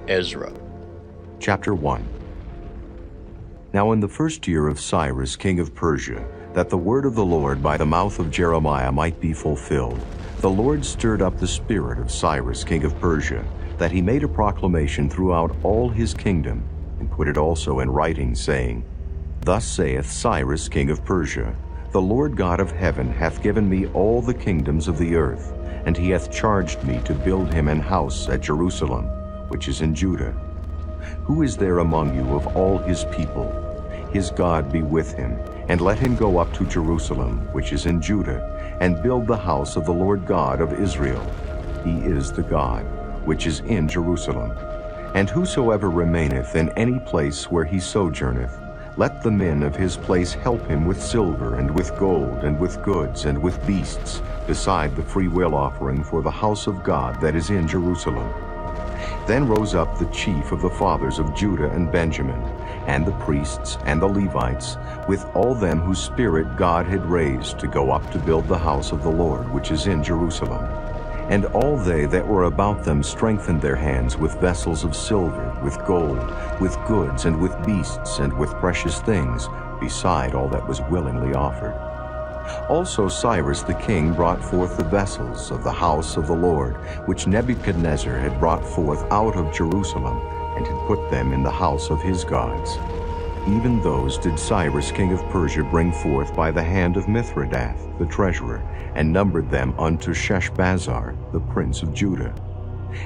Ezra. Chapter 1. Now in the first year of Cyrus king of Persia, that the word of the Lord by the mouth of Jeremiah might be fulfilled, the Lord stirred up the spirit of Cyrus king of Persia, that he made a proclamation throughout all his kingdom, and put it also in writing, saying, Thus saith Cyrus king of Persia, The Lord God of heaven hath given me all the kingdoms of the earth, and he hath charged me to build him an house at Jerusalem, which is in Judah. Who is there among you of all his people? His God be with him, and let him go up to Jerusalem, which is in Judah, and build the house of the Lord God of Israel. He is the God, which is in Jerusalem. And whosoever remaineth in any place where he sojourneth, let the men of his place help him with silver, and with gold, and with goods, and with beasts, beside the freewill offering for the house of God that is in Jerusalem. Then rose up the chief of the fathers of Judah and Benjamin, and the priests and the Levites, with all them whose spirit God had raised to go up to build the house of the Lord which is in Jerusalem. And all they that were about them strengthened their hands with vessels of silver, with gold, with goods, and with beasts, and with precious things, beside all that was willingly offered. Also Cyrus the king brought forth the vessels of the house of the Lord, which Nebuchadnezzar had brought forth out of Jerusalem, and had put them in the house of his gods. Even those did Cyrus king of Persia bring forth by the hand of Mithredath the treasurer, and numbered them unto Sheshbazzar the prince of Judah.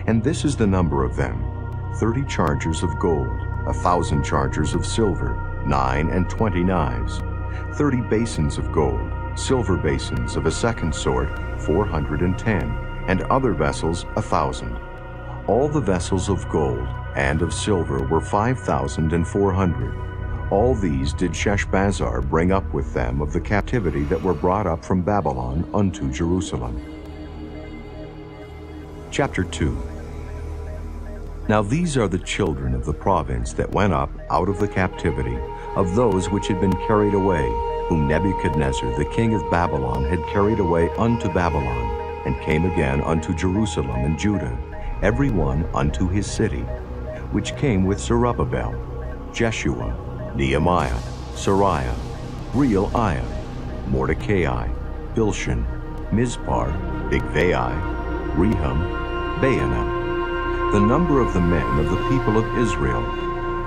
And this is the number of them: 30 chargers of gold, 1,000 chargers of silver, 29 knives, 30 basins of gold, silver basins of a second sort, 410, and other vessels 1,000. All the vessels of gold and of silver were 5,400. All these did Sheshbazzar bring up with them of the captivity that were brought up from Babylon unto Jerusalem. Chapter 2. Now these are the children of the province that went up out of the captivity, of those which had been carried away, whom Nebuchadnezzar the king of Babylon had carried away unto Babylon, and came again unto Jerusalem and Judah, every one unto his city, which came with Zerubbabel, Jeshua, Nehemiah, Sariah, Reelaiah, Mordecai, Bilshan, Mizpar, Bigvai, Rehum, Baanah. The number of the men of the people of Israel,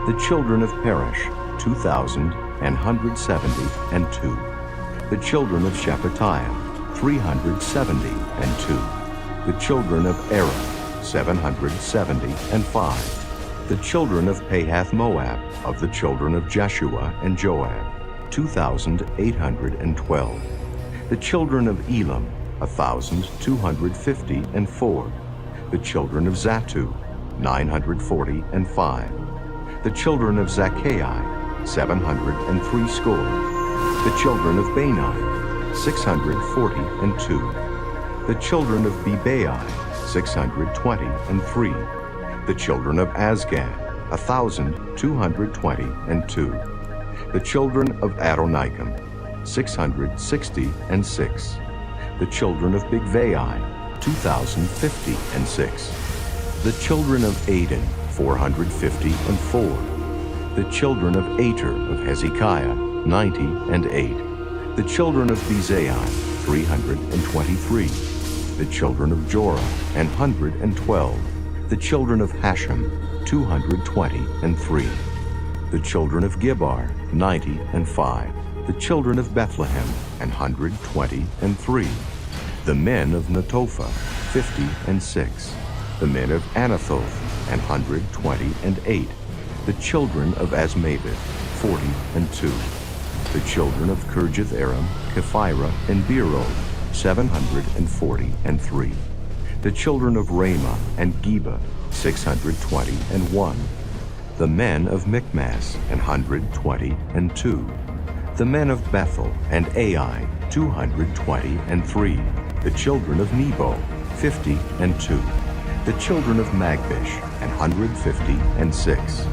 the children of Perish, 2,172. The children of Shephatiah, 372. The children of Era, 775. The children of Pahath-Moab, of the children of Jeshua and Joab, 2,812. The children of Elam, 1,254. The children of Zattu, 945. The children of Zaccai, 703 score. The children of Bani, 642. The children of Bebai, 623. The children of Azgad, 1,222. The children of Adonikam, 666. The children of Bigvai, 2,056. The children of Aden, 454. The children of Ater of Hezekiah, 98. The children of Bezai, 323. The children of Jorah, 112. The children of Hashem, 223. The children of Gibbar, 95. The children of Bethlehem, 123. The men of Netophah, 56. The men of Anathoth, 128. The children of Azmaveth, 42. The children of Kirjath-aram, Kephirah, and Beeroth, 743. The children of Ramah and Geba, 621. The men of Michmas, 122. The men of Bethel and Ai, 223. The children of Nebo, 52. The children of Magbish, 156.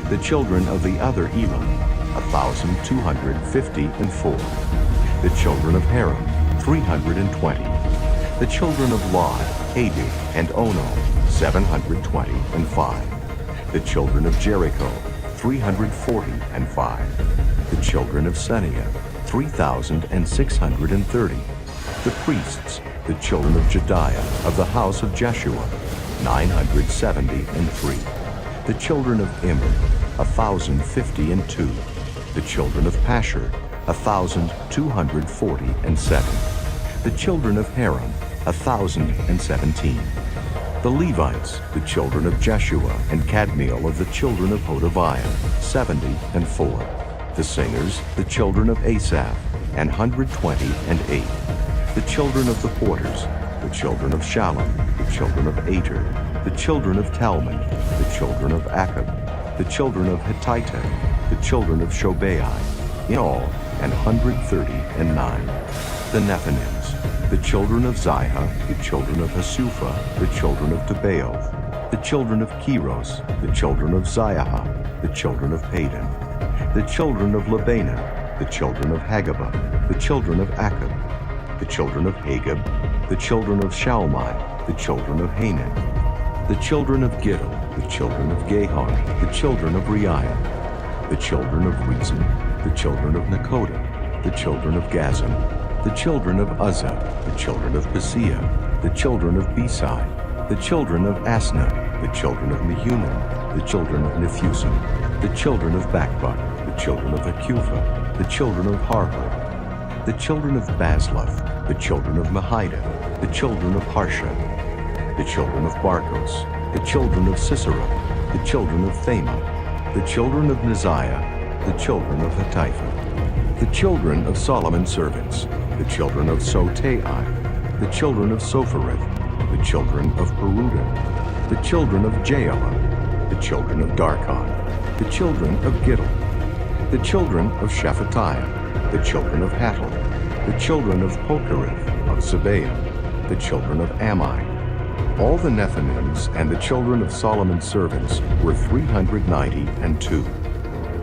The children of the other Elam, 1,254. The children of Haram, 320. The children of Lod, Hadid, and Ono, 725. The children of Jericho, 345. The children of Senia, 3,630. The priests, the children of Jediah of the house of Jeshua, 973. The children of Immer, 1,052. The children of Pashur, 1,247. The children of Haram, 1,017. The Levites, the children of Jeshua and Kadmiel of the children of Hodaviah, 70. The singers, the children of Asaph, 128. The children of the porters, the children of Shallum, the children of Ater, the children of Talmon, the children of Akab, the children of Hittite, the children of Shobai, in all 139. The Nethinims, the children of Ziha, the children of Hasupha, the children of Tebaoth, the children of Keros, the children of Ziaha, the children of Padan, the children of Labana, the children of Hagabah, the children of Akab, the children of Hagab, the children of Shalmai, the children of Hanan, the children of Giddel, the children of Gahon, the children of Reiah, the children of Rezin, the children of Nakoda, the children of Gazam, the children of Uzzah, the children of Paseah, the children of Besai, the children of Asna, the children of Mehunan, the children of Nephusim, the children of Bakbuk, the children of Akupha, the children of Harhur, the children of Basluth, the children of Mahida, the children of Harsha, the children of Barkos, the children of Sisera, the children of Thema, the children of Neziah, the children of Hatipha, the children of Solomon's servants, the children of Sotai, the children of Sophereth, the children of Peruda, the children of Jaala, the children of Darkon, the children of Giddel, the children of Shephatiah, the children of Hattil, the children of Pokereth of Sabaoth, the children of Ammi. All the Nethinims and the children of Solomon's servants were 392.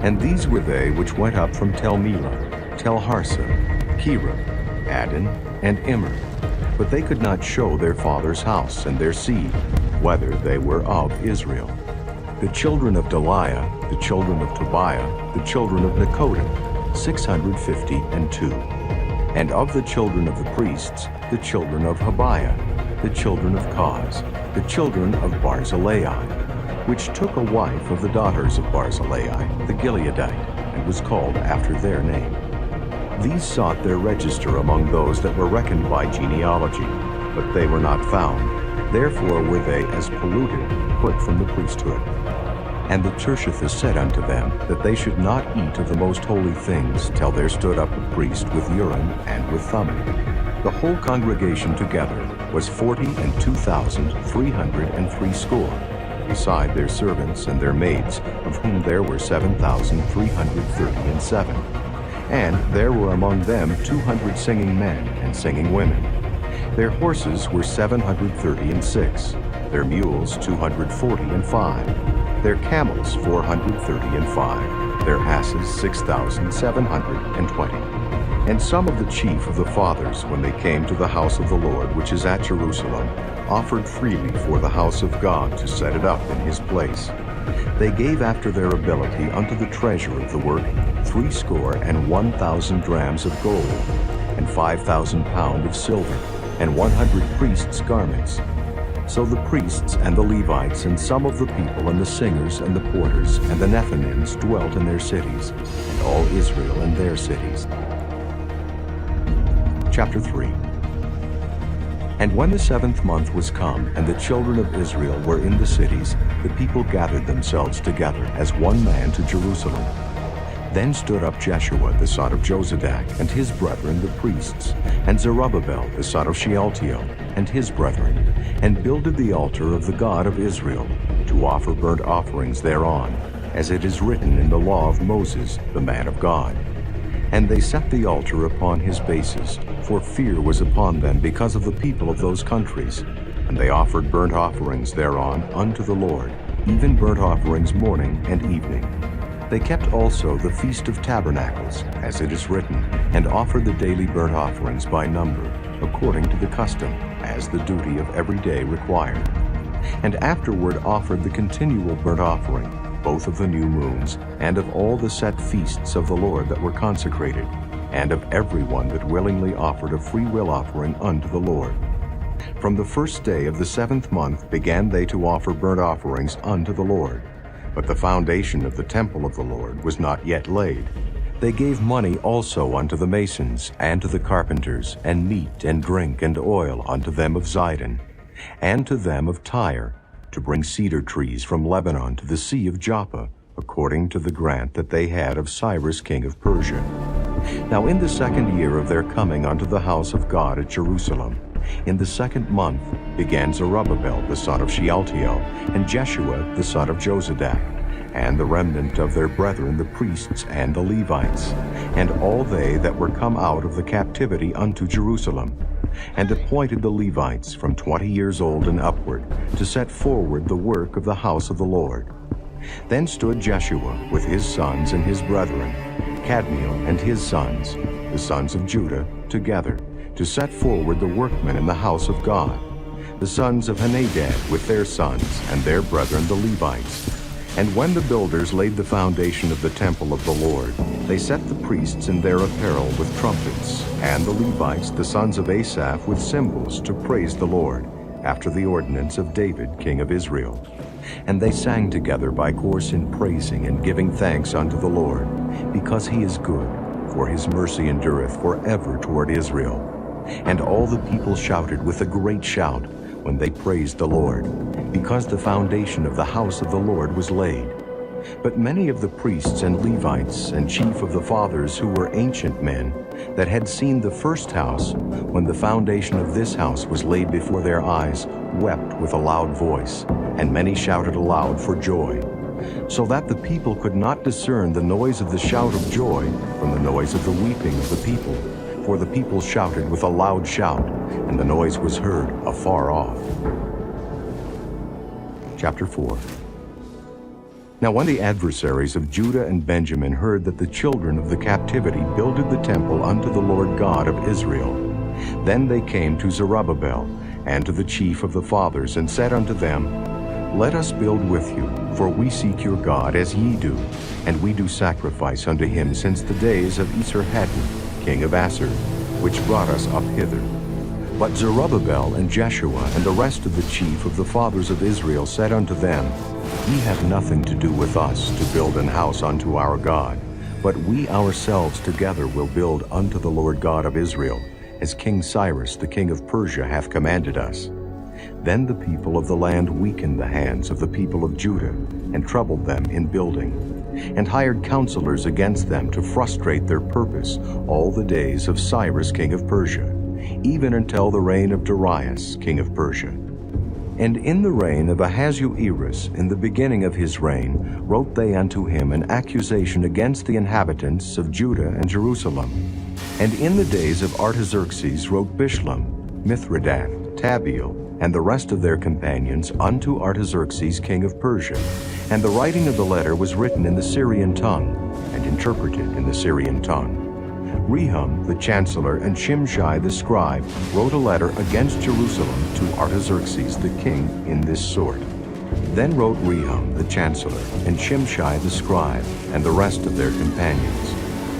And these were they which went up from Tel-Melah, Tel-Harsa, Kerub, Adon, and Immer. But they could not show their father's house and their seed, whether they were of Israel. The children of Deliah, the children of Tobiah, the children of Nekoda, 652. And of the children of the priests, the children of Habaya, the children of Koz, the children of Barzillai, which took a wife of the daughters of Barzillai, the Gileadite, and was called after their name. These sought their register among those that were reckoned by genealogy, but they were not found. Therefore were they as polluted, put from the priesthood. And the Tertius said unto them that they should not eat of the most holy things till there stood up a priest with Urim and with Thummim. The whole congregation together was 42,360, beside their servants and their maids, of whom there were 7,337. And there were among them 200 singing men and singing women. Their horses were 736, their mules 245, their camels 435, their asses 6,720. And some of the chief of the fathers, when they came to the house of the Lord, which is at Jerusalem, offered freely for the house of God to set it up in his place. They gave after their ability unto the treasure of the work 61,000 drams of gold, and 5,000 pound of silver, and 100 priests' garments. So the priests and the Levites and some of the people and the singers and the porters and the Nethinims dwelt in their cities, and all Israel in their cities. Chapter 3. And when the 7th month was come, and the children of Israel were in the cities, the people gathered themselves together as one man to Jerusalem. Then stood up Jeshua the son of Jozadak, and his brethren the priests, and Zerubbabel the son of Shealtiel, and his brethren, and builded the altar of the God of Israel, to offer burnt offerings thereon, as it is written in the law of Moses, the man of God. And they set the altar upon his bases, for fear was upon them because of the people of those countries. And they offered burnt offerings thereon unto the Lord, even burnt offerings morning and evening. They kept also the Feast of Tabernacles, as it is written, and offered the daily burnt offerings by number, according to the custom, as the duty of every day required. and afterward offered the continual burnt offering, both of the new moons, and of all the set feasts of the Lord that were consecrated, and of every one that willingly offered a freewill offering unto the Lord. From the first day of the 7th month began they to offer burnt offerings unto the Lord. But the foundation of the temple of the Lord was not yet laid. They gave money also unto the masons, and to the carpenters, and meat and drink and oil unto them of Zidon, and to them of Tyre, to bring cedar trees from Lebanon to the sea of Joppa, according to the grant that they had of Cyrus king of Persia. Now in the 2nd year of their coming unto the house of God at Jerusalem, in the 2nd month began Zerubbabel the son of Shealtiel, and Jeshua the son of Jozadak, and the remnant of their brethren the priests and the Levites, and all they that were come out of the captivity unto Jerusalem, and appointed the Levites from 20 years old and upward, to set forward the work of the house of the Lord. Then stood Jeshua with his sons and his brethren, Kadmiel and his sons, the sons of Judah, together, to set forward the workmen in the house of God, the sons of Henadad with their sons and their brethren the Levites. And when the builders laid the foundation of the temple of the Lord, they set the priests in their apparel with trumpets, and the Levites, the sons of Asaph, with cymbals, to praise the Lord, after the ordinance of David king of Israel. And they sang together by course in praising and giving thanks unto the Lord, because he is good, for his mercy endureth forever toward Israel. And all the people shouted with a great shout when they praised the Lord, because the foundation of the house of the Lord was laid. But many of the priests and Levites and chief of the fathers, who were ancient men, that had seen the first house, when the foundation of this house was laid before their eyes, wept with a loud voice, and many shouted aloud for joy, so that the people could not discern the noise of the shout of joy from the noise of the weeping of the people. For the people shouted with a loud shout, and the noise was heard afar off. Chapter 4. Now when the adversaries of Judah and Benjamin heard that the children of the captivity builded the temple unto the Lord God of Israel, then they came to Zerubbabel and to the chief of the fathers, and said unto them, Let us build with you, for we seek your God as ye do, and we do sacrifice unto him since the days of Esarhaddon, king of Assur, which brought us up hither. But Zerubbabel and Jeshua and the rest of the chief of the fathers of Israel said unto them, Ye have nothing to do with us to build an house unto our God, but we ourselves together will build unto the Lord God of Israel, as King Cyrus the king of Persia hath commanded us. Then the people of the land weakened the hands of the people of Judah, and troubled them in building, and hired counselors against them to frustrate their purpose all the days of Cyrus king of Persia, even until the reign of Darius king of Persia. And in the reign of Ahasuerus, in the beginning of his reign, wrote they unto him an accusation against the inhabitants of Judah and Jerusalem. And in the days of Artaxerxes wrote Bishlam, Mithredath, Tabeel, and the rest of their companions unto Artaxerxes king of Persia. And the writing of the letter was written in the Syrian tongue, and interpreted in the Syrian tongue. Rehum the chancellor and Shimshai the scribe wrote a letter against Jerusalem to Artaxerxes the king in this sort. Then wrote Rehum the chancellor and Shimshai the scribe and the rest of their companions,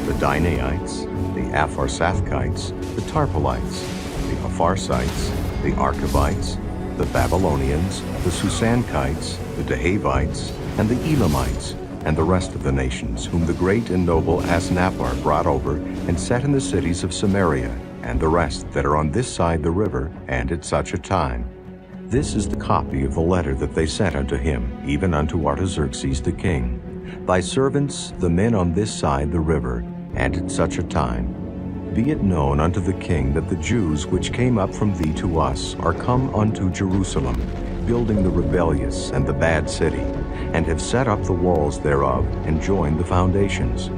the Dinaites, the Apharsathites, the Tarpolites, the Apharsites, the Archabites, the Babylonians, the Susankites, the Dahavites, and the Elamites, and the rest of the nations, whom the great and noble Asnappar brought over, and set in the cities of Samaria, and the rest that are on this side the river, and at such a time. This is the copy of the letter that they sent unto him, even unto Artaxerxes the king. Thy servants, the men on this side the river, and at such a time. Be it known unto the king that the Jews which came up from thee to us are come unto Jerusalem, building the rebellious and the bad city, and have set up the walls thereof, and joined the foundations.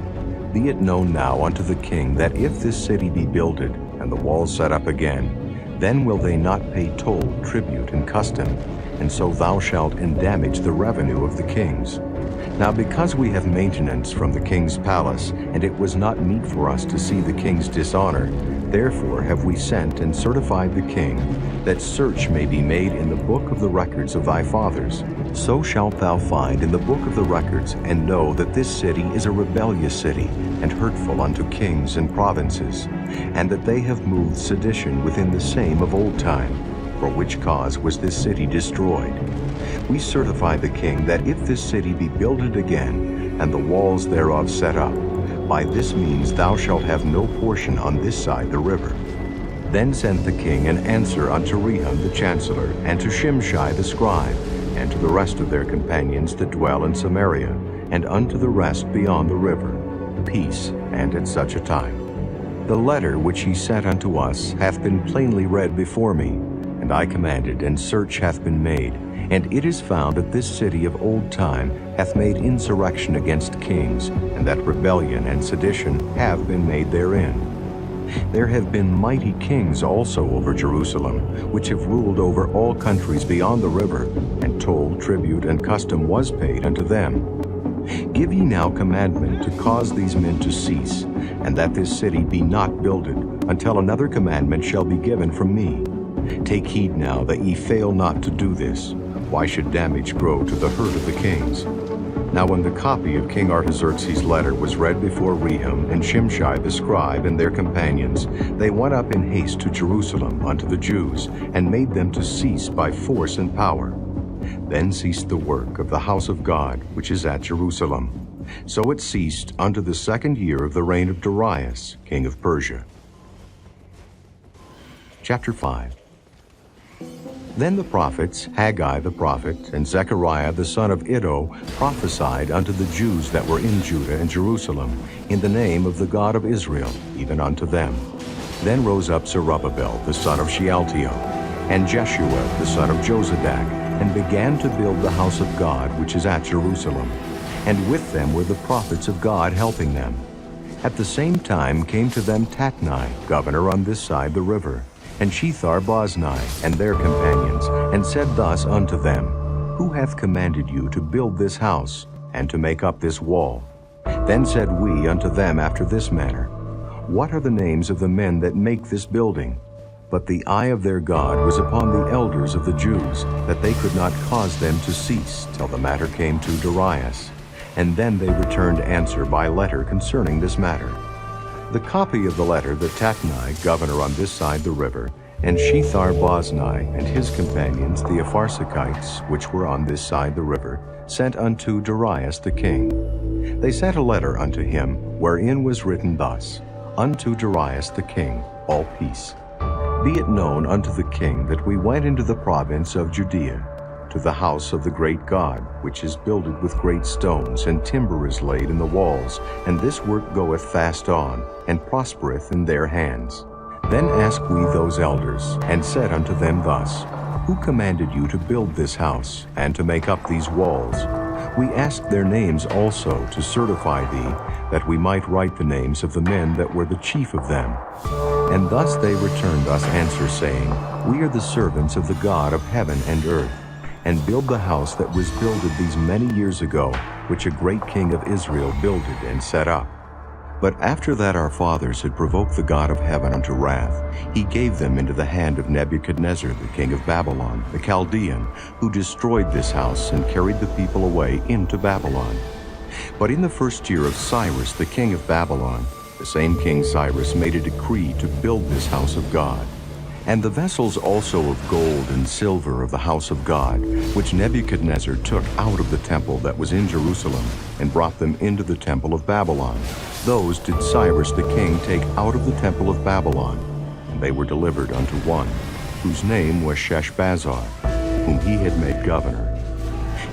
Be it known now unto the king that if this city be builded, and the walls set up again, then will they not pay toll, tribute, and custom, and so thou shalt endamage the revenue of the kings. Now because we have maintenance from the king's palace, and it was not meet for us to see the king's dishonor, Therefore have we sent and certified the king, that search may be made in the book of the records of thy fathers. So shalt thou find in the book of the records, and know that this city is a rebellious city, and hurtful unto kings and provinces, and that they have moved sedition within the same of old time, for which cause was this city destroyed. We certify the king that if this city be builded again, and the walls thereof set up, by this means thou shalt have no portion on this side the river. Then sent the king an answer unto Rehum the chancellor, and to Shimshai the scribe, and to the rest of their companions that dwell in Samaria, and unto the rest beyond the river, peace, and at such a time. The letter which he sent unto us hath been plainly read before me, and I commanded, and search hath been made, and it is found that this city of old time hath made insurrection against kings, and that rebellion and sedition have been made therein. There have been mighty kings also over Jerusalem, which have ruled over all countries beyond the river, and toll, tribute, and custom was paid unto them. Give ye now commandment to cause these men to cease, and that this city be not builded, until another commandment shall be given from me. Take heed now that ye fail not to do this. Why should damage grow to the hurt of the kings? Now when the copy of King Artaxerxes' letter was read before Rehum and Shimshai the scribe and their companions, they went up in haste to Jerusalem unto the Jews, and made them to cease by force and power. Then ceased the work of the house of God, which is at Jerusalem. So it ceased unto the 2nd year of the reign of Darius, king of Persia. Chapter 5. Then the prophets, Haggai the prophet, and Zechariah the son of Iddo, prophesied unto the Jews that were in Judah and Jerusalem, in the name of the God of Israel, even unto them. Then rose up Zerubbabel the son of Shealtiel, and Jeshua the son of Jozadak, and began to build the house of God which is at Jerusalem. And with them were the prophets of God helping them. At the same time came to them Tatnai, governor on this side the river, and Shethar-Boznai, and their companions, and said thus unto them, Who hath commanded you to build this house, and to make up this wall? Then said we unto them after this manner, What are the names of the men that make this building? But the eye of their God was upon the elders of the Jews, that they could not cause them to cease, till the matter came to Darius. And then they returned answer by letter concerning this matter. The copy of the letter that Tatnai, governor on this side the river, and Shethar-Boznai and his companions, the Apharsachites, which were on this side the river, sent unto Darius the king. They sent a letter unto him, wherein was written thus, Unto Darius the king, all peace. Be it known unto the king that we went into the province of Judea, to the house of the great God, which is builded with great stones, and timber is laid in the walls, and this work goeth fast on, and prospereth in their hands. Then asked we those elders, and said unto them thus, Who commanded you to build this house, and to make up these walls? We asked their names also, to certify thee, that we might write the names of the men that were the chief of them. And thus they returned us answer, saying, We are the servants of the God of heaven and earth, and build the house that was builded these many years ago, which a great king of Israel builded and set up. But after that our fathers had provoked the God of heaven unto wrath, he gave them into the hand of Nebuchadnezzar the king of Babylon, the Chaldean, who destroyed this house and carried the people away into Babylon. But in the 1st year of Cyrus the king of Babylon, the same king Cyrus made a decree to build this house of God. And the vessels also of gold and silver of the house of God, which Nebuchadnezzar took out of the temple that was in Jerusalem, and brought them into the temple of Babylon, those did Cyrus the king take out of the temple of Babylon, and they were delivered unto one, whose name was Sheshbazzar, whom he had made governor,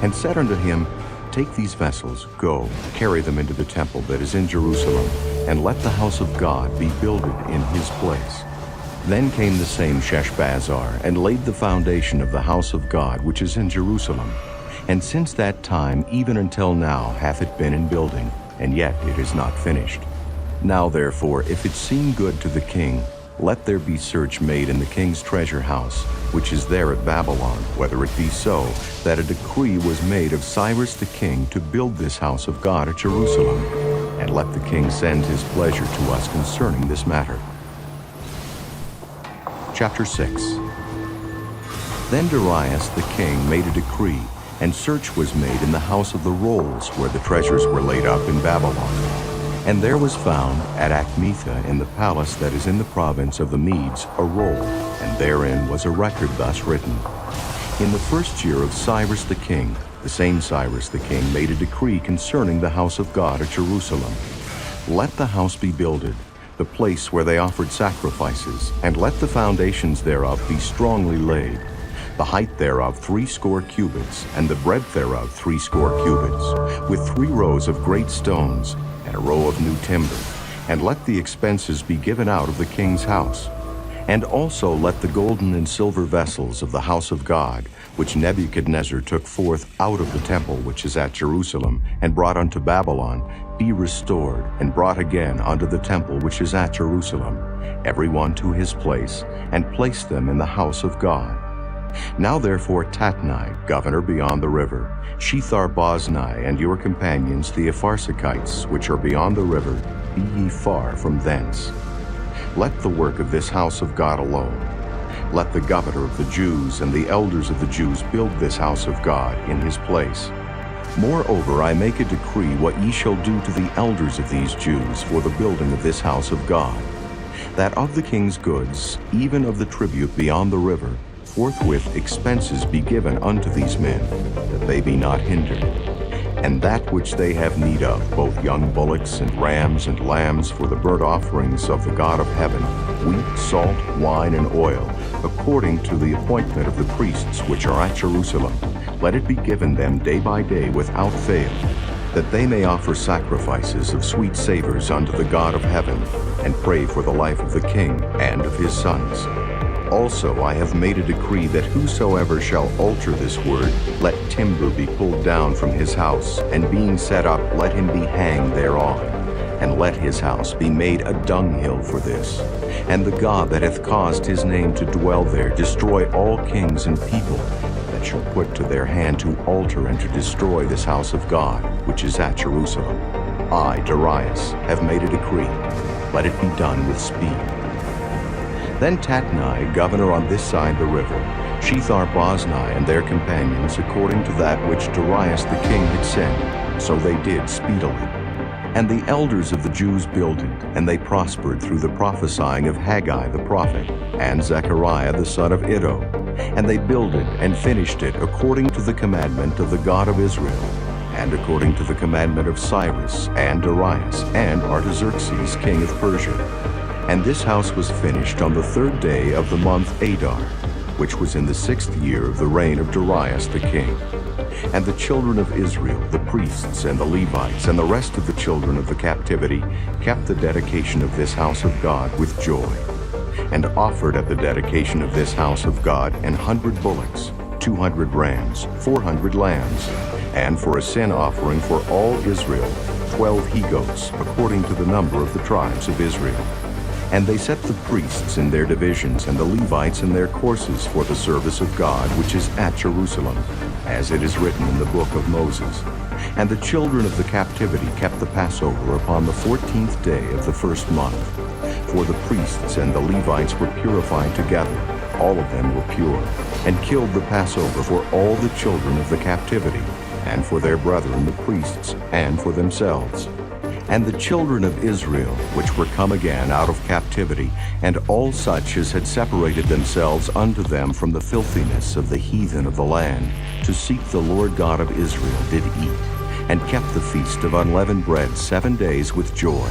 and said unto him, Take these vessels, go, carry them into the temple that is in Jerusalem, and let the house of God be builded in his place. Then came the same Sheshbazzar, and laid the foundation of the house of God which is in Jerusalem. And since that time even until now hath it been in building, and yet it is not finished. Now therefore, if it seem good to the king, let there be search made in the king's treasure house, which is there at Babylon, whether it be so, that a decree was made of Cyrus the king to build this house of God at Jerusalem. And let the king send his pleasure to us concerning this matter. Chapter 6. Then Darius the king made a decree, and search was made in the house of the rolls where the treasures were laid up in Babylon. And there was found at Achmetha in the palace that is in the province of the Medes a roll, and therein was a record thus written. In the first year of Cyrus the king, the same Cyrus the king made a decree concerning the house of God at Jerusalem. Let the house be builded, the place where they offered sacrifices, and let the foundations thereof be strongly laid. The height thereof 80 cubits, and the breadth thereof 80 cubits, with 3 rows of great stones, and a row of new timber. And let the expenses be given out of the king's house. And also let the golden and silver vessels of the house of God, which Nebuchadnezzar took forth out of the temple which is at Jerusalem, and brought unto Babylon, be restored, and brought again unto the temple which is at Jerusalem, every one to his place, and place them in the house of God. Now therefore Tatnai, governor beyond the river, Shethar-boznai, and your companions the Apharsachites, which are beyond the river, be ye far from thence. Let the work of this house of God alone. Let the governor of the Jews and the elders of the Jews build this house of God in his place. Moreover, I make a decree what ye shall do to the elders of these Jews for the building of this house of God, that of the king's goods, even of the tribute beyond the river, forthwith expenses be given unto these men, that they be not hindered. And that which they have need of, both young bullocks and rams and lambs for the burnt offerings of the God of heaven, wheat, salt, wine, and oil, according to the appointment of the priests which are at Jerusalem, let it be given them day by day without fail, that they may offer sacrifices of sweet savors unto the God of heaven, and pray for the life of the king and of his sons. Also I have made a decree that whosoever shall alter this word, let timber be pulled down from his house, and being set up, let him be hanged thereon. And let his house be made a dunghill for this. And the God that hath caused his name to dwell there destroy all kings and people that shall put to their hand to alter and to destroy this house of God, which is at Jerusalem. I, Darius, have made a decree. Let it be done with speed. Then Tatnai, governor on this side the river, Shethar-boznai and their companions, according to that which Darius the king had said, so they did speedily. And the elders of the Jews builded, and they prospered through the prophesying of Haggai the prophet, and Zechariah the son of Iddo. And they builded and finished it according to the commandment of the God of Israel, and according to the commandment of Cyrus, and Darius, and Artaxerxes king of Persia. And this house was finished on the 3rd day of the month Adar, which was in the 6th year of the reign of Darius the king. And the children of Israel, the priests and the Levites, and the rest of the children of the captivity, kept the dedication of this house of God with joy, and offered at the dedication of this house of God 100 bullocks, 200 rams, 400 lambs, and for a sin offering for all Israel, 12 he-goats, according to the number of the tribes of Israel. And they set the priests in their divisions and the Levites in their courses for the service of God which is at Jerusalem, as it is written in the book of Moses. And the children of the captivity kept the Passover upon the 14th day of the 1st month. For the priests and the Levites were purified together, all of them were pure, and killed the Passover for all the children of the captivity, and for their brethren the priests, and for themselves. And the children of Israel, which were come again out of captivity, and all such as had separated themselves unto them from the filthiness of the heathen of the land, to seek the Lord God of Israel, did eat, and kept the feast of unleavened bread 7 days with joy.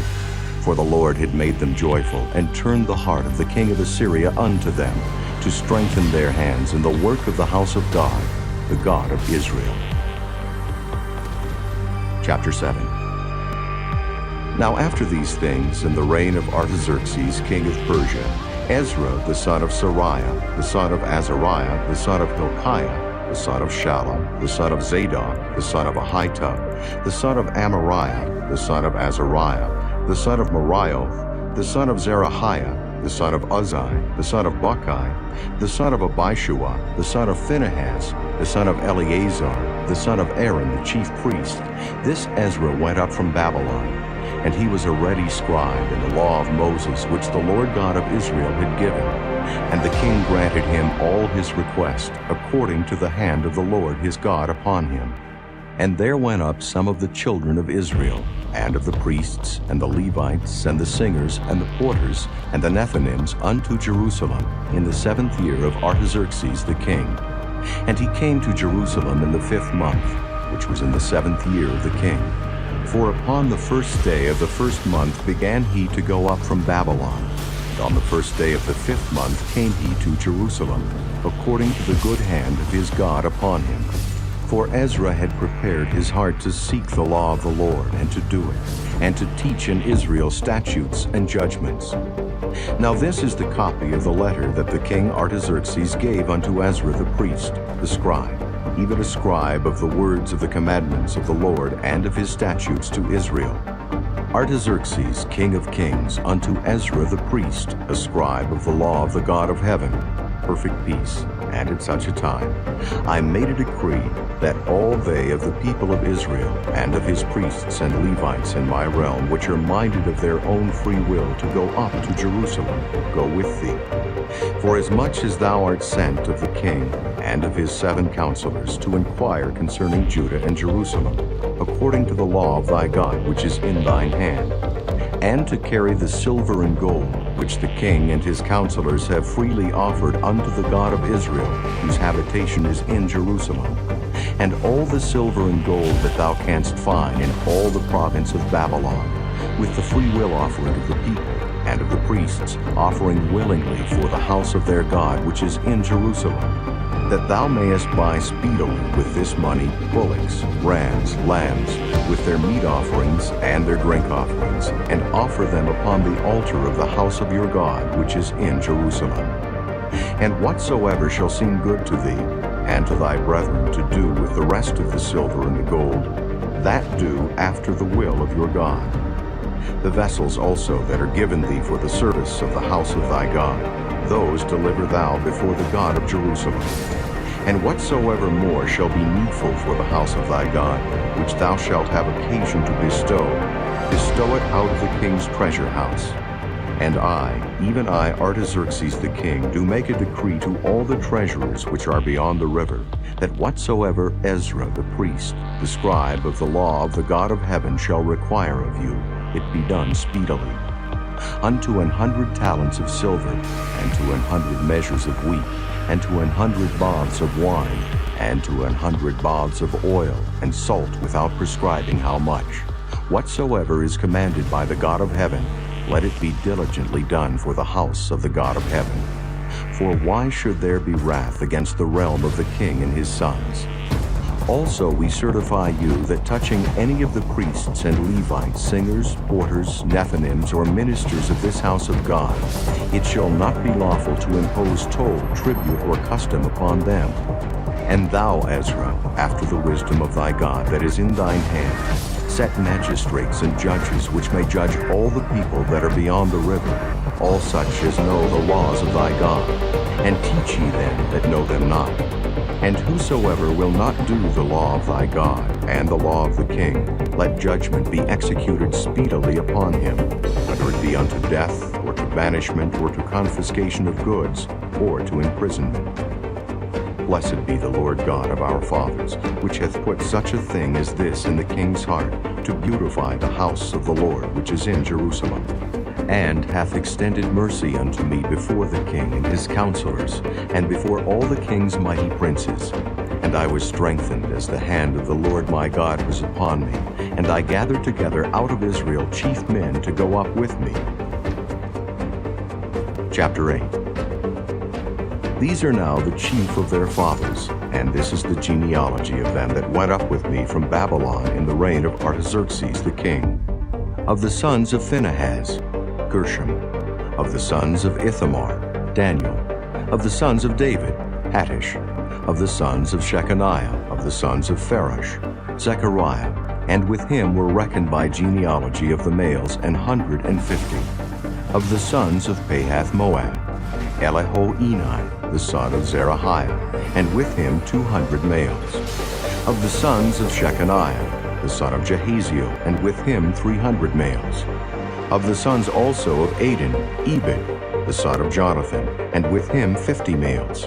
For the Lord had made them joyful, and turned the heart of the king of Assyria unto them, to strengthen their hands in the work of the house of God, the God of Israel. Chapter 7. Now after these things, in the reign of Artaxerxes king of Persia, Ezra the son of Sariah, the son of Azariah, the son of Hilkiah, the son of Shallum, the son of Zadok, the son of Ahitub, the son of Amariah, the son of Azariah, the son of Merioth, the son of Zerahiah, the son of Uzzi, the son of Buckai, the son of Abishua, the son of Phinehas, the son of Eleazar, the son of Aaron the chief priest. This Ezra went up from Babylon, and he was a ready scribe in the law of Moses, which the Lord God of Israel had given. And the king granted him all his request, according to the hand of the Lord his God upon him. And there went up some of the children of Israel, and of the priests, and the Levites, and the singers, and the porters, and the Nethinims unto Jerusalem, in the 7th year of Artaxerxes the king. And he came to Jerusalem in the 5th month, which was in the 7th year of the king. For upon the 1st day of the 1st month began he to go up from Babylon. And on the 1st day of the 5th month came he to Jerusalem, according to the good hand of his God upon him. For Ezra had prepared his heart to seek the law of the Lord, and to do it, and to teach in Israel statutes and judgments. Now this is the copy of the letter that the king Artaxerxes gave unto Ezra the priest, the scribe, even a scribe of the words of the commandments of the Lord and of his statutes to Israel. Artaxerxes, king of kings, unto Ezra the priest, a scribe of the law of the God of heaven, perfect peace. And at such a time I made a decree that all they of the people of Israel, and of his priests and Levites in my realm, which are minded of their own free will to go up to Jerusalem, go with thee. For as much as thou art sent of the king and of his 7 counselors to inquire concerning Judah and Jerusalem, according to the law of thy God which is in thine hand, and to carry the silver and gold, which the king and his counselors have freely offered unto the God of Israel, whose habitation is in Jerusalem, and all the silver and gold that thou canst find in all the province of Babylon, with the free will offering of the people and of the priests, offering willingly for the house of their God which is in Jerusalem, that thou mayest buy speedily with this money bullocks, rams, lambs, with their meat offerings and their drink offerings, and offer them upon the altar of the house of your God which is in Jerusalem. And whatsoever shall seem good to thee and to thy brethren to do with the rest of the silver and the gold, that do after the will of your God. The vessels also that are given thee for the service of the house of thy God, those deliver thou before the God of Jerusalem. And whatsoever more shall be needful for the house of thy God, which thou shalt have occasion to bestow, bestow it out of the king's treasure house. And I, even I, Artaxerxes the king, do make a decree to all the treasurers which are beyond the river, that whatsoever Ezra the priest, the scribe of the law of the God of heaven, shall require of you, it be done speedily. Unto 100 talents of silver, and to 100 measures of wheat, and to 100 baths of wine, and to 100 baths of oil, and salt without prescribing how much. Whatsoever is commanded by the God of heaven, let it be diligently done for the house of the God of heaven. For why should there be wrath against the realm of the king and his sons? Also we certify you that touching any of the priests and Levites, singers, porters, Nethinims, or ministers of this house of God, it shall not be lawful to impose toll, tribute, or custom upon them. And thou, Ezra, after the wisdom of thy God that is in thine hand, set magistrates and judges which may judge all the people that are beyond the river, all such as know the laws of thy God, and teach ye them that know them not. And whosoever will not do the law of thy God and the law of the king, let judgment be executed speedily upon him, whether it be unto death, or to banishment, or to confiscation of goods, or to imprisonment. Blessed be the Lord God of our fathers, which hath put such a thing as this in the king's heart, to beautify the house of the Lord which is in Jerusalem, and hath extended mercy unto me before the king and his counselors, and before all the king's mighty princes. And I was strengthened as the hand of the Lord my God was upon me, and I gathered together out of Israel chief men to go up with me. Chapter 8. These are now the chief of their fathers, and this is the genealogy of them that went up with me from Babylon in the reign of Artaxerxes the king. Of the sons of Phinehas, Gershom. Of the sons of Ithamar, Daniel. Of the sons of David, Hattush. Of the sons of Shechaniah, of the sons of Pharosh, Zechariah, and with him were reckoned by genealogy of the males 150. Of the sons of Pahath-Moab, Elihoenai, the son of Zerahiah, and with him 200 males. Of the sons of Shechaniah, the son of Jahaziel, and with him 300 males. Of the sons also of Adin, Ebed, the son of Jonathan, and with him 50 males.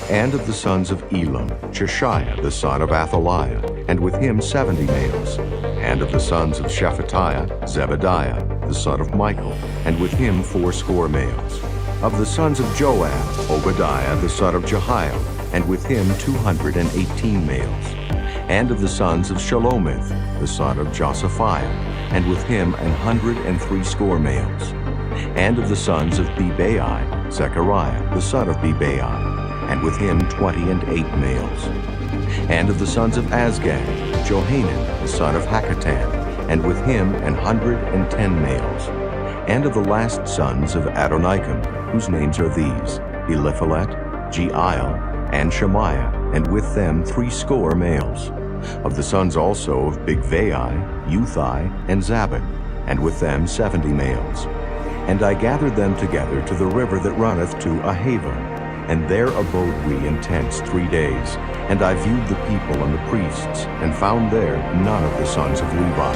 And of the sons of Elam, Jeshaiah the son of Athaliah, and with him 70 males. And of the sons of Shephatiah, Zebadiah the son of Michael, and with him 80 males. Of the sons of Joab, Obadiah the son of Jehiel, and with him 218 males. And of the sons of Shelomith, the son of Josaphiah, and with him 160 males. And of the sons of Bebai, Zechariah the son of Bebai, and with him 28 males. And of the sons of Azgad, Johanan the son of Hakatan, and with him 110 males. And of the last sons of Adonikam, whose names are these, Eliphalet, Jeiel, and Shemaiah, and with them 80 males. Of the sons also of Bigvai, Uthai, and Zabad, and with them 70 males. And I gathered them together to the river that runneth to Ahava, and there abode we in tents 3 days. And I viewed the people and the priests, and found there none of the sons of Levi.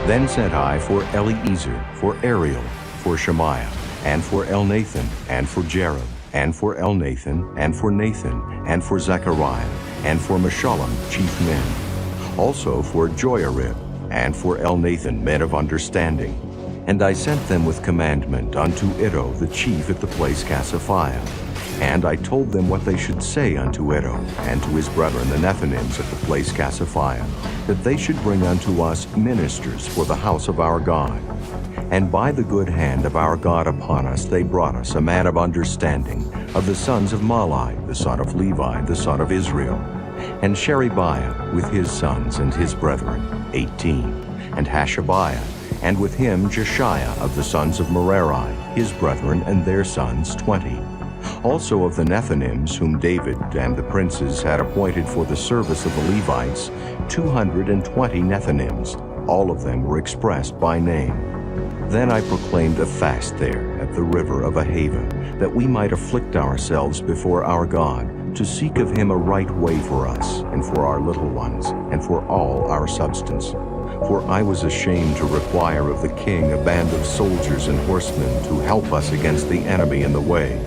Then sent I for Eliezer, for Ariel, for Shemaiah, and for Elnathan, and for Jerub, and for Elnathan, and for Nathan, and for Zechariah, and for Meshullam, chief men. Also for Joiarib, and for Elnathan, men of understanding. And I sent them with commandment unto Iddo the chief at the place Cassiphia. And I told them what they should say unto Iddo, and to his brethren the Nethinims at the place Cassiphia, that they should bring unto us ministers for the house of our God. And by the good hand of our God upon us they brought us a man of understanding, of the sons of Mahli, the son of Levi, the son of Israel, and Sherebiah with his sons and his brethren, 18, and Hashabiah, and with him Jeshaiah of the sons of Merari, his brethren and their sons, 20. Also of the Nethinims, whom David and the princes had appointed for the service of the Levites, 220 Nethinims. All of them were expressed by name. Then I proclaimed a fast there at the river of Ahava, that we might afflict ourselves before our God, to seek of him a right way for us, and for our little ones, and for all our substance. For I was ashamed to require of the king a band of soldiers and horsemen to help us against the enemy in the way,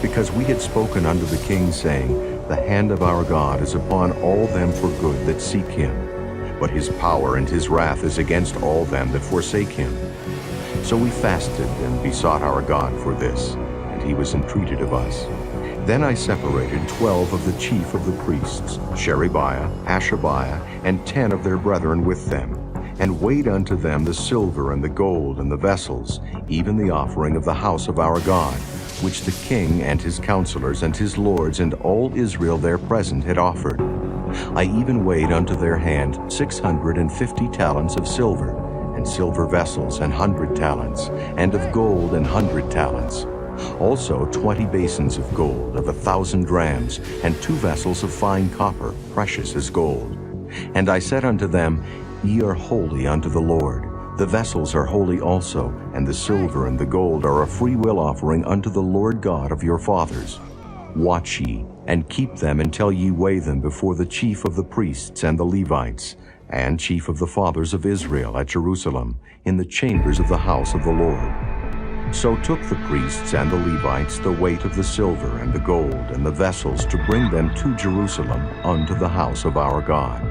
because we had spoken unto the king, saying, The hand of our God is upon all them for good that seek him, but his power and his wrath is against all them that forsake him. So we fasted and besought our God for this, and he was entreated of us. Then I separated 12 of the chief of the priests, Sherebiah, Hashabiah, and 10 of their brethren with them, and weighed unto them the silver and the gold and the vessels, even the offering of the house of our God, which the king and his counselors and his lords and all Israel there present had offered. I even weighed unto their hand 650 talents of silver, and silver vessels 100 talents, and of gold 100 talents. Also 20 basins of gold of 1,000 drams, and 2 vessels of fine copper, precious as gold. And I said unto them, Ye are holy unto the Lord. The vessels are holy also, and the silver and the gold are a freewill offering unto the Lord God of your fathers. Watch ye, and keep them until ye weigh them before the chief of the priests and the Levites, and chief of the fathers of Israel at Jerusalem, in the chambers of the house of the Lord. So took the priests and the Levites the weight of the silver and the gold and the vessels to bring them to Jerusalem unto the house of our God.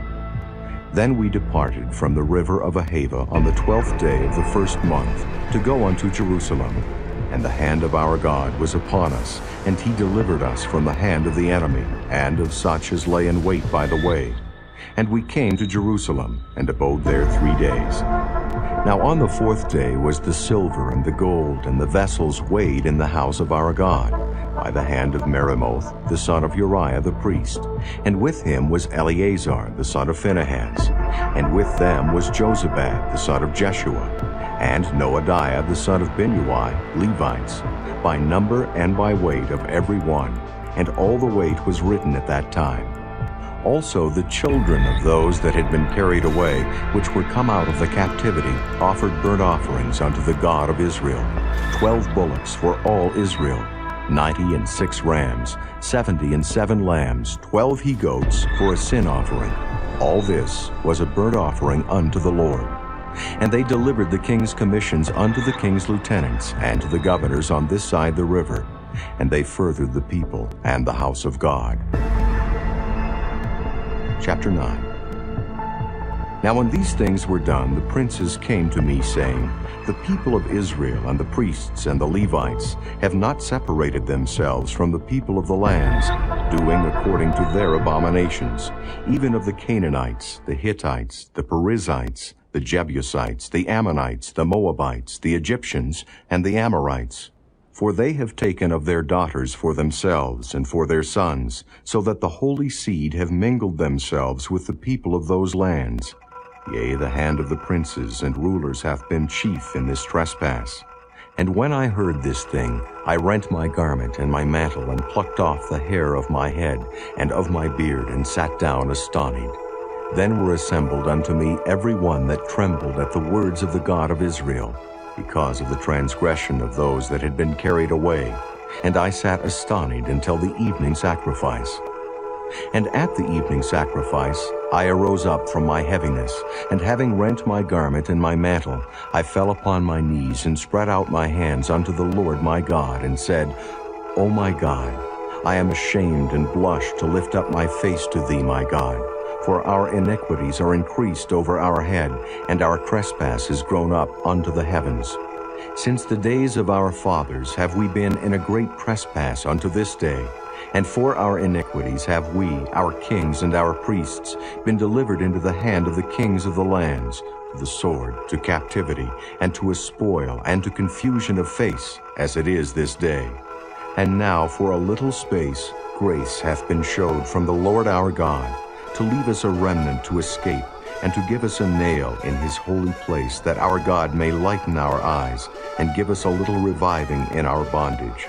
Then we departed from the river of Ahava on the 12th day of the first month to go unto Jerusalem. And the hand of our God was upon us, and he delivered us from the hand of the enemy, and of such as lay in wait by the way. And we came to Jerusalem, and abode there 3 days. Now on the 4th day was the silver and the gold and the vessels weighed in the house of our God, by the hand of Merimoth, the son of Uriah the priest. And with him was Eleazar, the son of Phinehas. And with them was Jozabad, the son of Jeshua, and Noadiah, the son of Binnui, Levites, by number and by weight of every one. And all the weight was written at that time. Also the children of those that had been carried away, which were come out of the captivity, offered burnt offerings unto the God of Israel, 12 bullocks for all Israel, 96 rams, 77 lambs, 12 he-goats for a sin offering. All this was a burnt offering unto the Lord. And they delivered the king's commissions unto the king's lieutenants and to the governors on this side the river, and they furthered the people and the house of God. Chapter 9. Now when these things were done, the princes came to me, saying, The people of Israel and the priests and the Levites have not separated themselves from the people of the lands, doing according to their abominations, even of the Canaanites, the Hittites, the Perizzites, the Jebusites, the Ammonites, the Moabites, the Egyptians, and the Amorites. For they have taken of their daughters for themselves and for their sons, so that the holy seed have mingled themselves with the people of those lands. Yea, the hand of the princes and rulers hath been chief in this trespass. And when I heard this thing, I rent my garment and my mantle, and plucked off the hair of my head and of my beard, and sat down astonied. Then were assembled unto me every one that trembled at the words of the God of Israel, because of the transgression of those that had been carried away. And I sat astonied until the evening sacrifice. And at the evening sacrifice I arose up from my heaviness, and having rent my garment and my mantle, I fell upon my knees, and spread out my hands unto the Lord my God, and said, O my God, I am ashamed and blush to lift up my face to thee, my God. For our iniquities are increased over our head, and our trespass is grown up unto the heavens. Since the days of our fathers have we been in a great trespass unto this day, and for our iniquities have we, our kings and our priests, been delivered into the hand of the kings of the lands, to the sword, to captivity, and to a spoil, and to confusion of face, as it is this day. And now for a little space grace hath been showed from the Lord our God, to leave us a remnant to escape, and to give us a nail in his holy place, that our God may lighten our eyes, and give us a little reviving in our bondage.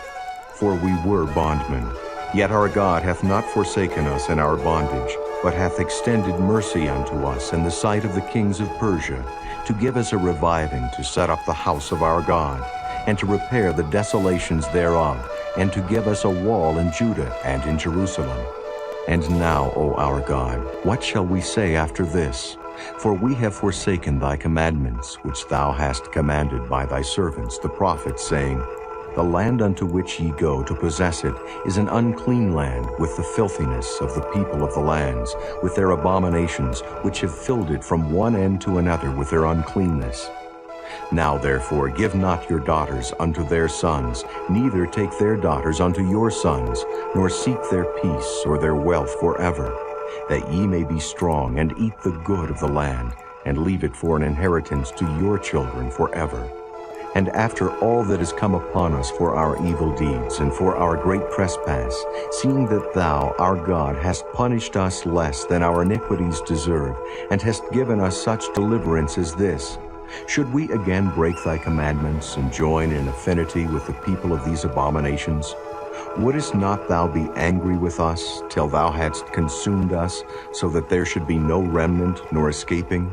For we were bondmen. Yet our God hath not forsaken us in our bondage, but hath extended mercy unto us in the sight of the kings of Persia, to give us a reviving to set up the house of our God, and to repair the desolations thereof, and to give us a wall in Judah and in Jerusalem. And now, O our God, what shall we say after this? For we have forsaken thy commandments, which thou hast commanded by thy servants the prophets, saying, The land unto which ye go to possess it is an unclean land, with the filthiness of the people of the lands, with their abominations, which have filled it from one end to another with their uncleanness. Now therefore give not your daughters unto their sons, neither take their daughters unto your sons, nor seek their peace or their wealth forever, that ye may be strong and eat the good of the land, and leave it for an inheritance to your children forever. And after all that is come upon us for our evil deeds and for our great trespass, seeing that thou, our God, hast punished us less than our iniquities deserve, and hast given us such deliverance as this, should we again break thy commandments and join in affinity with the people of these abominations? Wouldest not thou be angry with us till thou hadst consumed us, so that there should be no remnant nor escaping?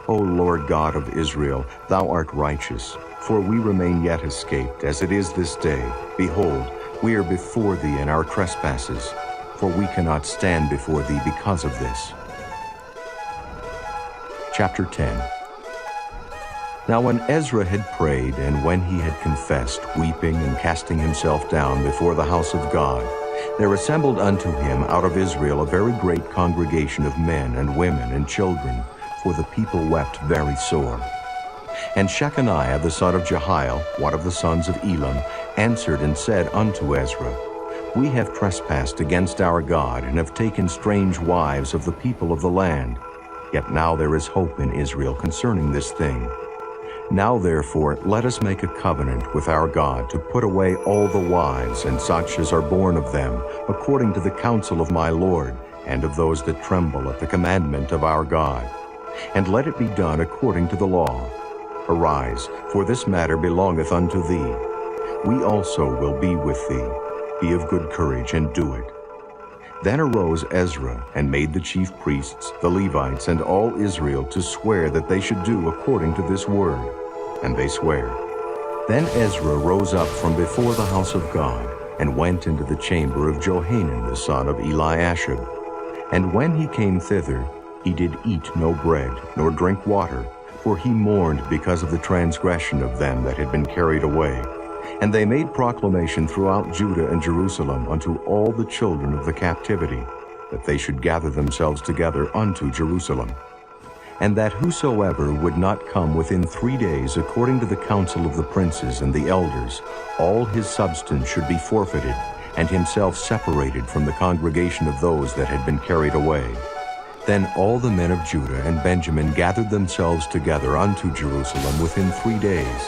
O Lord God of Israel, thou art righteous, for we remain yet escaped, as it is this day. Behold, we are before thee in our trespasses, for we cannot stand before thee because of this. Chapter 10. Now when Ezra had prayed, and when he had confessed, weeping and casting himself down before the house of God, there assembled unto him out of Israel a very great congregation of men and women and children, for the people wept very sore. And Shechaniah the son of Jehiel, one of the sons of Elam, answered and said unto Ezra, We have trespassed against our God, and have taken strange wives of the people of the land. Yet now there is hope in Israel concerning this thing. Now therefore let us make a covenant with our God to put away all the wives and such as are born of them, according to the counsel of my Lord, and of those that tremble at the commandment of our God. And let it be done according to the law. Arise, for this matter belongeth unto thee. We also will be with thee. Be of good courage, and do it. Then arose Ezra, and made the chief priests, the Levites, and all Israel to swear that they should do according to this word. And they sware. Then Ezra rose up from before the house of God, and went into the chamber of Johanan the son of Eliashib. And when he came thither, he did eat no bread, nor drink water, for he mourned because of the transgression of them that had been carried away. And they made proclamation throughout Judah and Jerusalem unto all the children of the captivity, that they should gather themselves together unto Jerusalem. And that whosoever would not come within 3 days according to the counsel of the princes and the elders, all his substance should be forfeited, and himself separated from the congregation of those that had been carried away. Then all the men of Judah and Benjamin gathered themselves together unto Jerusalem within 3 days.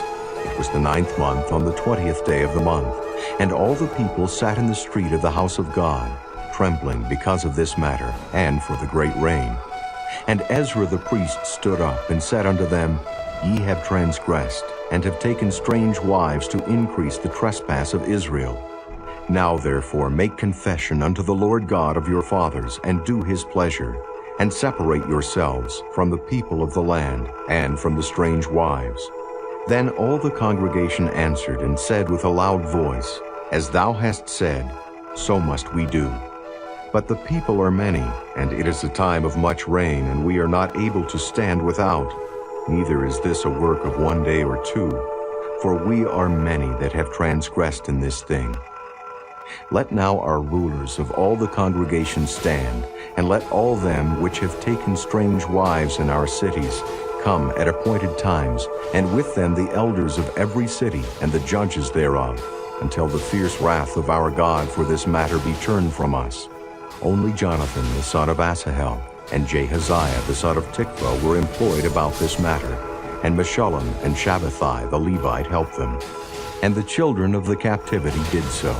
It was the 9th month, on the 20th day of the month. And all the people sat in the street of the house of God, trembling because of this matter, and for the great rain. And Ezra the priest stood up and said unto them, Ye have transgressed, and have taken strange wives to increase the trespass of Israel. Now therefore make confession unto the Lord God of your fathers, and do his pleasure, and separate yourselves from the people of the land, and from the strange wives. Then all the congregation answered and said with a loud voice, As thou hast said, so must we do. But the people are many, and it is a time of much rain, and we are not able to stand without. Neither is this a work of 1 day or 2, for we are many that have transgressed in this thing. Let now our rulers of all the congregation stand, and let all them which have taken strange wives in our cities come at appointed times, and with them the elders of every city and the judges thereof, until the fierce wrath of our God for this matter be turned from us. Only Jonathan the son of Asahel and Jahaziah the son of Tikva were employed about this matter, and Meshullam and Shabbathai the Levite helped them. And the children of the captivity did so.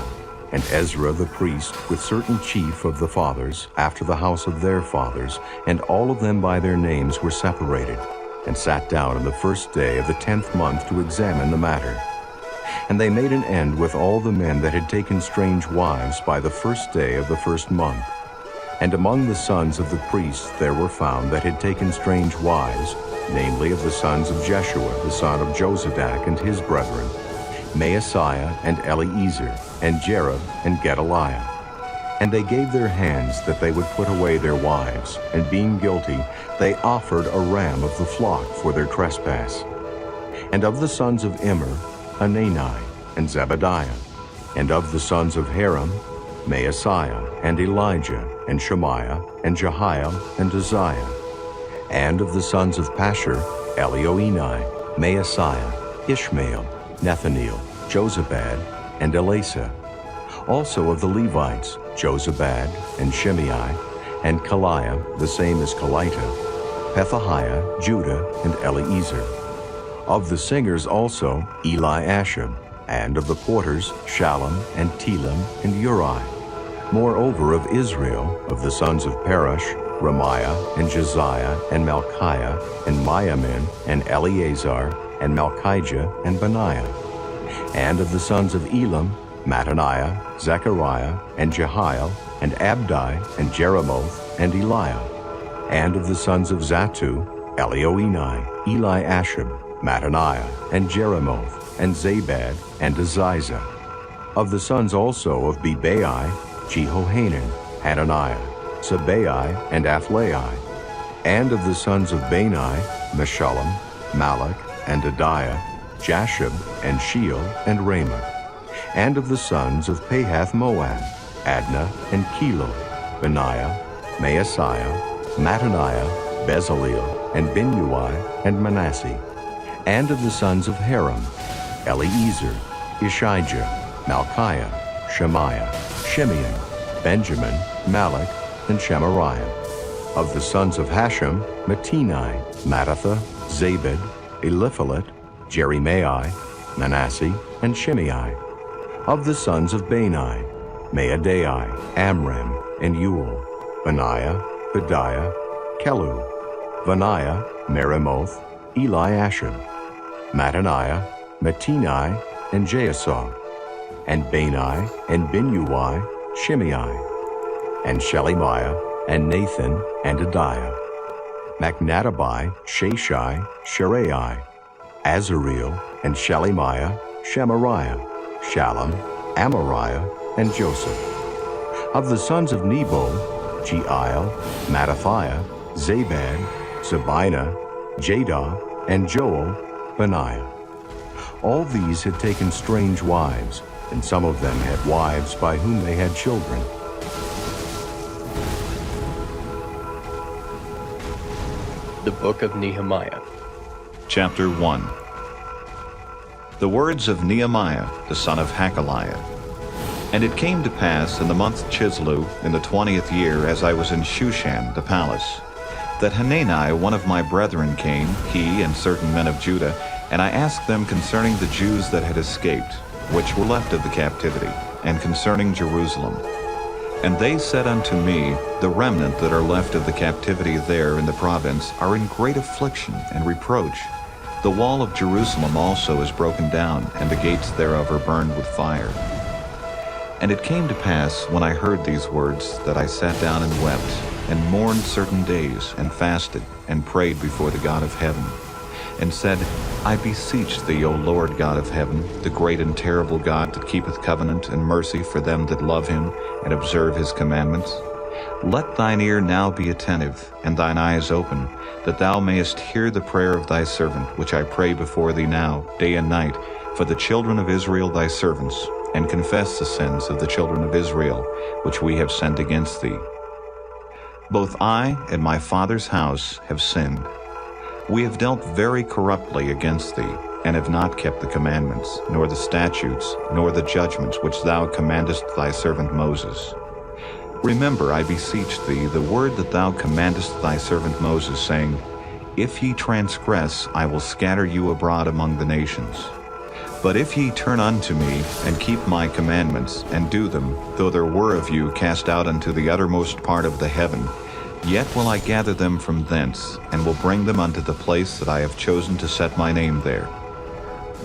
And Ezra the priest, with certain chief of the fathers, after the house of their fathers, and all of them by their names were separated, and sat down on the 1st day of the 10th month to examine the matter. And they made an end with all the men that had taken strange wives by the 1st day of the 1st month. And among the sons of the priests there were found that had taken strange wives, namely of the sons of Jeshua the son of Jozadak and his brethren, Maaseiah and Eliezer, and Jerub and Gedaliah. And they gave their hands that they would put away their wives, and being guilty, they offered a ram of the flock for their trespass. And of the sons of Immer, Hanani and Zebadiah. And of the sons of Haram, Maaseiah and Elijah and Shemaiah and Jehiel and Uzziah. And of the sons of Pashur, Elioenai, Maaseiah, Ishmael, Nethaneel, Jozabad, and Elasa. Also of the Levites, Jozabad and Shimei, and Kaliah, the same as Kelita, Pethahiah, Judah, and Eliezer. Of the singers also, Eliashib, and of the porters, Shallum, and Telem, and Uri. Moreover of Israel, of the sons of Parash, Ramiah, and Josiah, and Malchiah, and Miamin, and Eleazar, and Malchijah, and Benaiah. And of the sons of Elam, Mattaniah, Zechariah, and Jehiel, and Abdi, and Jeremoth, and Eliah. And of the sons of Zatu, Elioenai, Eliashib, Mattaniah, and Jeremoth, and Zabad, and Aziza. Of the sons also of Bebai, Jehohanan, Hananiah, Sabai, and Athlai. And of the sons of Bani, Meshullam, Malach, and Adiah, Jashub, and Sheol, and Ramah. And of the sons of Pahath Moab, Adnah, and Kilo, Benaiah, Maaseiah, Mattaniah, Bezaleel, and Binui, and Manasseh. And of the sons of Haram, Eliezer, Ishijah, Malchiah, Shemaiah, Shimeon, Benjamin, Malach, and Shemariah. Of the sons of Hashem, Mattenai, Mattatha, Zabad, Eliphalet, Jeremiah, Manasseh, and Shimei. Of the sons of Bani, Maadai, Amram, and Ewell, Benaiah, Bediah, Kelu, Benaiah, Merimoth, Eliashib, Mattaniah, Mattenai, and Jaasah, and Bani, and Binui, Shimei, and Shelemiah, and Nathan, and Adiah, Machnadabai, Shashai, Sherai, Azareel, and Shelemiah, Shemariah, Shallum, Amariah, and Joseph. Of the sons of Nebo, Jeiel, Mattathiah, Zabad, Sabina, Jadah, and Joel, Benaiah. All these had taken strange wives, and some of them had wives by whom they had children. The Book of Nehemiah. Chapter 1. The words of Nehemiah, the son of Hakaliah. And it came to pass in the month Chislew, in the 20th year, as I was in Shushan the palace, that Hanani, one of my brethren, came, he and certain men of Judah, and I asked them concerning the Jews that had escaped, which were left of the captivity, and concerning Jerusalem. And they said unto me, The remnant that are left of the captivity there in the province are in great affliction and reproach. The wall of Jerusalem also is broken down, and the gates thereof are burned with fire. And it came to pass, when I heard these words, that I sat down and wept, and mourned certain days, and fasted, and prayed before the God of heaven, and said, I beseech thee, O Lord God of heaven, the great and terrible God that keepeth covenant and mercy for them that love him, and observe his commandments. Let thine ear now be attentive, and thine eyes open, that thou mayest hear the prayer of thy servant, which I pray before thee now, day and night, for the children of Israel thy servants, and confess the sins of the children of Israel, which we have sinned against thee. Both I and my father's house have sinned. We have dealt very corruptly against thee, and have not kept the commandments, nor the statutes, nor the judgments which thou commandest thy servant Moses. Remember, I beseech thee, the word that thou commandest thy servant Moses, saying, If ye transgress, I will scatter you abroad among the nations. But if ye turn unto me, and keep my commandments, and do them, though there were of you cast out unto the uttermost part of the heaven, yet will I gather them from thence, and will bring them unto the place that I have chosen to set my name there.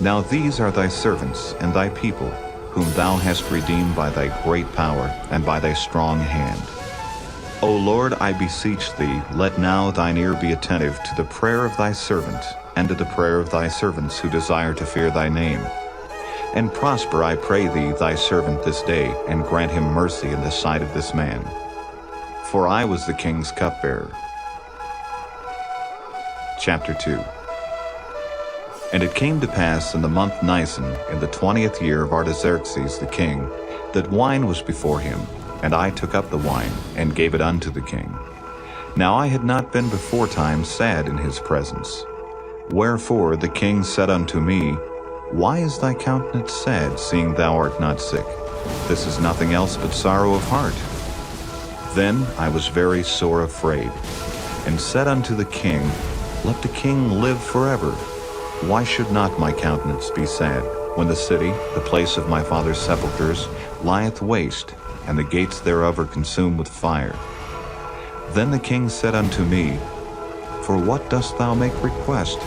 Now these are thy servants and thy people, whom thou hast redeemed by thy great power and by thy strong hand. O Lord, I beseech thee, let now thine ear be attentive to the prayer of thy servant, and to the prayer of thy servants who desire to fear thy name. And prosper, I pray thee, thy servant this day, and grant him mercy in the sight of this man. For I was the king's cupbearer. Chapter 2. And it came to pass in the month Nisan, in the 20th year of Artaxerxes the king, that wine was before him, and I took up the wine, and gave it unto the king. Now I had not been beforetime sad in his presence. Wherefore the king said unto me, Why is thy countenance sad, seeing thou art not sick? This is nothing else but sorrow of heart. Then I was very sore afraid, and said unto the king, Let the king live forever. Why should not my countenance be sad, when the city, the place of my father's sepulchres, lieth waste, and the gates thereof are consumed with fire? Then the king said unto me, For what dost thou make request?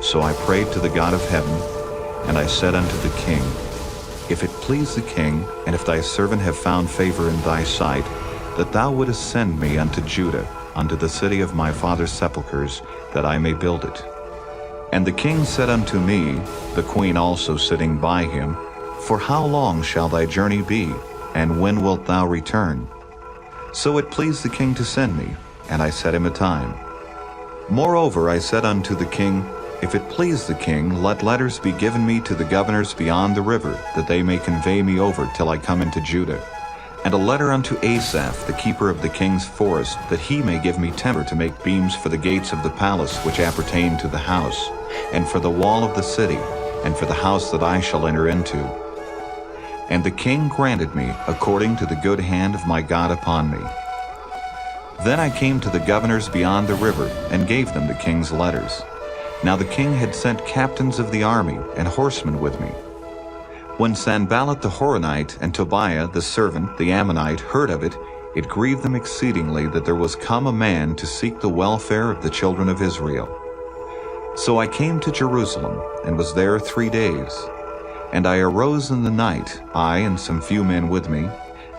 So I prayed to the God of heaven, and I said unto the king, If it please the king, and if thy servant have found favor in thy sight, that thou wouldest send me unto Judah, unto the city of my father's sepulchres, that I may build it. And the king said unto me, the queen also sitting by him, For how long shall thy journey be, and when wilt thou return? So it pleased the king to send me, and I set him a time. Moreover I said unto the king, If it please the king, let letters be given me to the governors beyond the river, that they may convey me over till I come into Judah. And a letter unto Asaph, the keeper of the king's forest, that he may give me timber to make beams for the gates of the palace which appertain to the house, and for the wall of the city, and for the house that I shall enter into. And the king granted me, according to the good hand of my God upon me. Then I came to the governors beyond the river, and gave them the king's letters. Now the king had sent captains of the army, and horsemen with me. When Sanballat the Horonite and Tobiah the servant, the Ammonite, heard of it, it grieved them exceedingly that there was come a man to seek the welfare of the children of Israel. So I came to Jerusalem, and was there 3 days. And I arose in the night, I and some few men with me.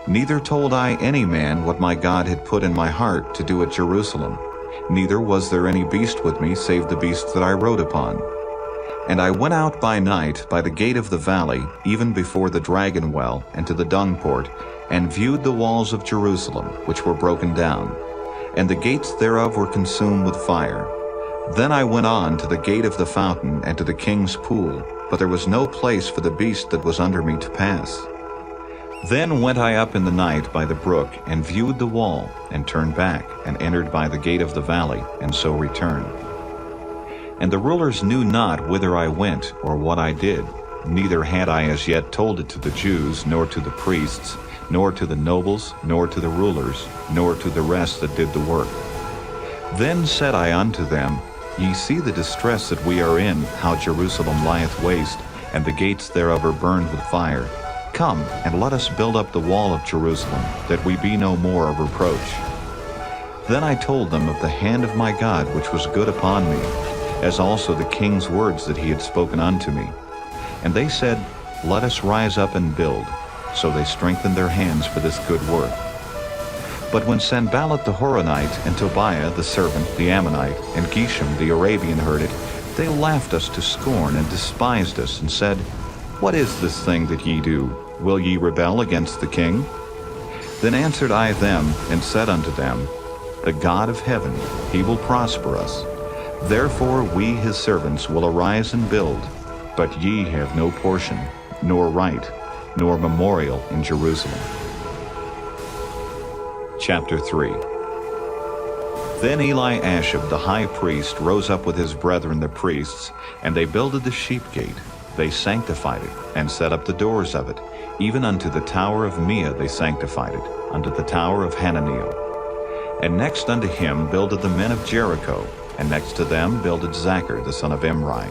Neither told I any man what my God had put in my heart to do at Jerusalem. Neither was there any beast with me, save the beast that I rode upon. And I went out by night by the gate of the valley, even before the dragon well, and to the dung port, and viewed the walls of Jerusalem, which were broken down, and the gates thereof were consumed with fire. Then I went on to the gate of the fountain and to the king's pool, but there was no place for the beast that was under me to pass. Then went I up in the night by the brook, and viewed the wall, and turned back, and entered by the gate of the valley, and so returned. And the rulers knew not whither I went, or what I did, neither had I as yet told it to the Jews, nor to the priests, nor to the nobles, nor to the rulers, nor to the rest that did the work. Then said I unto them, Ye see the distress that we are in, how Jerusalem lieth waste, and the gates thereof are burned with fire. Come, and let us build up the wall of Jerusalem, that we be no more a reproach. Then I told them of the hand of my God which was good upon me, as also the king's words that he had spoken unto me. And they said, Let us rise up and build. So they strengthened their hands for this good work. But when Sanballat the Horonite, and Tobiah the servant, the Ammonite, and Geshem the Arabian heard it, they laughed us to scorn, and despised us, and said, What is this thing that ye do? Will ye rebel against the king? Then answered I them, and said unto them, The God of heaven, he will prosper us. Therefore we his servants will arise and build, but ye have no portion, nor right, nor memorial in Jerusalem. Chapter 3. Then Eliashib the high priest rose up with his brethren the priests, and they builded the sheep gate. They sanctified it, and set up the doors of it. Even unto the tower of Meah they sanctified it, unto the tower of Hananiel. And next unto him builded the men of Jericho, and next to them builded Zachar the son of Imri.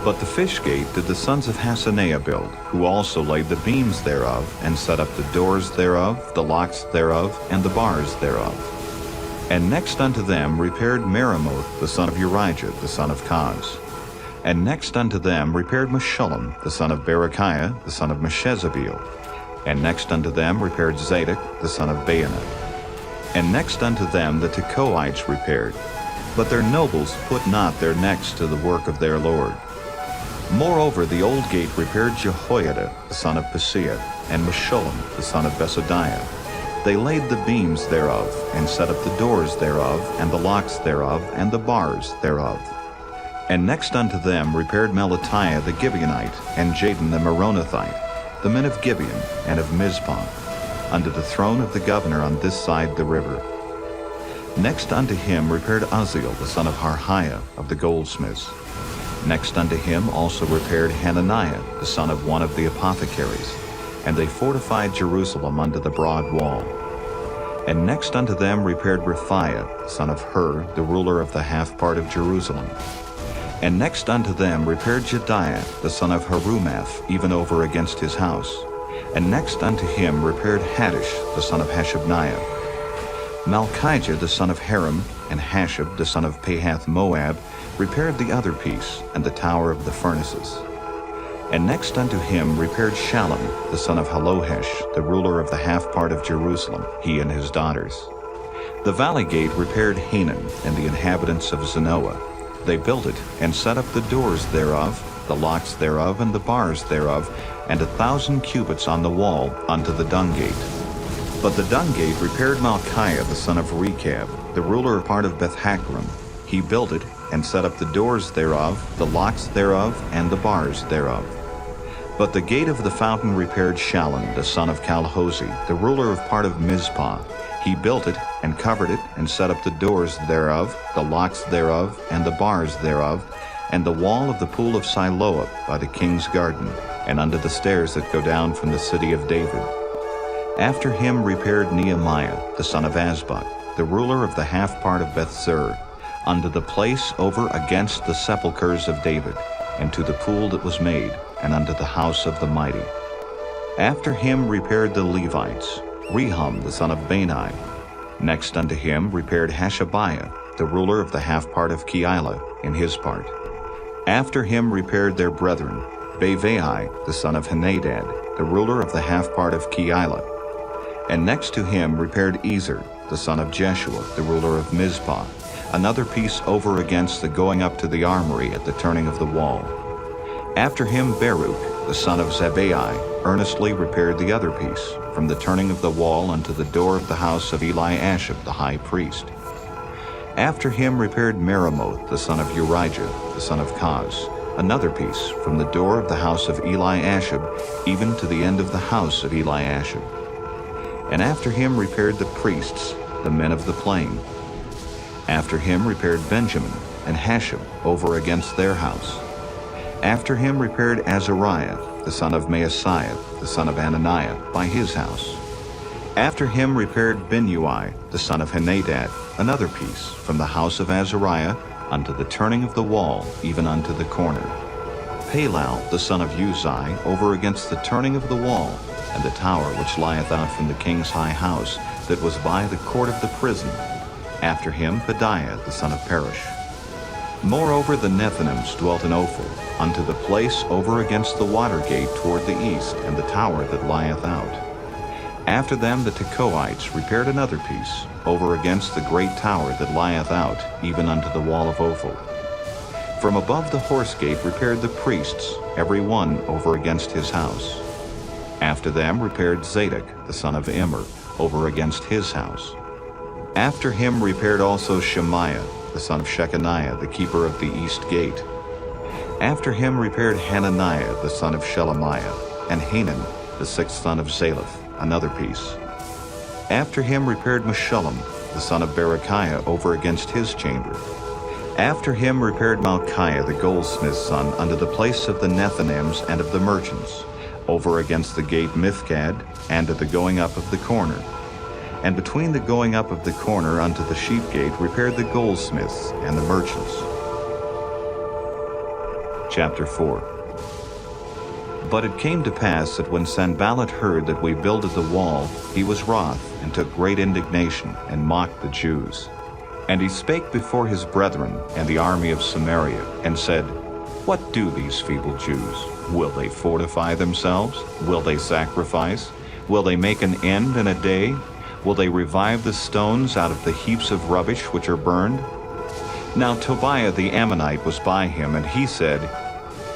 But the fish gate did the sons of Hassenaah build, who also laid the beams thereof, and set up the doors thereof, the locks thereof, and the bars thereof. And next unto them repaired Meremoth the son of Urijah the son of Koz. And next unto them repaired Meshullam the son of Berechiah the son of Meshezabeel. And next unto them repaired Zadok the son of Baana. And next unto them the Tekoites repaired, but their nobles put not their necks to the work of their Lord. Moreover, the old gate repaired Jehoiada the son of Paseah, and Meshullam the son of Besodiah. They laid the beams thereof, and set up the doors thereof, and the locks thereof, and the bars thereof. And next unto them repaired Melatiah the Gibeonite, and Jadon the Meronothite, the men of Gibeon and of Mizpah, unto the throne of the governor on this side the river. Next unto him repaired Uzziel the son of Harhiah of the goldsmiths. Next unto him also repaired Hananiah the son of one of the apothecaries, and they fortified Jerusalem unto the broad wall. And next unto them repaired Rephaiah the son of Hur, the ruler of the half part of Jerusalem. And next unto them repaired Jediah the son of Harumath, even over against his house. And next unto him repaired Haddish the son of Hashabniah. Malchijah the son of Haram, and Hashab the son of Pahath Moab, repaired the other piece, and the tower of the furnaces. And next unto him repaired Shallum the son of Halohesh, the ruler of the half part of Jerusalem, he and his daughters. The valley gate repaired Hanan and the inhabitants of Zanoah. They built it, and set up the doors thereof, the locks thereof, and the bars thereof, and 1,000 cubits on the wall unto the dung gate. But the dung gate repaired Malchiah the son of Rechab, the ruler of part of Beth-Hakram. He built it, and set up the doors thereof, the locks thereof, and the bars thereof. But the gate of the fountain repaired Shallum the son of Calhozi, the ruler of part of Mizpah. He built it, and covered it, and set up the doors thereof, the locks thereof, and the bars thereof, and the wall of the pool of Siloah by the king's garden, and unto the stairs that go down from the city of David. After him repaired Nehemiah the son of Azbuk, the ruler of the half part of Beth-zur, unto the place over against the sepulchres of David, and to the pool that was made, and unto the house of the mighty. After him repaired the Levites, Rehum the son of Bani. Next unto him repaired Hashabiah, the ruler of the half part of Keilah, in his part. After him repaired their brethren, Bavai the son of Henadad, the ruler of the half part of Keilah. And next to him repaired Ezer, the son of Jeshua, the ruler of Mizpah, another piece over against the going up to the armory at the turning of the wall. After him Baruch, the son of Zabbai, earnestly repaired the other piece, from the turning of the wall unto the door of the house of Eliashib the high priest. After him repaired Meremoth, the son of Urijah, the son of Koz, another piece, from the door of the house of Eliashib, even to the end of the house of Eliashib. And after him repaired the priests, the men of the plain. After him repaired Benjamin and Hashab over against their house. After him repaired Azariah, the son of Maaseiah, the son of Ananiah, by his house. After him repaired Binnui, the son of Henadad, another piece, from the house of Azariah unto the turning of the wall, even unto the corner. Palal, the son of Uzai, over against the turning of the wall, and the tower which lieth out from the king's high house, that was by the court of the prison. After him Pedaiah, the son of Parosh. Moreover the Nethinims dwelt in Ophel, unto the place over against the water gate toward the east, and the tower that lieth out. After them the Tekoites repaired another piece, over against the great tower that lieth out, even unto the wall of Ophel. From above the horse gate repaired the priests, every one over against his house. After them repaired Zadok, the son of Immer, over against his house. After him repaired also Shemaiah, the son of Shechaniah, the keeper of the east gate. After him repaired Hananiah, the son of Shelemiah, and Hanan, the sixth son of Zalaph, another piece. After him repaired Meshullam, the son of Berechiah, over against his chamber. After him repaired Malchiah, the goldsmith's son, unto the place of the Nethinims and of the merchants, over against the gate Mithkad, and at the going up of the corner. And between the going up of the corner unto the sheep gate repaired the goldsmiths and the merchants. Chapter 4. But it came to pass that when Sanballat heard that we builded the wall, he was wroth, and took great indignation, and mocked the Jews. And he spake before his brethren and the army of Samaria, and said, What do these feeble Jews? Will they fortify themselves? Will they sacrifice? Will they make an end in a day? Will they revive the stones out of the heaps of rubbish which are burned? Now Tobiah the Ammonite was by him, and he said,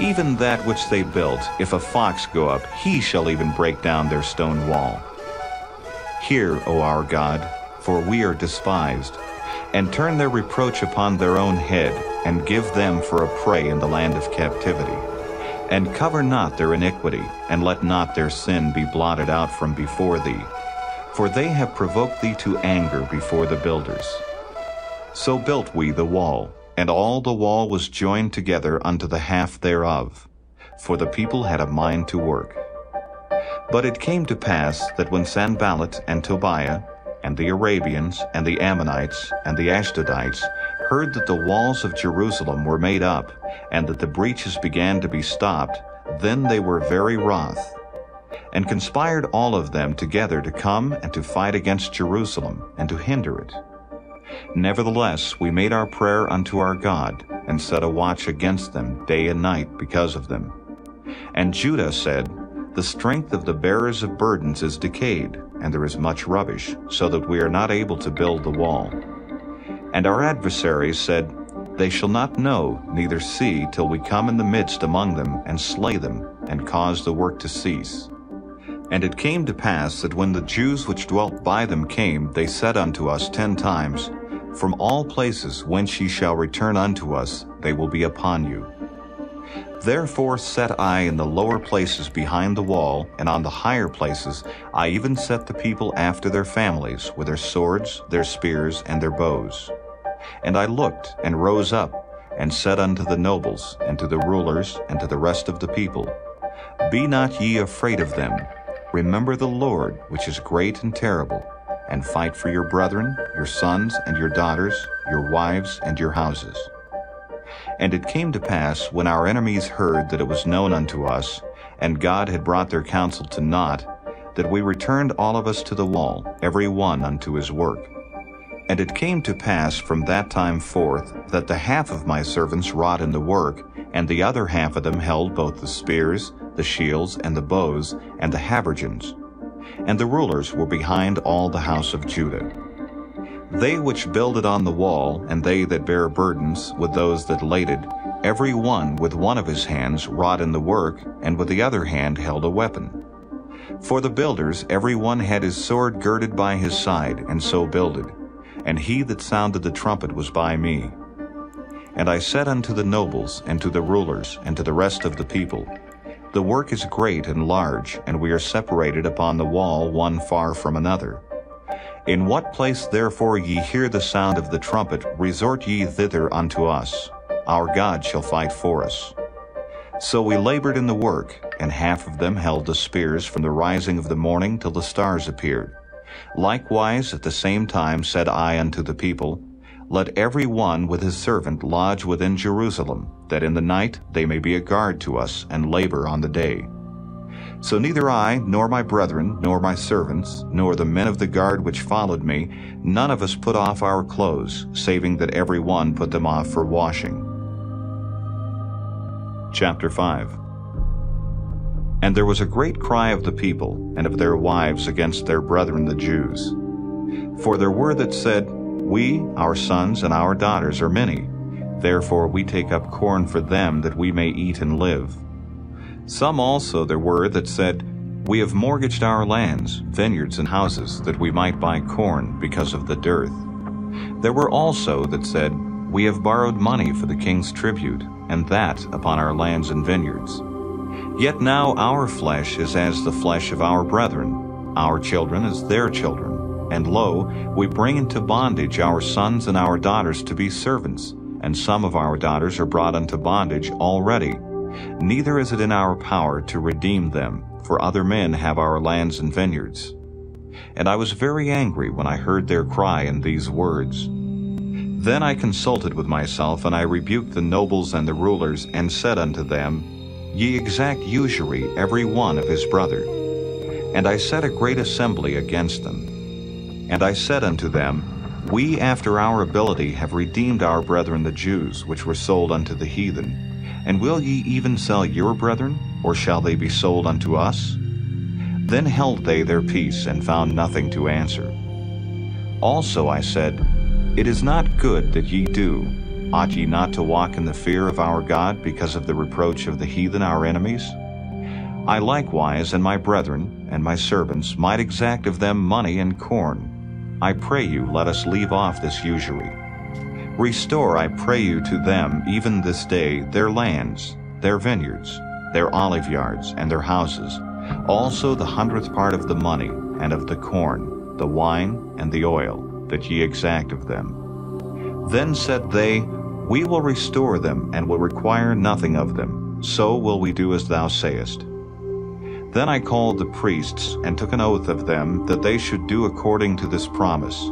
Even that which they built, if a fox go up, he shall even break down their stone wall. Hear, O our God, for we are despised, and turn their reproach upon their own head, and give them for a prey in the land of captivity. And cover not their iniquity, and let not their sin be blotted out from before thee. For they have provoked thee to anger before the builders. So built we the wall, and all the wall was joined together unto the half thereof, for the people had a mind to work. But it came to pass that when Sanballat and Tobiah, and the Arabians, and the Ammonites, and the Ashdodites heard that the walls of Jerusalem were made up, and that the breaches began to be stopped, then they were very wroth, and conspired all of them together to come and to fight against Jerusalem, and to hinder it. Nevertheless, we made our prayer unto our God, and set a watch against them day and night because of them. And Judah said, The strength of the bearers of burdens is decayed, and there is much rubbish, so that we are not able to build the wall. And our adversaries said, They shall not know, neither see, till we come in the midst among them, and slay them, and cause the work to cease. And it came to pass that when the Jews which dwelt by them came, they said unto us 10 times, From all places whence ye shall return unto us, they will be upon you. Therefore set I in the lower places behind the wall, and on the higher places I even set the people after their families, with their swords, their spears, and their bows. And I looked, and rose up, and said unto the nobles, and to the rulers, and to the rest of the people, Be not ye afraid of them. Remember the Lord, which is great and terrible, and fight for your brethren, your sons and your daughters, your wives and your houses. And it came to pass, when our enemies heard that it was known unto us, and God had brought their counsel to naught, that we returned all of us to the wall, every one unto his work. And it came to pass from that time forth, that the half of my servants wrought in the work, and the other half of them held both the spears, the shields, and the bows, and the habergeons. And the rulers were behind all the house of Judah. They which builded on the wall, and they that bare burdens, with those that laded, every one with one of his hands wrought in the work, and with the other hand held a weapon. For the builders every one had his sword girded by his side, and so builded. and he that sounded the trumpet was by me. And I said unto the nobles, and to the rulers, and to the rest of the people, The work is great and large, and we are separated upon the wall one far from another. In what place therefore ye hear the sound of the trumpet, resort ye thither unto us. Our God shall fight for us. So we labored in the work, and half of them held the spears from the rising of the morning till the stars appeared. Likewise at the same time said I unto the people, Let every one with his servant lodge within Jerusalem, that in the night they may be a guard to us, and labor on the day. So neither I, nor my brethren, nor my servants, nor the men of the guard which followed me, none of us put off our clothes, saving that every one put them off for washing. Chapter 5. And there was a great cry of the people, and of their wives against their brethren the Jews. For there were that said, We, our sons, and our daughters are many. Therefore we take up corn for them, that we may eat and live. Some also there were that said, We have mortgaged our lands, vineyards, and houses, that we might buy corn, because of the dearth. There were also that said, We have borrowed money for the king's tribute, and that upon our lands and vineyards. Yet now our flesh is as the flesh of our brethren, our children as their children. And lo, we bring into bondage our sons and our daughters to be servants, and some of our daughters are brought into bondage already. Neither is it in our power to redeem them, for other men have our lands and vineyards. And I was very angry when I heard their cry in these words. Then I consulted with myself, and I rebuked the nobles and the rulers, and said unto them, Ye exact usury every one of his brother. And I set a great assembly against them. And I said unto them, We after our ability have redeemed our brethren the Jews, which were sold unto the heathen. And will ye even sell your brethren, or shall they be sold unto us? Then held they their peace, and found nothing to answer. Also I said, It is not good that ye do. Ought ye not to walk in the fear of our God, because of the reproach of the heathen our enemies? I likewise and my brethren and my servants might exact of them money and corn. I pray you, let us leave off this usury. Restore, I pray you, to them even this day their lands, their vineyards, their olive yards, and their houses, also the 100th part of the money, and of the corn, the wine, and the oil, that ye exact of them. Then said they, We will restore them, and will require nothing of them. So will we do as thou sayest. Then I called the priests, and took an oath of them, that they should do according to this promise.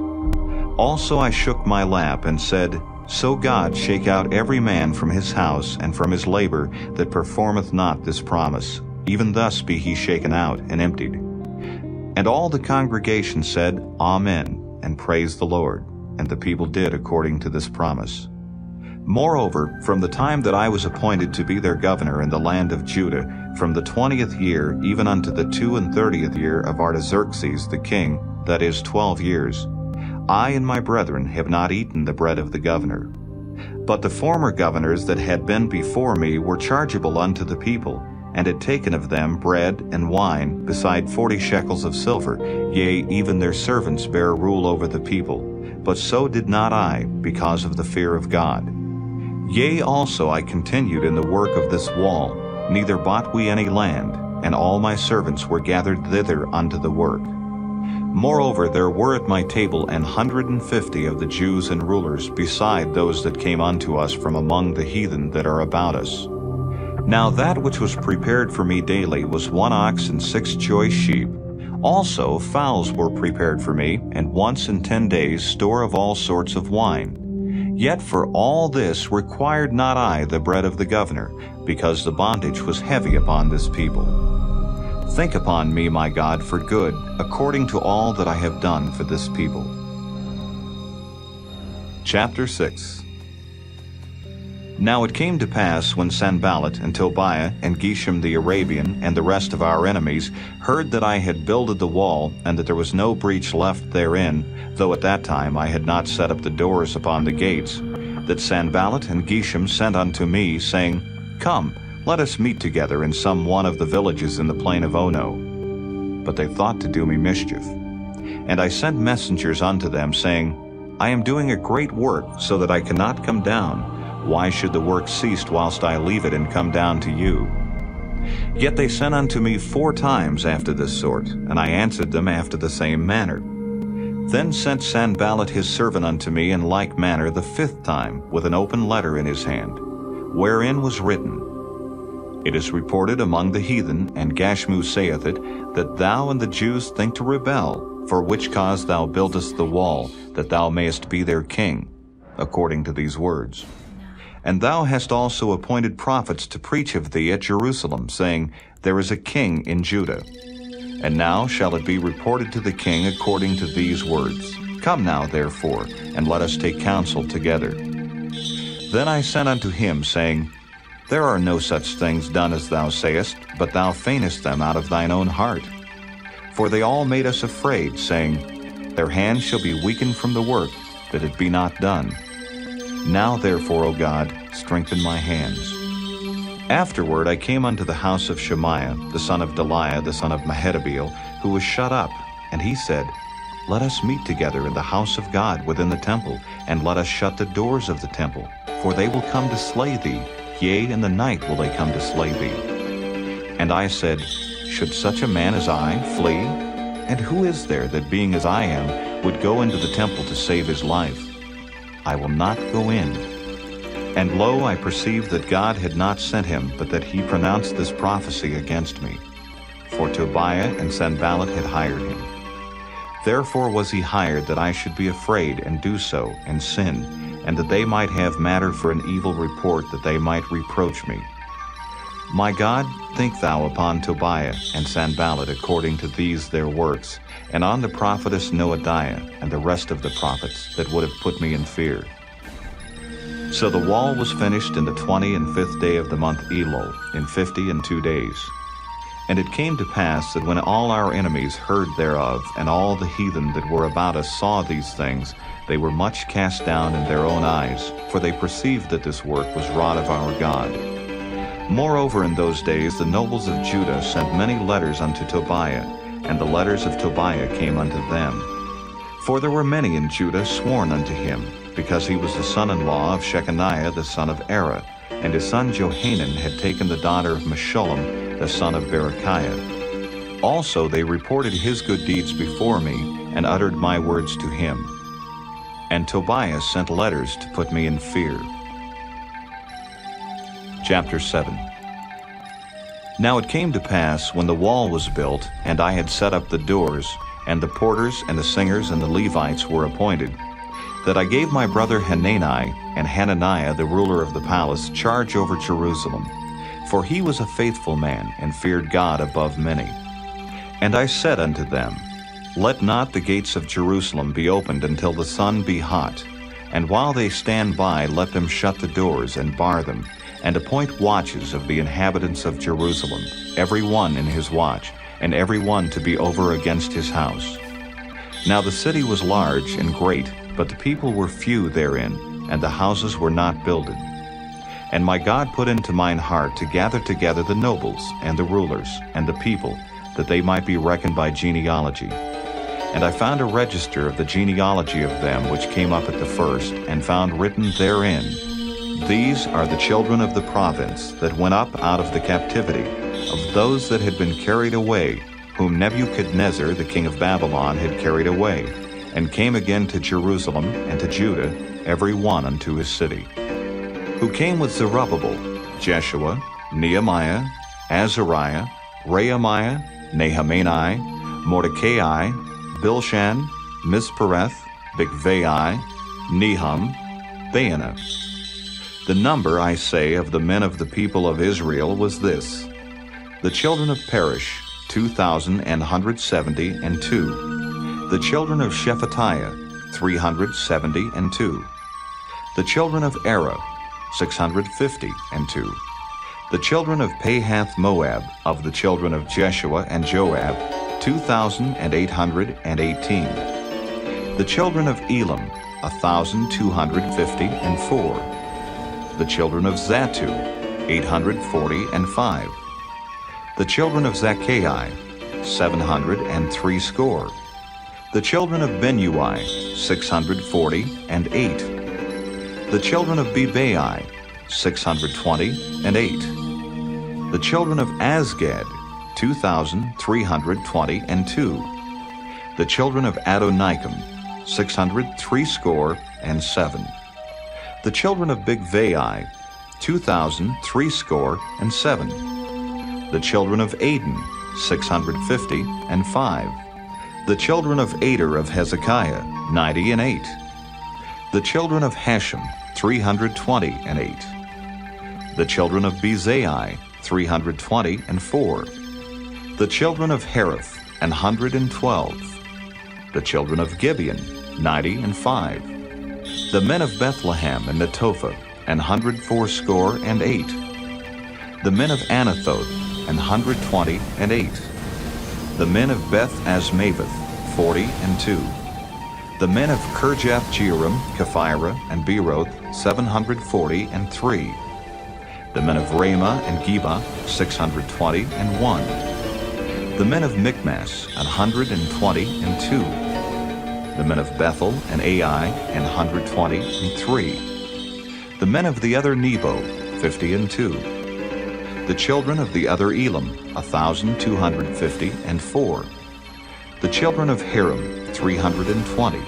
Also I shook my lap, and said, So God shake out every man from his house, and from his labor, that performeth not this promise. Even thus be he shaken out, and emptied. And all the congregation said, Amen, and praised the Lord. And the people did according to this promise. Moreover, from the time that I was appointed to be their governor in the land of Judah, from the 20th year even unto the 32nd year of Artaxerxes the king, that is 12 years, I and my brethren have not eaten the bread of the governor. But the former governors that had been before me were chargeable unto the people, and had taken of them bread and wine, beside 40 shekels of silver, yea, even their servants bare rule over the people. But so did not I, because of the fear of God. Yea, also I continued in the work of this wall, neither bought we any land, and all my servants were gathered thither unto the work. Moreover, there were at my table 150 of the Jews and rulers, beside those that came unto us from among the heathen that are about us. Now that which was prepared for me daily was 1 ox and 6 choice sheep. Also fowls were prepared for me, and once in 10 days store of all sorts of wine. Yet for all this required not I the bread of the governor, because the bondage was heavy upon this people. Think upon me, my God, for good, according to all that I have done for this people. Chapter 6. Now it came to pass, when Sanballat and Tobiah and Geshem the Arabian and the rest of our enemies heard that I had builded the wall, and that there was no breach left therein, though at that time I had not set up the doors upon the gates, that Sanballat and Geshem sent unto me, saying, Come, let us meet together in some one of the villages in the plain of Ono. But they thought to do me mischief. And I sent messengers unto them, saying, I am doing a great work, so that I cannot come down. Why should the work cease whilst I leave it and come down to you? Yet they sent unto me 4 times after this sort, and I answered them after the same manner. Then sent Sanballat his servant unto me in like manner the 5th time, with an open letter in his hand, wherein was written, It is reported among the heathen, and Gashmu saith it, that thou and the Jews think to rebel, for which cause thou buildest the wall, that thou mayest be their king, according to these words. And thou hast also appointed prophets to preach of thee at Jerusalem, saying, There is a king in Judah. And now shall it be reported to the king according to these words. Come now, therefore, and let us take counsel together. Then I sent unto him, saying, There are no such things done as thou sayest, but thou feignest them out of thine own heart. For they all made us afraid, saying, Their hands shall be weakened from the work, that it be not done. Now therefore, O God, strengthen my hands. Afterward I came unto the house of Shemaiah, the son of Delaiah, the son of Mehetabeel, who was shut up, and he said, Let us meet together in the house of God within the temple, and let us shut the doors of the temple, for they will come to slay thee, yea, in the night will they come to slay thee. And I said, Should such a man as I flee? And who is there that, being as I am, would go into the temple to save his life? I will not go in. And lo, I perceived that God had not sent him, but that he pronounced this prophecy against me. For Tobiah and Sanballat had hired him. Therefore was he hired, that I should be afraid, and do so, and sin, and that they might have matter for an evil report, that they might reproach me. My God, think thou upon Tobiah and Sanballat according to these their works, and on the prophetess Noadiah and the rest of the prophets that would have put me in fear. So the wall was finished in the 25th day of the month Elul, in 52 days. And it came to pass that when all our enemies heard thereof, and all the heathen that were about us saw these things, they were much cast down in their own eyes, for they perceived that this work was wrought of our God. Moreover, in those days the nobles of Judah sent many letters unto Tobiah, and the letters of Tobiah came unto them. For there were many in Judah sworn unto him, because he was the son-in-law of Shechaniah the son of Era, and his son Johanan had taken the daughter of Meshullam the son of Berechiah. Also they reported his good deeds before me, and uttered my words to him. And Tobiah sent letters to put me in fear. Chapter 7. Now it came to pass, when the wall was built, and I had set up the doors, and the porters and the singers and the Levites were appointed, that I gave my brother Hanani and Hananiah, the ruler of the palace, charge over Jerusalem. For he was a faithful man, and feared God above many. And I said unto them, Let not the gates of Jerusalem be opened until the sun be hot, and while they stand by, let them shut the doors and bar them, and appoint watches of the inhabitants of Jerusalem, every one in his watch, and every one to be over against his house. Now the city was large and great, but the people were few therein, and the houses were not builded. And my God put into mine heart to gather together the nobles, and the rulers, and the people, that they might be reckoned by genealogy. And I found a register of the genealogy of them which came up at the first, and found written therein, These are the children of the province that went up out of the captivity, of those that had been carried away, whom Nebuchadnezzar the king of Babylon had carried away, and came again to Jerusalem and to Judah, every one unto his city. Who came with Zerubbabel, Jeshua, Nehemiah, Azariah, Rehemiah, Nahamani, Mordecai, Bilshan, Mispereth, Bigvai, Nehum, Baanah. The number, I say, of the men of the people of Israel was this: the children of Perish, 2,172. The children of Shephatiah, 372. The children of Era, 652. The children of Pahath Moab, of the children of Jeshua and Joab, 2,818. The children of Elam, 1,254. The children of Zatu, 845. The children of Zacchaei, 760. The children of Benui, 640 The children of Bebai, 620 The children of Azgad, 2,322 The children of Adonikam, 667 The children of Bigvai, 2,367 The children of Aden, 655 The children of Ader of Hezekiah, 98 The children of Hashem, 328 The children of Bezai, 324 The children of Hariph, 112 The children of Gibeon, 95 The men of Bethlehem and Netophah, 168 The men of Anathoth, 128 The men of Beth Asmaveth, 42 The men of Kirjath Jearim, Kephirah, and Beeroth, 743 The men of Ramah and Geba, 621 The men of Michmas, 122 The men of Bethel and Ai, 123 The men of the other Nebo, 52 The children of the other Elam, 1,254 The children of Hiram, 320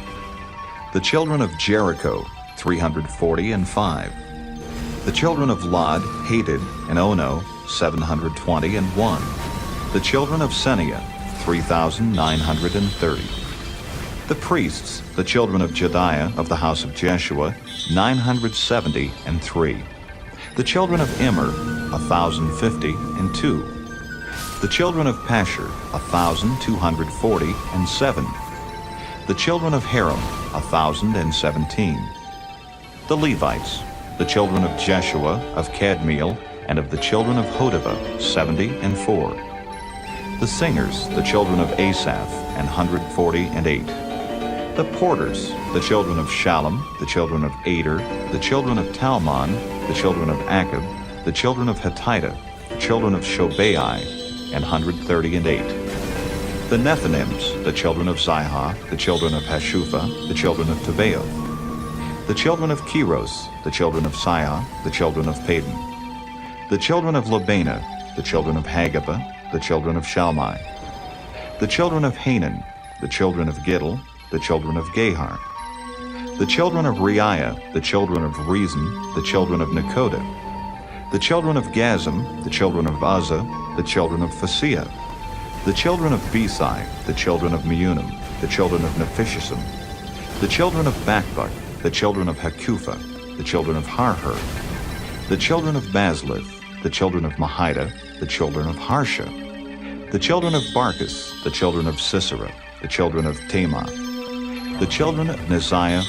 The children of Jericho, 345 The children of Lod, Hadid, and Ono, 721 The children of Senia, 3,930 The priests, the children of Jediah of the house of Jeshua, 973 The children of Immer, 1,052 The children of Pashur, 1,247 The children of Haram, 1,017 The Levites, the children of Jeshua, of Kadmiel, and of the children of Hodavah, 74 The singers, the children of Asaph, 148 The porters, the children of Shallum, the children of Ader, the children of Talmon, the children of Akab, the children of Hatita, the children of Shobai, 138 The Nethinims, the children of Zihah, the children of Hashupha, the children of Tebaoth The children of Keros, the children of Siah, the children of Padan The children of Labana, the children of Hagabah, the children of Shalmai The children of Hanan, the children of Giddel, the children of Gahar The children of Reiah, the children of Rezin, the children of Nekoda The children of Gazam, the children of Uzzah, the children of Phasiah The children of Besai, the children of Meunim, the children of Nephishisim The children of Bakbuk, the children of Hakupha, the children of Harhur The children of Bazlith, the children of Mahida, the children of Harsha The children of Barkis, the children of Sisera, the children of Tamah The children of Neziah,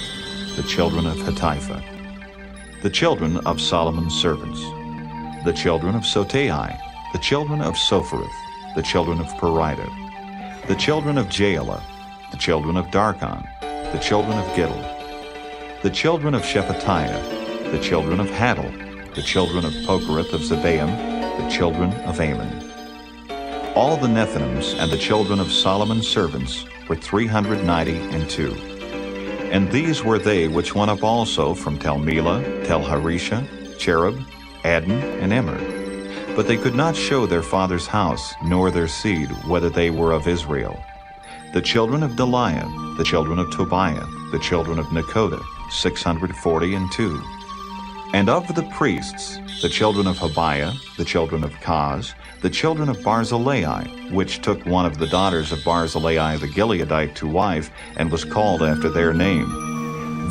the children of Hatipha The children of Solomon's servants The children of Sotai, the children of Sophereth, the children of Perida The children of Jaela, the children of Darkon, the children of Giddel The children of Shephatiah, the children of Hadel, the children of Pokereth of Zebaim, the children of Ammon All the Nethinims and the children of Solomon's servants were 392 And these were they which went up also from Tel Melah, Tel Harisha, Cherub, Adon, and Immer But they could not show their father's house, nor their seed, whether they were of Israel The children of Deliah, the children of Tobiah, the children of Nekoda, 642 And of the priests, the children of Habaya, the children of Kaz, the children of Barzillai, which took one of the daughters of Barzillai the Gileadite to wife, and was called after their name.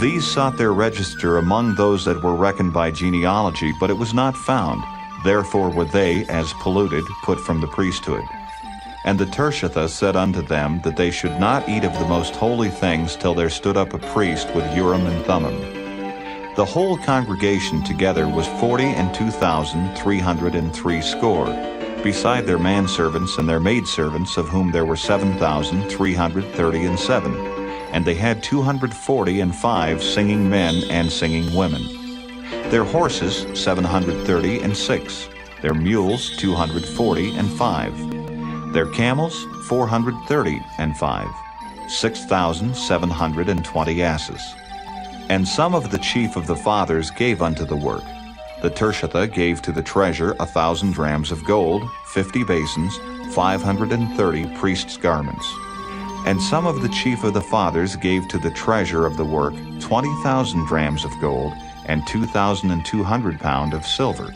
These sought their register among those that were reckoned by genealogy, but it was not found. Therefore were they, as polluted, put from the priesthood. And the Tershatha said unto them that they should not eat of the most holy things till there stood up a priest with Urim and Thummim. The whole congregation together was 42,303 score, beside their manservants and their maidservants, of whom there were 7,337, and they had 245 singing men and singing women. Their horses 736, their mules 245, their camels 435, 6,720 asses. And some of the chief of the fathers gave unto the work. The Tirshatha gave to the treasure 1,000 drams of gold, 50 basins, 530 priests' garments. And some of the chief of the fathers gave to the treasure of the work 20,000 drams of gold, and 2,200 pound of silver.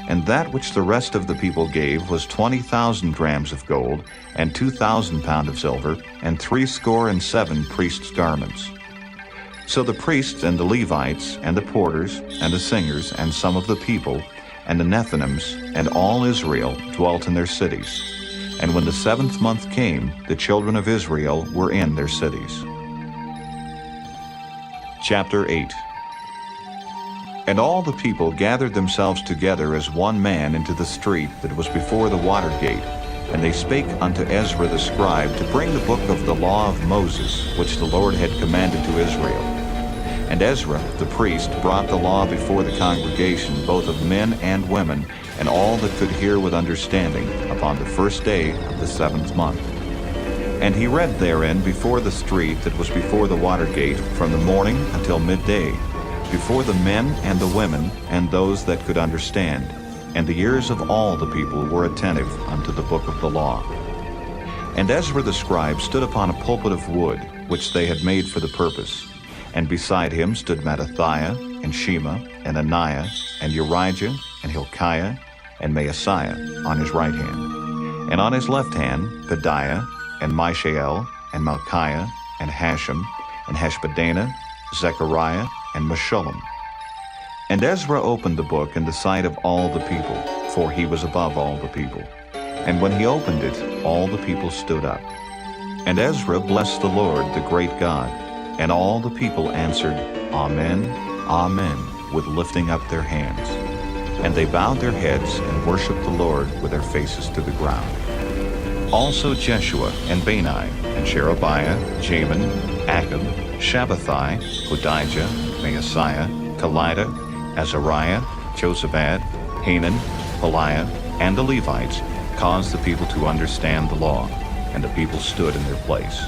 And that which the rest of the people gave was 20,000 drams of gold, and 2,000 pound of silver, and 67 priests' garments. So the priests and the Levites, and the porters, and the singers, and some of the people, and the Nethinims, and all Israel dwelt in their cities. And when the 7th month came, the children of Israel were in their cities. Chapter 8. And all the people gathered themselves together as one man into the street that was before the water gate. And they spake unto Ezra the scribe to bring the book of the law of Moses, which the Lord had commanded to Israel. And Ezra the priest brought the law before the congregation, both of men and women, and all that could hear with understanding, upon the first day of the 7th month. And he read therein before the street that was before the water gate, from the morning until midday, before the men and the women, and those that could understand. And the ears of all the people were attentive unto the book of the law. And Ezra the scribe stood upon a pulpit of wood, which they had made for the purpose. And beside him stood Mattithiah, and Shema, and Ananiah, and Urijah, and Hilkiah, and Maaseiah on his right hand. And on his left hand, Pedaiah, and Mishael, and Malchiah, and Hashem, and Hashbaddanah, Zechariah, and Meshullam. And Ezra opened the book in the sight of all the people, for he was above all the people. And when he opened it, all the people stood up. And Ezra blessed the Lord, the great God. And all the people answered, Amen, Amen, with lifting up their hands. And they bowed their heads and worshipped the Lord with their faces to the ground. Also Jeshua, and Bani, and Sherebiah, Jamin, Akkub, Shabbathai, Hodijah, Maaseiah, Kelida, Azariah, Jozabad, Hanan, Peliah, and the Levites caused the people to understand the law, and the people stood in their place.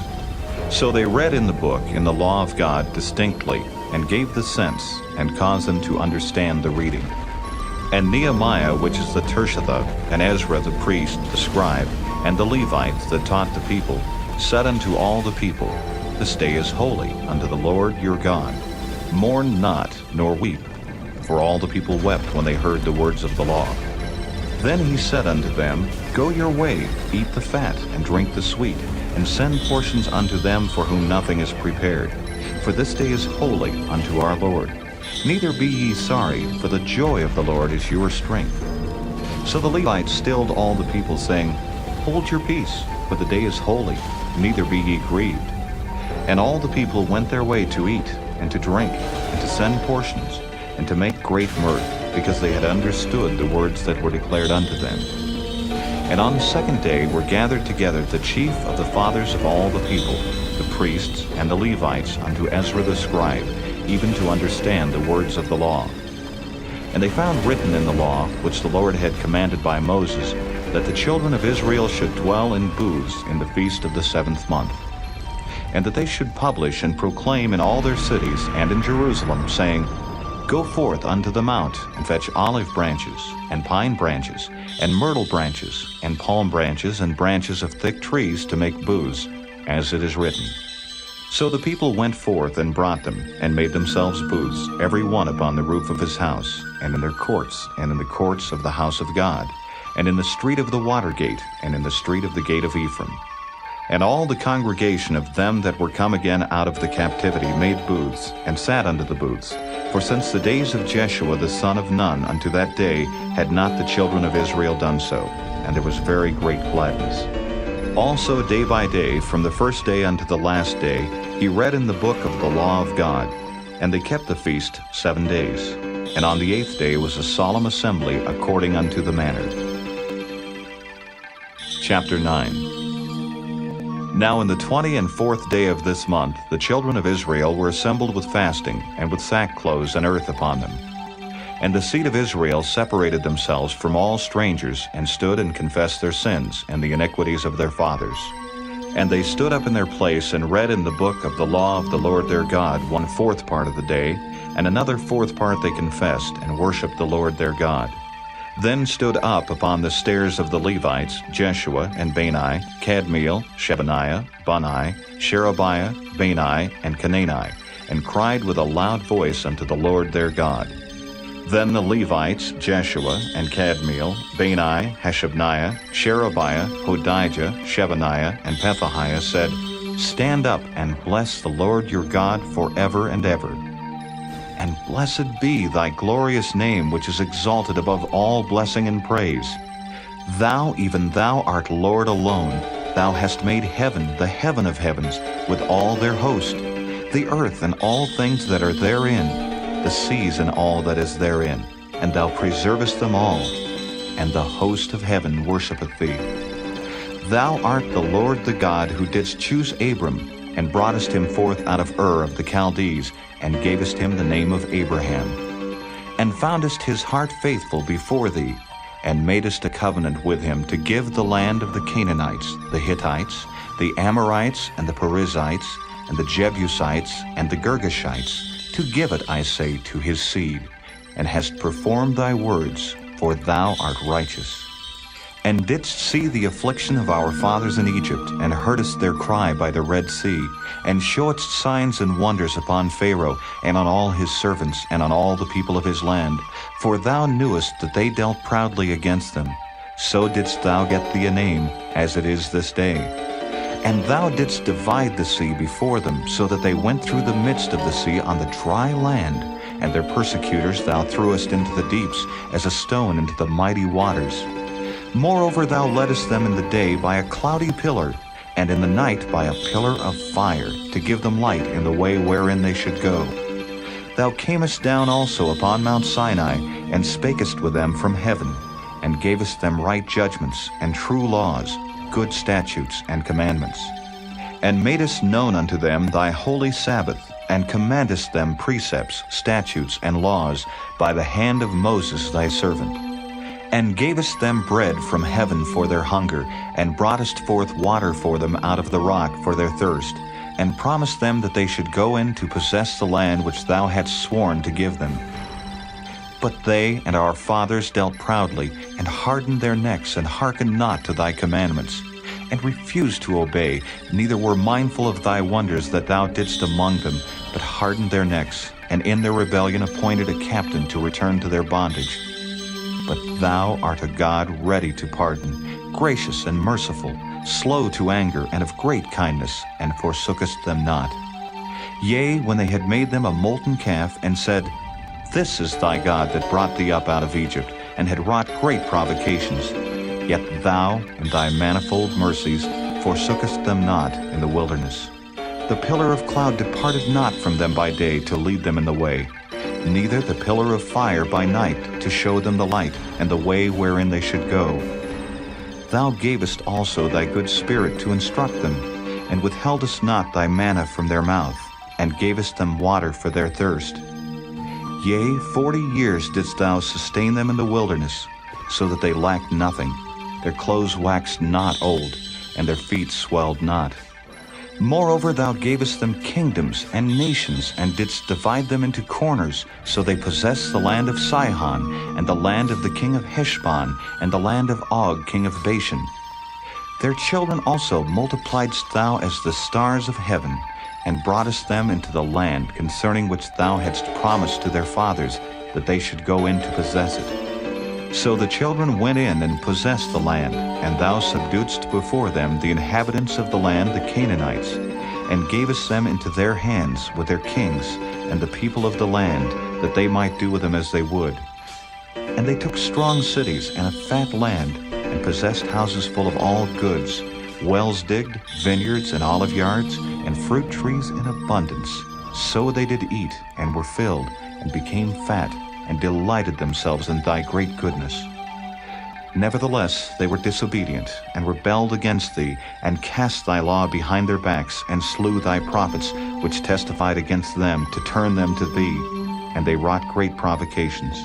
So they read in the book, in the law of God, distinctly, and gave the sense, and caused them to understand the reading. And Nehemiah, which is the Tirshatha, and Ezra the priest, the scribe, and the Levites that taught the people, said unto all the people, This day is holy unto the Lord your God. Mourn not, nor weep. For all the people wept when they heard the words of the law. Then he said unto them, Go your way, eat the fat, and drink the sweet, and send portions unto them for whom nothing is prepared. For this day is holy unto our Lord. Neither be ye sorry, for the joy of the Lord is your strength. So the Levites stilled all the people, saying, Hold your peace, for the day is holy, neither be ye grieved. And all the people went their way to eat, and to drink, and to send portions, and to make great mirth, because they had understood the words that were declared unto them. And on the 2nd day were gathered together the chief of the fathers of all the people, the priests and the Levites, unto Ezra the scribe, even to understand the words of the law. And they found written in the law, which the Lord had commanded by Moses, that the children of Israel should dwell in booths in the feast of the 7th month, and that they should publish and proclaim in all their cities and in Jerusalem, saying, Go forth unto the mount, and fetch olive branches, and pine branches, and myrtle branches, and palm branches, and branches of thick trees to make booths, as it is written. So the people went forth and brought them, and made themselves booths, every one upon the roof of his house, and in their courts, and in the courts of the house of God, and in the street of the water gate, and in the street of the gate of Ephraim. And all the congregation of them that were come again out of the captivity made booths, and sat under the booths. For since the days of Jeshua the son of Nun unto that day had not the children of Israel done so, and there was very great gladness. Also day by day, from the first day unto the last day, he read in the book of the law of God. And they kept the feast 7 days. And on the 8th day was a solemn assembly according unto the manner. Chapter 9. Now in the 24th day of this month, the children of Israel were assembled with fasting, and with sackcloths and earth upon them. And the seed of Israel separated themselves from all strangers, and stood and confessed their sins and the iniquities of their fathers. And they stood up in their place and read in the book of the law of the Lord their God 1/4 part of the day, and another 4th part they confessed and worshipped the Lord their God. Then stood up upon the stairs of the Levites Jeshua and Bani, Kadmiel, Shebaniah, Bunni, Sherebiah, Bani, and Canaani, and cried with a loud voice unto the Lord their God. Then the Levites, Jeshua and Kadmiel, Bani, Hashabniah, Sherebiah, Hodijah, Shebaniah, and Pethahiah said, Stand up and bless the Lord your God forever and ever. And blessed be thy glorious name, which is exalted above all blessing and praise. Thou, even thou, art Lord alone. Thou hast made heaven, the heaven of heavens, with all their host, the earth and all things that are therein, the seas and all that is therein, and thou preservest them all, and the host of heaven worshipeth thee. Thou art the Lord the God, who didst choose Abram, and broughtest him forth out of Ur of the Chaldees, and gavest him the name of Abraham, and foundest his heart faithful before thee, and madest a covenant with him to give the land of the Canaanites, the Hittites, the Amorites, and the Perizzites, and the Jebusites, and the Girgashites, to give it, I say, to his seed, and hast performed thy words, for thou art righteous. And didst see the affliction of our fathers in Egypt, and heardest their cry by the Red Sea, and showedst signs and wonders upon Pharaoh, and on all his servants, and on all the people of his land. For thou knewest that they dealt proudly against them. So didst thou get thee a name, as it is this day. And thou didst divide the sea before them, so that they went through the midst of the sea on the dry land. And their persecutors thou threwest into the deeps, as a stone into the mighty waters. Moreover, thou leddest them in the day by a cloudy pillar, and in the night by a pillar of fire, to give them light in the way wherein they should go. Thou camest down also upon Mount Sinai, and spakest with them from heaven, and gavest them right judgments, and true laws, good statutes and commandments, and madest known unto them thy holy Sabbath, and commandest them precepts, statutes, and laws by the hand of Moses thy servant, and gavest them bread from heaven for their hunger, and broughtest forth water for them out of the rock for their thirst, and promised them that they should go in to possess the land which thou hadst sworn to give them. But they and our fathers dealt proudly, and hardened their necks, and hearkened not to thy commandments, and refused to obey, neither were mindful of thy wonders that thou didst among them, but hardened their necks, and in their rebellion appointed a captain to return to their bondage. But thou art a God ready to pardon, gracious and merciful, slow to anger, and of great kindness, and forsookest them not. Yea, when they had made them a molten calf, and said, This is thy God that brought thee up out of Egypt, and had wrought great provocations. Yet thou, in thy manifold mercies, forsookest them not in the wilderness. The pillar of cloud departed not from them by day to lead them in the way, neither the pillar of fire by night to show them the light, and the way wherein they should go. Thou gavest also thy good Spirit to instruct them, and withheldest not thy manna from their mouth, and gavest them water for their thirst. Yea, 40 years didst thou sustain them in the wilderness, so that they lacked nothing. Their clothes waxed not old, and their feet swelled not. Moreover, thou gavest them kingdoms and nations, and didst divide them into corners, so they possessed the land of Sihon, and the land of the king of Heshbon, and the land of Og king of Bashan. Their children also multipliedst thou as the stars of heaven, and broughtest them into the land concerning which thou hadst promised to their fathers, that they should go in to possess it. So the children went in and possessed the land, and thou subduedst before them the inhabitants of the land, the Canaanites, and gavest them into their hands with their kings and the people of the land, that they might do with them as they would. And they took strong cities and a fat land, and possessed houses full of all goods, wells digged, vineyards and olive yards, and fruit trees in abundance. So they did eat, and were filled, and became fat, and delighted themselves in thy great goodness. Nevertheless, they were disobedient, and rebelled against thee, and cast thy law behind their backs, and slew thy prophets, which testified against them, to turn them to thee, and they wrought great provocations.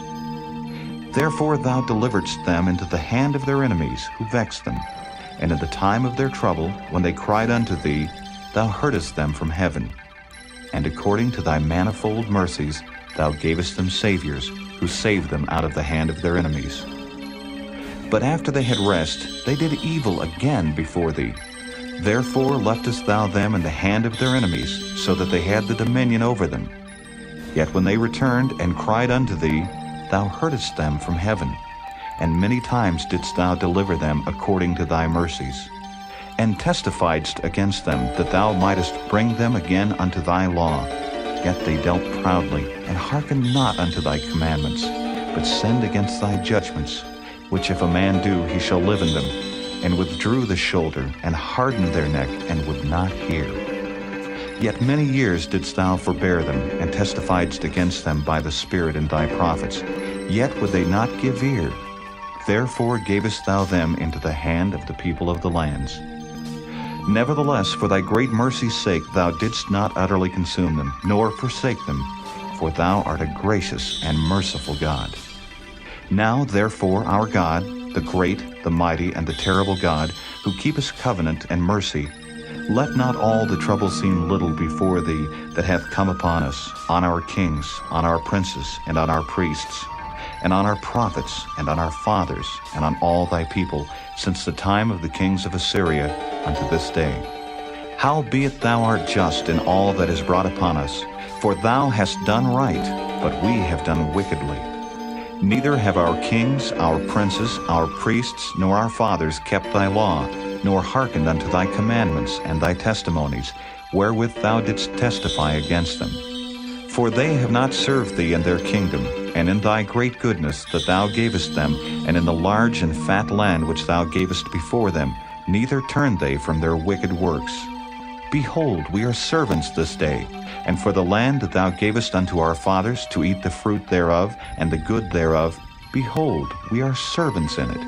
Therefore thou deliveredst them into the hand of their enemies, who vexed them. and in the time of their trouble, when they cried unto thee, thou heardest them from heaven. And according to thy manifold mercies, thou gavest them saviors, who saved them out of the hand of their enemies. But after they had rest, they did evil again before thee. Therefore leftest thou them in the hand of their enemies, so that they had the dominion over them. Yet when they returned and cried unto thee, thou heardest them from heaven, and many times didst thou deliver them according to thy mercies, and testifiedst against them that thou mightest bring them again unto thy law. Yet they dealt proudly, and hearkened not unto thy commandments, but sinned against thy judgments, which if a man do, he shall live in them, and withdrew the shoulder, and hardened their neck, and would not hear. Yet many years didst thou forbear them, and testifiedst against them by the Spirit in thy prophets. Yet would they not give ear. Therefore gavest thou them into the hand of the people of the lands. Nevertheless, for thy great mercy's sake, thou didst not utterly consume them, nor forsake them, for thou art a gracious and merciful God. Now, therefore, our God, the great, the mighty, and the terrible God, who keepest covenant and mercy, let not all the trouble seem little before thee that hath come upon us, on our kings, on our princes, and on our priests, and on our prophets, and on our fathers, and on all thy people, since the time of the kings of Assyria unto this day. Howbeit thou art just in all that is brought upon us, for thou hast done right, but we have done wickedly. Neither have our kings, our princes, our priests, nor our fathers kept thy law, nor hearkened unto thy commandments and thy testimonies, wherewith thou didst testify against them. For they have not served thee in their kingdom, and in thy great goodness that thou gavest them, and in the large and fat land which thou gavest before them, neither turned they from their wicked works. Behold, we are servants this day, and for the land that thou gavest unto our fathers to eat the fruit thereof, and the good thereof, behold, we are servants in it.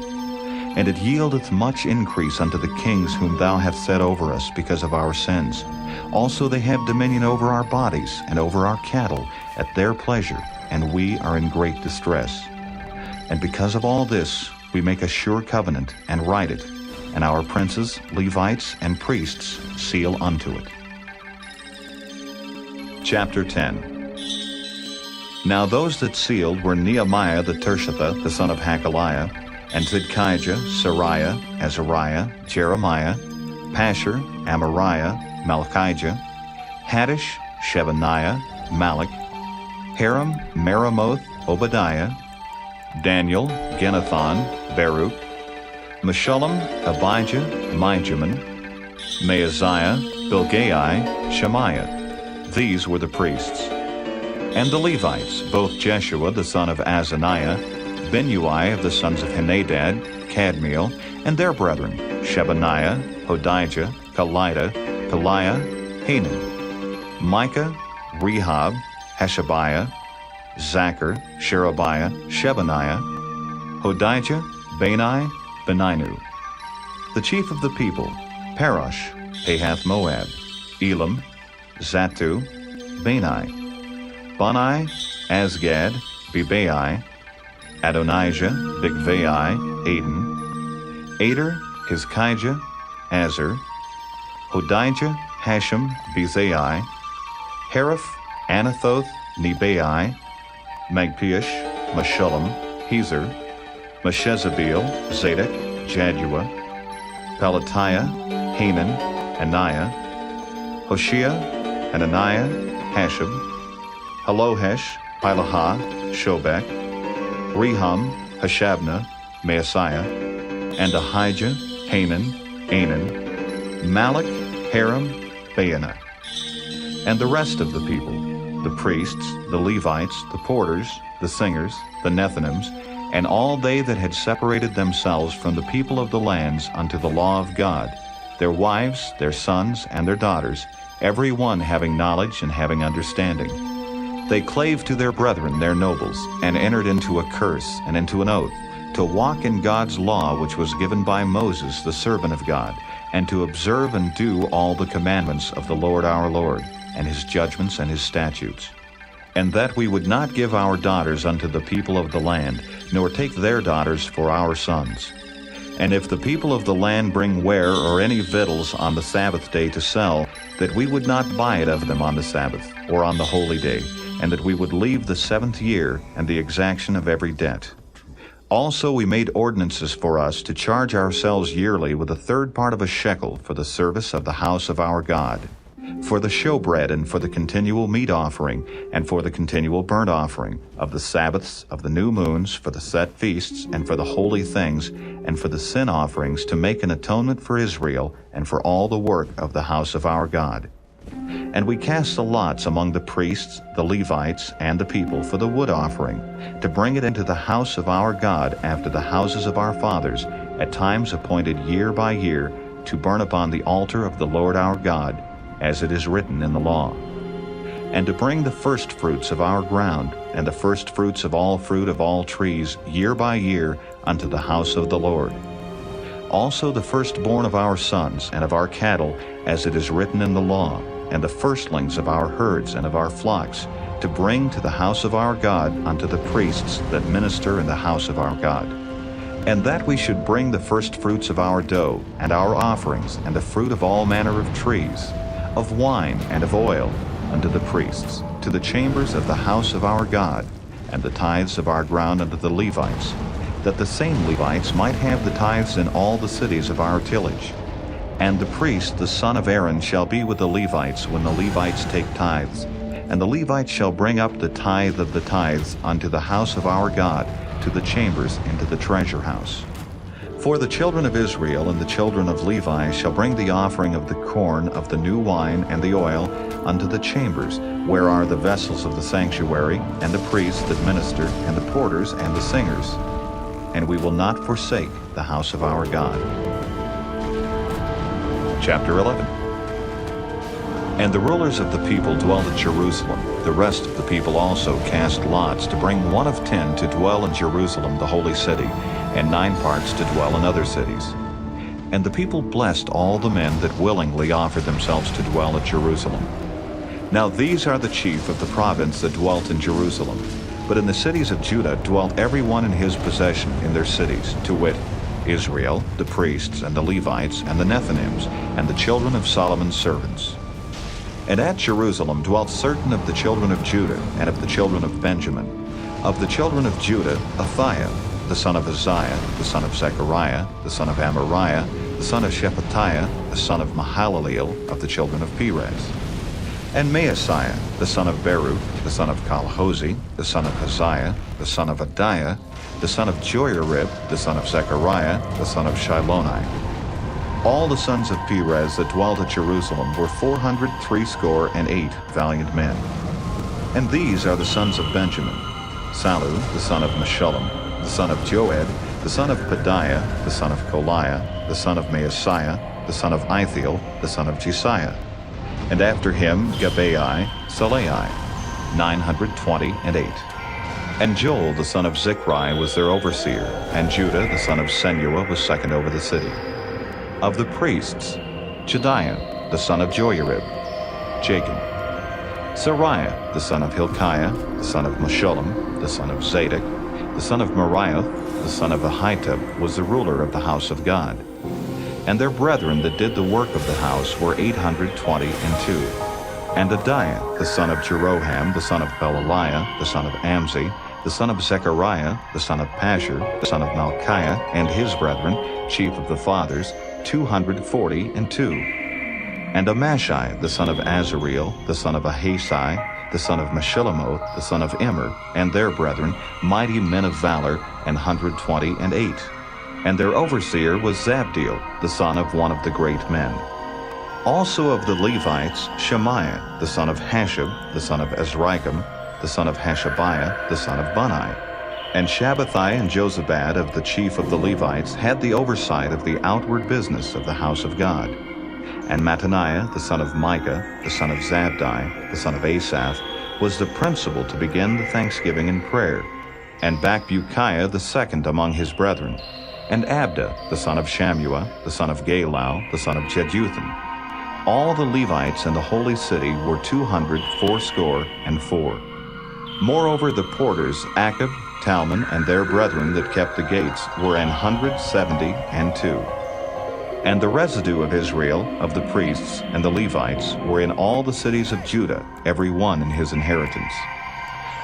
And it yieldeth much increase unto the kings whom thou hast set over us because of our sins. Also they have dominion over our bodies, and over our cattle, at their pleasure, and we are in great distress. And because of all this, we make a sure covenant, and write it, and our princes, Levites, and priests seal unto it. Chapter 10. Now those that sealed were Nehemiah the Tirshatha, the son of Hakaliah, and Zidkijah, Sariah, Azariah, Jeremiah, Pashur, Amariah, Malchijah, Haddish, Shebaniah, Malach, Haram, Meremoth, Obadiah, Daniel, Genathon, Baruch, Meshullam, Abijah, Mijamin, Maaziah, Bilgai, Shemaiah. These were the priests. And the Levites, both Jeshua the son of Azaniah, Benui of the sons of Henadad, Kadmiel, and their brethren, Shebaniah, Hodijah, Kelida, Peliah, Hanan, Micah, Rehab, Hashabiah, Zachar, Sherebiah, Shebaniah, Hodijah, Bani, Beninu. The chief of the people, Parosh, Pahath Moab, Elam, Zatu, Bani, Bani, Asgad, Bebai, Adonijah, Bigvai, Aden, Ader, Hizkijah, Azar, Hodijah, Hashem, Bezai, Hariph, Anathoth, Nebai, Magpiash, Meshullam, Hezer, Meshezabeel, Zadok, Jaddua, Pelatiah, Hanan, Anaiah, Hoshea, Hananiah, Hashab, Halohesh, Pilahah, Shobek, Rehum, Hashabnah, Maaseiah, and Ahijah, Hanan, Anan, Malach, Haram, Baanah. And the rest of the people, the priests, the Levites, the porters, the singers, the Nethinims, and all they that had separated themselves from the people of the lands unto the law of God, their wives, their sons, and their daughters, every one having knowledge and having understanding. They clave to their brethren, their nobles, and entered into a curse and into an oath, to walk in God's law which was given by Moses, the servant of God, and to observe and do all the commandments of the Lord our Lord, and his judgments and his statutes. And that we would not give our daughters unto the people of the land, nor take their daughters for our sons. And if the people of the land bring ware or any victuals on the Sabbath day to sell, that we would not buy it of them on the Sabbath, or on the holy day, and that we would leave the 7th year and the exaction of every debt. Also we made ordinances for us to charge ourselves yearly with a third part of a shekel for the service of the house of our God, for the showbread, and for the continual meat offering, and for the continual burnt offering, of the Sabbaths, of the new moons, for the set feasts, and for the holy things, and for the sin offerings, to make an atonement for Israel, and for all the work of the house of our God. And we cast the lots among the priests, the Levites, and the people for the wood offering, to bring it into the house of our God after the houses of our fathers, at times appointed year by year, to burn upon the altar of the Lord our God, as it is written in the law. And to bring the firstfruits of our ground, and the firstfruits of all fruit of all trees, year by year, unto the house of the Lord. Also the firstborn of our sons and of our cattle, as it is written in the law, and the firstlings of our herds and of our flocks, to bring to the house of our God unto the priests that minister in the house of our God. And that we should bring the firstfruits of our dough, and our offerings, and the fruit of all manner of trees, of wine and of oil, unto the priests, to the chambers of the house of our God, and the tithes of our ground unto the Levites, that the same Levites might have the tithes in all the cities of our tillage. And the priest, the son of Aaron, shall be with the Levites when the Levites take tithes. And the Levites shall bring up the tithe of the tithes unto the house of our God, to the chambers into the treasure house. For the children of Israel and the children of Levi shall bring the offering of the corn, of the new wine, and the oil unto the chambers, where are the vessels of the sanctuary, and the priests that minister, and the porters, and the singers. And we will not forsake the house of our God. Chapter 11. And the rulers of the people dwelt at Jerusalem. The rest of the people also cast lots to bring 1 of 10 to dwell in Jerusalem, the holy city, and 9 parts to dwell in other cities. And the people blessed all the men that willingly offered themselves to dwell at Jerusalem. Now these are the chief of the province that dwelt in Jerusalem. But in the cities of Judah dwelt every one in his possession in their cities, to wit, Israel, the priests, and the Levites, and the Nethinims, and the children of Solomon's servants. And at Jerusalem dwelt certain of the children of Judah, and of the children of Benjamin. Of the children of Judah, Athiah, the son of Uzziah, the son of Zechariah, the son of Amariah, the son of Shephatiah, the son of Mahalaleel, of the children of Perez. And Maaseiah, the son of Baruch, the son of Calhozi, the son of Haziah, the son of Adiah, the son of Joiarib, the son of Zechariah, the son of Shiloni. All the sons of Perez that dwelt at Jerusalem were 468 valiant men. And these are the sons of Benjamin: Sallu, the son of Meshullam, the son of Joed, the son of Pedaiah, the son of Koliah, the son of Maaseiah, the son of Ithiel, the son of Jesiah. And after him Gabai, Salai, 928. And Joel the son of Zichri was their overseer, and Judah the son of Senua was second over the city. Of the priests, Jediah the son of Joiarib, Jachin, Sariah the son of Hilkiah, the son of Meshullam, the son of Zadok, the son of Meraioth, the son of Ahitub, was the ruler of the house of God. And their brethren that did the work of the house were 822. And Adiah the son of Jeroham, the son of Belaliah, the son of Amzi, the son of Zechariah, the son of Pashur, the son of Malchiah, and his brethren, chief of the fathers, 242. And Amashai the son of Azareel, the son of Ahasai, the son of Meshillemoth, the son of Immer, and their brethren, mighty men of valor, 128. And their overseer was Zabdiel, the son of one of the great men. Also of the Levites, Shemaiah, the son of Hashab, the son of Azrikam, the son of Hashabiah, the son of Bunai. And Shabbathai and Jozabad of the chief of the Levites had the oversight of the outward business of the house of God. And Mattaniah, the son of Micah, the son of Zabdi, the son of Asaph, was the principal to begin the thanksgiving and prayer. And Bakbukiah the second among his brethren. And Abda, the son of Shammua, the son of Galal, the son of Jeduthun. All the Levites in the holy city were 284. Moreover, the porters, Akab, Talmon, and their brethren that kept the gates were 172. And the residue of Israel, of the priests and the Levites, were in all the cities of Judah, every one in his inheritance.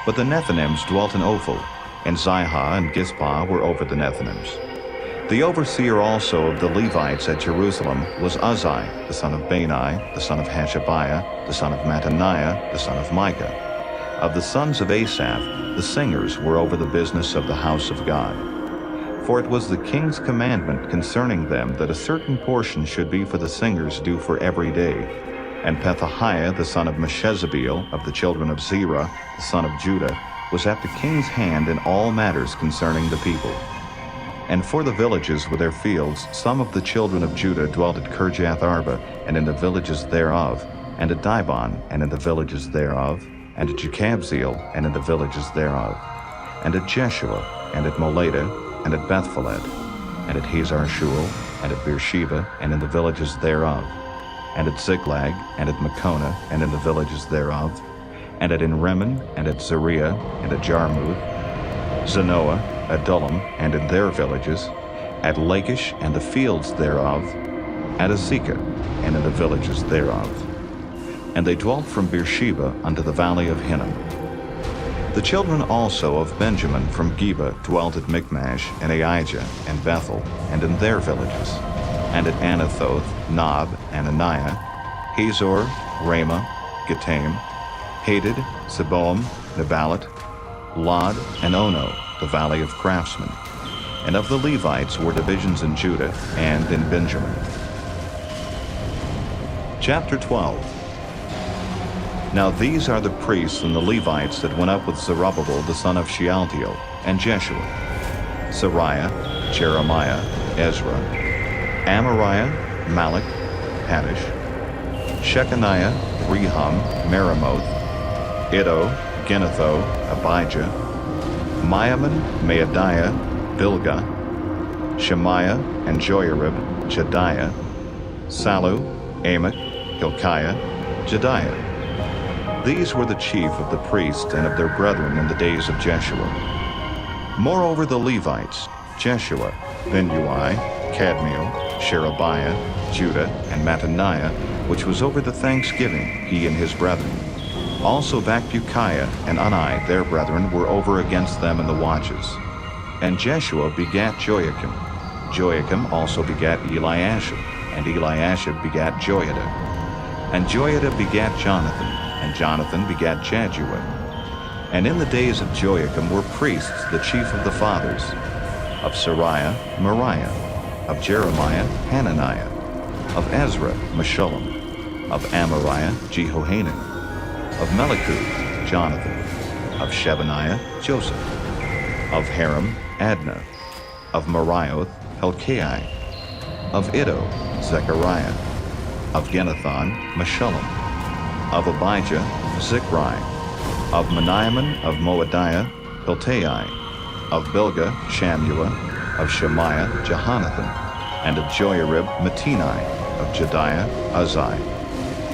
But the Nethinims dwelt in Ophel, and Zihah and Gizpah were over the Nethinims. The overseer also of the Levites at Jerusalem was Uzzi, the son of Bani, the son of Hashabiah, the son of Mattaniah, the son of Micah. Of the sons of Asaph, the singers were over the business of the house of God. For it was the king's commandment concerning them that a certain portion should be for the singers due for every day. And Pethahiah, the son of Meshezabeel, of the children of Zerah, the son of Judah, was at the king's hand in all matters concerning the people. And for the villages with their fields, some of the children of Judah dwelt at Kirjath Arba, and in the villages thereof, and at Dibon, and in the villages thereof, and at Jekabzeel, and in the villages thereof, and at Jeshua, and at Moladah, and at Bethphelet, and at Hazar Shual, and at Beersheba, and in the villages thereof, and at Ziklag, and at Makona, and in the villages thereof, and at Enrimmon, and at Zeriah, and at Jarmuth, Zanoah, Adullam, and in their villages, at Lachish, and the fields thereof, at Azekah, and in the villages thereof. And they dwelt from Beersheba unto the valley of Hinnom. The children also of Benjamin from Geba dwelt at Michmash, and Aijah, and Bethel, and in their villages, and at Anathoth, Nob, Ananiah, Hazor, Ramah, Gittaim, Hadid, Zeboam, Nebalat, Lod, and Ono, the valley of craftsmen. And of the Levites were divisions in Judah and in Benjamin. Chapter 12. Now these are the priests and the Levites that went up with Zerubbabel the son of Shealtiel, and Jeshua, Sariah, Jeremiah, Ezra, Amariah, Malach, Haddish, Shechaniah, Rehum, Meremoth, Iddo, Ginnetho, Abijah, Miamin, Maadiah, Bilgah, Shemaiah, and Joiarib, Jediah, Salu, Amok, Hilkiah, Jediah. These were the chief of the priests and of their brethren in the days of Jeshua. Moreover the Levites, Jeshua, Binnui, Kadmiel, Sherebiah, Judah, and Mattaniah, which was over the thanksgiving, he and his brethren. Also Bakbukiah and Unai, their brethren, were over against them in the watches. And Jeshua begat Joachim. Joachim also begat Eliashib, and Eliashib begat Joiada. And Joiada begat Jonathan, and Jonathan begat Jaddua. And in the days of Joachim were priests, the chief of the fathers, of Sariah, Moriah, of Jeremiah, Hananiah, of Ezra, Meshullam, of Amariah, Jehohanan, of Melechut, Jonathan, of Shebaniah, Joseph, of Haram, Adnah, of Marioth, Helkai, of Iddo, Zechariah, of Ginnethon, Meshullam, of Abijah, Zichri, of Meniaman, of Moadiah, Piltai, of Bilgah, Shammua, of Shemaiah, Jehonathan, and of Joiarib, Mattini, of Jediah, Uzzi,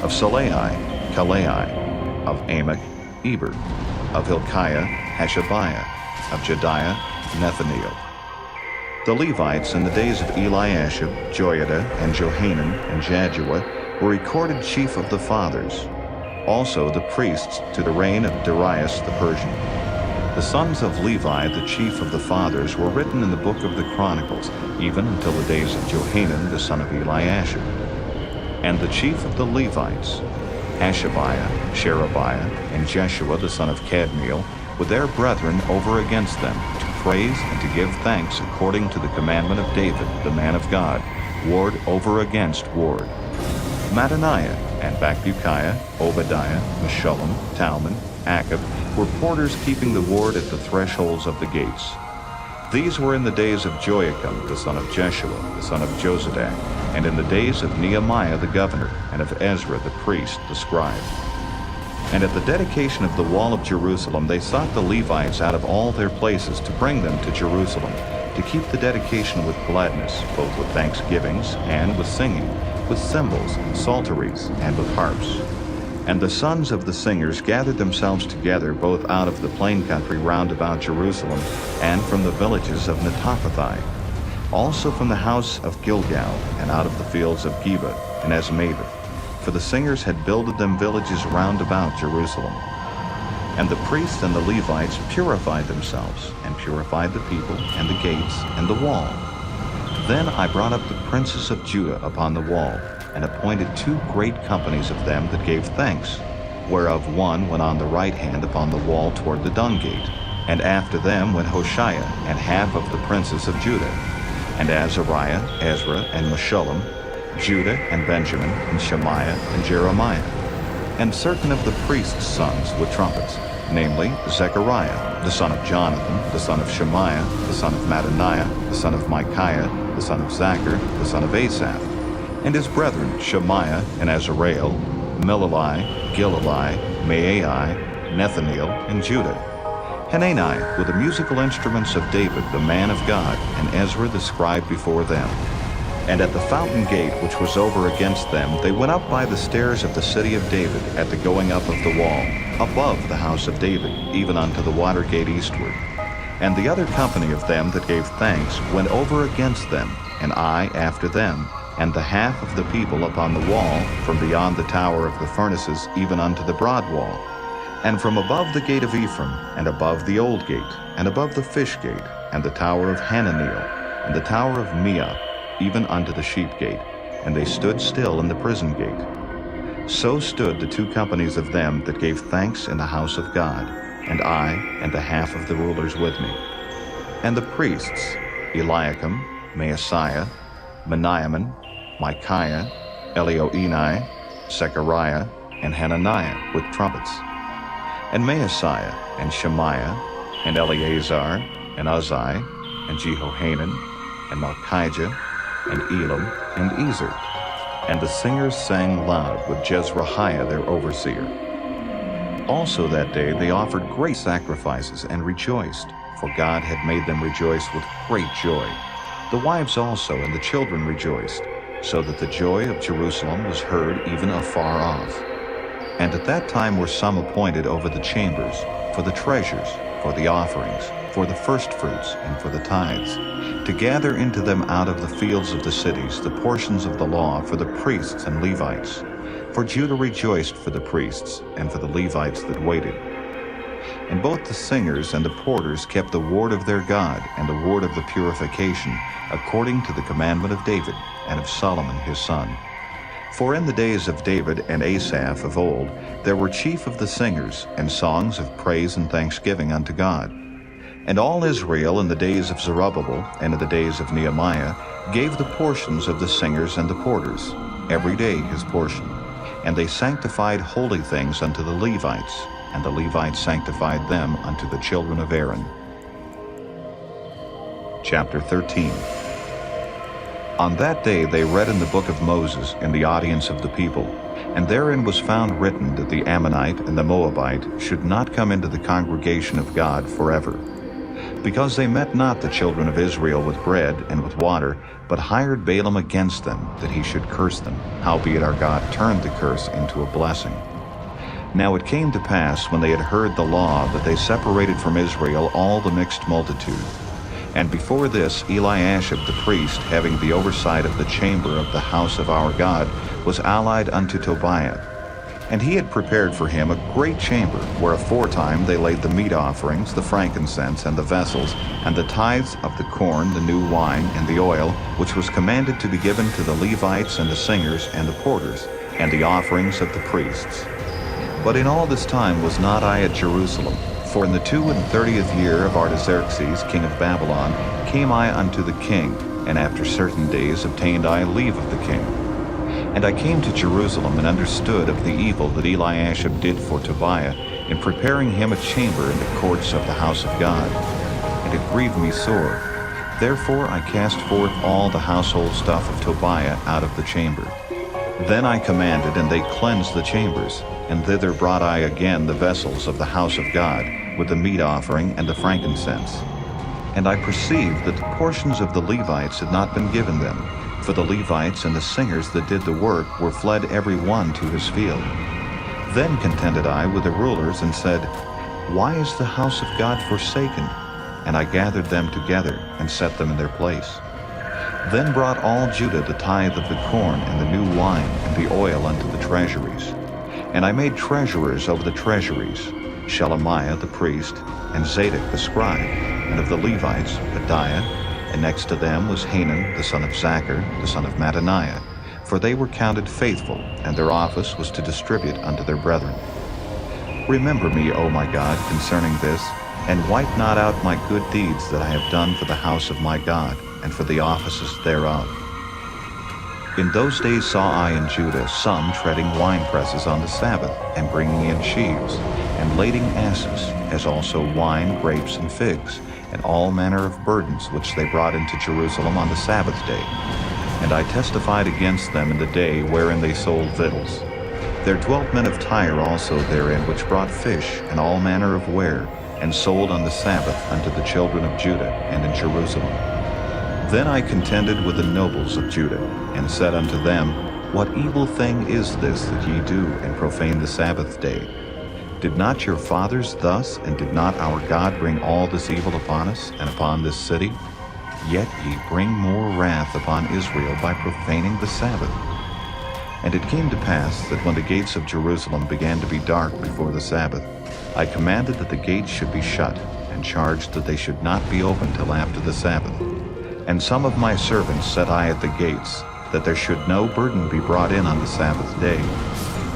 of Salai, Kalai, of Amok, Eber, of Hilkiah, Hashabiah, of Jediah, Nethaneel. The Levites in the days of Eliashib, Joiada, and Johanan, and Jaddua were recorded chief of the fathers. Also the priests to the reign of Darius the Persian. The sons of Levi, the chief of the fathers, were written in the book of the Chronicles, even until the days of Johanan the son of Eliashib. And the chief of the Levites, Hashabiah, Sherebiah, and Jeshua the son of Kadmiel, with their brethren over against them, to praise and to give thanks according to the commandment of David, the man of God, ward over against ward. Mattaniah and Bakbukiah, Obadiah, Meshullam, Talmon, Akab, were porters keeping the ward at the thresholds of the gates. These were in the days of Joachim, the son of Jeshua, the son of Jozadak, and in the days of Nehemiah the governor, and of Ezra the priest, the scribe. And at the dedication of the wall of Jerusalem, they sought the Levites out of all their places to bring them to Jerusalem, to keep the dedication with gladness, both with thanksgivings and with singing, with cymbals, psalteries, and with harps. And the sons of the singers gathered themselves together both out of the plain country round about Jerusalem, and from the villages of Netophathi, also from the house of Gilgal, and out of the fields of Geba and Asmaveth, for the singers had builded them villages round about Jerusalem. And the priests and the Levites purified themselves, and purified the people, and the gates, and the wall. Then I brought up the princes of Judah upon the wall, and appointed 2 great companies of them that gave thanks, whereof one went on the right hand upon the wall toward the dung gate, and after them went Hoshea and half of the princes of Judah, and Azariah, Ezra, and Meshullam, Judah and Benjamin, and Shemaiah and Jeremiah, and certain of the priests' sons with trumpets, namely Zechariah, the son of Jonathan, the son of Shemaiah, the son of Mattaniah, the son of Micaiah, the son of Zachar, the son of Asaph, and his brethren Shemaiah and Azareel, Milalai, Gilalai, Maai, Nethaneel, and Judah, Hanani with the musical instruments of David the man of God, and Ezra the scribe before them. And at the fountain gate which was over against them, they went up by the stairs of the city of David at the going up of the wall, above the house of David, even unto the water gate eastward. And the other company of them that gave thanks went over against them, and I after them, and the half of the people upon the wall, from beyond the tower of the furnaces even unto the broad wall, and from above the gate of Ephraim, and above the old gate, and above the fish gate, and the tower of Hananiel, and the tower of Meah, even unto the sheep gate, and they stood still in the prison gate. So stood the 2 companies of them that gave thanks in the house of God, and I and the half of the rulers with me. And the priests, Eliakim, Maaseiah, Meniamin, Micaiah, Elioenai, Zechariah, and Hananiah with trumpets, and Maaseiah, and Shemaiah, and Eleazar, and Uzzi, and Jehohanan, and Malchijah, and Elam, and Ezer. And the singers sang loud with Jezrahiah their overseer. Also that day they offered great sacrifices and rejoiced, for God had made them rejoice with great joy. The wives also and the children rejoiced, so that the joy of Jerusalem was heard even afar off. And at that time were some appointed over the chambers, for the treasures, for the offerings, for the firstfruits, and for the tithes, to gather into them out of the fields of the cities the portions of the law for the priests and Levites. For Judah rejoiced for the priests, and for the Levites that waited. And both the singers and the porters kept the word of their God, and the word of the purification, according to the commandment of David, and of Solomon his son. For in the days of David and Asaph of old, there were chief of the singers, and songs of praise and thanksgiving unto God. And all Israel in the days of Zerubbabel, and in the days of Nehemiah, gave the portions of the singers and the porters, every day his portion. And they sanctified holy things unto the Levites, and the Levites sanctified them unto the children of Aaron. Chapter 13. On that day they read in the book of Moses in the audience of the people, and therein was found written that the Ammonite and the Moabite should not come into the congregation of God forever, because they met not the children of Israel with bread and with water, but hired Balaam against them, that he should curse them, howbeit our God turned the curse into a blessing. Now it came to pass, when they had heard the law, that they separated from Israel all the mixed multitude. And before this, Eliashib the priest, having the oversight of the chamber of the house of our God, was allied unto Tobiah. And he had prepared for him a great chamber, where aforetime they laid the meat offerings, the frankincense, and the vessels, and the tithes of the corn, the new wine, and the oil, which was commanded to be given to the Levites and the singers and the porters, and the offerings of the priests. But in all this time was not I at Jerusalem, for in the 32nd year of Artaxerxes, king of Babylon, came I unto the king, and after certain days obtained I leave of the king. And I came to Jerusalem, and understood of the evil that Eliashib did for Tobiah, in preparing him a chamber in the courts of the house of God. And it grieved me sore. Therefore I cast forth all the household stuff of Tobiah out of the chamber. Then I commanded, and they cleansed the chambers, and thither brought I again the vessels of the house of God, with the meat offering and the frankincense. And I perceived that the portions of the Levites had not been given them, for the Levites and the singers that did the work were fled every one to his field. Then contended I with the rulers and said, Why is the house of God forsaken? And I gathered them together and set them in their place. Then brought all Judah the tithe of the corn and the new wine and the oil unto the treasuries. And I made treasurers over the treasuries, Shelemiah the priest, and Zadok the scribe, and of the Levites, Pedaiah, and next to them was Hanan the son of Zachar, the son of Mattaniah, for they were counted faithful, and their office was to distribute unto their brethren. Remember me, O my God, concerning this, and wipe not out my good deeds that I have done for the house of my God, and for the offices thereof. In those days saw I in Judah some treading winepresses on the Sabbath, and bringing in sheaves, and lading asses, as also wine, grapes, and figs, and all manner of burdens which they brought into Jerusalem on the Sabbath day. And I testified against them in the day wherein they sold victuals. There dwelt men of Tyre also therein, which brought fish, and all manner of ware, and sold on the Sabbath unto the children of Judah, and in Jerusalem. Then I contended with the nobles of Judah, and said unto them, What evil thing is this that ye do, and profane the Sabbath day? Did not your fathers thus, and did not our God bring all this evil upon us, and upon this city? Yet ye bring more wrath upon Israel by profaning the Sabbath. And it came to pass that when the gates of Jerusalem began to be dark before the Sabbath, I commanded that the gates should be shut, and charged that they should not be opened till after the Sabbath. And some of my servants set I at the gates, that there should no burden be brought in on the Sabbath day.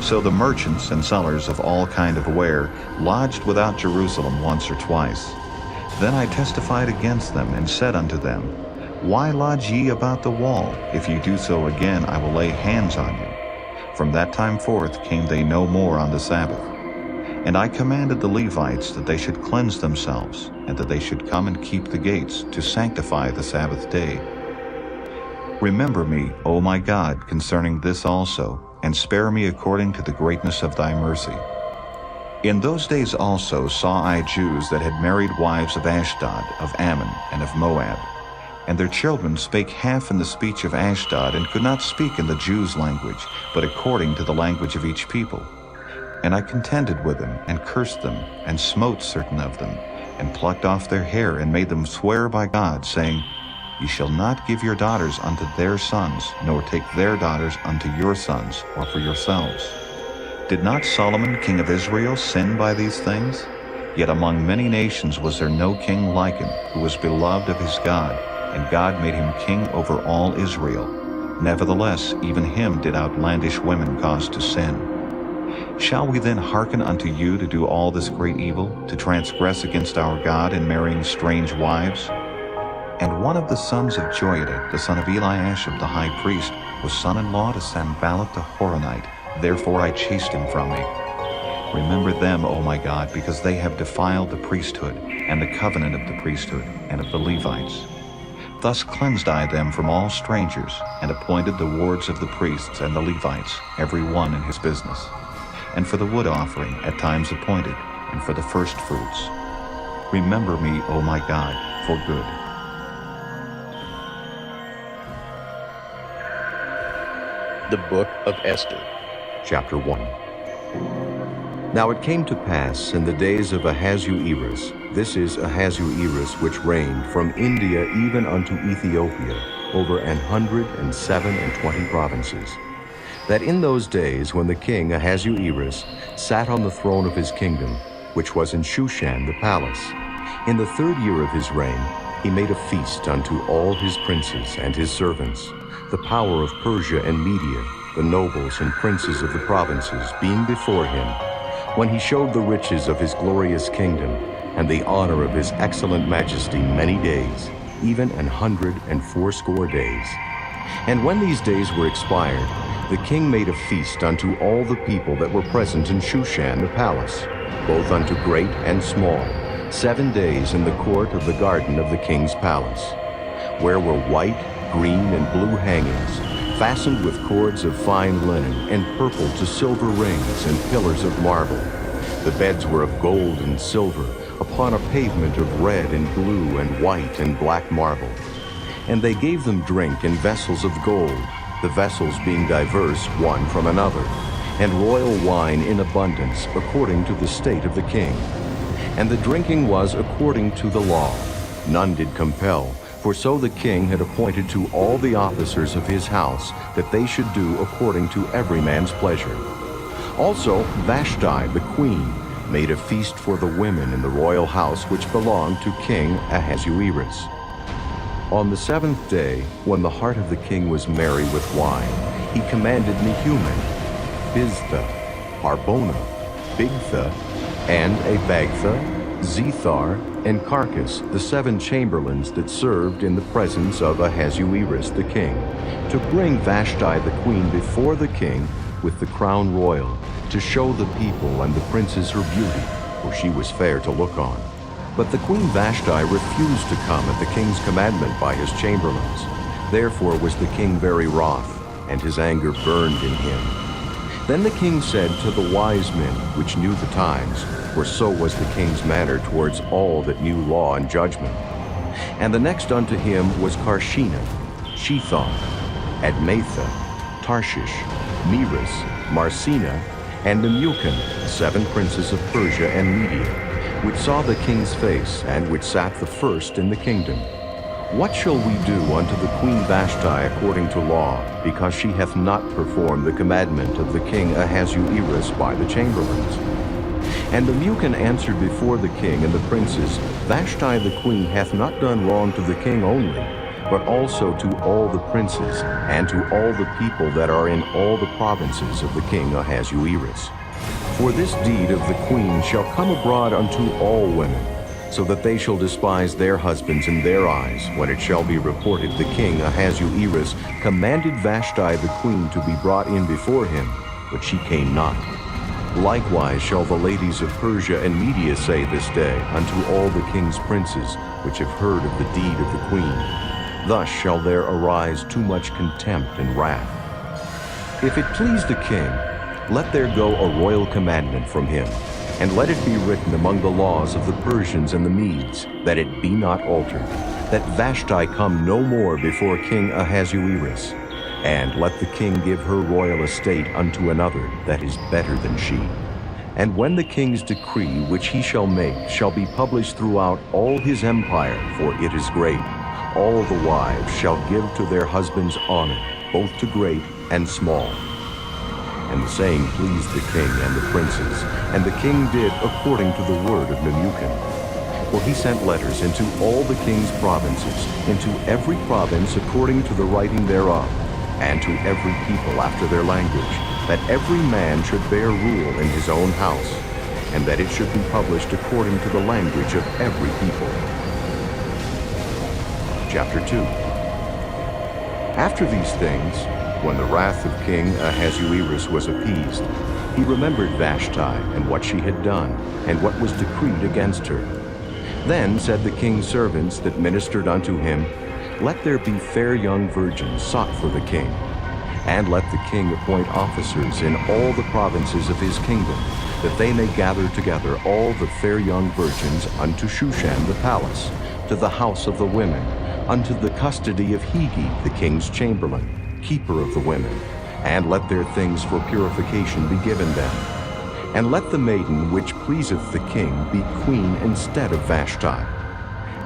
So the merchants and sellers of all kind of ware lodged without Jerusalem once or twice. Then I testified against them, and said unto them, Why lodge ye about the wall? If ye do so again, I will lay hands on you. From that time forth came they no more on the Sabbath. And I commanded the Levites that they should cleanse themselves, and that they should come and keep the gates, to sanctify the Sabbath day. Remember me, O my God, concerning this also, and spare me according to the greatness of thy mercy. In those days also saw I Jews that had married wives of Ashdod, of Ammon, and of Moab. And their children spake half in the speech of Ashdod, and could not speak in the Jews' language, but according to the language of each people. And I contended with them, and cursed them, and smote certain of them, and plucked off their hair, and made them swear by God, saying, Ye shall not give your daughters unto their sons, nor take their daughters unto your sons, or for yourselves. Did not Solomon king of Israel sin by these things? Yet among many nations was there no king like him, who was beloved of his God, and God made him king over all Israel. Nevertheless, even him did outlandish women cause to sin. Shall we then hearken unto you to do all this great evil, to transgress against our God in marrying strange wives? And one of the sons of Joiada, the son of Eliashib the high priest, was son-in-law to Sanballat the Horonite. Therefore I chased him from me. Remember them, O my God, because they have defiled the priesthood, and the covenant of the priesthood, and of the Levites. Thus cleansed I them from all strangers, and appointed the wards of the priests and the Levites, every one in his business, and for the wood offering at times appointed, and for the first fruits. Remember me, O my God, for good. The Book of Esther. Chapter 1. Now it came to pass in the days of Ahasuerus, this is Ahasuerus which reigned from India even unto Ethiopia, over 127 provinces, that in those days when the king Ahasuerus sat on the throne of his kingdom, which was in Shushan the palace, in the 3rd year of his reign, he made a feast unto all his princes and his servants, the power of Persia and Media, the nobles and princes of the provinces being before him, when he showed the riches of his glorious kingdom, and the honor of his excellent majesty many days, even 180 days. And when these days were expired, the king made a feast unto all the people that were present in Shushan the palace, both unto great and small, 7 days in the court of the garden of the king's palace, where were white, green, and blue hangings, fastened with cords of fine linen, and purple to silver rings, and pillars of marble. The beds were of gold and silver, upon a pavement of red and blue and white and black marble. And they gave them drink in vessels of gold, the vessels being diverse one from another. and royal wine in abundance according to the state of the king. And the drinking was according to the law. None did compel, for so the king had appointed to all the officers of his house that they should do according to every man's pleasure. Also Vashti the queen made a feast for the women in the royal house which belonged to King Ahasuerus. On the 7th day, when the heart of the king was merry with wine, he commanded Nehemiah, Biztha, Harbona, Bigtha, and Abagtha, Zethar, and Carcas, the 7 chamberlains that served in the presence of Ahasuerus the king, to bring Vashti the queen before the king with the crown royal, to show the people and the princes her beauty, for she was fair to look on. But the queen Vashti refused to come at the king's commandment by his chamberlains. Therefore was the king very wroth, and his anger burned in him. Then the king said to the wise men which knew the times, for so was the king's manner towards all that knew law and judgment. And the next unto him was Carshena, Shethon, Admatha, Tarshish, Meres, Marcena, and Memucan, 7 princes of Persia and Media, which saw the king's face, and which sat the first in the kingdom. What shall we do unto the queen Vashti according to law, because she hath not performed the commandment of the king Ahasuerus by the chamberlains? And Memucan answered before the king and the princes, Vashti the queen hath not done wrong to the king only, but also to all the princes, and to all the people that are in all the provinces of the king Ahasuerus. For this deed of the queen shall come abroad unto all women, so that they shall despise their husbands in their eyes, when it shall be reported the king Ahasuerus commanded Vashti the queen to be brought in before him, but she came not. Likewise shall the ladies of Persia and Media say this day unto all the king's princes, which have heard of the deed of the queen. Thus shall there arise too much contempt and wrath. If it please the king, let there go a royal commandment from him, and let it be written among the laws of the Persians and the Medes, that it be not altered, that Vashti come no more before King Ahasuerus, and let the king give her royal estate unto another that is better than she. And when the king's decree which he shall make shall be published throughout all his empire, for it is great, all the wives shall give to their husbands honor, both to great and small. And the saying pleased the king and the princes, and the king did according to the word of Memucan. For he sent letters into all the king's provinces, into every province according to the writing thereof, and to every people after their language, that every man should bear rule in his own house, and that it should be published according to the language of every people. Chapter 2. After these things, when the wrath of King Ahasuerus was appeased, he remembered Vashti and what she had done, and what was decreed against her. Then said the king's servants that ministered unto him, Let there be fair young virgins sought for the king, and let the king appoint officers in all the provinces of his kingdom, that they may gather together all the fair young virgins unto Shushan the palace, to the house of the women, unto the custody of Hegi the king's chamberlain, keeper of the women, and let their things for purification be given them. And let the maiden which pleaseth the king be queen instead of Vashti.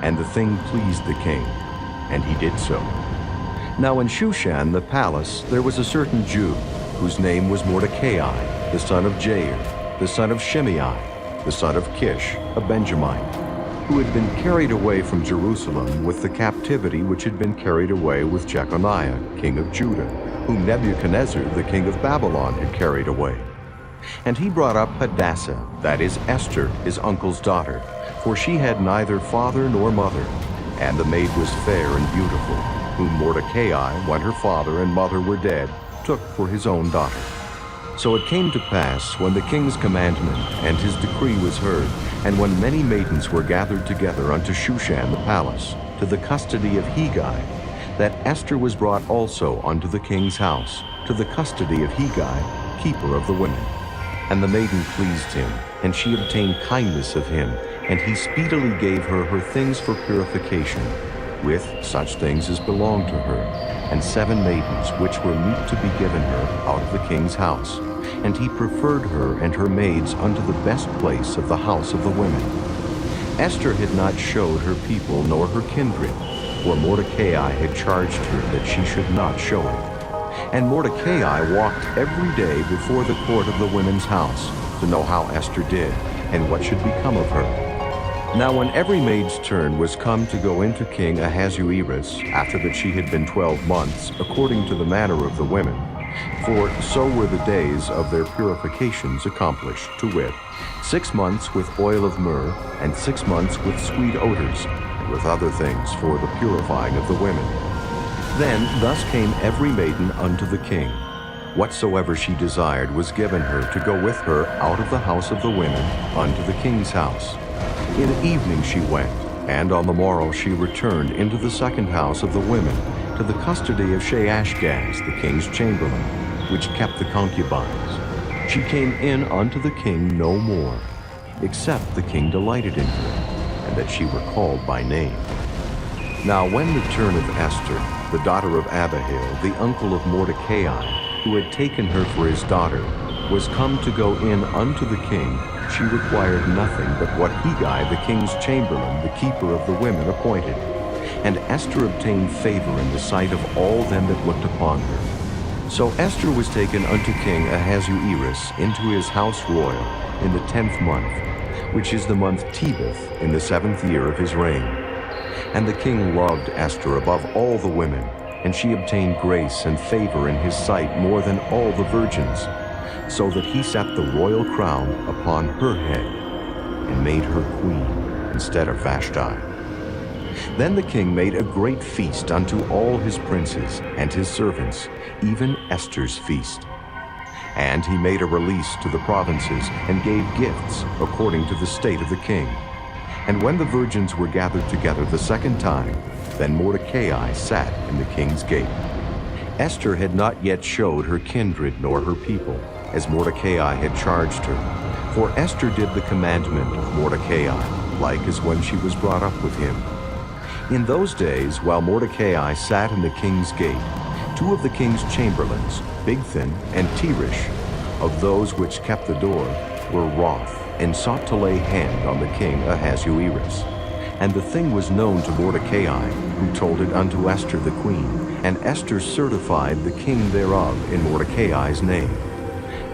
And the thing pleased the king, and he did so. Now in Shushan the palace there was a certain Jew, whose name was Mordecai, the son of Jair, the son of Shimei, the son of Kish, a Benjamite, who had been carried away from Jerusalem with the captivity which had been carried away with Jeconiah, king of Judah, whom Nebuchadnezzar, the king of Babylon, had carried away. And he brought up Hadassah, that is Esther, his uncle's daughter, for she had neither father nor mother, and the maid was fair and beautiful, whom Mordecai, when her father and mother were dead, took for his own daughter. So it came to pass, when the king's commandment and his decree was heard, and when many maidens were gathered together unto Shushan the palace, to the custody of Hegi, that Esther was brought also unto the king's house, to the custody of Hegi, keeper of the women. And the maiden pleased him, and she obtained kindness of him, and he speedily gave her her things for purification, with such things as belonged to her, and 7 maidens which were meet to be given her out of the king's house. and he preferred her and her maids unto the best place of the house of the women. Esther had not showed her people nor her kindred, for Mordecai had charged her that she should not show it. And Mordecai walked every day before the court of the women's house, to know how Esther did, and what should become of her. Now when every maid's turn was come to go into King Ahasuerus, after that she had been 12 months, according to the manner of the women, for so were the days of their purifications accomplished, to wit, 6 months with oil of myrrh, and 6 months with sweet odors, and with other things for the purifying of the women. Then thus came every maiden unto the king. Whatsoever she desired was given her to go with her out of the house of the women unto the king's house. In the evening she went, and on the morrow she returned into the second house of the women, to the custody of Shaashgaz, the king's chamberlain, which kept the concubines. She came in unto the king no more, except the king delighted in her, and that she were called by name. Now when the turn of Esther, the daughter of Abihail, the uncle of Mordecai, who had taken her for his daughter, was come to go in unto the king, she required nothing but what Hegai, the king's chamberlain, the keeper of the women, appointed. And Esther obtained favor in the sight of all them that looked upon her. So Esther was taken unto King Ahasuerus into his house royal in the 10th month, which is the month Tebeth, in the 7th year of his reign. And the king loved Esther above all the women, and she obtained grace and favor in his sight more than all the virgins, so that he set the royal crown upon her head, and made her queen instead of Vashti. Then the king made a great feast unto all his princes and his servants, even Esther's feast. And he made a release to the provinces, and gave gifts according to the state of the king. And when the virgins were gathered together the second time, then Mordecai sat in the king's gate. Esther had not yet showed her kindred nor her people, as Mordecai had charged her. For Esther did the commandment of Mordecai, like as when she was brought up with him. In those days, while Mordecai sat in the king's gate, 2 of the king's chamberlains, Bigthan and Teresh, of those which kept the door, were wroth, and sought to lay hand on the king Ahasuerus. And the thing was known to Mordecai, who told it unto Esther the queen, and Esther certified the king thereof in Mordecai's name.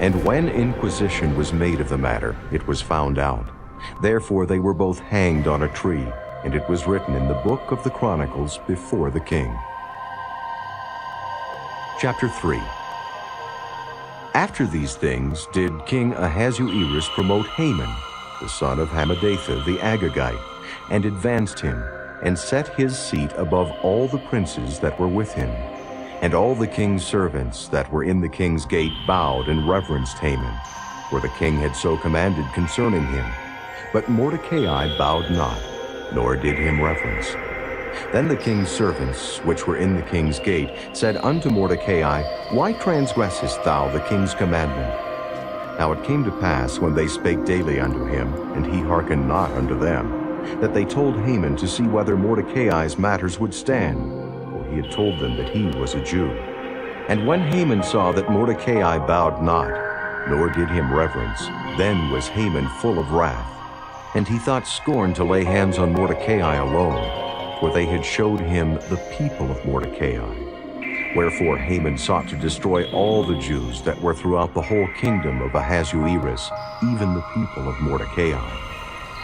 And when inquisition was made of the matter, it was found out. Therefore they were both hanged on a tree, and it was written in the book of the Chronicles before the king. Chapter 3. After these things did King Ahasuerus promote Haman, the son of Hammedatha the Agagite, and advanced him, and set his seat above all the princes that were with him. And all the king's servants that were in the king's gate bowed and reverenced Haman, for the king had so commanded concerning him. But Mordecai bowed not, nor did him reverence. Then the king's servants, which were in the king's gate, said unto Mordecai, Why transgressest thou the king's commandment? Now it came to pass, when they spake daily unto him, and he hearkened not unto them, that they told Haman to see whether Mordecai's matters would stand, for he had told them that he was a Jew. And when Haman saw that Mordecai bowed not, nor did him reverence, then was Haman full of wrath. And he thought scorn to lay hands on Mordecai alone, for they had showed him the people of Mordecai. Wherefore Haman sought to destroy all the Jews that were throughout the whole kingdom of Ahasuerus, even the people of Mordecai.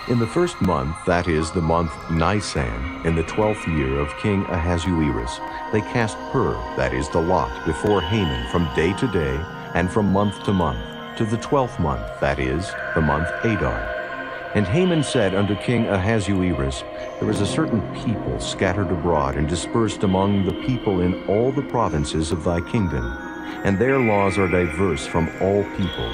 In the first month, that is, the month Nisan, in the 12th year of King Ahasuerus, they cast pur, that is, the lot, before Haman from day to day, and from month to month, to the 12th month, that is, the month Adar. And Haman said unto King Ahasuerus, There is a certain people scattered abroad and dispersed among the people in all the provinces of thy kingdom, and their laws are diverse from all people.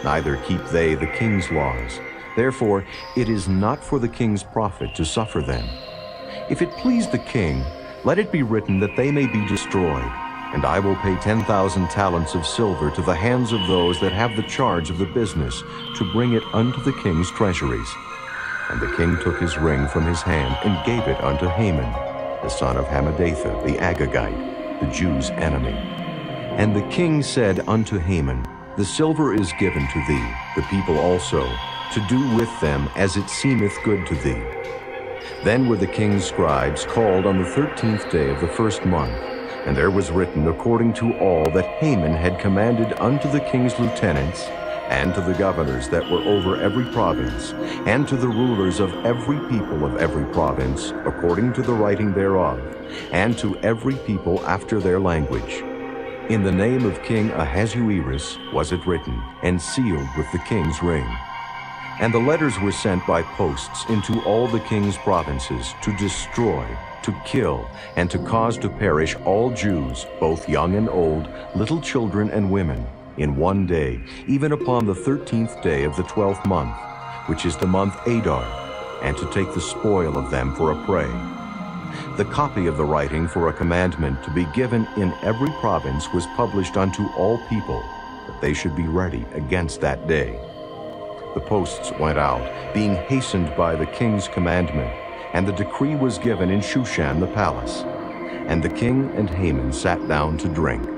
Neither keep they the king's laws. Therefore it is not for the king's profit to suffer them. If it please the king, let it be written that they may be destroyed, and I will pay 10,000 talents of silver to the hands of those that have the charge of the business, to bring it unto the king's treasuries. And the king took his ring from his hand, and gave it unto Haman, the son of Hammedatha the Agagite, the Jews' enemy. And the king said unto Haman, The silver is given to thee, the people also, to do with them as it seemeth good to thee. Then were the king's scribes called on the 13th day of the first month, and there was written according to all that Haman had commanded unto the king's lieutenants, and to the governors that were over every province, and to the rulers of every people of every province, according to the writing thereof, and to every people after their language. In the name of King Ahasuerus was it written, and sealed with the king's ring. And the letters were sent by posts into all the king's provinces to destroy, to kill, and to cause to perish all Jews, both young and old, little children and women, in one day, even upon the 13th day of the 12th month, which is the month Adar, and to take the spoil of them for a prey. The copy of the writing for a commandment to be given in every province was published unto all people, that they should be ready against that day. The posts went out, being hastened by the king's commandment, and the decree was given in Shushan the palace. And the king and Haman sat down to drink.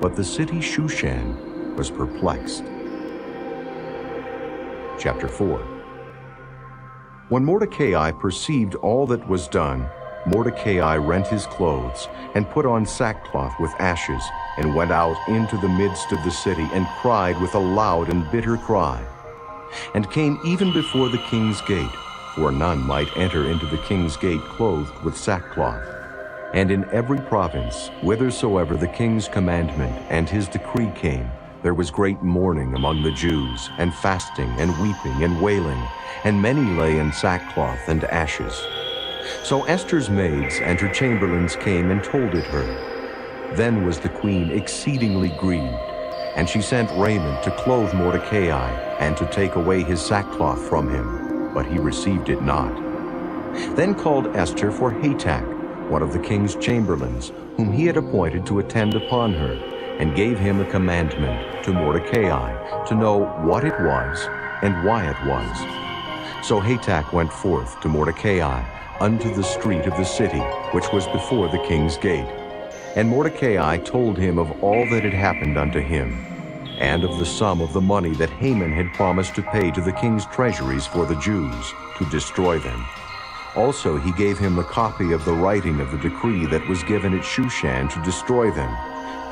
But the city Shushan was perplexed. Chapter 4. When Mordecai perceived all that was done, Mordecai rent his clothes, and put on sackcloth with ashes, and went out into the midst of the city, and cried with a loud and bitter cry, and came even before the king's gate, for none might enter into the king's gate clothed with sackcloth. And in every province, whithersoever the king's commandment and his decree came, there was great mourning among the Jews, and fasting, and weeping, and wailing, and many lay in sackcloth and ashes. So Esther's maids and her chamberlains came and told it her. Then was the queen exceedingly grieved, and she sent raiment to clothe Mordecai, and to take away his sackcloth from him, but he received it not. Then called Esther for Hatach, one of the king's chamberlains, whom he had appointed to attend upon her, and gave him a commandment to Mordecai, to know what it was, and why it was. So Hatach went forth to Mordecai, unto the street of the city, which was before the king's gate. And Mordecai told him of all that had happened unto him, and of the sum of the money that Haman had promised to pay to the king's treasuries for the Jews, to destroy them. Also he gave him the copy of the writing of the decree that was given at Shushan to destroy them,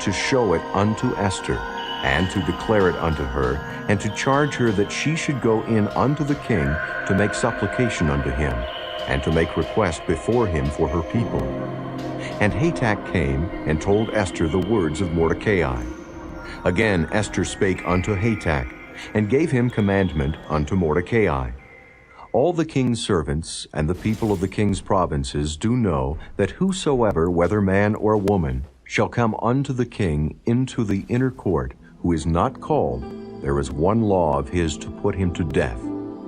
to show it unto Esther, and to declare it unto her, and to charge her that she should go in unto the king to make supplication unto him, and to make request before him for her people. And Hatach came and told Esther the words of Mordecai. Again Esther spake unto Hatach, and gave him commandment unto Mordecai. All the king's servants and the people of the king's provinces do know that whosoever, whether man or woman, shall come unto the king into the inner court, who is not called, there is one law of his to put him to death,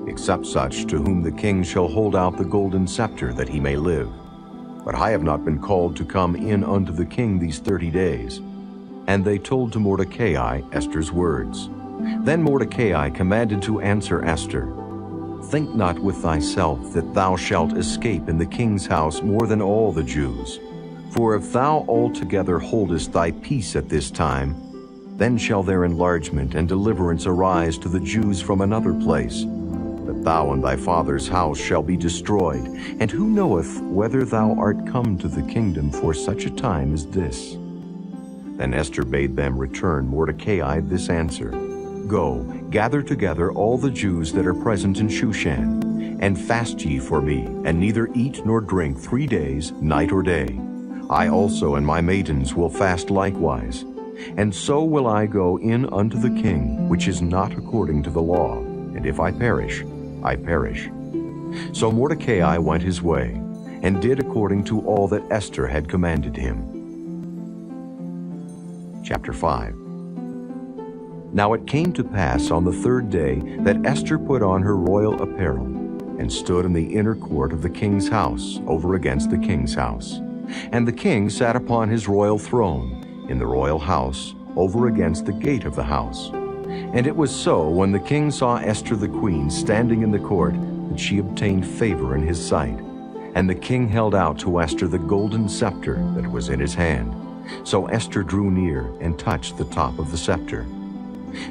except such to whom the king shall hold out the golden scepter, that he may live. But I have not been called to come in unto the king these 30 days. And they told to Mordecai Esther's words. Then Mordecai commanded to answer Esther, Think not with thyself that thou shalt escape in the king's house more than all the Jews. For if thou altogether holdest thy peace at this time, then shall their enlargement and deliverance arise to the Jews from another place, that thou and thy father's house shall be destroyed. And who knoweth whether thou art come to the kingdom for such a time as this? Then Esther bade them return Mordecai this answer, Go, gather together all the Jews that are present in Shushan, and fast ye for me, and neither eat nor drink 3 days, night or day. I also and my maidens will fast likewise. And so will I go in unto the king, which is not according to the law, and if I perish, I perish. So Mordecai went his way, and did according to all that Esther had commanded him. Chapter 5. Now it came to pass on the 3rd day that Esther put on her royal apparel, and stood in the inner court of the king's house, over against the king's house. And the king sat upon his royal throne, in the royal house, over against the gate of the house. And it was so, when the king saw Esther the queen standing in the court, that she obtained favor in his sight. And the king held out to Esther the golden scepter that was in his hand. So Esther drew near and touched the top of the scepter.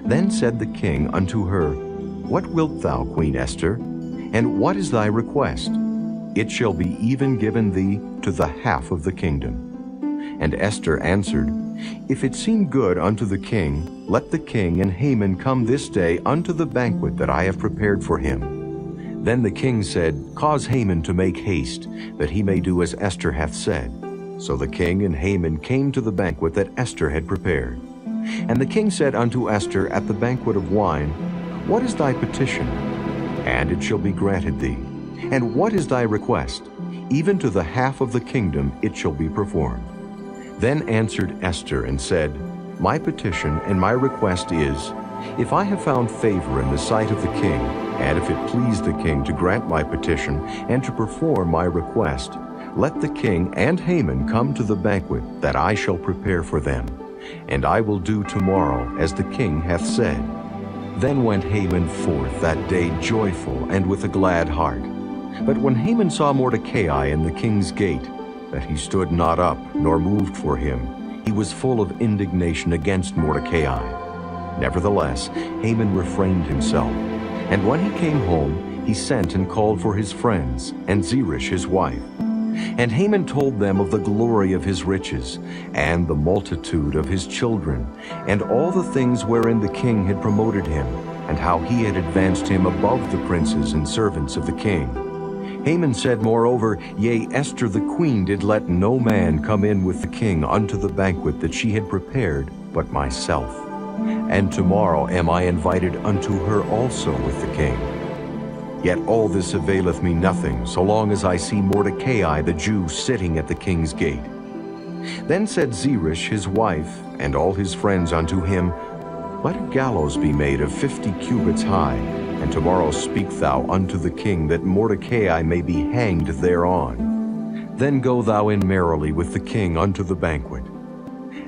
Then said the king unto her, What wilt thou, Queen Esther? And what is thy request? It shall be even given thee to the half of the kingdom. And Esther answered, If it seem good unto the king, let the king and Haman come this day unto the banquet that I have prepared for him. Then the king said, Cause Haman to make haste, that he may do as Esther hath said. So the king and Haman came to the banquet that Esther had prepared. And the king said unto Esther at the banquet of wine, What is thy petition? And it shall be granted thee. And what is thy request? Even to the half of the kingdom it shall be performed. Then answered Esther and said, My petition and my request is, if I have found favor in the sight of the king, and if it please the king to grant my petition and to perform my request, let the king and Haman come to the banquet that I shall prepare for them, and I will do tomorrow as the king hath said. Then went Haman forth that day joyful and with a glad heart. But when Haman saw Mordecai in the king's gate, that he stood not up nor moved for him, he was full of indignation against Mordecai. Nevertheless, Haman refrained himself, and when he came home, he sent and called for his friends, and Zeresh his wife. And Haman told them of the glory of his riches, and the multitude of his children, and all the things wherein the king had promoted him, and how he had advanced him above the princes and servants of the king. Haman said moreover, Yea, Esther the queen did let no man come in with the king unto the banquet that she had prepared, but myself. And tomorrow am I invited unto her also with the king. Yet all this availeth me nothing, so long as I see Mordecai the Jew sitting at the king's gate. Then said Zeresh his wife, and all his friends unto him, Let a gallows be made of 50 cubits high, and tomorrow speak thou unto the king, that Mordecai may be hanged thereon. Then go thou in merrily with the king unto the banquet.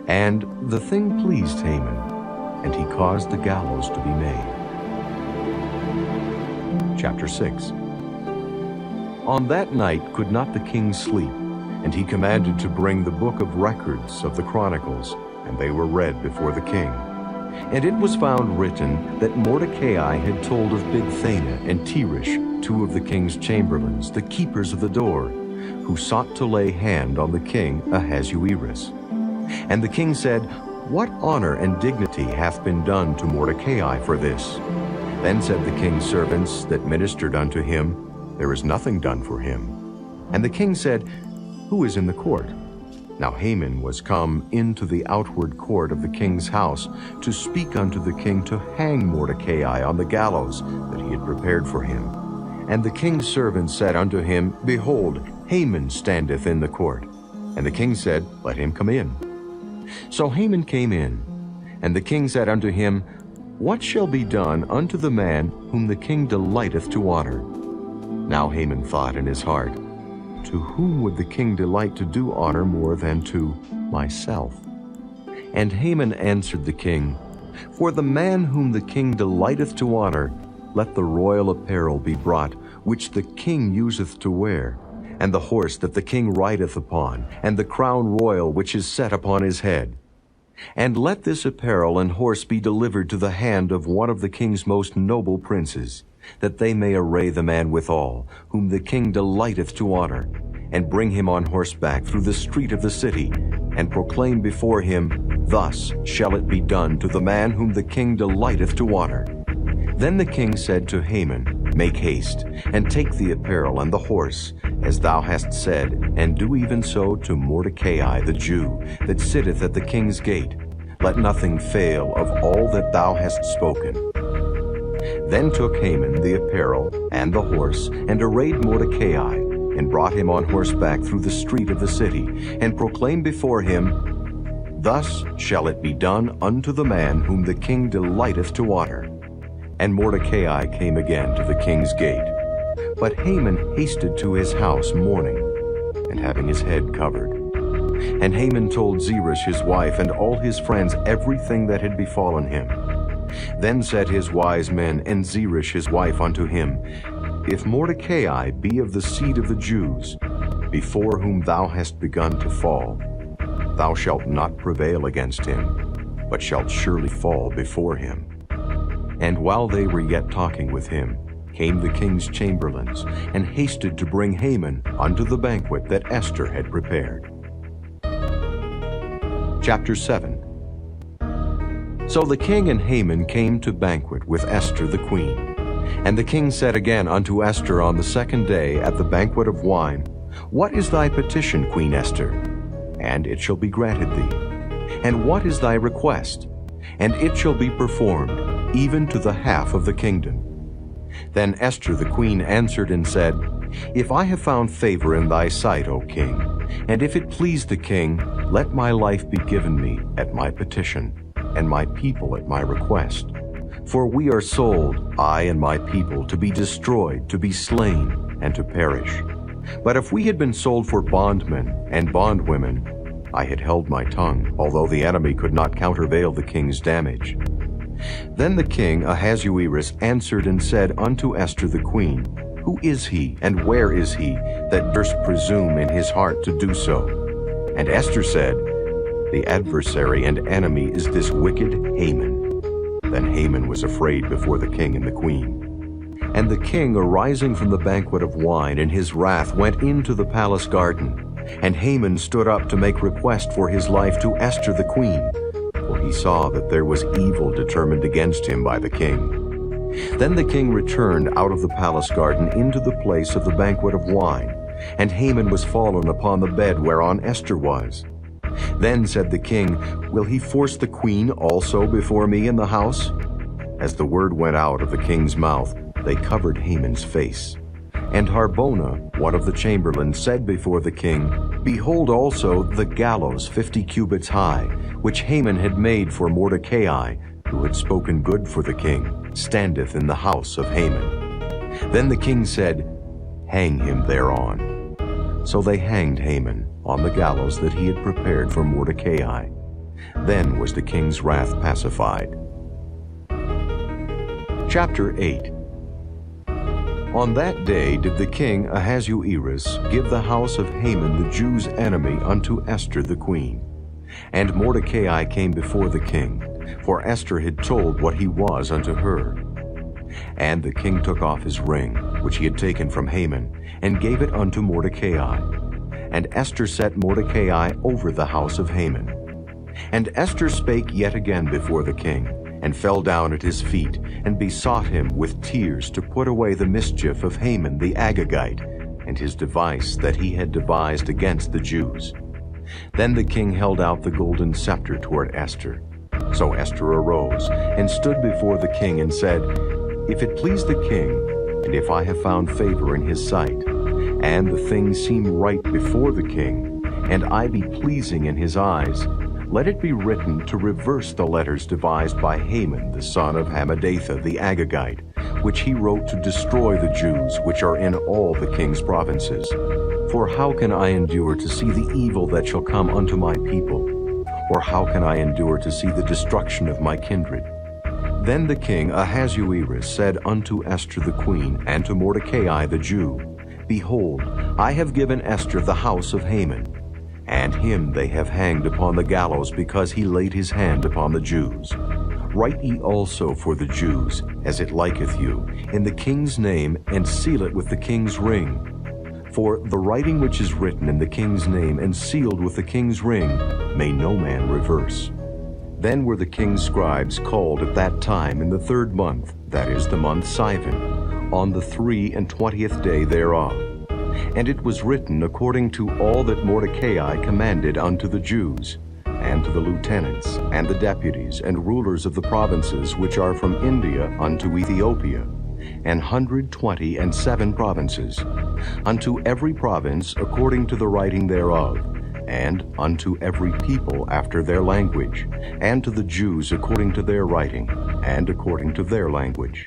And the thing pleased Haman, and he caused the gallows to be made. Chapter 6. On that night could not the king sleep, and he commanded to bring the book of records of the Chronicles, and they were read before the king. And it was found written that Mordecai had told of Bigthana and Teresh, two of the king's chamberlains, the keepers of the door, who sought to lay hand on the king Ahasuerus. And the king said, What honor and dignity hath been done to Mordecai for this? Then said the king's servants that ministered unto him, There is nothing done for him. And the king said, Who is in the court? Now Haman was come into the outward court of the king's house to speak unto the king to hang Mordecai on the gallows that he had prepared for him. And the king's servants said unto him, Behold, Haman standeth in the court. And the king said, Let him come in. So Haman came in, and the king said unto him, What shall be done unto the man whom the king delighteth to honor? Now Haman thought in his heart, To whom would the king delight to do honor more than to myself? And Haman answered the king, For the man whom the king delighteth to honor, let the royal apparel be brought, which the king useth to wear, and the horse that the king rideth upon, and the crown royal which is set upon his head. And let this apparel and horse be delivered to the hand of one of the king's most noble princes, that they may array the man withal, whom the king delighteth to honor, and bring him on horseback through the street of the city, and proclaim before him, Thus shall it be done to the man whom the king delighteth to honor. Then the king said to Haman, Make haste, and take the apparel and the horse, as thou hast said, and do even so to Mordecai the Jew, that sitteth at the king's gate. Let nothing fail of all that thou hast spoken. Then took Haman the apparel and the horse, and arrayed Mordecai, and brought him on horseback through the street of the city, and proclaimed before him, Thus shall it be done unto the man whom the king delighteth to honor. And Mordecai came again to the king's gate. But Haman hasted to his house mourning, and having his head covered. And Haman told Zeresh his wife and all his friends everything that had befallen him. Then said his wise men and Zeresh his wife unto him, If Mordecai be of the seed of the Jews, before whom thou hast begun to fall, thou shalt not prevail against him. but shalt surely fall before him." And while they were yet talking with him, came the king's chamberlains, and hasted to bring Haman unto the banquet that Esther had prepared. Chapter 7. So the king and Haman came to banquet with Esther the queen. And the king said again unto Esther on the second day at the banquet of wine, "What is thy petition, Queen Esther? And it shall be granted thee. And what is thy request? And it shall be performed, even to the half of the kingdom." Then Esther the queen answered and said, "If I have found favor in thy sight, O king, and if it please the king, let my life be given me at my petition, and my people at my request. For we are sold, I and my people, to be destroyed, to be slain, and to perish. But if we had been sold for bondmen and bondwomen, I had held my tongue, although the enemy could not countervail the king's damage." Then the king Ahasuerus answered and said unto Esther the queen, "Who is he, and where is he, that durst presume in his heart to do so?" And Esther said, "The adversary and enemy is this wicked Haman." Then Haman was afraid before the king and the queen. And the king, arising from the banquet of wine in his wrath, went into the palace garden. And Haman stood up to make request for his life to Esther the queen, for he saw that there was evil determined against him by the king. Then the king returned out of the palace garden into the place of the banquet of wine, and Haman was fallen upon the bed whereon Esther was. Then said the king, "Will he force the queen also before me in the house?" As the word went out of the king's mouth, they covered Haman's face. And Harbona, one of the chamberlains, said before the king, "Behold also the gallows 50 cubits high, which Haman had made for Mordecai, who had spoken good for the king, standeth in the house of Haman." Then the king said, "Hang him thereon." So they hanged Haman on the gallows that he had prepared for Mordecai. Then was the king's wrath pacified. Chapter 8. On that day did the king Ahasuerus give the house of Haman the Jews' enemy unto Esther the queen. And Mordecai came before the king, for Esther had told what he was unto her. And the king took off his ring, which he had taken from Haman, and gave it unto Mordecai. And Esther set Mordecai over the house of Haman. And Esther spake yet again before the king, and fell down at his feet, and besought him with tears to put away the mischief of Haman the Agagite, and his device that he had devised against the Jews. Then the king held out the golden scepter toward Esther. So Esther arose, and stood before the king, and said, "If it please the king, and if I have found favor in his sight, and the thing seem right before the king, and I be pleasing in his eyes, let it be written to reverse the letters devised by Haman the son of Hammedatha the Agagite, which he wrote to destroy the Jews which are in all the king's provinces. For how can I endure to see the evil that shall come unto my people? Or how can I endure to see the destruction of my kindred?" Then the king Ahasuerus said unto Esther the queen, and to Mordecai the Jew, "Behold, I have given Esther the house of Haman, and him they have hanged upon the gallows because he laid his hand upon the Jews. Write ye also for the Jews, as it liketh you, in the king's name, and seal it with the king's ring. For the writing which is written in the king's name and sealed with the king's ring may no man reverse." Then were the king's scribes called at that time in the 3rd month, that is the month Sivan, on the 23 day thereof. And it was written according to all that Mordecai commanded unto the Jews, and to the lieutenants, and the deputies, and rulers of the provinces which are from India unto Ethiopia, and 127 provinces, unto every province according to the writing thereof, and unto every people after their language, and to the Jews according to their writing, and according to their language.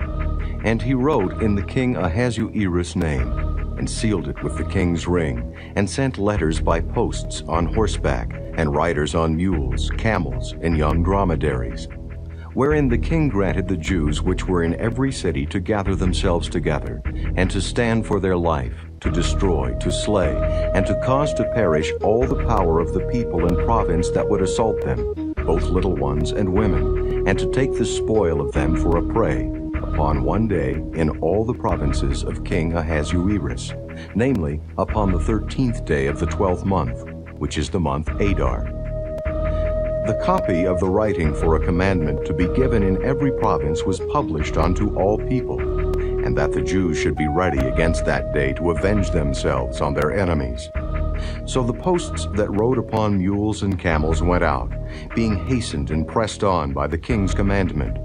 And he wrote in the king Ahasuerus' name, and sealed it with the king's ring, and sent letters by posts on horseback, and riders on mules, camels, and young dromedaries, wherein the king granted the Jews which were in every city to gather themselves together, and to stand for their life, to destroy, to slay, and to cause to perish all the power of the people and province that would assault them, both little ones and women, and to take the spoil of them for a prey, upon one day in all the provinces of King Ahasuerus, namely, upon the 13th day of the 12th month, which is the month Adar. The copy of the writing for a commandment to be given in every province was published unto all people, and that the Jews should be ready against that day to avenge themselves on their enemies. So the posts that rode upon mules and camels went out, being hastened and pressed on by the king's commandment.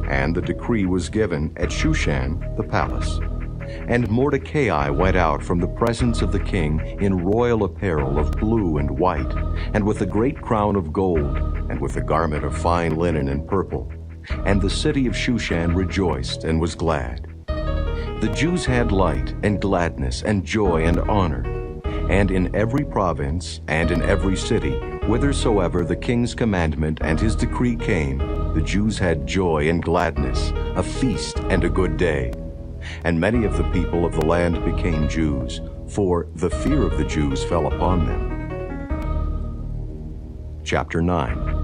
And the decree was given at Shushan the palace. And Mordecai went out from the presence of the king in royal apparel of blue and white, and with a great crown of gold, and with a garment of fine linen and purple. And the city of Shushan rejoiced and was glad. The Jews had light and gladness and joy and honor. And in every province and in every city, whithersoever the king's commandment and his decree came, the Jews had joy and gladness, a feast and a good day. And many of the people of the land became Jews, for the fear of the Jews fell upon them. Chapter 9.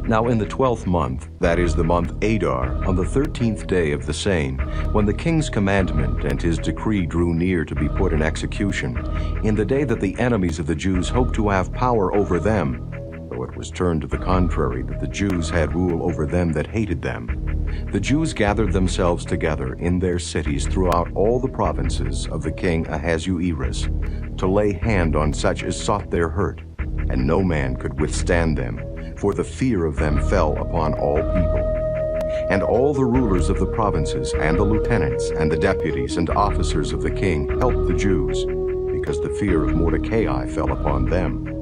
Now in the 12th month, that is the month Adar, on the 13th day of the same, when the king's commandment and his decree drew near to be put in execution, in the day that the enemies of the Jews hoped to have power over them, though it was turned to the contrary that the Jews had rule over them that hated them, the Jews gathered themselves together in their cities throughout all the provinces of the king Ahasuerus, to lay hand on such as sought their hurt, and no man could withstand them, for the fear of them fell upon all people. And all the rulers of the provinces, and the lieutenants, and the deputies, and officers of the king helped the Jews, because the fear of Mordecai fell upon them.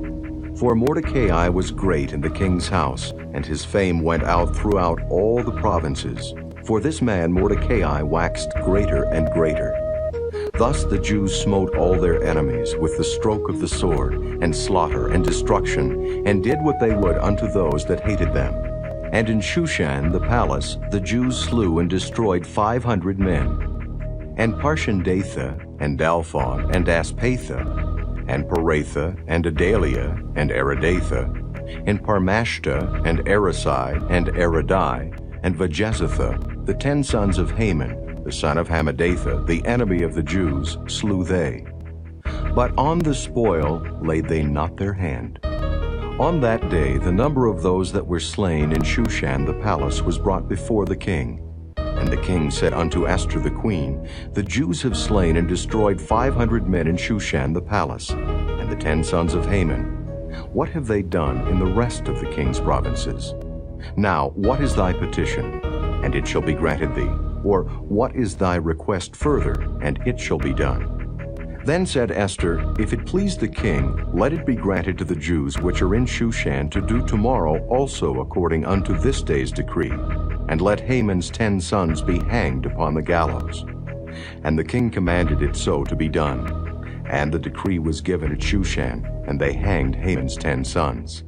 For Mordecai was great in the king's house, and his fame went out throughout all the provinces. For this man Mordecai waxed greater and greater. Thus the Jews smote all their enemies with the stroke of the sword, and slaughter and destruction, and did what they would unto those that hated them. And in Shushan the palace the Jews slew and destroyed 500 men. And Parshandatha, and Dalphon, and Aspatha, and Paratha, and Adalia, and Aridatha, and Parmashta, and Arasai, and Aradai, and Vajezatha, the 10 sons of Haman, the son of Hammedatha, the enemy of the Jews, slew they. But on the spoil laid they not their hand. On that day the number of those that were slain in Shushan the palace was brought before the king. And the king said unto Esther the queen, The Jews have slain and destroyed 500 men in Shushan the palace, and the 10 sons of Haman. What have they done in the rest of the king's provinces? Now what is thy petition? And it shall be granted thee. Or what is thy request further? And it shall be done. Then said Esther, If it please the king, let it be granted to the Jews which are in Shushan to do tomorrow also according unto this day's decree, and let Haman's 10 sons be hanged upon the gallows. And the king commanded it so to be done. And the decree was given at Shushan, and they hanged Haman's 10 sons.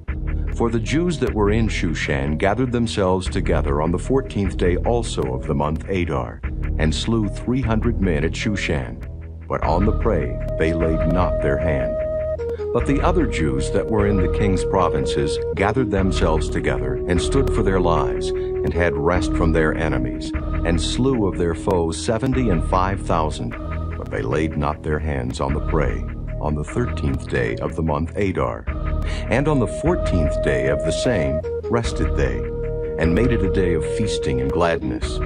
For the Jews that were in Shushan gathered themselves together on the 14th day also of the month Adar, and slew 300 men at Shushan. But on the prey they laid not their hand. But the other Jews that were in the king's provinces gathered themselves together, and stood for their lives, and had rest from their enemies, and slew of their foes 75,000. But they laid not their hands on the prey, on the 13th day of the month Adar. And on the 14th day of the same rested they, and made it a day of feasting and gladness.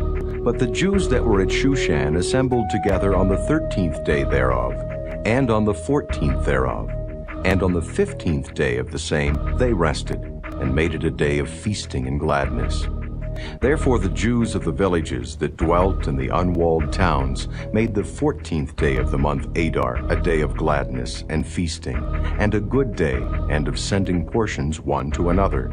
But the Jews that were at Shushan assembled together on the 13th day thereof, and on the 14th thereof. And on the 15th day of the same they rested, and made it a day of feasting and gladness. Therefore the Jews of the villages that dwelt in the unwalled towns made the 14th day of the month Adar a day of gladness and feasting, and a good day, and of sending portions one to another.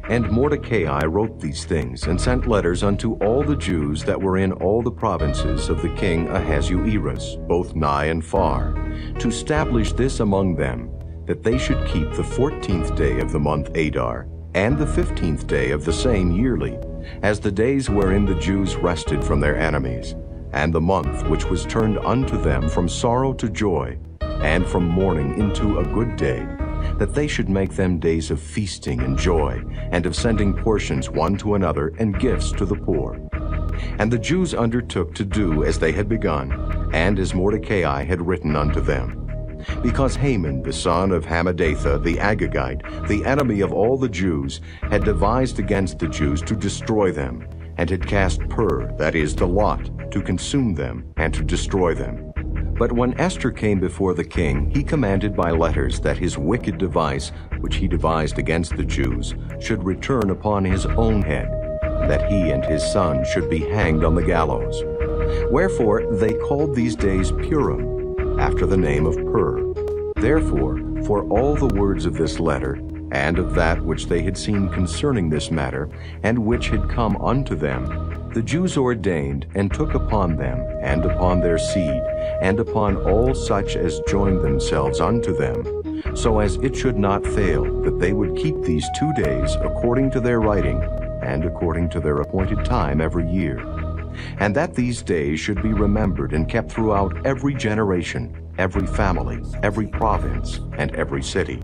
And Mordecai wrote these things, and sent letters unto all the Jews that were in all the provinces of the king Ahasuerus, both nigh and far, to establish this among them, that they should keep the 14th day of the month Adar, and the 15th day of the same yearly, as the days wherein the Jews rested from their enemies, and the month which was turned unto them from sorrow to joy, and from mourning into a good day, that they should make them days of feasting and joy, and of sending portions one to another and gifts to the poor. And the Jews undertook to do as they had begun, and as Mordecai had written unto them. Because Haman, the son of Hammedatha the Agagite, the enemy of all the Jews, had devised against the Jews to destroy them, and had cast pur, that is, the lot, to consume them and to destroy them. But when Esther came before the king, he commanded by letters that his wicked device, which he devised against the Jews, should return upon his own head, and that he and his son should be hanged on the gallows. Wherefore they called these days Purim, after the name of Pur. Therefore, for all the words of this letter, and of that which they had seen concerning this matter, and which had come unto them, the Jews ordained and took upon them, and upon their seed, and upon all such as joined themselves unto them, so as it should not fail that they would keep these 2 days according to their writing, and according to their appointed time every year. And that these days should be remembered and kept throughout every generation, every family, every province, and every city.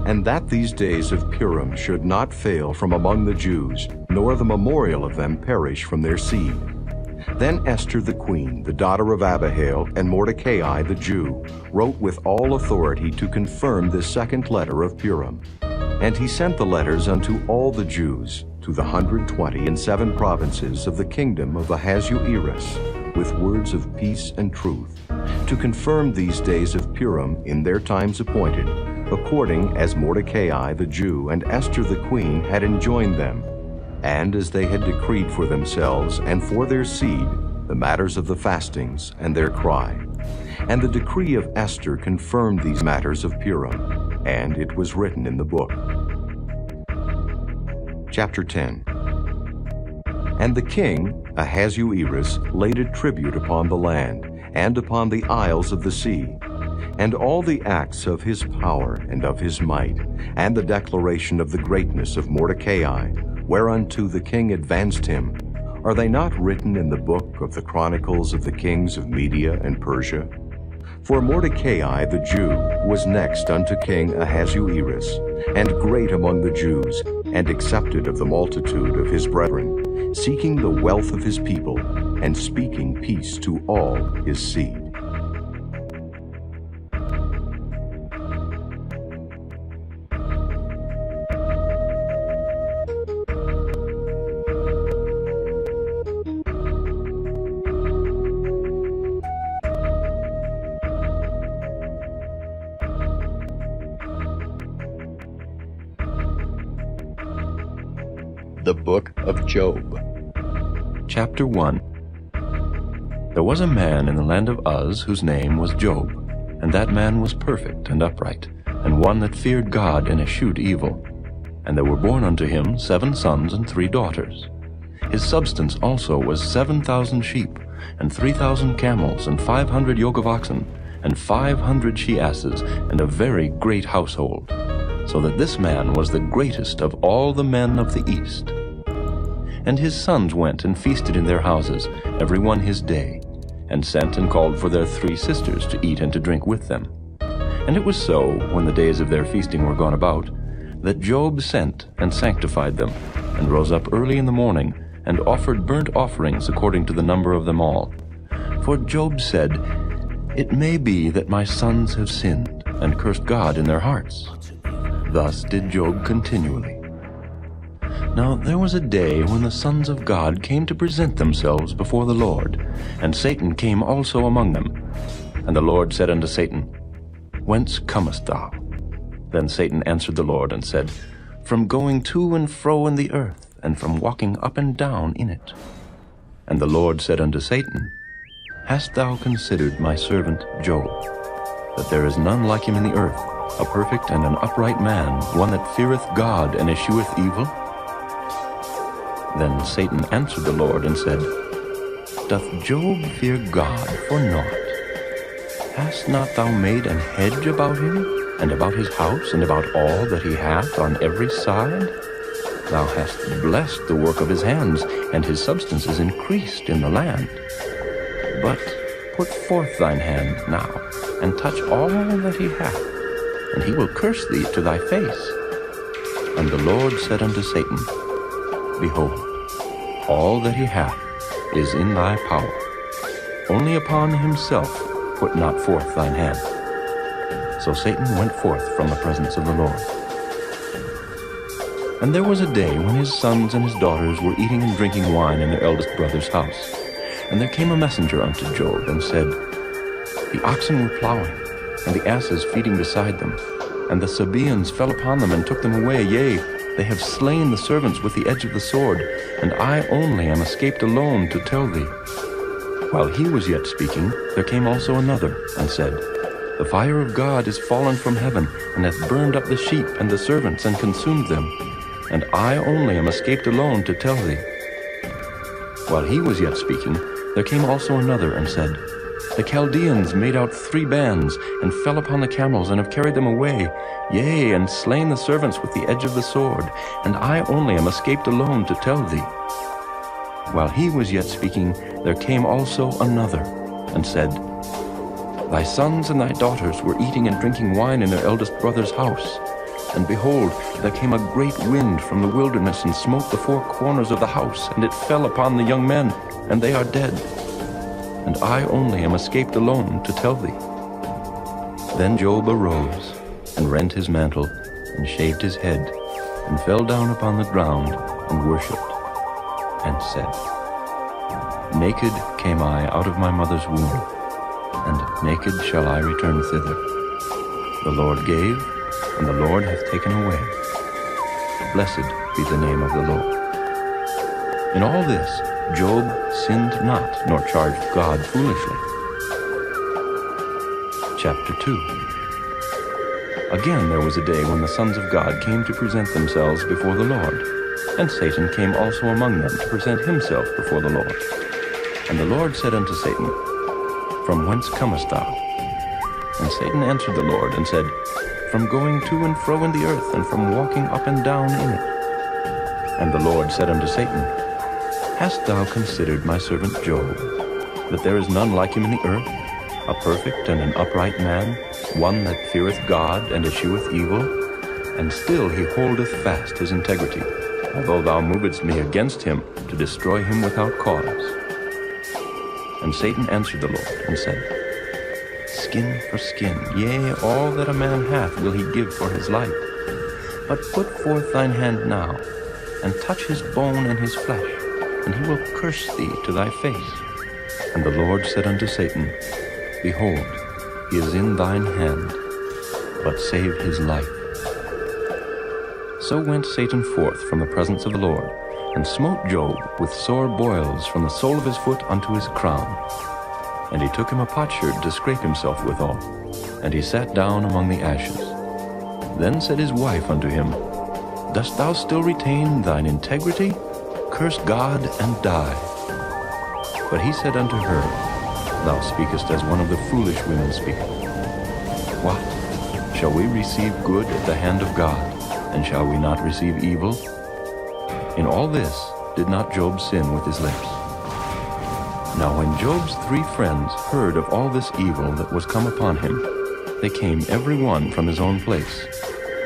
And that these days of Purim should not fail from among the Jews, nor the memorial of them perish from their seed. Then Esther the queen, the daughter of Abihail, and Mordecai the Jew, wrote with all authority to confirm this second letter of Purim. And he sent the letters unto all the Jews, to the 127 provinces of the kingdom of Ahasuerus, with words of peace and truth, to confirm these days of Purim in their times appointed, according as Mordecai the Jew and Esther the queen had enjoined them, and as they had decreed for themselves and for their seed the matters of the fastings and their cry. And the decree of Esther confirmed these matters of Purim, and it was written in the book. Chapter 10. And the king, Ahasuerus, laid a tribute upon the land, and upon the isles of the sea, and all the acts of his power and of his might, and the declaration of the greatness of Mordecai, whereunto the king advanced him, are they not written in the book of the chronicles of the kings of Media and Persia? For Mordecai the Jew was next unto King Ahasuerus, and great among the Jews, and accepted of the multitude of his brethren, seeking the wealth of his people, and speaking peace to all his seed. The Book of Job. Chapter 1. There was a man in the land of Uz whose name was Job, and that man was perfect and upright, and one that feared God and eschewed evil. And there were born unto him 7 sons and 3 daughters. His substance also was 7,000 sheep, and 3,000 camels, and 500 yoke of oxen, and 500 she-asses, and a very great household, so that this man was the greatest of all the men of the east. And his sons went and feasted in their houses, every one his day, and sent and called for their 3 sisters to eat and to drink with them. And it was so, when the days of their feasting were gone about, that Job sent and sanctified them, and rose up early in the morning, and offered burnt offerings according to the number of them all. For Job said, It may be that my sons have sinned, and cursed God in their hearts. Thus did Job continually. Now there was a day when the sons of God came to present themselves before the Lord, and Satan came also among them. And the Lord said unto Satan, Whence comest thou? Then Satan answered the Lord and said, From going to and fro in the earth, and from walking up and down in it. And the Lord said unto Satan, Hast thou considered my servant Job, that there is none like him in the earth, a perfect and an upright man, one that feareth God and escheweth evil? Then Satan answered the Lord and said, Doth Job fear God for naught? Hast not thou made an hedge about him, and about his house, and about all that he hath on every side? Thou hast blessed the work of his hands, and his substance is increased in the land. But put forth thine hand now, and touch all that he hath, and he will curse thee to thy face. And the Lord said unto Satan, Behold, all that he hath is in thy power. Only upon himself put not forth thine hand. So Satan went forth from the presence of the Lord. And there was a day when his sons and his daughters were eating and drinking wine in their eldest brother's house. And there came a messenger unto Job, and said, The oxen were plowing, and the asses feeding beside them, and the Sabaeans fell upon them and took them away. Yea, they have slain the servants with the edge of the sword, and I only am escaped alone to tell thee. While he was yet speaking, there came also another, and said, The fire of God is fallen from heaven, and hath burned up the sheep and the servants, and consumed them. And I only am escaped alone to tell thee. While he was yet speaking, there came also another, and said, The Chaldeans made out 3 bands, and fell upon the camels, and have carried them away, yea, and slain the servants with the edge of the sword, and I only am escaped alone to tell thee. While he was yet speaking, there came also another, and said, Thy sons and thy daughters were eating and drinking wine in their eldest brother's house. And behold, there came a great wind from the wilderness, and smote the 4 corners of the house, and it fell upon the young men, and they are dead. And I only am escaped alone to tell thee. Then Job arose, and rent his mantle, and shaved his head, and fell down upon the ground, and worshipped, and said, Naked came I out of my mother's womb, and naked shall I return thither. The Lord gave, and the Lord hath taken away. Blessed be the name of the Lord. In all this, Job sinned not, nor charged God foolishly. Chapter 2. Again there was a day when the sons of God came to present themselves before the Lord, and Satan came also among them to present himself before the Lord. And the Lord said unto Satan, From whence comest thou? And Satan answered the Lord, and said, From going to and fro in the earth, and from walking up and down in it. And the Lord said unto Satan, Hast thou considered my servant Job, that there is none like him in the earth, a perfect and an upright man, one that feareth God and escheweth evil? And still he holdeth fast his integrity, although thou movedst me against him to destroy him without cause. And Satan answered the Lord, and said, Skin for skin, yea, all that a man hath will he give for his life. But put forth thine hand now, and touch his bone and his flesh, and he will curse thee to thy face. And the Lord said unto Satan, Behold, he is in thine hand, but save his life. So went Satan forth from the presence of the Lord, and smote Job with sore boils from the sole of his foot unto his crown. And he took him a potsherd to scrape himself withal, and he sat down among the ashes. Then said his wife unto him, Dost thou still retain thine integrity? Curse God and die. But he said unto her, Thou speakest as one of the foolish women speaketh. What? Shall we receive good at the hand of God, and shall we not receive evil? In all this did not Job sin with his lips. Now when Job's 3 friends heard of all this evil that was come upon him, they came every one from his own place,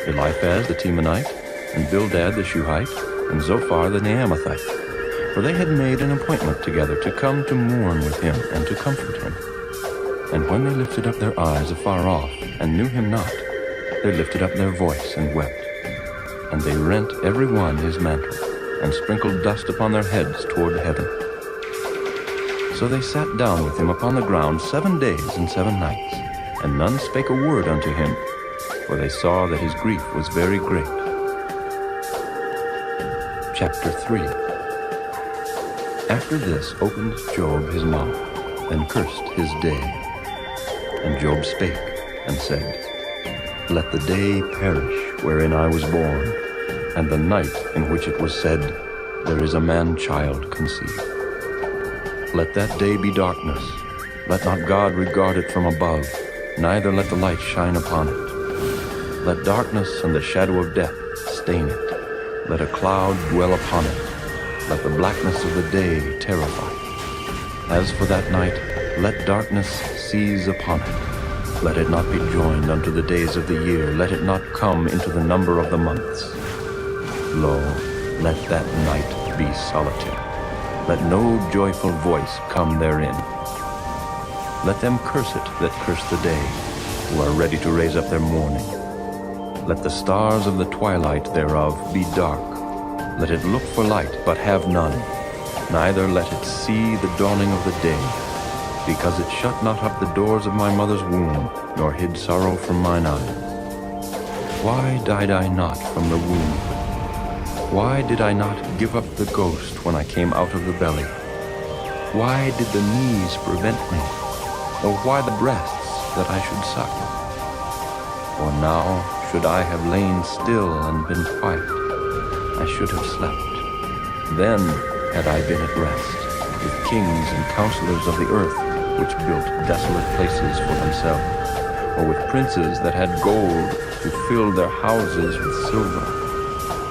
Eliphaz the Temanite, and Bildad the Shuhite, and Zophar the Naamathite. For they had made an appointment together to come to mourn with him and to comfort him. And when they lifted up their eyes afar off, and knew him not, they lifted up their voice and wept. And they rent every one his mantle, and sprinkled dust upon their heads toward heaven. So they sat down with him upon the ground 7 days and 7 nights, and none spake a word unto him, for they saw that his grief was very great. Chapter 3. After this opened Job his mouth, and cursed his day. And Job spake, and said, Let the day perish wherein I was born, and the night in which it was said, There is a man-child conceived. Let that day be darkness. Let not God regard it from above, neither let the light shine upon it. Let darkness and the shadow of death stain it. Let a cloud dwell upon it. Let the blackness of the day terrify it. As for that night, let darkness seize upon it. Let it not be joined unto the days of the year, let it not come into the number of the months. Lo, let that night be solitary. Let no joyful voice come therein. Let them curse it that curse the day, who are ready to raise up their mourning. Let the stars of the twilight thereof be dark. Let it look for light, but have none. Neither let it see the dawning of the day, because it shut not up the doors of my mother's womb, nor hid sorrow from mine eyes. Why died I not from the womb? Why did I not give up the ghost when I came out of the belly? Why did the knees prevent me? Or why the breasts that I should suck? For now should I have lain still and been quiet, I should have slept. Then had I been at rest, with kings and counselors of the earth, which built desolate places for themselves, or with princes that had gold, who filled their houses with silver.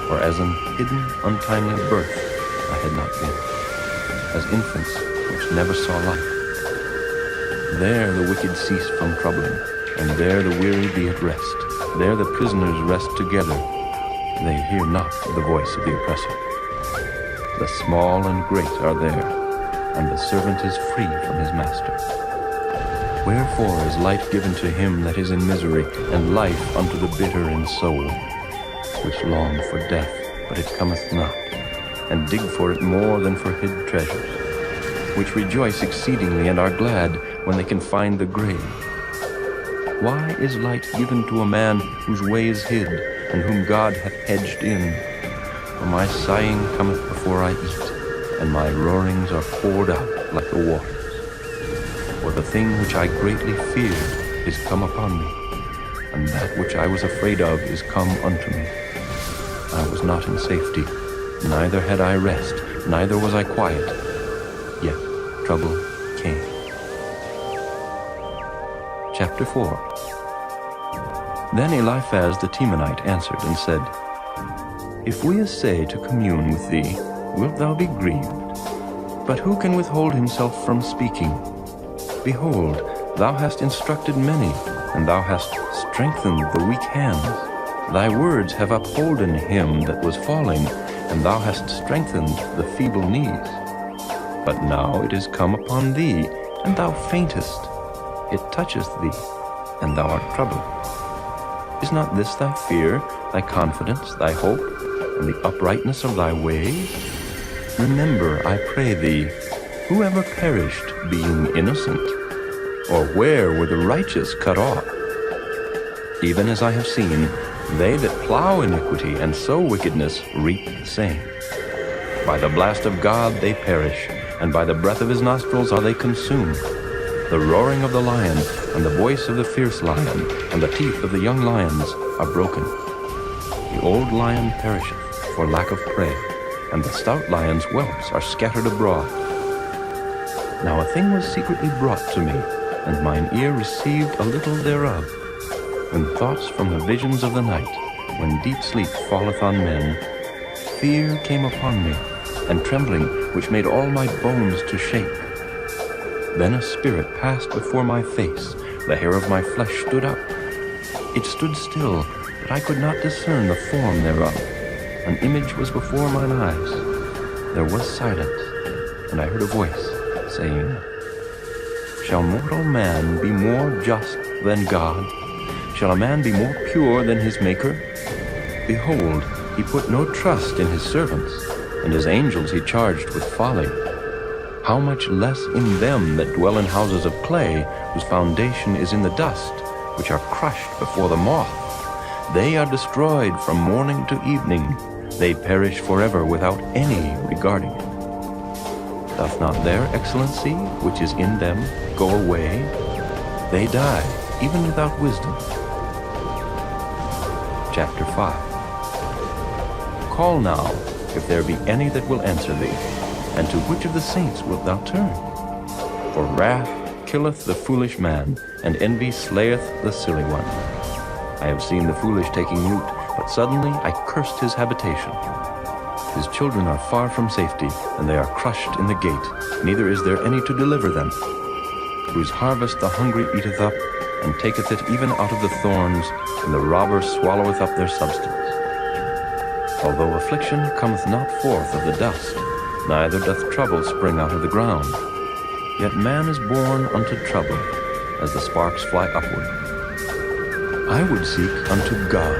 For as an hidden, untimely birth I had not been, as infants which never saw light. There the wicked cease from troubling, and there the weary be at rest. There the prisoners rest together. They hear not the voice of the oppressor. The small and great are there, and the servant is free from his master. Wherefore is light given to him that is in misery, and life unto the bitter in soul, which long for death, but it cometh not, and dig for it more than for hid treasures, which rejoice exceedingly and are glad when they can find the grave. Why is light given to a man whose way is hid, and whom God hath hedged in? For my sighing cometh before I eat, and my roarings are poured out like the waters. For the thing which I greatly feared is come upon me, and that which I was afraid of is come unto me. I was not in safety, neither had I rest, neither was I quiet. Yet trouble came. Chapter 4. Then Eliphaz the Temanite answered and said, If we essay to commune with thee, wilt thou be grieved? But who can withhold himself from speaking? Behold, thou hast instructed many, and thou hast strengthened the weak hands. Thy words have upholden him that was falling, and thou hast strengthened the feeble knees. But now it is come upon thee, and thou faintest. It toucheth thee, and thou art troubled. Is not this thy fear, thy confidence, thy hope, and the uprightness of thy ways? Remember, I pray thee, who ever perished being innocent? Or where were the righteous cut off? Even as I have seen, they that plow iniquity and sow wickedness reap the same. By the blast of God they perish, and by the breath of his nostrils are they consumed. The roaring of the lion, and the voice of the fierce lion, and the teeth of the young lions are broken. The old lion perisheth for lack of prey, and the stout lion's whelps are scattered abroad. Now a thing was secretly brought to me, and mine ear received a little thereof. When thoughts from the visions of the night, when deep sleep falleth on men, fear came upon me, and trembling, which made all my bones to shake. Then a spirit passed before my face, the hair of my flesh stood up. It stood still, but I could not discern the form thereof. An image was before mine eyes. There was silence, and I heard a voice, saying, Shall mortal man be more just than God? Shall a man be more pure than his Maker? Behold, he put no trust in his servants, and his angels he charged with folly. How much less in them that dwell in houses of clay, whose foundation is in the dust, which are crushed before the moth. They are destroyed from morning to evening. They perish forever without any regarding it. Doth not their excellency, which is in them, go away? They die, even without wisdom. Chapter 5. Call now, if there be any that will answer thee. And to which of the saints wilt thou turn? For wrath killeth the foolish man, and envy slayeth the silly one. I have seen the foolish taking root, but suddenly I cursed his habitation. His children are far from safety, and they are crushed in the gate, neither is there any to deliver them. Whose harvest the hungry eateth up, and taketh it even out of the thorns, and the robber swalloweth up their substance. Although affliction cometh not forth of the dust, neither doth trouble spring out of the ground, yet man is born unto trouble, as the sparks fly upward. I would seek unto God,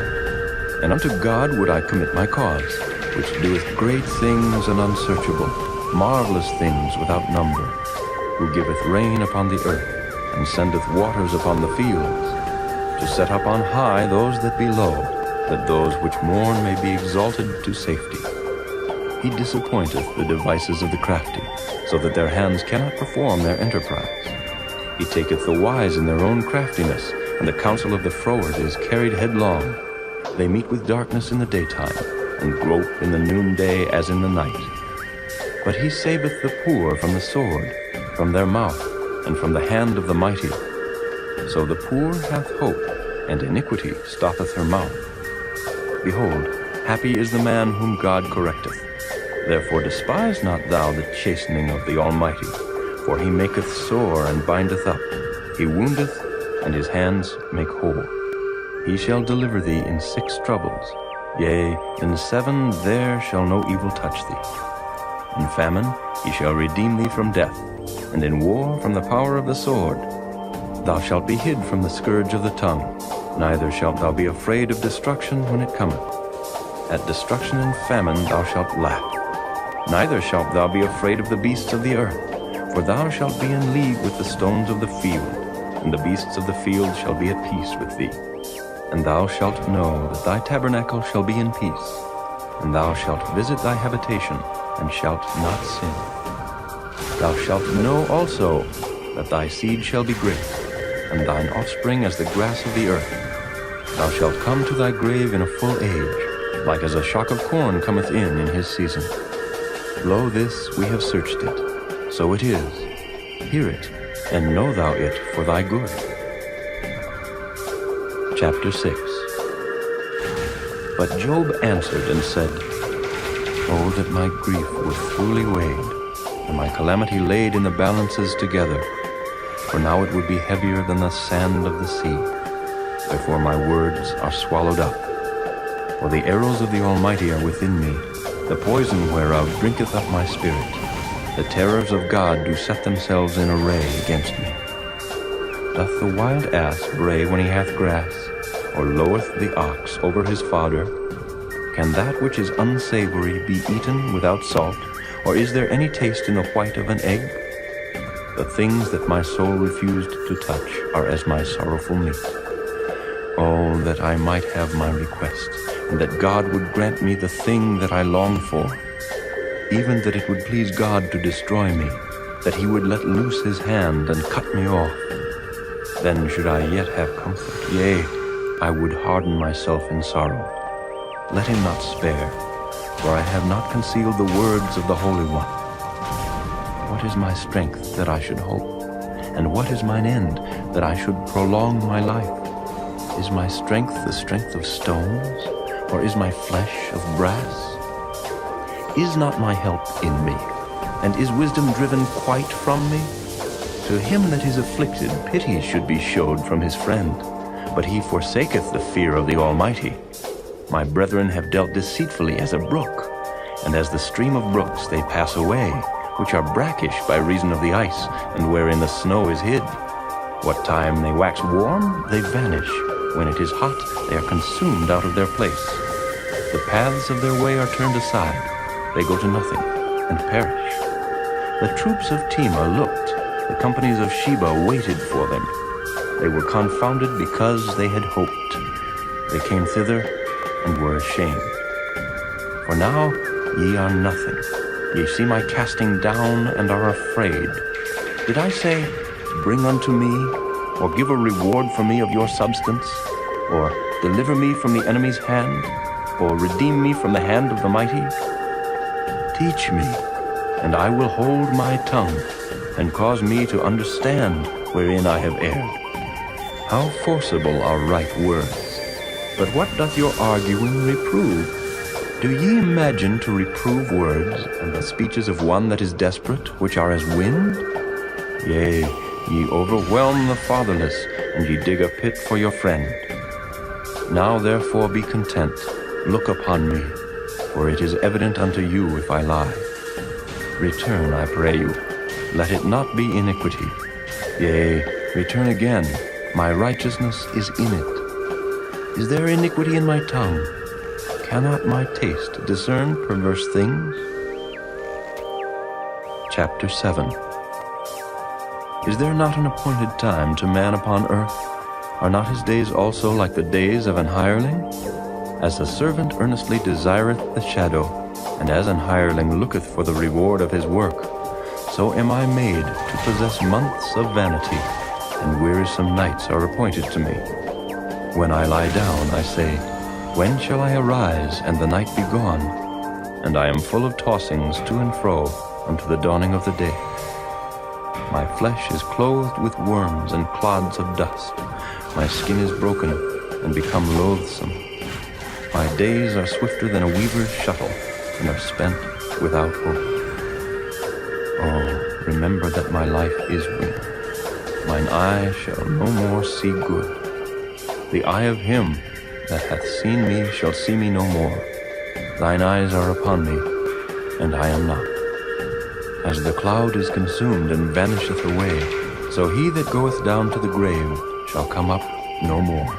and unto God would I commit my cause, which doeth great things and unsearchable, marvelous things without number, who giveth rain upon the earth, and sendeth waters upon the fields, to set up on high those that be low, that those which mourn may be exalted to safety. He disappointeth the devices of the crafty, so that their hands cannot perform their enterprise. He taketh the wise in their own craftiness, and the counsel of the froward is carried headlong. They meet with darkness in the daytime, and grope in the noonday as in the night. But he saveth the poor from the sword, from their mouth, and from the hand of the mighty. So the poor hath hope, and iniquity stoppeth her mouth. Behold, happy is the man whom God correcteth. Therefore despise not thou the chastening of the Almighty, for he maketh sore and bindeth up. He woundeth, and his hands make whole. He shall deliver thee in 6 troubles. Yea, in 7 there shall no evil touch thee. In famine he shall redeem thee from death, and in war from the power of the sword. Thou shalt be hid from the scourge of the tongue, neither shalt thou be afraid of destruction when it cometh. At destruction and famine thou shalt laugh. Neither shalt thou be afraid of the beasts of the earth, for thou shalt be in league with the stones of the field, and the beasts of the field shall be at peace with thee. And thou shalt know that thy tabernacle shall be in peace, and thou shalt visit thy habitation, and shalt not sin. Thou shalt know also that thy seed shall be great, and thine offspring as the grass of the earth. Thou shalt come to thy grave in a full age, like as a shock of corn cometh in his season. Lo, this we have searched it, so it is. Hear it, and know thou it for thy good. Chapter 6. But Job answered and said, Oh, that my grief were truly weighed, and my calamity laid in the balances together, for now it would be heavier than the sand of the sea. Therefore my words are swallowed up. For the arrows of the Almighty are within me, the poison whereof drinketh up my spirit. The terrors of God do set themselves in array against me. Doth the wild ass bray when he hath grass, or loweth the ox over his fodder? Can that which is unsavory be eaten without salt, or is there any taste in the white of an egg? The things that my soul refused to touch are as my sorrowful meat. Oh, that I might have my request, and that God would grant me the thing that I long for, even that it would please God to destroy me, that he would let loose his hand and cut me off. Then should I yet have comfort, yea, I would harden myself in sorrow. Let him not spare, for I have not concealed the words of the Holy One. What is my strength that I should hope? And what is mine end that I should prolong my life? Is my strength the strength of stones, or is my flesh of brass? Is not my help in me, and is wisdom driven quite from me? To him that is afflicted pity should be showed from his friend, but he forsaketh the fear of the Almighty. My brethren have dealt deceitfully as a brook, and as the stream of brooks they pass away, which are brackish by reason of the ice, and wherein the snow is hid. What time they wax warm, they vanish. When it is hot, they are consumed out of their place. The paths of their way are turned aside. They go to nothing, and perish. The troops of Tema looked. The companies of Sheba waited for them. They were confounded because they had hoped. They came thither and were ashamed. For now ye are nothing. Ye see my casting down and are afraid. Did I say, Bring unto me, or give a reward for me of your substance, or deliver me from the enemy's hand, or redeem me from the hand of the mighty? Teach me, and I will hold my tongue, and cause me to understand wherein I have erred. How forcible are right words! But what doth your arguing reprove? Do ye imagine to reprove words, and the speeches of one that is desperate, which are as wind? Yea, Ye overwhelm the fatherless, and ye dig a pit for your friend. Now therefore be content, look upon me, for it is evident unto you if I lie. Return, I pray you, let it not be iniquity. Yea, return again, my righteousness is in it. Is there iniquity in my tongue? Cannot my taste discern perverse things? Chapter 7. Is there not an appointed time to man upon earth? Are not his days also like the days of an hireling? As the servant earnestly desireth the shadow, and as an hireling looketh for the reward of his work, so am I made to possess months of vanity, and wearisome nights are appointed to me. When I lie down, I say, when shall I arise, and the night be gone? And I am full of tossings to and fro unto the dawning of the day. My flesh is clothed with worms and clods of dust. My skin is broken and become loathsome. My days are swifter than a weaver's shuttle, and are spent without hope. Oh, remember that my life is wind. Mine eye shall no more see good. The eye of him that hath seen me shall see me no more. Thine eyes are upon me, and I am not. As the cloud is consumed and vanisheth away, so he that goeth down to the grave shall come up no more.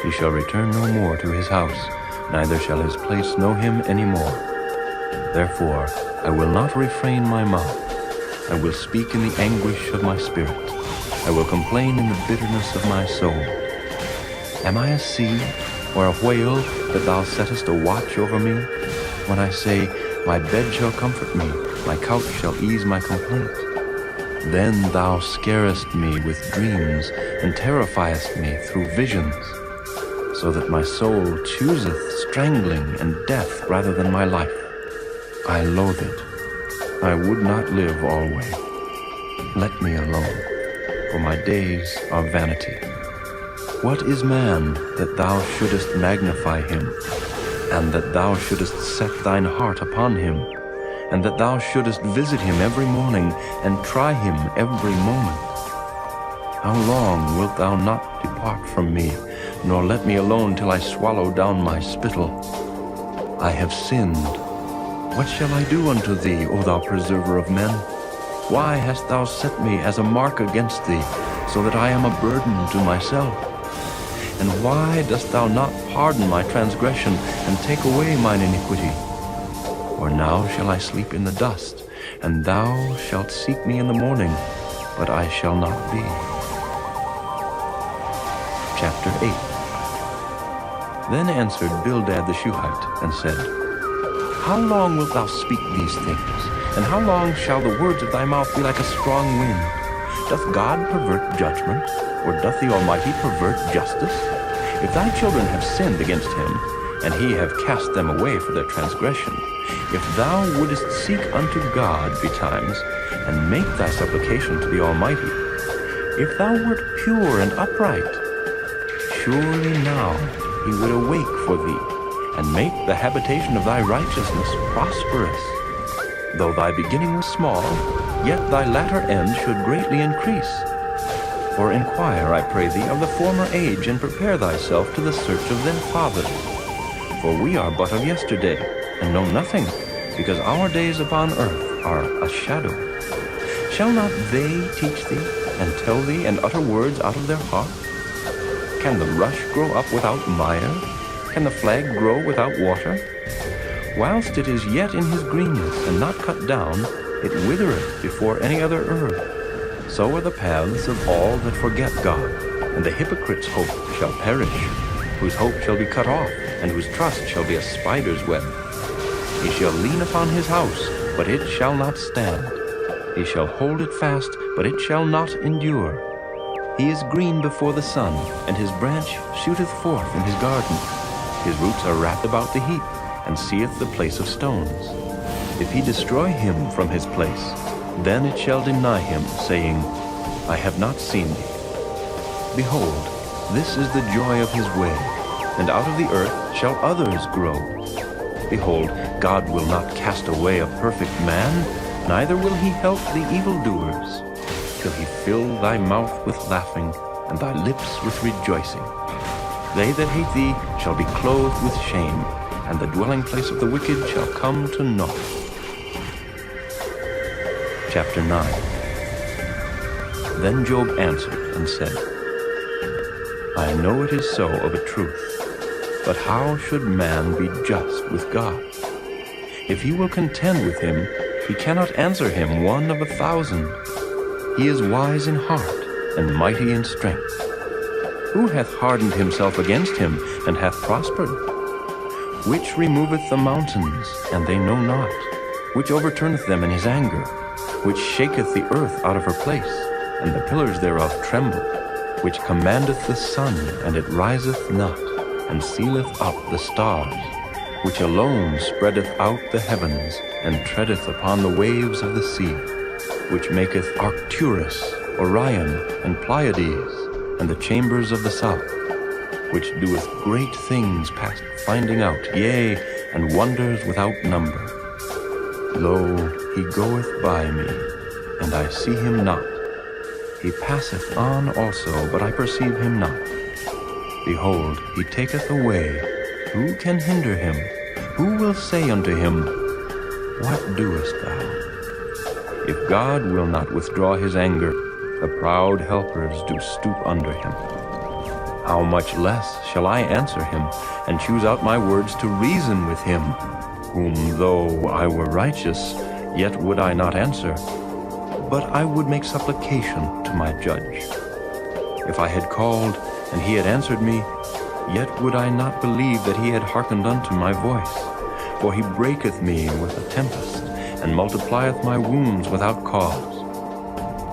He shall return no more to his house, neither shall his place know him any more. Therefore I will not refrain my mouth. I will speak in the anguish of my spirit. I will complain in the bitterness of my soul. Am I a sea or a whale that thou settest a watch over me? When I say, my bed shall comfort me, my couch shall ease my complaint. Then thou scarest me with dreams, and terrifiest me through visions, so that my soul chooseth strangling and death rather than my life. I loathe it. I would not live alway. Let me alone, for my days are vanity. What is man that thou shouldest magnify him, and that thou shouldest set thine heart upon him, and that thou shouldest visit him every morning, and try him every moment? How long wilt thou not depart from me, nor let me alone till I swallow down my spittle? I have sinned. What shall I do unto thee, O thou preserver of men? Why hast thou set me as a mark against thee, so that I am a burden to myself? And why dost thou not pardon my transgression, and take away mine iniquity? For now shall I sleep in the dust, and thou shalt seek me in the morning, but I shall not be. Chapter 8. Then answered Bildad the Shuhite, and said, How long wilt thou speak these things? And how long shall the words of thy mouth be like a strong wind? Doth God pervert judgment, or doth the Almighty pervert justice? If thy children have sinned against him, and he have cast them away for their transgression, if thou wouldest seek unto God betimes, and make thy supplication to the Almighty, if thou wert pure and upright, surely now he would awake for thee, and make the habitation of thy righteousness prosperous. Though thy beginning was small, yet thy latter end should greatly increase. For inquire, I pray thee, of the former age, and prepare thyself to the search of their fathers. For we are but of yesterday, and know nothing, because our days upon earth are a shadow. Shall not they teach thee, and tell thee, and utter words out of their heart? Can the rush grow up without mire? Can the flag grow without water? Whilst it is yet in his greenness, and not cut down, it withereth before any other herb. So are the paths of all that forget God, and the hypocrite's hope shall perish, whose hope shall be cut off, and whose trust shall be a spider's web. He shall lean upon his house, but it shall not stand. He shall hold it fast, but it shall not endure. He is green before the sun, and his branch shooteth forth in his garden. His roots are wrapped about the heap, and seeth the place of stones. If he destroy him from his place, then it shall deny him, saying, I have not seen thee. Behold, this is the joy of his way, and out of the earth shall others grow. Behold, God will not cast away a perfect man, neither will he help the evildoers. till he fill thy mouth with laughing, and thy lips with rejoicing. They that hate thee shall be clothed with shame, and the dwelling place of the wicked shall come to naught. Chapter 9. Then Job answered and said, I know it is so of a truth, but how should man be just with God? If he will contend with him, he cannot answer him 1 of 1,000. He is wise in heart, and mighty in strength. Who hath hardened himself against him, and hath prospered? Which removeth the mountains, and they know not? Which overturneth them in his anger? Which shaketh the earth out of her place, and the pillars thereof tremble? Which commandeth the sun, and it riseth not, and sealeth up the stars? Which alone spreadeth out the heavens, and treadeth upon the waves of the sea? Which maketh Arcturus, Orion, and Pleiades, and the chambers of the south? Which doeth great things past finding out, yea, and wonders without number. Lo, he goeth by me, and I see him not. He passeth on also, but I perceive him not. Behold, he taketh away. Who can hinder him? Who will say unto him, What doest thou? If God will not withdraw his anger, the proud helpers do stoop under him. How much less shall I answer him, and choose out my words to reason with him, whom though I were righteous, yet would I not answer, but I would make supplication to my judge. If I had called, and he had answered me, yet would I not believe that he had hearkened unto my voice. For he breaketh me with a tempest, and multiplieth my wounds without cause.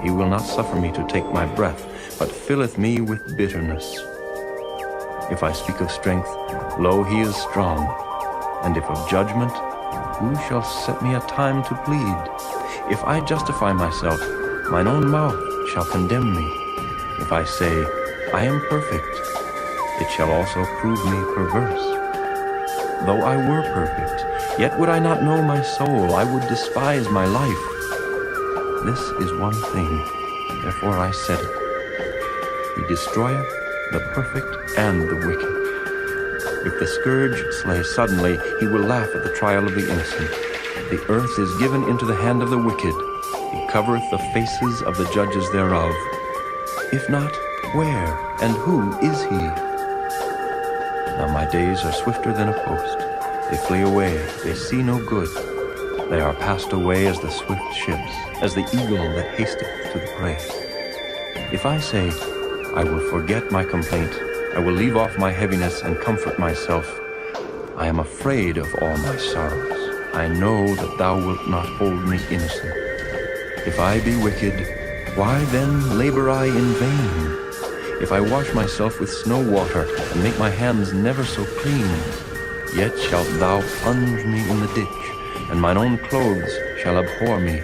He will not suffer me to take my breath, but filleth me with bitterness. If I speak of strength, lo, he is strong. And if of judgment, who shall set me a time to plead? If I justify myself, mine own mouth shall condemn me. If I say, I am perfect, it shall also prove me perverse. Though I were perfect, yet would I not know my soul, I would despise my life. This is one thing, therefore I said it. He destroyeth the perfect and the wicked. If the scourge slay suddenly, he will laugh at the trial of the innocent. The earth is given into the hand of the wicked. He covereth the faces of the judges thereof. If not, where and who is he? Now my days are swifter than a post. They flee away, they see no good. They are passed away as the swift ships, as the eagle that hasteth to the prey. If I say, I will forget my complaint, I will leave off my heaviness and comfort myself, I am afraid of all my sorrows. I know that thou wilt not hold me innocent. If I be wicked, why then labor I in vain? If I wash myself with snow water, and make my hands never so clean, yet shalt thou plunge me in the ditch, and mine own clothes shall abhor me.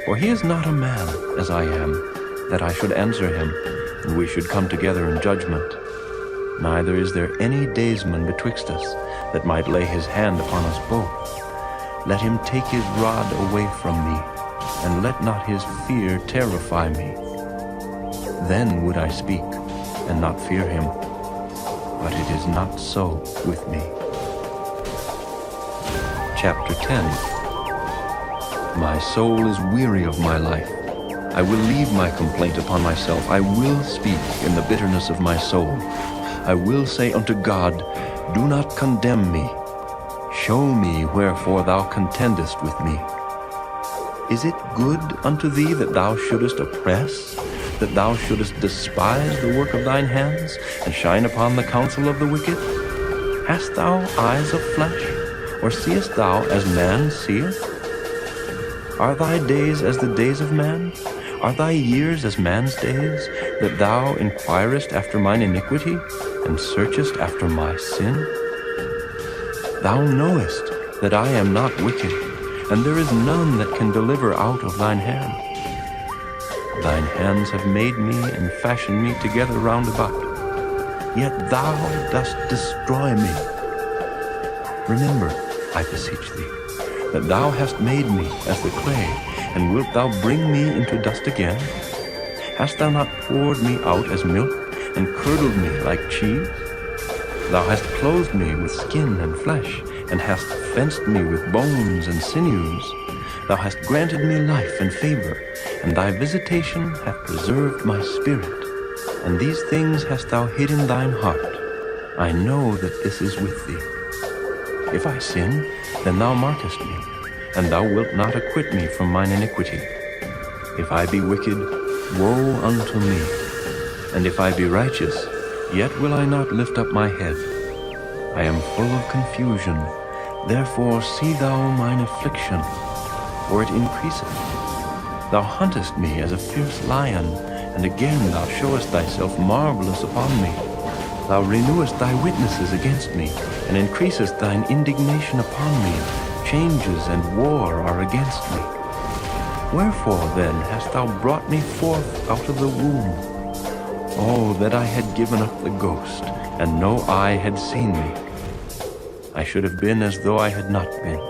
For he is not a man, as I am, that I should answer him, and we should come together in judgment. Neither is there any daysman betwixt us, that might lay his hand upon us both. Let him take his rod away from me, and let not his fear terrify me. Then would I speak, and not fear him. But it is not so with me. Chapter 10. My soul is weary of my life. I will leave my complaint upon myself. I will speak in the bitterness of my soul. I will say unto God, do not condemn me. Show me wherefore thou contendest with me. Is it good unto thee that thou shouldest oppress, that thou shouldest despise the work of thine hands, and shine upon the counsel of the wicked? Hast thou eyes of flesh, or seest thou as man seeth? Are thy days as the days of man? Are thy years as man's days, that thou inquirest after mine iniquity, and searchest after my sin? Thou knowest that I am not wicked, and there is none that can deliver out of thine hand. Thine hands have made me and fashioned me together round about, yet thou dost destroy me. Remember, I beseech thee, that thou hast made me as the clay, and wilt thou bring me into dust again? Hast thou not poured me out as milk, and curdled me like cheese? Thou hast clothed me with skin and flesh, and hast fenced me with bones and sinews. Thou hast granted me life and favor, and thy visitation hath preserved my spirit. And these things hast thou hid in thine heart. I know that this is with thee. If I sin, then thou markest me, and thou wilt not acquit me from mine iniquity. If I be wicked, woe unto me. And if I be righteous, yet will I not lift up my head. I am full of confusion, therefore see thou mine affliction, for it increaseth. Thou huntest me as a fierce lion, and again thou showest thyself marvelous upon me. Thou renewest thy witnesses against me, and increasest thine indignation upon me. Changes and war are against me. Wherefore then hast thou brought me forth out of the womb? Oh, that I had given up the ghost, and no eye had seen me. I should have been as though I had not been.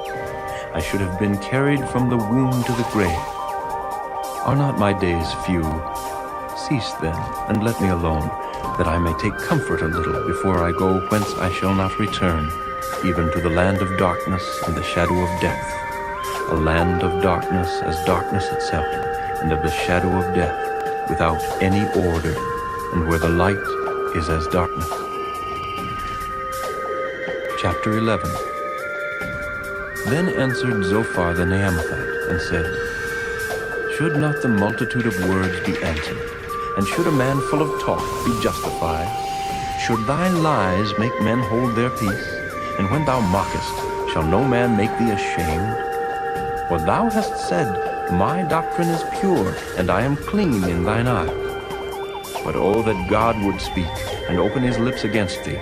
I should have been carried from the womb to the grave. Are not my days few? Cease then, and let me alone, that I may take comfort a little before I go whence I shall not return, even to the land of darkness and the shadow of death, a land of darkness as darkness itself, and of the shadow of death, without any order, and where the light is as darkness. Chapter 11. Then answered Zophar the Naamathite, and said, Should not the multitude of words be answered? And should a man full of talk be justified? Should thy lies make men hold their peace? And when thou mockest, shall no man make thee ashamed? For thou hast said, My doctrine is pure, and I am clean in thine eyes. But oh, that God would speak, and open his lips against thee,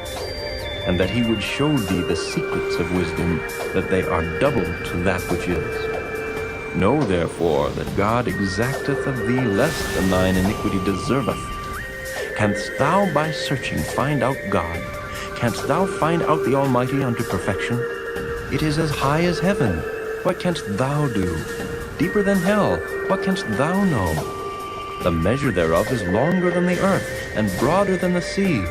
and that he would show thee the secrets of wisdom, that they are double to that which is. Know therefore that God exacteth of thee less than thine iniquity deserveth. Canst thou by searching find out God? Canst thou find out the Almighty unto perfection? It is as high as heaven. What canst thou do? Deeper than hell. What canst thou know? The measure thereof is longer than the earth, and broader than the sea.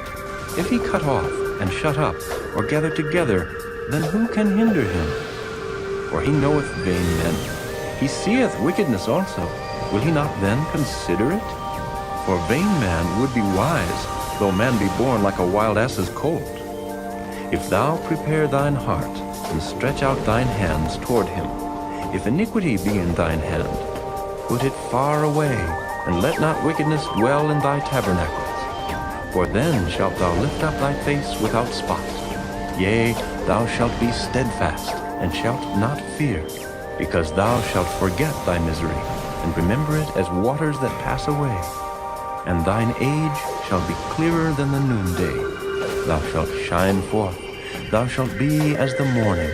If he cut off, and shut up, or gather together, then who can hinder him? For he knoweth vain men. He seeth wickedness also. Will he not then consider it? For vain man would be wise, though man be born like a wild ass's colt. If thou prepare thine heart, and stretch out thine hands toward him, if iniquity be in thine hand, put it far away, and let not wickedness dwell in thy tabernacles. For then shalt thou lift up thy face without spot. Yea, thou shalt be steadfast, and shalt not fear, because thou shalt forget thy misery, and remember it as waters that pass away. And thine age shall be clearer than the noonday. Thou shalt shine forth, thou shalt be as the morning,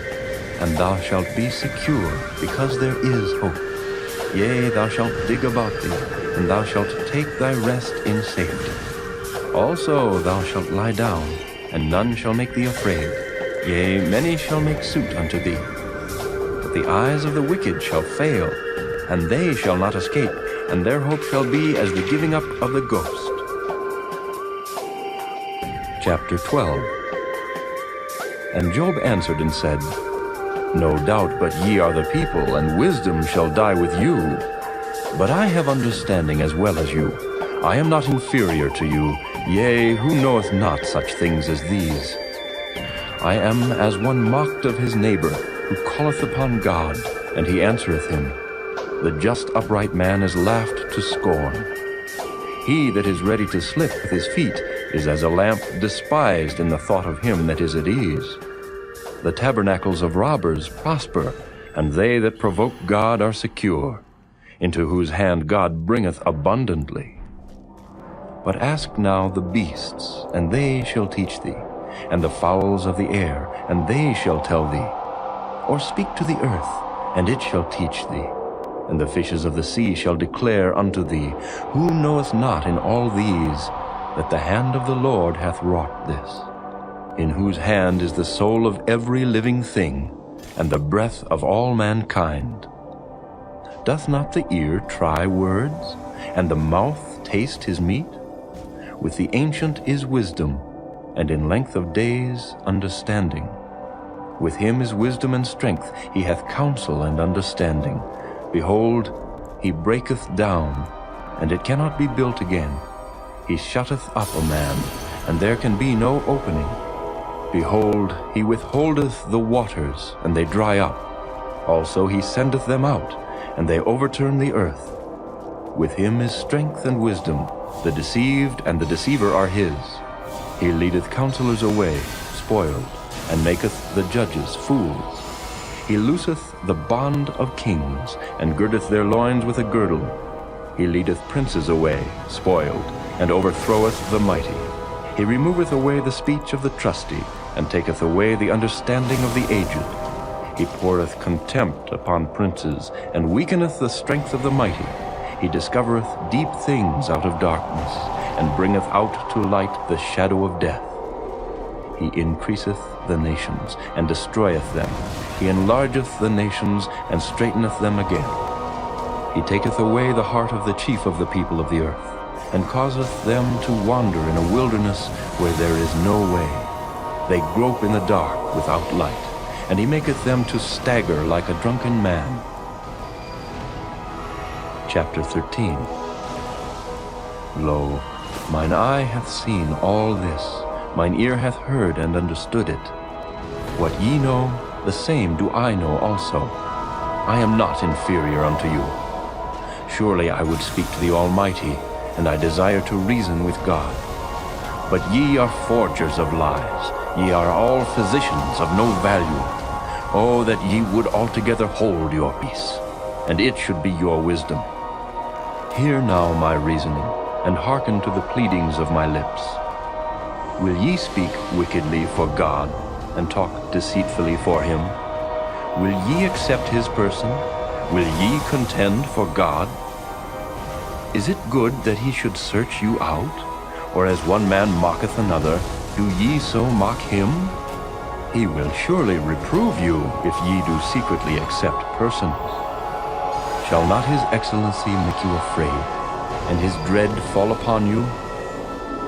and thou shalt be secure, because there is hope. Yea, thou shalt dig about thee, and thou shalt take thy rest in safety. Also thou shalt lie down, and none shall make thee afraid. Yea, many shall make suit unto thee. But the eyes of the wicked shall fail, and they shall not escape, and their hope shall be as the giving up of the ghost. Chapter 12. And Job answered and said, No doubt but ye are the people, and wisdom shall die with you. But I have understanding as well as you. I am not inferior to you, yea, who knoweth not such things as these? I am as one mocked of his neighbor, who calleth upon God, and he answereth him. The just upright man is laughed to scorn. He that is ready to slip with his feet is as a lamp despised in the thought of him that is at ease. The tabernacles of robbers prosper, and they that provoke God are secure, into whose hand God bringeth abundantly. But ask now the beasts, and they shall teach thee, and the fowls of the air, and they shall tell thee. Or speak to the earth, and it shall teach thee, and the fishes of the sea shall declare unto thee. Who knoweth not in all these that the hand of the Lord hath wrought this? In whose hand is the soul of every living thing, and the breath of all mankind? Doth not the ear try words, and the mouth taste his meat? With the ancient is wisdom, and in length of days understanding. With him is wisdom and strength, he hath counsel and understanding. Behold, he breaketh down, and it cannot be built again. He shutteth up a man, and there can be no opening. Behold, he withholdeth the waters, and they dry up. Also he sendeth them out, and they overturn the earth. With him is strength and wisdom. The deceived and the deceiver are his. He leadeth counselors away, spoiled, and maketh the judges fools. He looseth the bond of kings, and girdeth their loins with a girdle. He leadeth princes away, spoiled, and overthroweth the mighty. He removeth away the speech of the trusty, and taketh away the understanding of the aged. He poureth contempt upon princes, and weakeneth the strength of the mighty. He discovereth deep things out of darkness, and bringeth out to light the shadow of death. He increaseth the nations, and destroyeth them. He enlargeth the nations, and straightheneth them again. He taketh away the heart of the chief of the people of the earth, and causeth them to wander in a wilderness where there is no way. They grope in the dark without light, and he maketh them to stagger like a drunken man. Chapter 13. Lo, mine eye hath seen all this, mine ear hath heard and understood it. What ye know, the same do I know also. I am not inferior unto you. Surely I would speak to the Almighty, and I desire to reason with God. But ye are forgers of lies, ye are all physicians of no value. Oh, that ye would altogether hold your peace, and it should be your wisdom. Hear now my reasoning, and hearken to the pleadings of my lips. Will ye speak wickedly for God, and talk deceitfully for him? Will ye accept his person? Will ye contend for God? Is it good that he should search you out? Or as one man mocketh another, do ye so mock him? He will surely reprove you if ye do secretly accept persons. Shall not his excellency make you afraid, and his dread fall upon you?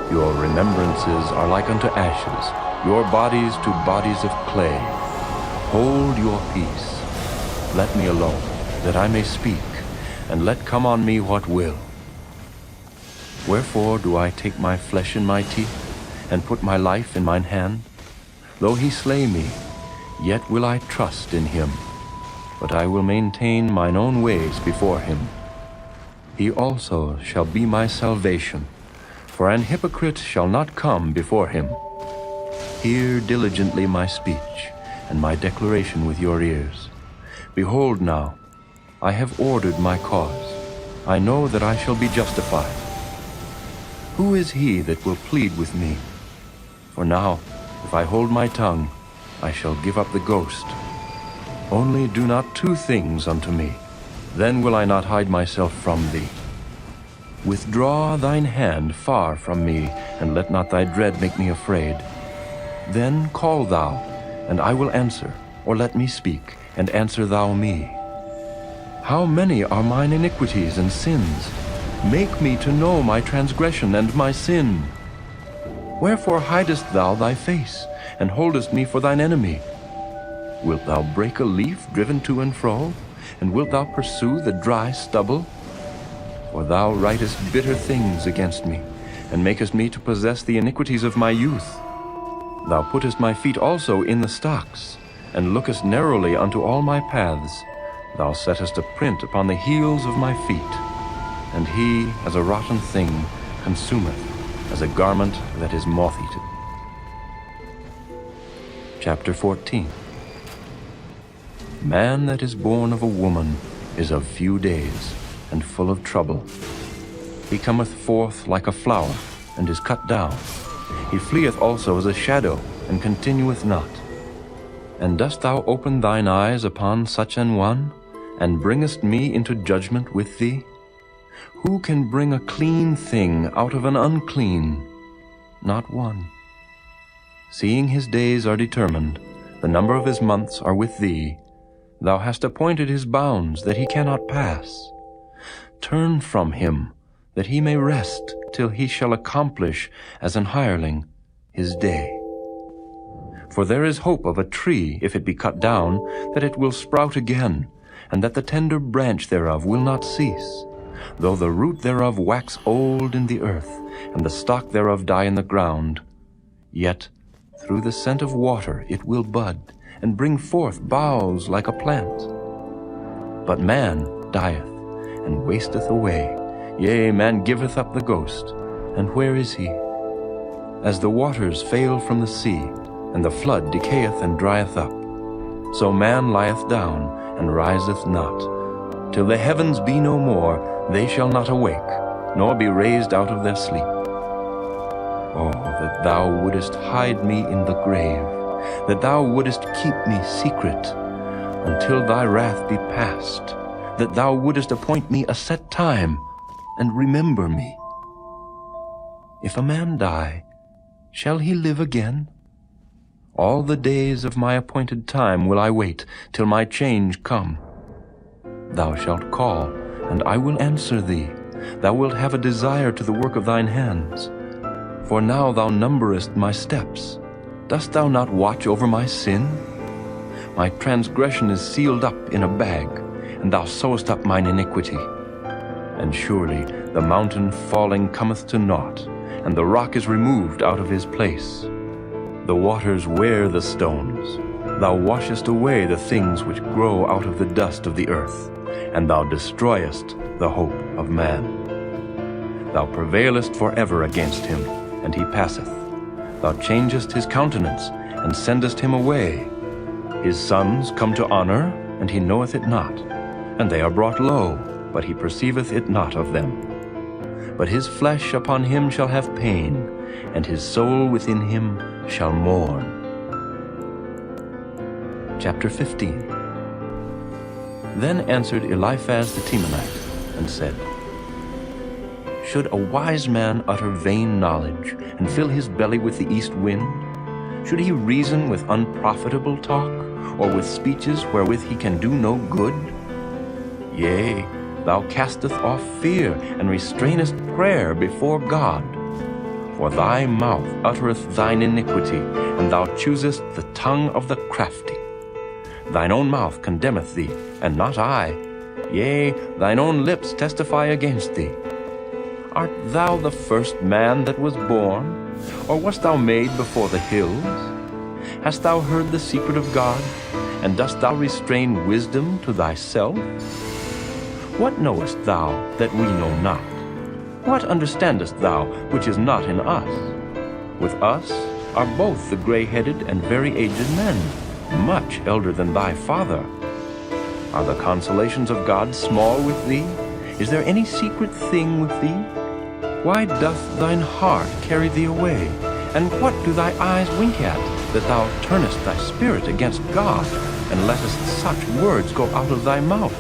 Your remembrances are like unto ashes, your bodies to bodies of clay. Hold your peace. Let me alone, that I may speak, and let come on me what will. Wherefore do I take my flesh in my teeth, and put my life in mine hand? Though he slay me, yet will I trust in him. But I will maintain mine own ways before him. He also shall be my salvation, for an hypocrite shall not come before him. Hear diligently my speech, and my declaration with your ears. Behold now, I have ordered my cause. I know that I shall be justified. Who is he that will plead with me? For now, if I hold my tongue, I shall give up the ghost. Only do not two things unto me, then will I not hide myself from thee. Withdraw thine hand far from me, and let not thy dread make me afraid. Then call thou, and I will answer, or let me speak, and answer thou me. How many are mine iniquities and sins? Make me to know my transgression and my sin. Wherefore hidest thou thy face, and holdest me for thine enemy? Wilt thou break a leaf driven to and fro? And wilt thou pursue the dry stubble? For thou writest bitter things against me, and makest me to possess the iniquities of my youth. Thou puttest my feet also in the stocks, and lookest narrowly unto all my paths. Thou settest a print upon the heels of my feet. And he, as a rotten thing, consumeth, as a garment that is moth-eaten. Chapter 14. Man that is born of a woman is of few days, and full of trouble. He cometh forth like a flower, and is cut down. He fleeth also as a shadow, and continueth not. And dost thou open thine eyes upon such an one, and bringest me into judgment with thee? Who can bring a clean thing out of an unclean? Not one. Seeing his days are determined, the number of his months are with thee, Thou hast appointed his bounds, that he cannot pass. Turn from him, that he may rest, till he shall accomplish, as an hireling, his day. For there is hope of a tree, if it be cut down, that it will sprout again, and that the tender branch thereof will not cease. Though the root thereof wax old in the earth, and the stock thereof die in the ground, yet through the scent of water it will bud, and bring forth boughs like a plant. But man dieth, and wasteth away. Yea, man giveth up the ghost, and where is he? As the waters fail from the sea, and the flood decayeth and drieth up, so man lieth down, and riseth not. Till the heavens be no more, they shall not awake, nor be raised out of their sleep. Oh, that thou wouldest hide me in the grave, that thou wouldest keep me secret, until thy wrath be past, that thou wouldest appoint me a set time, and remember me. If a man die, shall he live again? All the days of my appointed time will I wait, till my change come. Thou shalt call, and I will answer thee. Thou wilt have a desire to the work of thine hands. For now thou numberest my steps. Dost thou not watch over my sin? My transgression is sealed up in a bag, and thou sewest up mine iniquity. And surely the mountain falling cometh to naught, and the rock is removed out of his place. The waters wear the stones. Thou washest away the things which grow out of the dust of the earth, and thou destroyest the hope of man. Thou prevailest forever against him, and he passeth. Thou changest his countenance, and sendest him away. His sons come to honor, and he knoweth it not, and they are brought low, but he perceiveth it not of them. But his flesh upon him shall have pain, and his soul within him shall mourn. Chapter 15. Then answered Eliphaz the Temanite, and said, Should a wise man utter vain knowledge, and fill his belly with the east wind? Should he reason with unprofitable talk, or with speeches wherewith he can do no good? Yea, thou casteth off fear, and restrainest prayer before God. For thy mouth uttereth thine iniquity, and thou choosest the tongue of the crafty. Thine own mouth condemneth thee, and not I. Yea, thine own lips testify against thee. Art thou the first man that was born? Or wast thou made before the hills? Hast thou heard the secret of God? And dost thou restrain wisdom to thyself? What knowest thou that we know not? What understandest thou which is not in us? With us are both the gray-headed and very aged men, much elder than thy father. Are the consolations of God small with thee? Is there any secret thing with thee? Why doth thine heart carry thee away? And what do thy eyes wink at, that thou turnest thy spirit against God, and lettest such words go out of thy mouth?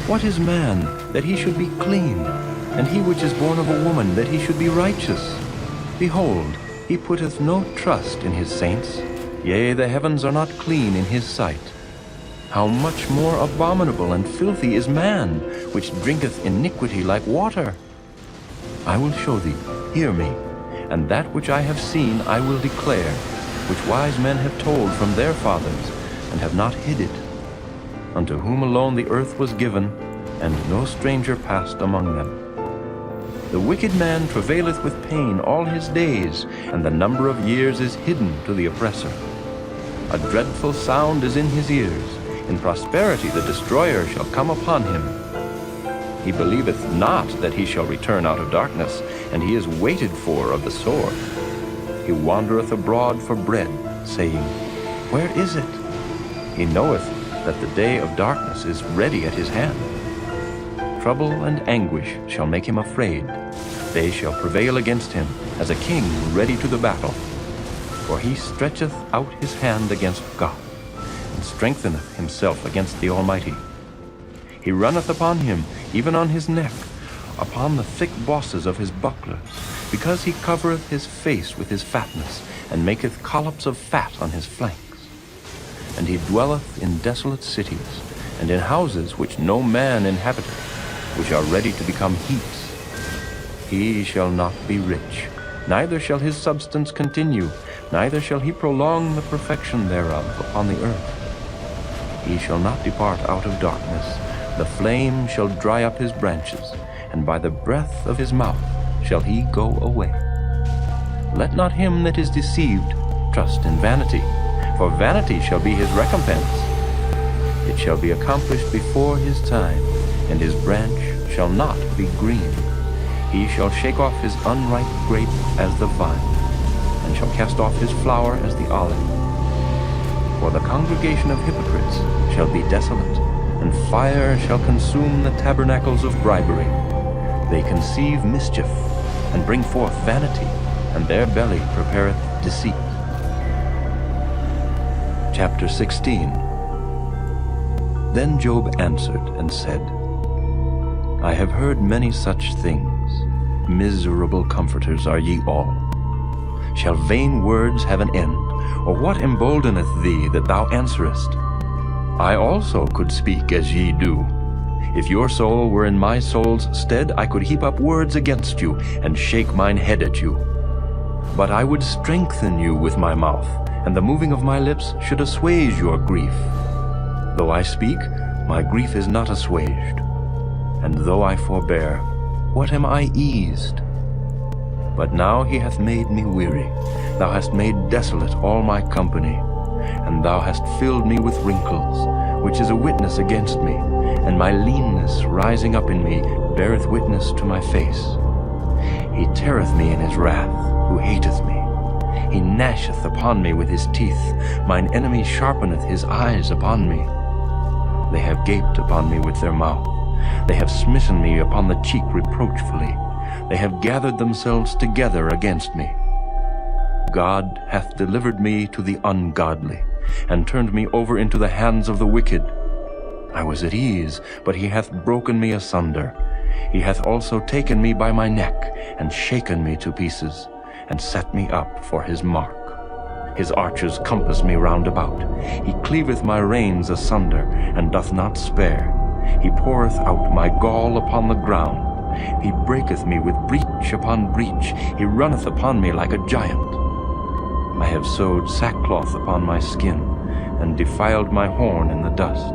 What is man, that he should be clean, and he which is born of a woman, that he should be righteous? Behold, he putteth no trust in his saints. Yea, the heavens are not clean in his sight. How much more abominable and filthy is man, which drinketh iniquity like water? I will show thee, hear me, and that which I have seen I will declare, which wise men have told from their fathers, and have not hid it. Unto whom alone the earth was given, and no stranger passed among them. The wicked man travaileth with pain all his days, and the number of years is hidden to the oppressor. A dreadful sound is in his ears. In prosperity the destroyer shall come upon him. He believeth not that he shall return out of darkness, and he is waited for of the sword. He wandereth abroad for bread, saying, Where is it? He knoweth that the day of darkness is ready at his hand. Trouble and anguish shall make him afraid. They shall prevail against him, as a king ready to the battle. For he stretcheth out his hand against God, and strengtheneth himself against the Almighty. He runneth upon him, even on his neck, upon the thick bosses of his bucklers, because he covereth his face with his fatness, and maketh collops of fat on his flanks. and he dwelleth in desolate cities, and in houses which no man inhabiteth, which are ready to become heaps. He shall not be rich, neither shall his substance continue, neither shall he prolong the perfection thereof upon the earth. He shall not depart out of darkness, the flame shall dry up his branches, and by the breath of his mouth shall he go away. Let not him that is deceived trust in vanity, for vanity shall be his recompense. It shall be accomplished before his time, and his branch shall not be green. He shall shake off his unripe grape as the vine, and shall cast off his flower as the olive. For the congregation of hypocrites shall be desolate, and fire shall consume the tabernacles of bribery. They conceive mischief, and bring forth vanity, and their belly prepareth deceit. Chapter 16. Then Job answered and said, I have heard many such things. Miserable comforters are ye all. Shall vain words have an end, or what emboldeneth thee that thou answerest? I also could speak as ye do. If your soul were in my soul's stead, I could heap up words against you, and shake mine head at you. But I would strengthen you with my mouth, and the moving of my lips should assuage your grief. Though I speak, my grief is not assuaged. And though I forbear, what am I eased? But now he hath made me weary. Thou hast made desolate all my company, and thou hast filled me with wrinkles, which is a witness against me, and my leanness rising up in me beareth witness to my face. He teareth me in his wrath, who hateth me. He gnasheth upon me with his teeth. Mine enemy sharpeneth his eyes upon me. They have gaped upon me with their mouth. They have smitten me upon the cheek reproachfully. They have gathered themselves together against me. God hath delivered me to the ungodly, and turned me over into the hands of the wicked. I was at ease, but he hath broken me asunder. He hath also taken me by my neck, and shaken me to pieces, and set me up for his mark. His archers compass me round about. He cleaveth my reins asunder, and doth not spare. He poureth out my gall upon the ground. He breaketh me with breach upon breach. He runneth upon me like a giant. I have sewed sackcloth upon my skin, and defiled my horn in the dust.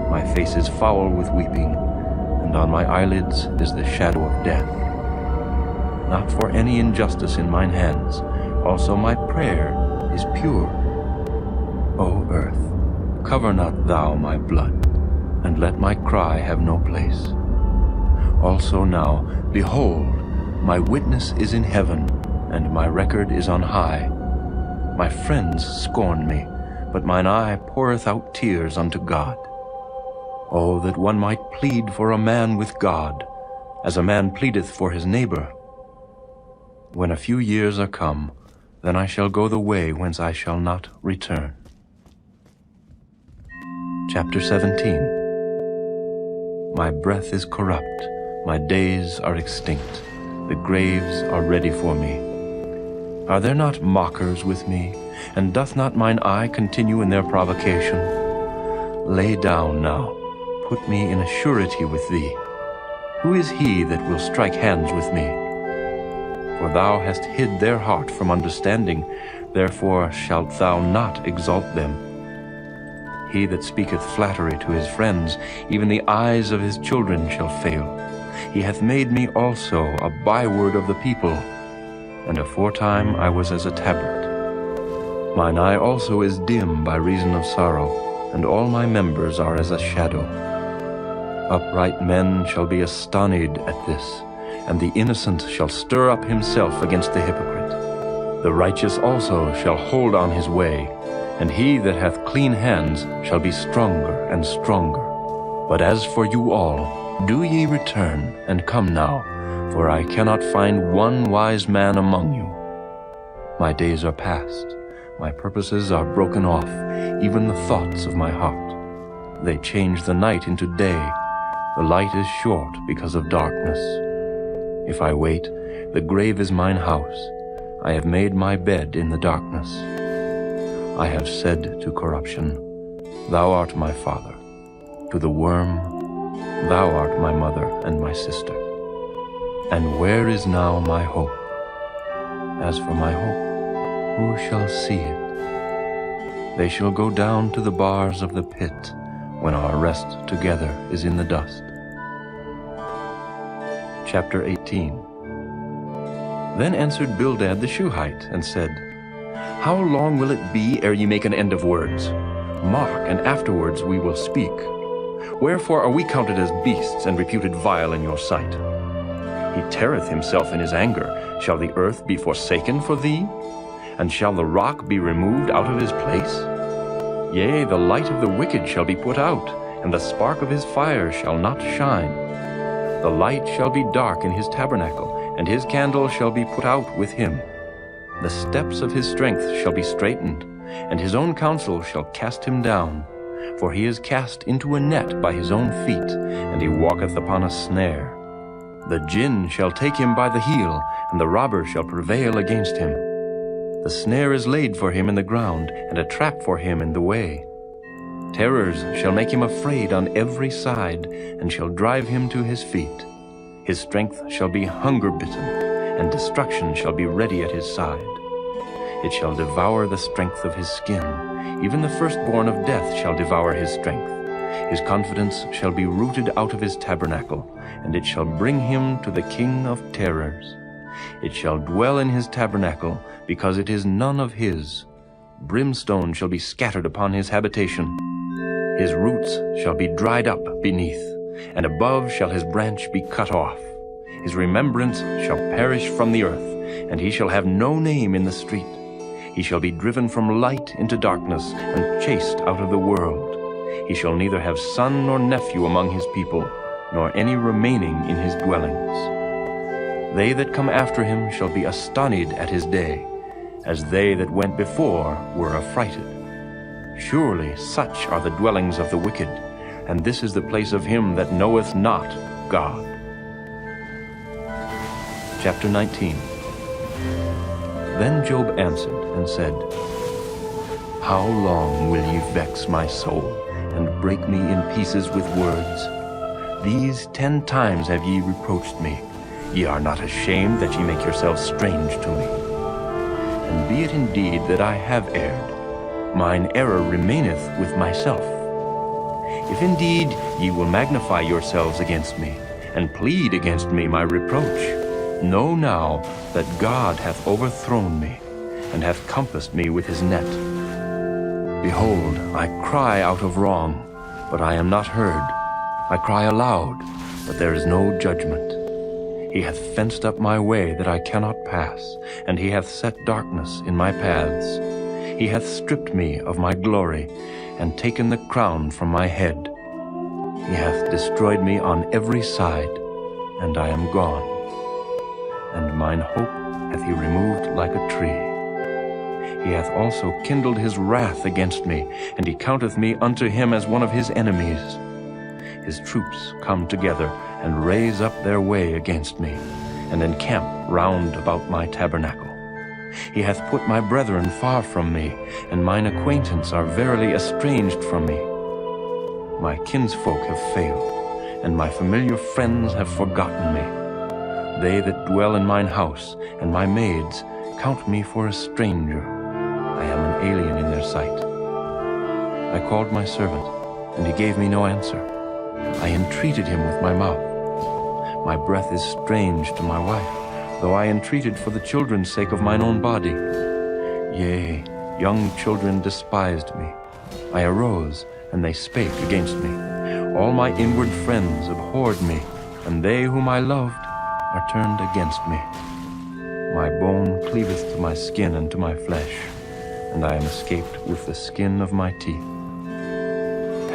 My face is foul with weeping, and on my eyelids is the shadow of death. Not for any injustice in mine hands, also my prayer is pure. O earth, cover not thou my blood, and let my cry have no place. Also now, behold, my witness is in heaven, and my record is on high. My friends scorn me, but mine eye poureth out tears unto God. Oh, that one might plead for a man with God, as a man pleadeth for his neighbor. When a few years are come, then I shall go the way whence I shall not return. Chapter 17. My breath is corrupt, my days are extinct, the graves are ready for me. Are there not mockers with me, and doth not mine eye continue in their provocation? Lay down now, put me in a surety with thee. Who is he that will strike hands with me? For thou hast hid their heart from understanding, therefore shalt thou not exalt them. He that speaketh flattery to his friends, even the eyes of his children shall fail. He hath made me also a byword of the people, and aforetime I was as a tabret. Mine eye also is dim by reason of sorrow, and all my members are as a shadow. Upright men shall be astonied at this, and the innocent shall stir up himself against the hypocrite. The righteous also shall hold on his way, and he that hath clean hands shall be stronger and stronger. But as for you all, do ye return, and come now, for I cannot find one wise man among you. My days are past, my purposes are broken off, even the thoughts of my heart. They change the night into day, the light is short because of darkness. If I wait, the grave is mine house. I have made my bed in the darkness. I have said to corruption, Thou art my father. To the worm, Thou art my mother and my sister. And where is now my hope? As for my hope, who shall see it? They shall go down to the bars of the pit when our rest together is in the dust. Chapter 18. Then answered Bildad the Shuhite, and said, How long will it be ere ye make an end of words? Mark, and afterwards we will speak. Wherefore are we counted as beasts, and reputed vile in your sight? He teareth himself in his anger. Shall the earth be forsaken for thee? And shall the rock be removed out of his place? Yea, the light of the wicked shall be put out, and the spark of his fire shall not shine. The light shall be dark in his tabernacle, and his candle shall be put out with him. The steps of his strength shall be straitened, and his own counsel shall cast him down. For he is cast into a net by his own feet, and he walketh upon a snare. The jinn shall take him by the heel, and the robber shall prevail against him. The snare is laid for him in the ground, and a trap for him in the way. Terrors shall make him afraid on every side, and shall drive him to his feet. His strength shall be hunger-bitten, and destruction shall be ready at his side. It shall devour the strength of his skin. Even the firstborn of death shall devour his strength. His confidence shall be rooted out of his tabernacle, and it shall bring him to the king of terrors. It shall dwell in his tabernacle, because it is none of his. Brimstone shall be scattered upon his habitation. His roots shall be dried up beneath, and above shall his branch be cut off. His remembrance shall perish from the earth, and he shall have no name in the street. He shall be driven from light into darkness, and chased out of the world. He shall neither have son nor nephew among his people, nor any remaining in his dwellings. They that come after him shall be astonished at his day, as they that went before were affrighted. Surely such are the dwellings of the wicked, and this is the place of him that knoweth not God. Chapter 19. Then Job answered and said, How long will ye vex my soul, and break me in pieces with words? These 10 times have ye reproached me. Ye are not ashamed that ye make yourselves strange to me. And be it indeed that I have erred, mine error remaineth with myself. If indeed ye will magnify yourselves against me, and plead against me my reproach, know now that God hath overthrown me, and hath compassed me with his net. Behold, I cry out of wrong, but I am not heard. I cry aloud, but there is no judgment. He hath fenced up my way that I cannot pass, and he hath set darkness in my paths. He hath stripped me of my glory, and taken the crown from my head. He hath destroyed me on every side, and I am gone. And mine hope hath he removed like a tree. He hath also kindled his wrath against me, and he counteth me unto him as one of his enemies. His troops come together, and raise up their way against me, and encamp round about my tabernacle. He hath put my brethren far from me, and mine acquaintance are verily estranged from me. My kinsfolk have failed, and my familiar friends have forgotten me. They that dwell in mine house, and my maids, count me for a stranger. I am an alien in their sight. I called my servant, and he gave me no answer. I entreated him with my mouth. My breath is strange to my wife, though I entreated for the children's sake of mine own body. Yea, young children despised me. I arose, and they spake against me. All my inward friends abhorred me, and they whom I loved are turned against me. My bone cleaveth to my skin and to my flesh, and I am escaped with the skin of my teeth.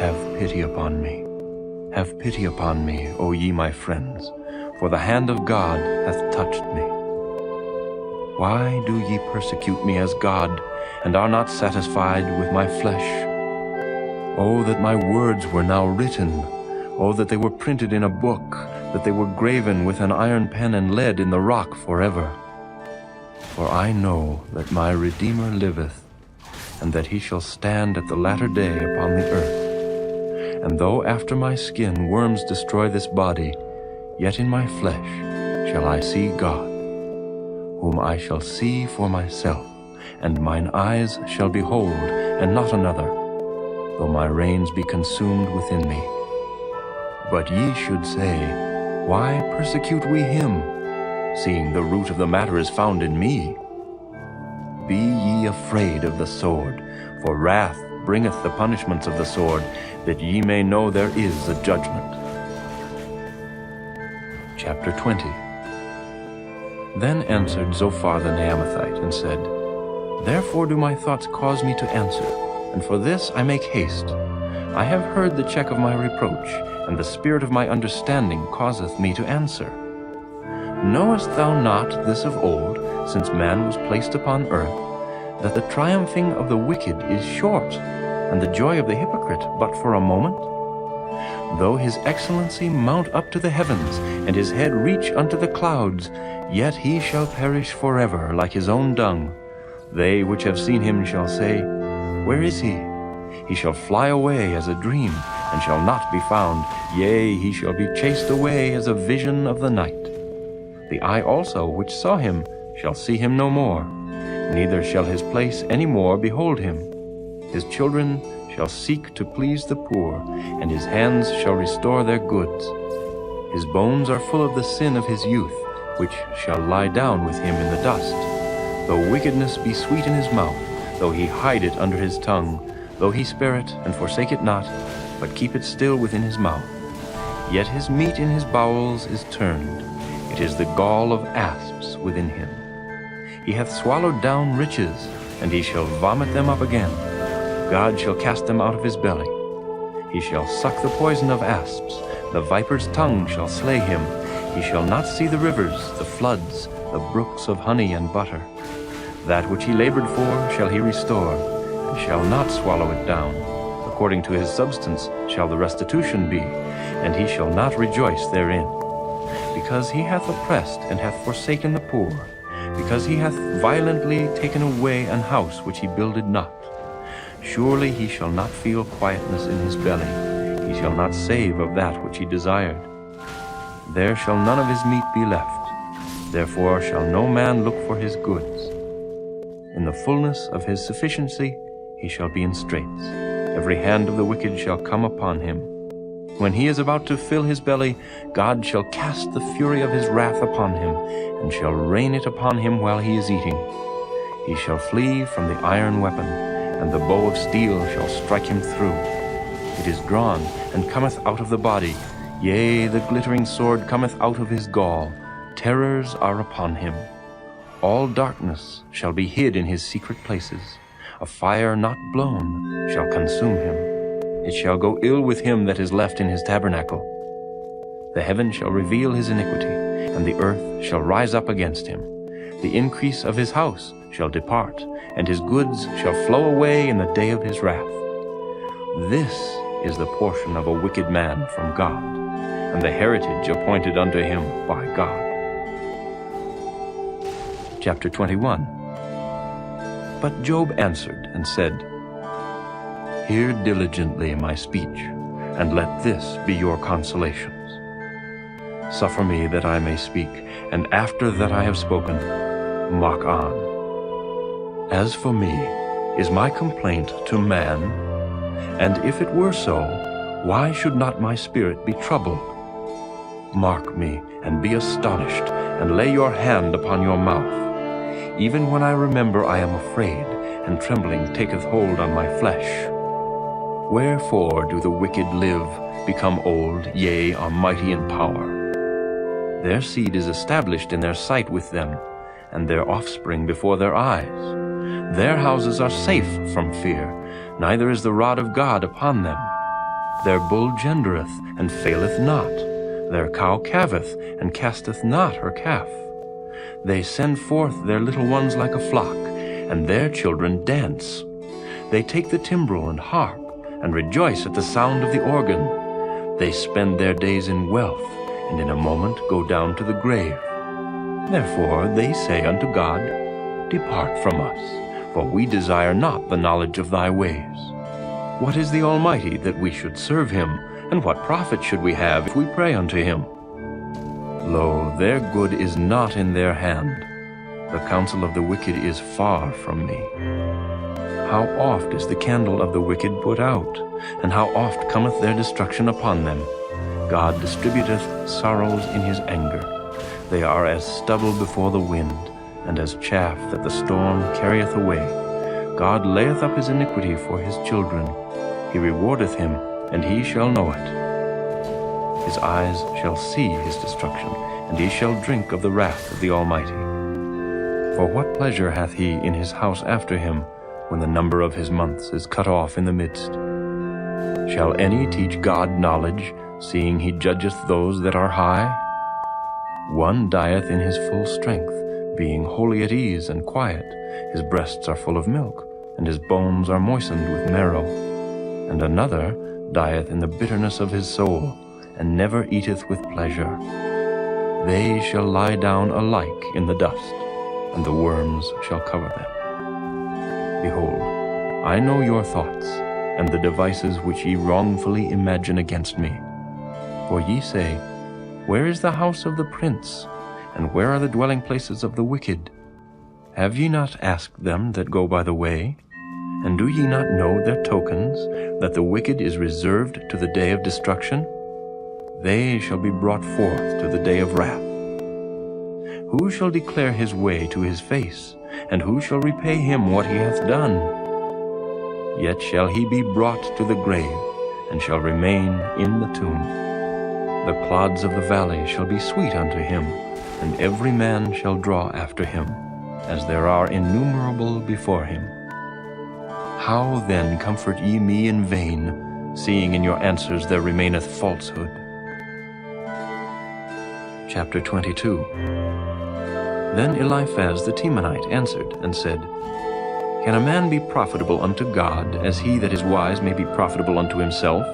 Have pity upon me. Have pity upon me, O ye my friends, for the hand of God hath touched me. Why do ye persecute me as God, and are not satisfied with my flesh? Oh, that my words were now written! Oh, that they were printed in a book, that they were graven with an iron pen and lead in the rock forever. For I know that my Redeemer liveth, and that he shall stand at the latter day upon the earth. And though after my skin worms destroy this body, yet in my flesh shall I see God, whom I shall see for myself, and mine eyes shall behold, and not another, though my reins be consumed within me. But ye should say, Why persecute we him, seeing the root of the matter is found in me? Be ye afraid of the sword, for wrath bringeth the punishments of the sword, that ye may know there is a judgment. Chapter 20. Then answered Zophar the Naamathite, and said, Therefore do my thoughts cause me to answer, and for this I make haste. I have heard the check of my reproach, and the spirit of my understanding causeth me to answer. Knowest thou not this of old, since man was placed upon earth, that the triumphing of the wicked is short, and the joy of the hypocrite but for a moment? Though his excellency mount up to the heavens, and his head reach unto the clouds, yet he shall perish forever like his own dung. They which have seen him shall say, Where is he? He shall fly away as a dream, and shall not be found. Yea, he shall be chased away as a vision of the night. The eye also which saw him shall see him no more, neither shall his place any more behold him. His children shall seek to please the poor, and his hands shall restore their goods. His bones are full of the sin of his youth, which shall lie down with him in the dust. Though wickedness be sweet in his mouth, though he hide it under his tongue, though he spare it and forsake it not, but keep it still within his mouth, yet his meat in his bowels is turned. It is the gall of asps within him. He hath swallowed down riches, and he shall vomit them up again. God shall cast them out of his belly. He shall suck the poison of asps. The viper's tongue shall slay him. He shall not see the rivers, the floods, the brooks of honey and butter. That which he labored for shall he restore, and shall not swallow it down. According to his substance shall the restitution be, and he shall not rejoice therein. Because he hath oppressed and hath forsaken the poor, because he hath violently taken away an house which he builded not. Surely he shall not feel quietness in his belly, he shall not save of that which he desired. There shall none of his meat be left, therefore shall no man look for his goods. In the fullness of his sufficiency he shall be in straits. Every hand of the wicked shall come upon him. When he is about to fill his belly, God shall cast the fury of his wrath upon him, and shall rain it upon him while he is eating. He shall flee from the iron weapon, and the bow of steel shall strike him through. It is drawn, and cometh out of the body. Yea, the glittering sword cometh out of his gall. Terrors are upon him. All darkness shall be hid in his secret places. A fire not blown shall consume him. It shall go ill with him that is left in his tabernacle. The heaven shall reveal his iniquity, and the earth shall rise up against him. The increase of his house shall depart, and his goods shall flow away in the day of his wrath. This is the portion of a wicked man from God, and the heritage appointed unto him by God. Chapter 21. But Job answered and said, Hear diligently my speech, and let this be your consolations. Suffer me that I may speak, and after that I have spoken, mock on. As for me, is my complaint to man? And if it were so, why should not my spirit be troubled? Mark me, and be astonished, and lay your hand upon your mouth. Even when I remember I am afraid, and trembling taketh hold on my flesh. Wherefore do the wicked live, become old, yea, are mighty in power? Their seed is established in their sight with them, and their offspring before their eyes. Their houses are safe from fear, neither is the rod of God upon them. Their bull gendereth, and faileth not. Their cow calveth, and casteth not her calf. They send forth their little ones like a flock, and their children dance. They take the timbrel and harp, and rejoice at the sound of the organ. They spend their days in wealth, and in a moment go down to the grave. Therefore they say unto God, Depart from us, for we desire not the knowledge of thy ways. What is the Almighty that we should serve him? And what profit should we have if we pray unto him? Lo, their good is not in their hand. The counsel of the wicked is far from me. How oft is the candle of the wicked put out, and how oft cometh their destruction upon them? God distributeth sorrows in his anger. They are as stubble before the wind, and as chaff that the storm carrieth away. God layeth up his iniquity for his children. He rewardeth him, and he shall know it. His eyes shall see his destruction, and he shall drink of the wrath of the Almighty. For what pleasure hath he in his house after him, when the number of his months is cut off in the midst? Shall any teach God knowledge, seeing he judgeth those that are high? One dieth in his full strength, being wholly at ease and quiet. His breasts are full of milk, and his bones are moistened with marrow. And another dieth in the bitterness of his soul, and never eateth with pleasure. They shall lie down alike in the dust, and the worms shall cover them. Behold, I know your thoughts, and the devices which ye wrongfully imagine against me. For ye say, Where is the house of the prince? And where are the dwelling places of the wicked? Have ye not asked them that go by the way? And do ye not know their tokens, that the wicked is reserved to the day of destruction? They shall be brought forth to the day of wrath. Who shall declare his way to his face? And who shall repay him what he hath done? Yet shall he be brought to the grave, and shall remain in the tomb. The clods of the valley shall be sweet unto him, and every man shall draw after him, as there are innumerable before him. How then comfort ye me in vain, seeing in your answers there remaineth falsehood? Chapter 22. Then Eliphaz the Temanite answered and said, Can a man be profitable unto God, as he that is wise may be profitable unto himself?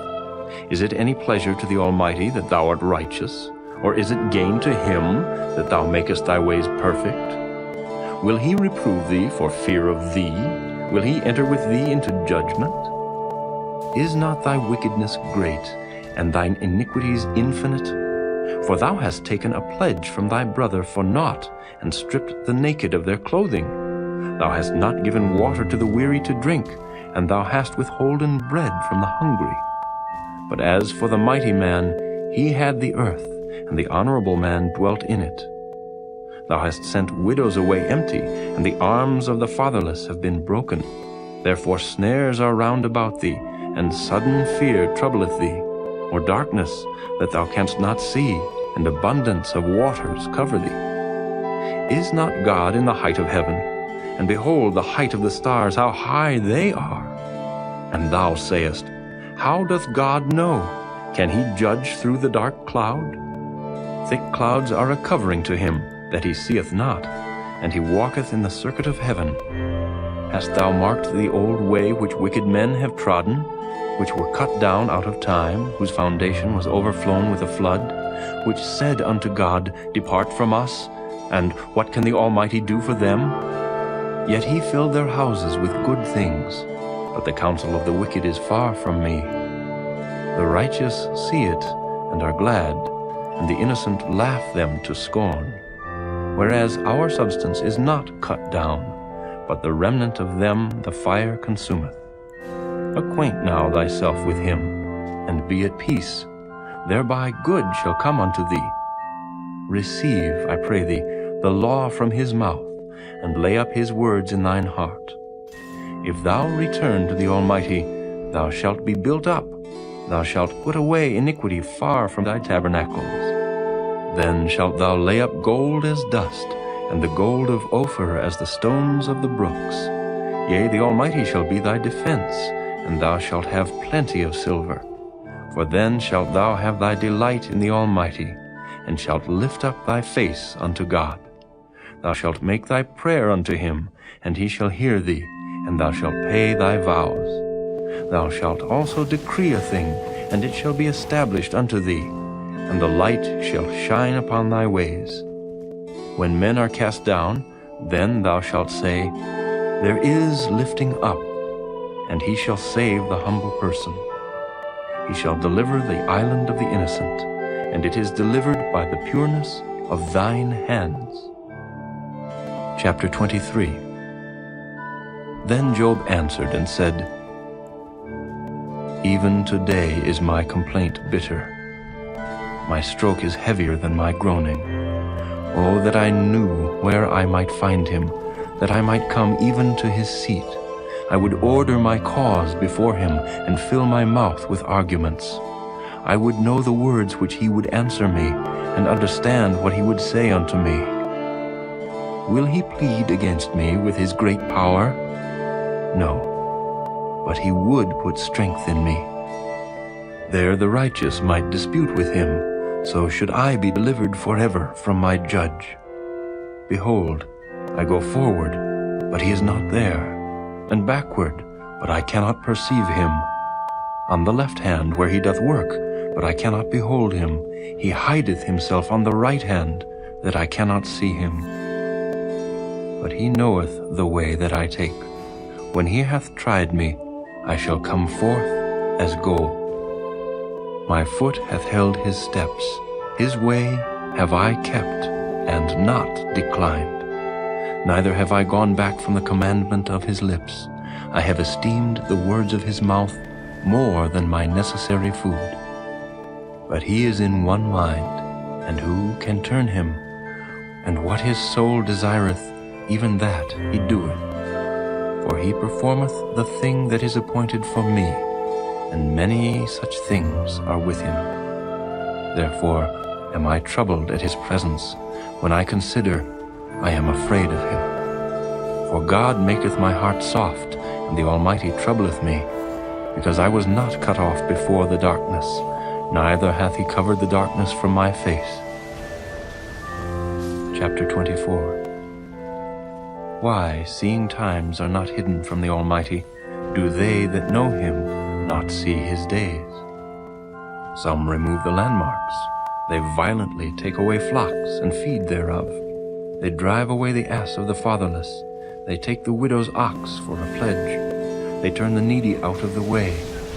Is it any pleasure to the Almighty that thou art righteous? Or is it gain to him that thou makest thy ways perfect? Will he reprove thee for fear of thee? Will he enter with thee into judgment? Is not thy wickedness great, and thine iniquities infinite? For thou hast taken a pledge from thy brother for naught, and stripped the naked of their clothing. Thou hast not given water to the weary to drink, and thou hast withholden bread from the hungry. But as for the mighty man, he had the earth, and the honorable man dwelt in it. Thou hast sent widows away empty, and the arms of the fatherless have been broken. Therefore snares are round about thee, and sudden fear troubleth thee, or darkness that thou canst not see, and abundance of waters cover thee. Is not God in the height of heaven? And behold the height of the stars, how high they are. And thou sayest, How doth God know? Can he judge through the dark cloud? Thick clouds are a covering to him, that he seeth not, and he walketh in the circuit of heaven. Hast thou marked the old way which wicked men have trodden, which were cut down out of time, whose foundation was overflown with a flood, which said unto God, Depart from us, and what can the Almighty do for them? Yet he filled their houses with good things, but the counsel of the wicked is far from me. The righteous see it, and are glad, and the innocent laugh them to scorn. Whereas our substance is not cut down, but the remnant of them the fire consumeth. Acquaint now thyself with him, and be at peace. Thereby good shall come unto thee. Receive, I pray thee, the law from his mouth, and lay up his words in thine heart. If thou return to the Almighty, thou shalt be built up. Thou shalt put away iniquity far from thy tabernacles. Then shalt thou lay up gold as dust, and the gold of Ophir as the stones of the brooks. Yea, the Almighty shall be thy defense, and thou shalt have plenty of silver. For then shalt thou have thy delight in the Almighty, and shalt lift up thy face unto God. Thou shalt make thy prayer unto him, and he shall hear thee, and thou shalt pay thy vows. Thou shalt also decree a thing, and it shall be established unto thee, and the light shall shine upon thy ways. When men are cast down, then thou shalt say, There is lifting up, and he shall save the humble person. He shall deliver the island of the innocent, and it is delivered by the pureness of thine hands. Chapter 23. Then Job answered and said, Even today is my complaint bitter. My stroke is heavier than my groaning. Oh, that I knew where I might find him, that I might come even to his seat. I would order my cause before him and fill my mouth with arguments. I would know the words which he would answer me and understand what he would say unto me. Will he plead against me with his great power? No, but he would put strength in me. There the righteous might dispute with him, so should I be delivered forever from my judge. Behold, I go forward, but he is not there, and backward, but I cannot perceive him. On the left hand where he doth work, but I cannot behold him. He hideth himself on the right hand, that I cannot see him. But he knoweth the way that I take. When he hath tried me, I shall come forth as gold. My foot hath held his steps. His way have I kept, and not declined. Neither have I gone back from the commandment of his lips. I have esteemed the words of his mouth more than my necessary food. But he is in one mind, and who can turn him? And what his soul desireth, even that he doeth. For he performeth the thing that is appointed for me, and many such things are with him. Therefore am I troubled at his presence. When I consider, I am afraid of him. For God maketh my heart soft, and the Almighty troubleth me, because I was not cut off before the darkness, neither hath he covered the darkness from my face. Chapter 24. Why, seeing times are not hidden from the Almighty, do they that know him not see his days? Some remove the landmarks. They violently take away flocks and feed thereof. They drive away the ass of the fatherless. They take the widow's ox for a pledge. They turn the needy out of the way.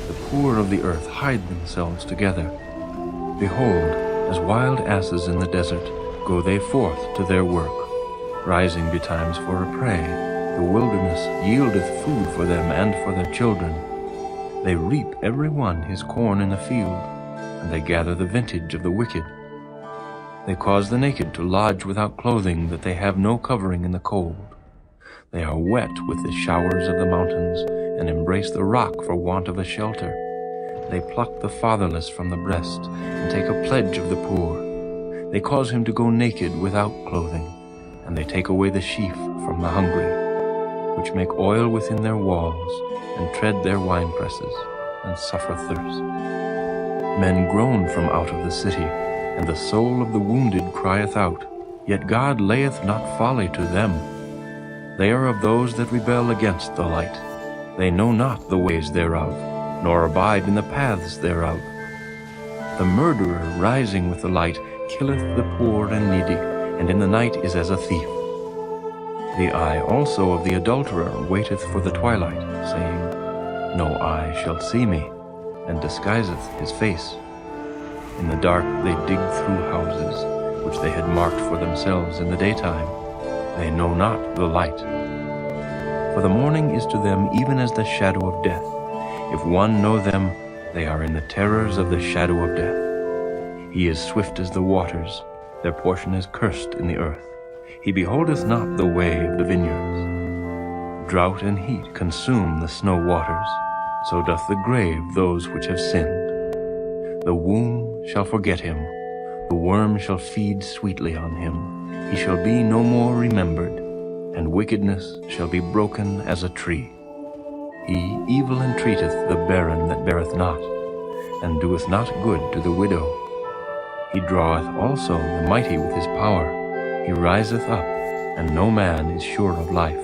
The poor of the earth hide themselves together. Behold, as wild asses in the desert, go they forth to their work. Rising betimes for a prey, the wilderness yieldeth food for them and for their children. They reap every one his corn in the field, and they gather the vintage of the wicked. They cause the naked to lodge without clothing, that they have no covering in the cold. They are wet with the showers of the mountains, and embrace the rock for want of a shelter. They pluck the fatherless from the breast, and take a pledge of the poor. They cause him to go naked without clothing, and they take away the sheaf from the hungry, which make oil within their walls, and tread their winepresses, and suffer thirst. Men groan from out of the city, and the soul of the wounded crieth out, yet God layeth not folly to them. They are of those that rebel against the light. They know not the ways thereof, nor abide in the paths thereof. The murderer rising with the light killeth the poor and needy, and in the night is as a thief. The eye also of the adulterer waiteth for the twilight, saying, No eye shall see me, and disguiseth his face. In the dark they dig through houses, which they had marked for themselves in the daytime. They know not the light. For the morning is to them even as the shadow of death. If one know them, they are in the terrors of the shadow of death. He is swift as the waters, their portion is cursed in the earth. He beholdeth not the way of the vineyards. Drought and heat consume the snow waters, so doth the grave those which have sinned. The womb shall forget him, the worm shall feed sweetly on him. He shall be no more remembered, and wickedness shall be broken as a tree. He evil entreateth the barren that beareth not, and doeth not good to the widow. He draweth also the mighty with his power. He riseth up, and no man is sure of life.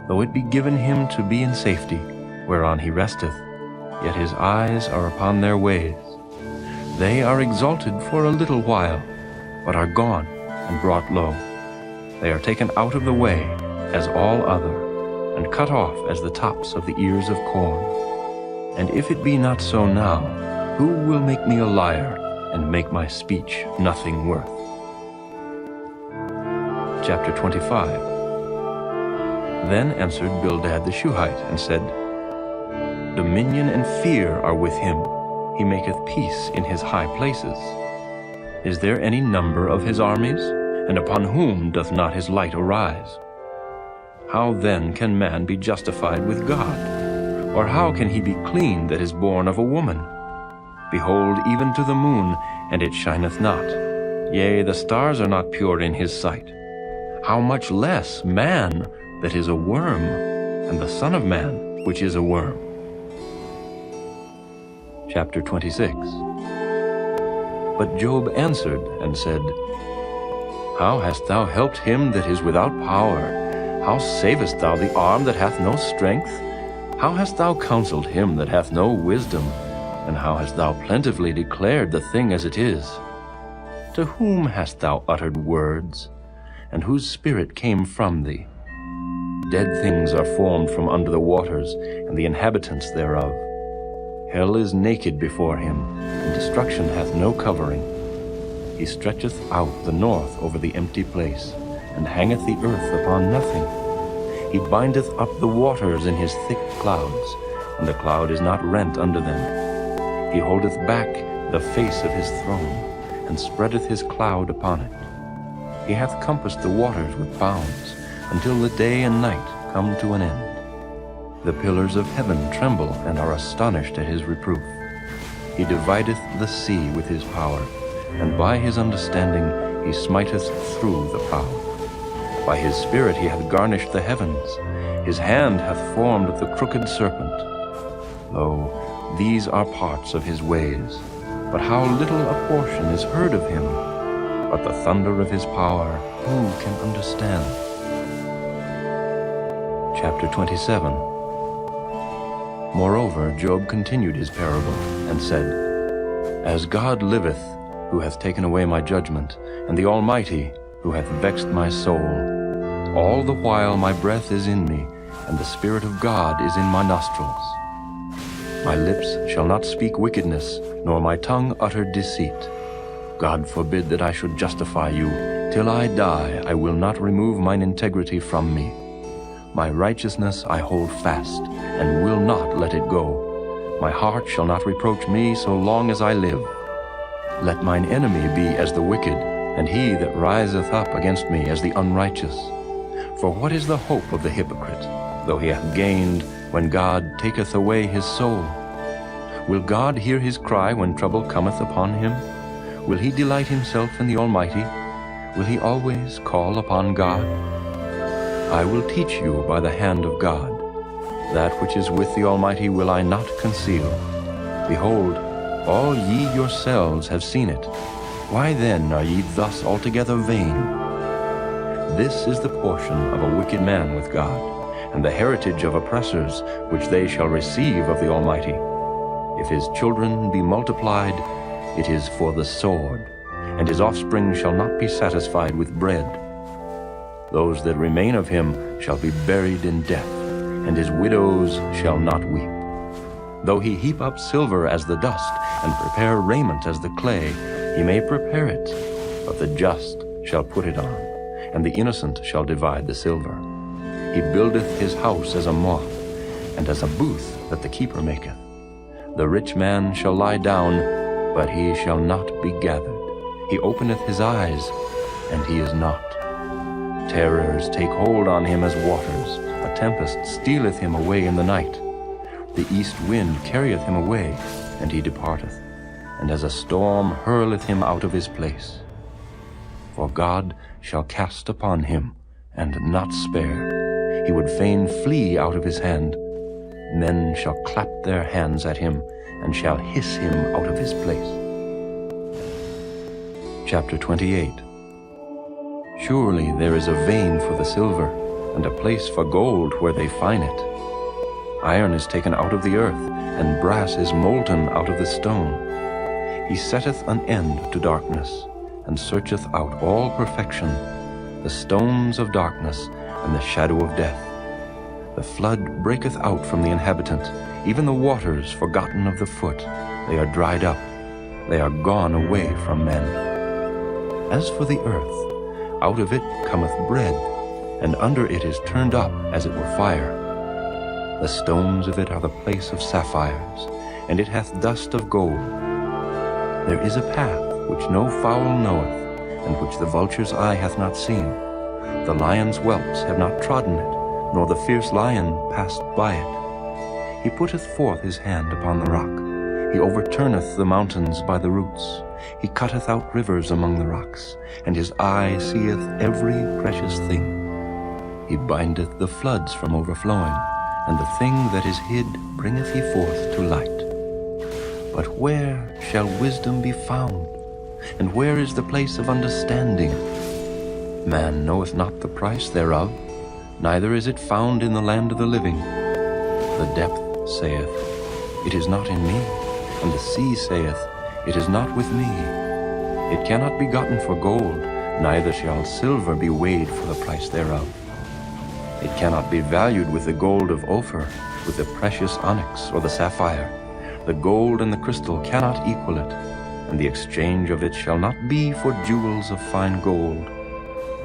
Though it be given him to be in safety, whereon he resteth, yet his eyes are upon their ways. They are exalted for a little while, but are gone and brought low. They are taken out of the way as all other. and cut off as the tops of the ears of corn. And if it be not so now, who will make me a liar and make my speech nothing worth? Chapter 25. Then answered Bildad the Shuhite, and said, Dominion and fear are with him. He maketh peace in his high places. Is there any number of his armies? And upon whom doth not his light arise? How then can man be justified with God? Or how can he be clean that is born of a woman? Behold, even to the moon, and it shineth not. Yea, the stars are not pure in his sight. How much less man that is a worm, and the Son of Man which is a worm? Chapter 26. But Job answered and said, How hast thou helped him that is without power? How savest thou the arm that hath no strength? How hast thou counseled him that hath no wisdom? And how hast thou plentifully declared the thing as it is? To whom hast thou uttered words? And whose spirit came from thee? Dead things are formed from under the waters, and the inhabitants thereof. Hell is naked before him, and destruction hath no covering. He stretcheth out the north over the empty place, and hangeth the earth upon nothing. He bindeth up the waters in his thick clouds, and the cloud is not rent under them. He holdeth back the face of his throne, and spreadeth his cloud upon it. He hath compassed the waters with bounds, until the day and night come to an end. The pillars of heaven tremble and are astonished at his reproof. He divideth the sea with his power, and by his understanding he smiteth through the proud. By his spirit he hath garnished the heavens. His hand hath formed the crooked serpent. Lo, these are parts of his ways, but how little a portion is heard of him. But the thunder of his power, who can understand? Chapter 27. Moreover, Job continued his parable, and said, As God liveth, who hath taken away my judgment, and the Almighty, who hath vexed my soul, all the while my breath is in me, and the Spirit of God is in my nostrils. My lips shall not speak wickedness, nor my tongue utter deceit. God forbid that I should justify you. Till I die, I will not remove mine integrity from me. My righteousness I hold fast, and will not let it go. My heart shall not reproach me so long as I live. Let mine enemy be as the wicked, and he that riseth up against me as the unrighteous. For what is the hope of the hypocrite, though he hath gained, when God taketh away his soul? Will God hear his cry when trouble cometh upon him? Will he delight himself in the Almighty? Will he always call upon God? I will teach you by the hand of God. That which is with the Almighty will I not conceal. Behold, all ye yourselves have seen it. Why then are ye thus altogether vain? This is the portion of a wicked man with God, and the heritage of oppressors, which they shall receive of the Almighty. If his children be multiplied, it is for the sword, and his offspring shall not be satisfied with bread. Those that remain of him shall be buried in death, and his widows shall not weep. Though he heap up silver as the dust, and prepare raiment as the clay, he may prepare it, but the just shall put it on, and the innocent shall divide the silver. He buildeth his house as a moth, and as a booth that the keeper maketh. The rich man shall lie down, but he shall not be gathered. He openeth his eyes, and he is not. Terrors take hold on him as waters. A tempest stealeth him away in the night. The east wind carrieth him away, and he departeth, and as a storm hurleth him out of his place. For God shall cast upon him, and not spare. He would fain flee out of his hand. Men shall clap their hands at him, and shall hiss him out of his place. Chapter 28. Surely there is a vein for the silver, and a place for gold where they fine it. Iron is taken out of the earth, and brass is molten out of the stone. He setteth an end to darkness, and searcheth out all perfection, the stones of darkness and the shadow of death. The flood breaketh out from the inhabitant, even the waters forgotten of the foot. They are dried up, they are gone away from men. As for the earth, out of it cometh bread, and under it is turned up as it were fire. The stones of it are the place of sapphires, and it hath dust of gold. There is a path which no fowl knoweth, and which the vulture's eye hath not seen. The lion's whelps have not trodden it, nor the fierce lion passed by it. He putteth forth his hand upon the rock. He overturneth the mountains by the roots. He cutteth out rivers among the rocks, and his eye seeth every precious thing. He bindeth the floods from overflowing, and the thing that is hid bringeth he forth to light. But where shall wisdom be found? And where is the place of understanding? Man knoweth not the price thereof, neither is it found in the land of the living. The depth saith, It is not in me, and the sea saith, It is not with me. It cannot be gotten for gold, neither shall silver be weighed for the price thereof. It cannot be valued with the gold of Ophir, with the precious onyx or the sapphire. The gold and the crystal cannot equal it, and the exchange of it shall not be for jewels of fine gold.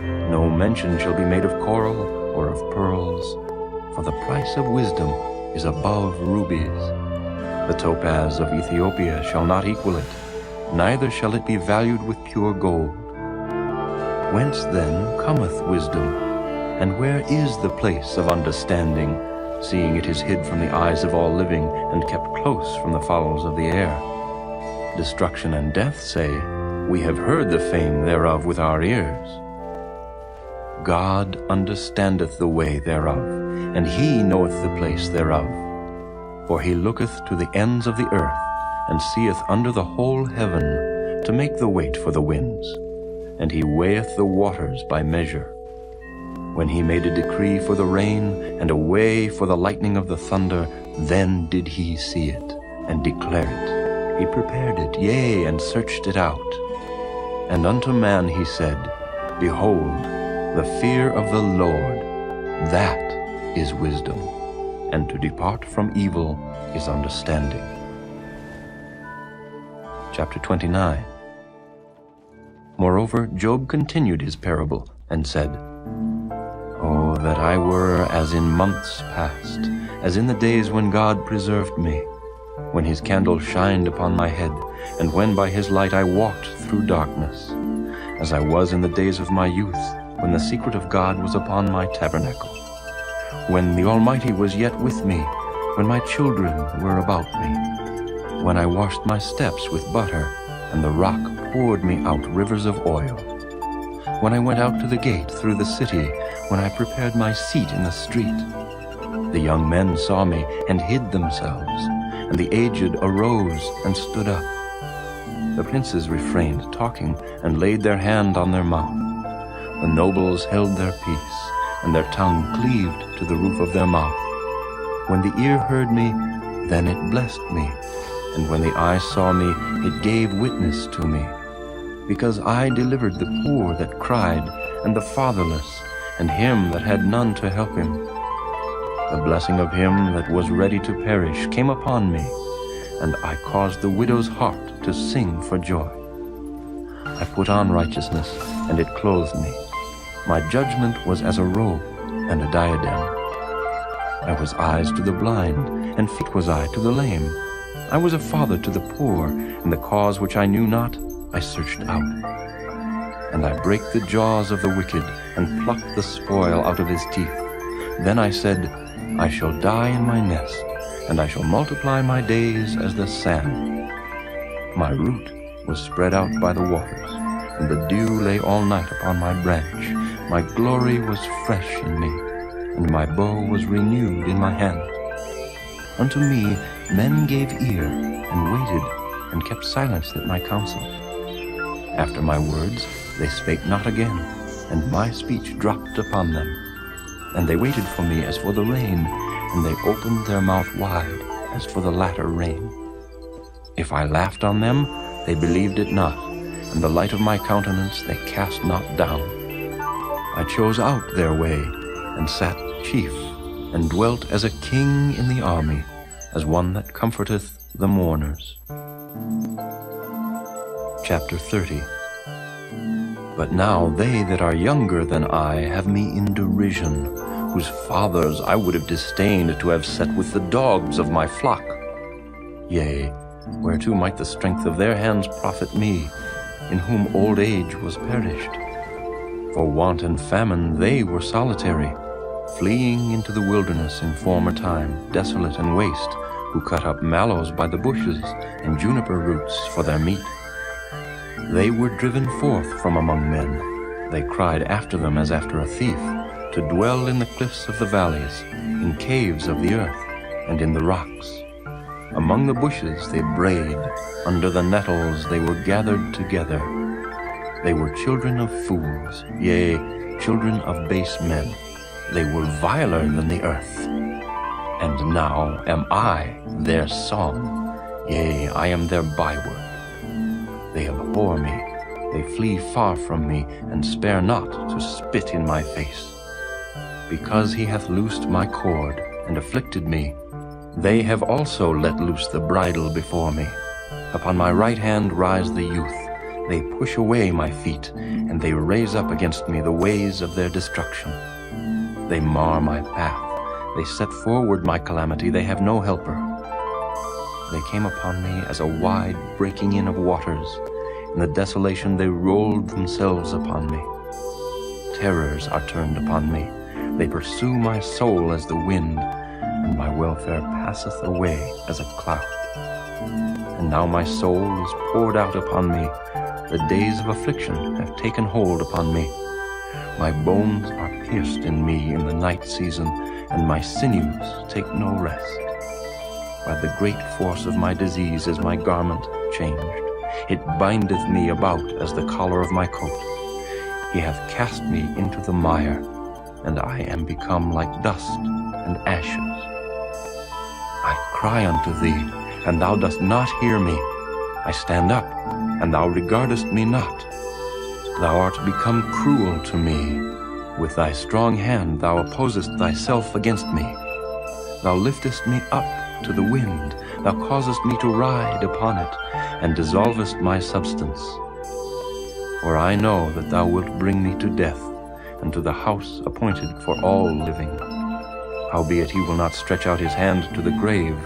No mention shall be made of coral or of pearls, for the price of wisdom is above rubies. The topaz of Ethiopia shall not equal it, neither shall it be valued with pure gold. Whence then cometh wisdom? And where is the place of understanding, seeing it is hid from the eyes of all living, and kept close from the fowls of the air? Destruction and death say, We have heard the fame thereof with our ears. God understandeth the way thereof, and he knoweth the place thereof. For he looketh to the ends of the earth, and seeth under the whole heaven, to make the weight for the winds. And he weigheth the waters by measure. When he made a decree for the rain, and a way for the lightning of the thunder, then did he see it, and declare it. He prepared it, yea, and searched it out. And unto man he said, Behold, the fear of the Lord, that is wisdom, and to depart from evil is understanding. Chapter 29. Moreover, Job continued his parable, and said, Oh, that I were as in months past, as in the days when God preserved me, when his candle shined upon my head, and when by his light I walked through darkness, as I was in the days of my youth, when the secret of God was upon my tabernacle, when the Almighty was yet with me, when my children were about me, when I washed my steps with butter, and the rock poured me out rivers of oil, when I went out to the gate through the city, when I prepared my seat in the street. The young men saw me and hid themselves, and the aged arose and stood up. The princes refrained talking, and laid their hand on their mouth. The nobles held their peace, and their tongue cleaved to the roof of their mouth. When the ear heard me, then it blessed me, and when the eye saw me, it gave witness to me. Because I delivered the poor that cried, and the fatherless, and him that had none to help him. The blessing of him that was ready to perish came upon me, and I caused the widow's heart to sing for joy. I put on righteousness, and it clothed me. My judgment was as a robe and a diadem. I was eyes to the blind, and feet was I to the lame. I was a father to the poor, and the cause which I knew not I searched out. And I brake the jaws of the wicked, and plucked the spoil out of his teeth. Then I said, I shall die in my nest, and I shall multiply my days as the sand. My root was spread out by the waters, and the dew lay all night upon my branch. My glory was fresh in me, and my bow was renewed in my hand. Unto me men gave ear, and waited, and kept silence at my counsel. After my words they spake not again, and my speech dropped upon them. And they waited for me as for the rain, and they opened their mouth wide as for the latter rain. If I laughed on them, they believed it not, and the light of my countenance they cast not down. I chose out their way, and sat chief and dwelt as a king in the army, as one that comforteth the mourners. Chapter 30. But now they that are younger than I have me in derision, whose fathers I would have disdained to have set with the dogs of my flock. Yea, whereto might the strength of their hands profit me, in whom old age was perished? For want and famine they were solitary, fleeing into the wilderness in former time, desolate and waste, who cut up mallows by the bushes, and juniper roots for their meat. They were driven forth from among men. They cried after them as after a thief, to dwell in the cliffs of the valleys, in caves of the earth, and in the rocks. Among the bushes they brayed, under the nettles they were gathered together. They were children of fools, yea, children of base men. They were viler than the earth. And now am I their song, yea, I am their byword. They abhor me, they flee far from me, and spare not to spit in my face. Because he hath loosed my cord, and afflicted me, they have also let loose the bridle before me. Upon my right hand rise the youth. They push away my feet, and they raise up against me the ways of their destruction. They mar my path. They set forward my calamity. They have no helper. They came upon me as a wide breaking in of waters. In the desolation they rolled themselves upon me. Terrors are turned upon me. They pursue my soul as the wind, and my welfare passeth away as a cloud. And now my soul is poured out upon me. The days of affliction have taken hold upon me. My bones are pierced in me in the night season, and my sinews take no rest. By the great force of my disease is my garment changed. It bindeth me about as the collar of my coat. He hath cast me into the mire, and I am become like dust and ashes. I cry unto thee, and thou dost not hear me. I stand up, and thou regardest me not. Thou art become cruel to me. With thy strong hand thou opposest thyself against me. Thou liftest me up to the wind. Thou causest me to ride upon it, and dissolvest my substance. For I know that thou wilt bring me to death, and to the house appointed for all living. Howbeit he will not stretch out his hand to the grave,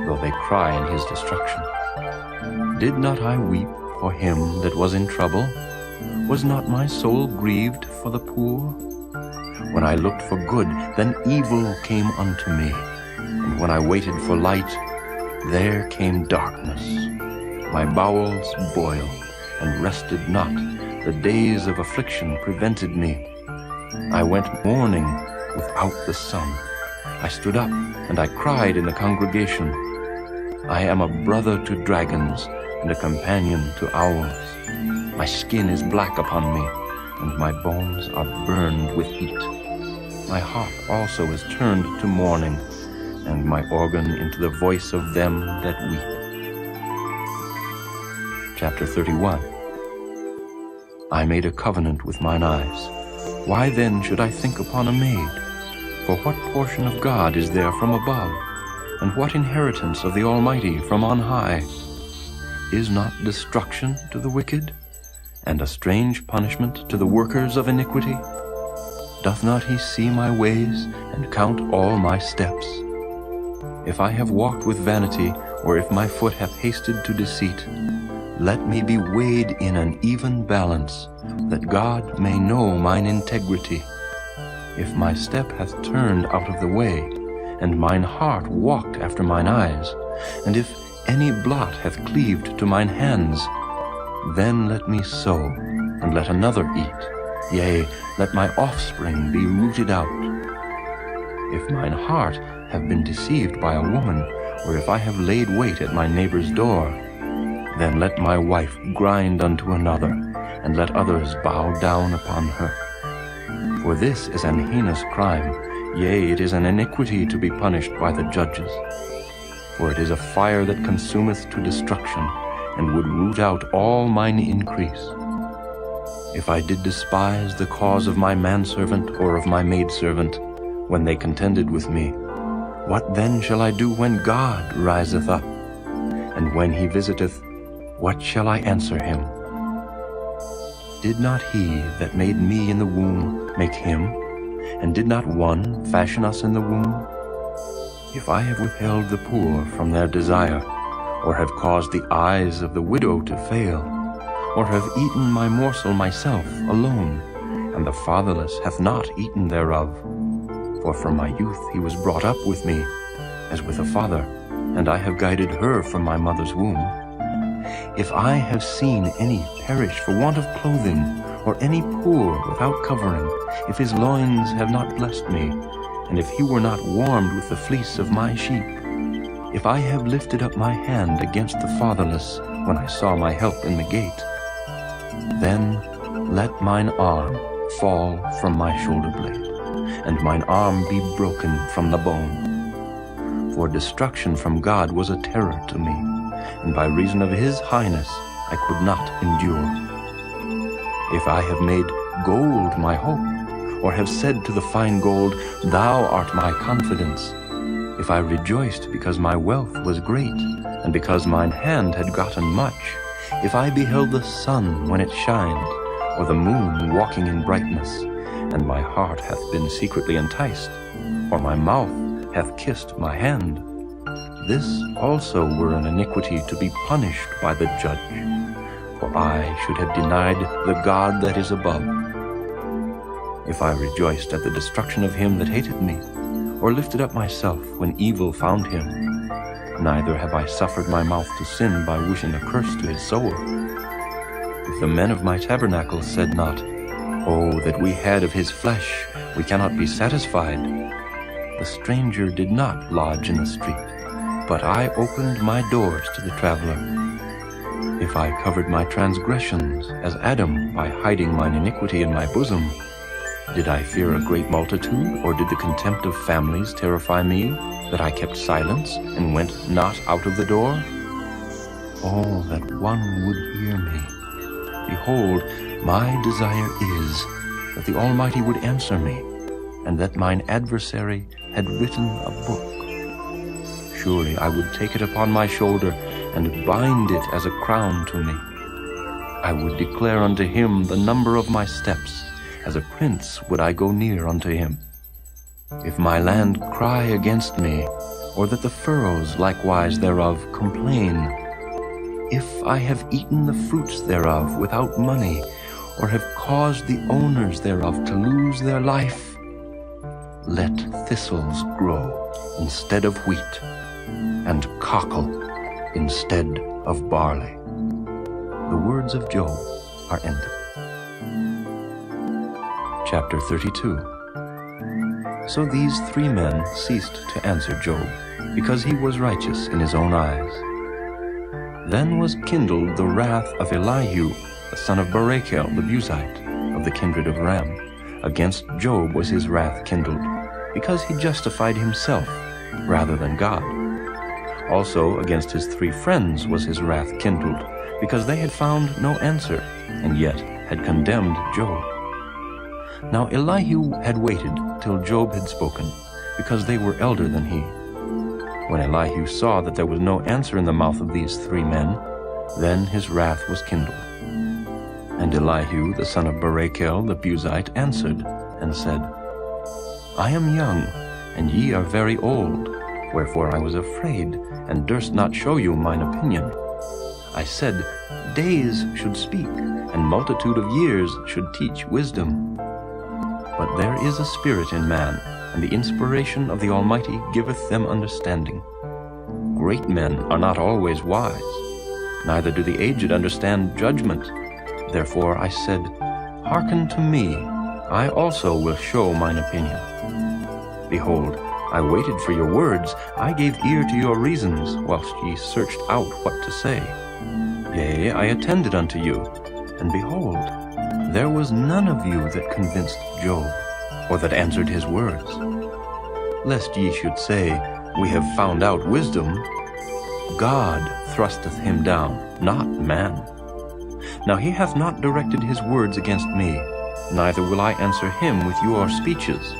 though they cry in his destruction. Did not I weep for him that was in trouble? Was not my soul grieved for the poor? When I looked for good, then evil came unto me. And when I waited for light, there came darkness. My bowels boiled, and rested not. The days of affliction prevented me. I went mourning without the sun. I stood up, and I cried in the congregation. I am a brother to dragons, and a companion to owls. My skin is black upon me, and my bones are burned with heat. My heart also is turned to mourning, and my organ into the voice of them that weep. Chapter 31. I made a covenant with mine eyes. Why then should I think upon a maid? For what portion of God is there from above? And what inheritance of the Almighty from on high? Is not destruction to the wicked, and a strange punishment to the workers of iniquity? Doth not he see my ways, and count all my steps? If I have walked with vanity, or if my foot hath hasted to deceit, let me be weighed in an even balance, that God may know mine integrity. If my step hath turned out of the way, and mine heart walked after mine eyes, and if any blot hath cleaved to mine hands, then let me sow, and let another eat. Yea, let my offspring be rooted out. If mine heart have been deceived by a woman, or if I have laid wait at my neighbor's door, then let my wife grind unto another, and let others bow down upon her. For this is an heinous crime, yea, it is an iniquity to be punished by the judges. For it is a fire that consumeth to destruction, and would root out all mine increase. If I did despise the cause of my manservant or of my maidservant, when they contended with me. What then shall I do when God riseth up? And when he visiteth, what shall I answer him? Did not he that made me in the womb make him? And did not one fashion us in the womb? If I have withheld the poor from their desire, or have caused the eyes of the widow to fail, or have eaten my morsel myself alone, and the fatherless hath not eaten thereof, for from my youth he was brought up with me, as with a father, and I have guided her from my mother's womb. If I have seen any perish for want of clothing, or any poor without covering, if his loins have not blessed me, and if he were not warmed with the fleece of my sheep, if I have lifted up my hand against the fatherless when I saw my help in the gate, then let mine arm fall from my shoulder blade, and mine arm be broken from the bone. For destruction from God was a terror to me, and by reason of his highness I could not endure. If I have made gold my hope, or have said to the fine gold, Thou art my confidence, if I rejoiced because my wealth was great, and because mine hand had gotten much, if I beheld the sun when it shined, or the moon walking in brightness, and my heart hath been secretly enticed, or my mouth hath kissed my hand, this also were an iniquity to be punished by the judge, for I should have denied the God that is above. If I rejoiced at the destruction of him that hated me, or lifted up myself when evil found him, neither have I suffered my mouth to sin by wishing a curse to his soul. If the men of my tabernacle said not, Oh, that we had of his flesh, we cannot be satisfied, the stranger did not lodge in the street, but I opened my doors to the traveler. If I covered my transgressions as Adam by hiding mine iniquity in my bosom, did I fear a great multitude, or did the contempt of families terrify me, that I kept silence and went not out of the door? Oh, that one would hear me. Behold, my desire is that the Almighty would answer me, and that mine adversary had written a book. Surely I would take it upon my shoulder, and bind it as a crown to me. I would declare unto him the number of my steps, as a prince would I go near unto him. If my land cry against me, or that the furrows likewise thereof complain, if I have eaten the fruits thereof without money, or have caused the owners thereof to lose their life, let thistles grow instead of wheat, and cockle instead of barley. The words of Job are ended. Chapter 32. So these three men ceased to answer Job, because he was righteous in his own eyes. Then was kindled the wrath of Elihu, the son of Barachel the Buzite, of the kindred of Ram. Against Job was his wrath kindled, because he justified himself rather than God. Also against his three friends was his wrath kindled, because they had found no answer, and yet had condemned Job. Now Elihu had waited till Job had spoken, because they were elder than he. When Elihu saw that there was no answer in the mouth of these three men, then his wrath was kindled. And Elihu the son of Barachel the Buzite answered, and said, I am young, and ye are very old, wherefore I was afraid, and durst not show you mine opinion. I said, Days should speak, and multitude of years should teach wisdom. But there is a spirit in man, and the inspiration of the Almighty giveth them understanding. Great men are not always wise, neither do the aged understand judgment. Therefore I said, Hearken to me, I also will show mine opinion. Behold, I waited for your words, I gave ear to your reasons, whilst ye searched out what to say. Yea, I attended unto you, and behold, there was none of you that convinced Job, or that answered his words. Lest ye should say, We have found out wisdom, God thrusteth him down, not man. Now he hath not directed his words against me, neither will I answer him with your speeches.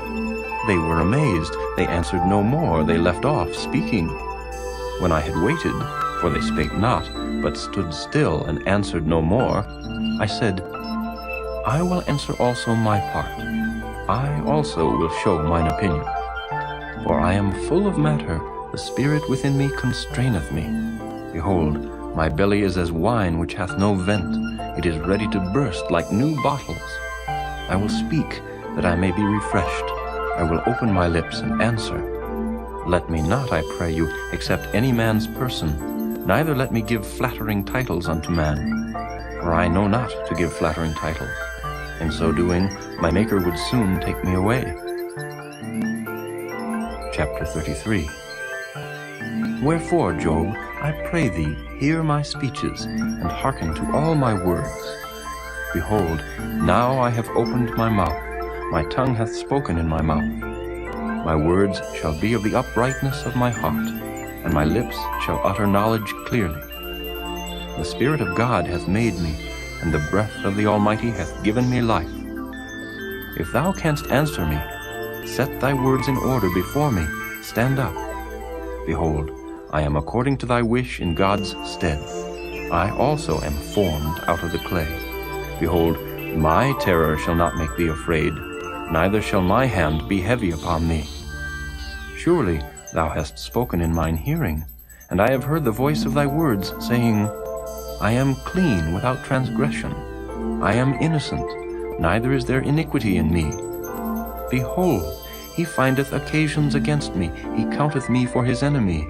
they were amazed. They answered no more. They left off speaking. When I had waited, for they spake not, but stood still and answered no more, I said, I will answer also my part. I also will show mine opinion. For I am full of matter, the spirit within me constraineth me. Behold, my belly is as wine which hath no vent. It is ready to burst like new bottles. I will speak, that I may be refreshed. I will open my lips and answer. Let me not, I pray you, accept any man's person, neither let me give flattering titles unto man. For I know not to give flattering titles. In so doing, my Maker would soon take me away. Chapter 33. Wherefore, Job, I pray thee, hear my speeches, and hearken to all my words. Behold, now I have opened my mouth, my tongue hath spoken in my mouth. My words shall be of the uprightness of my heart, and my lips shall utter knowledge clearly. The Spirit of God hath made me, and the breath of the Almighty hath given me life. If thou canst answer me, set thy words in order before me, stand up. Behold, I am according to thy wish in God's stead. I also am formed out of the clay. Behold, my terror shall not make thee afraid, neither shall my hand be heavy upon thee. Surely thou hast spoken in mine hearing, and I have heard the voice of thy words, saying, I am clean without transgression. I am innocent, neither is there iniquity in me. Behold, he findeth occasions against me, he counteth me for his enemy.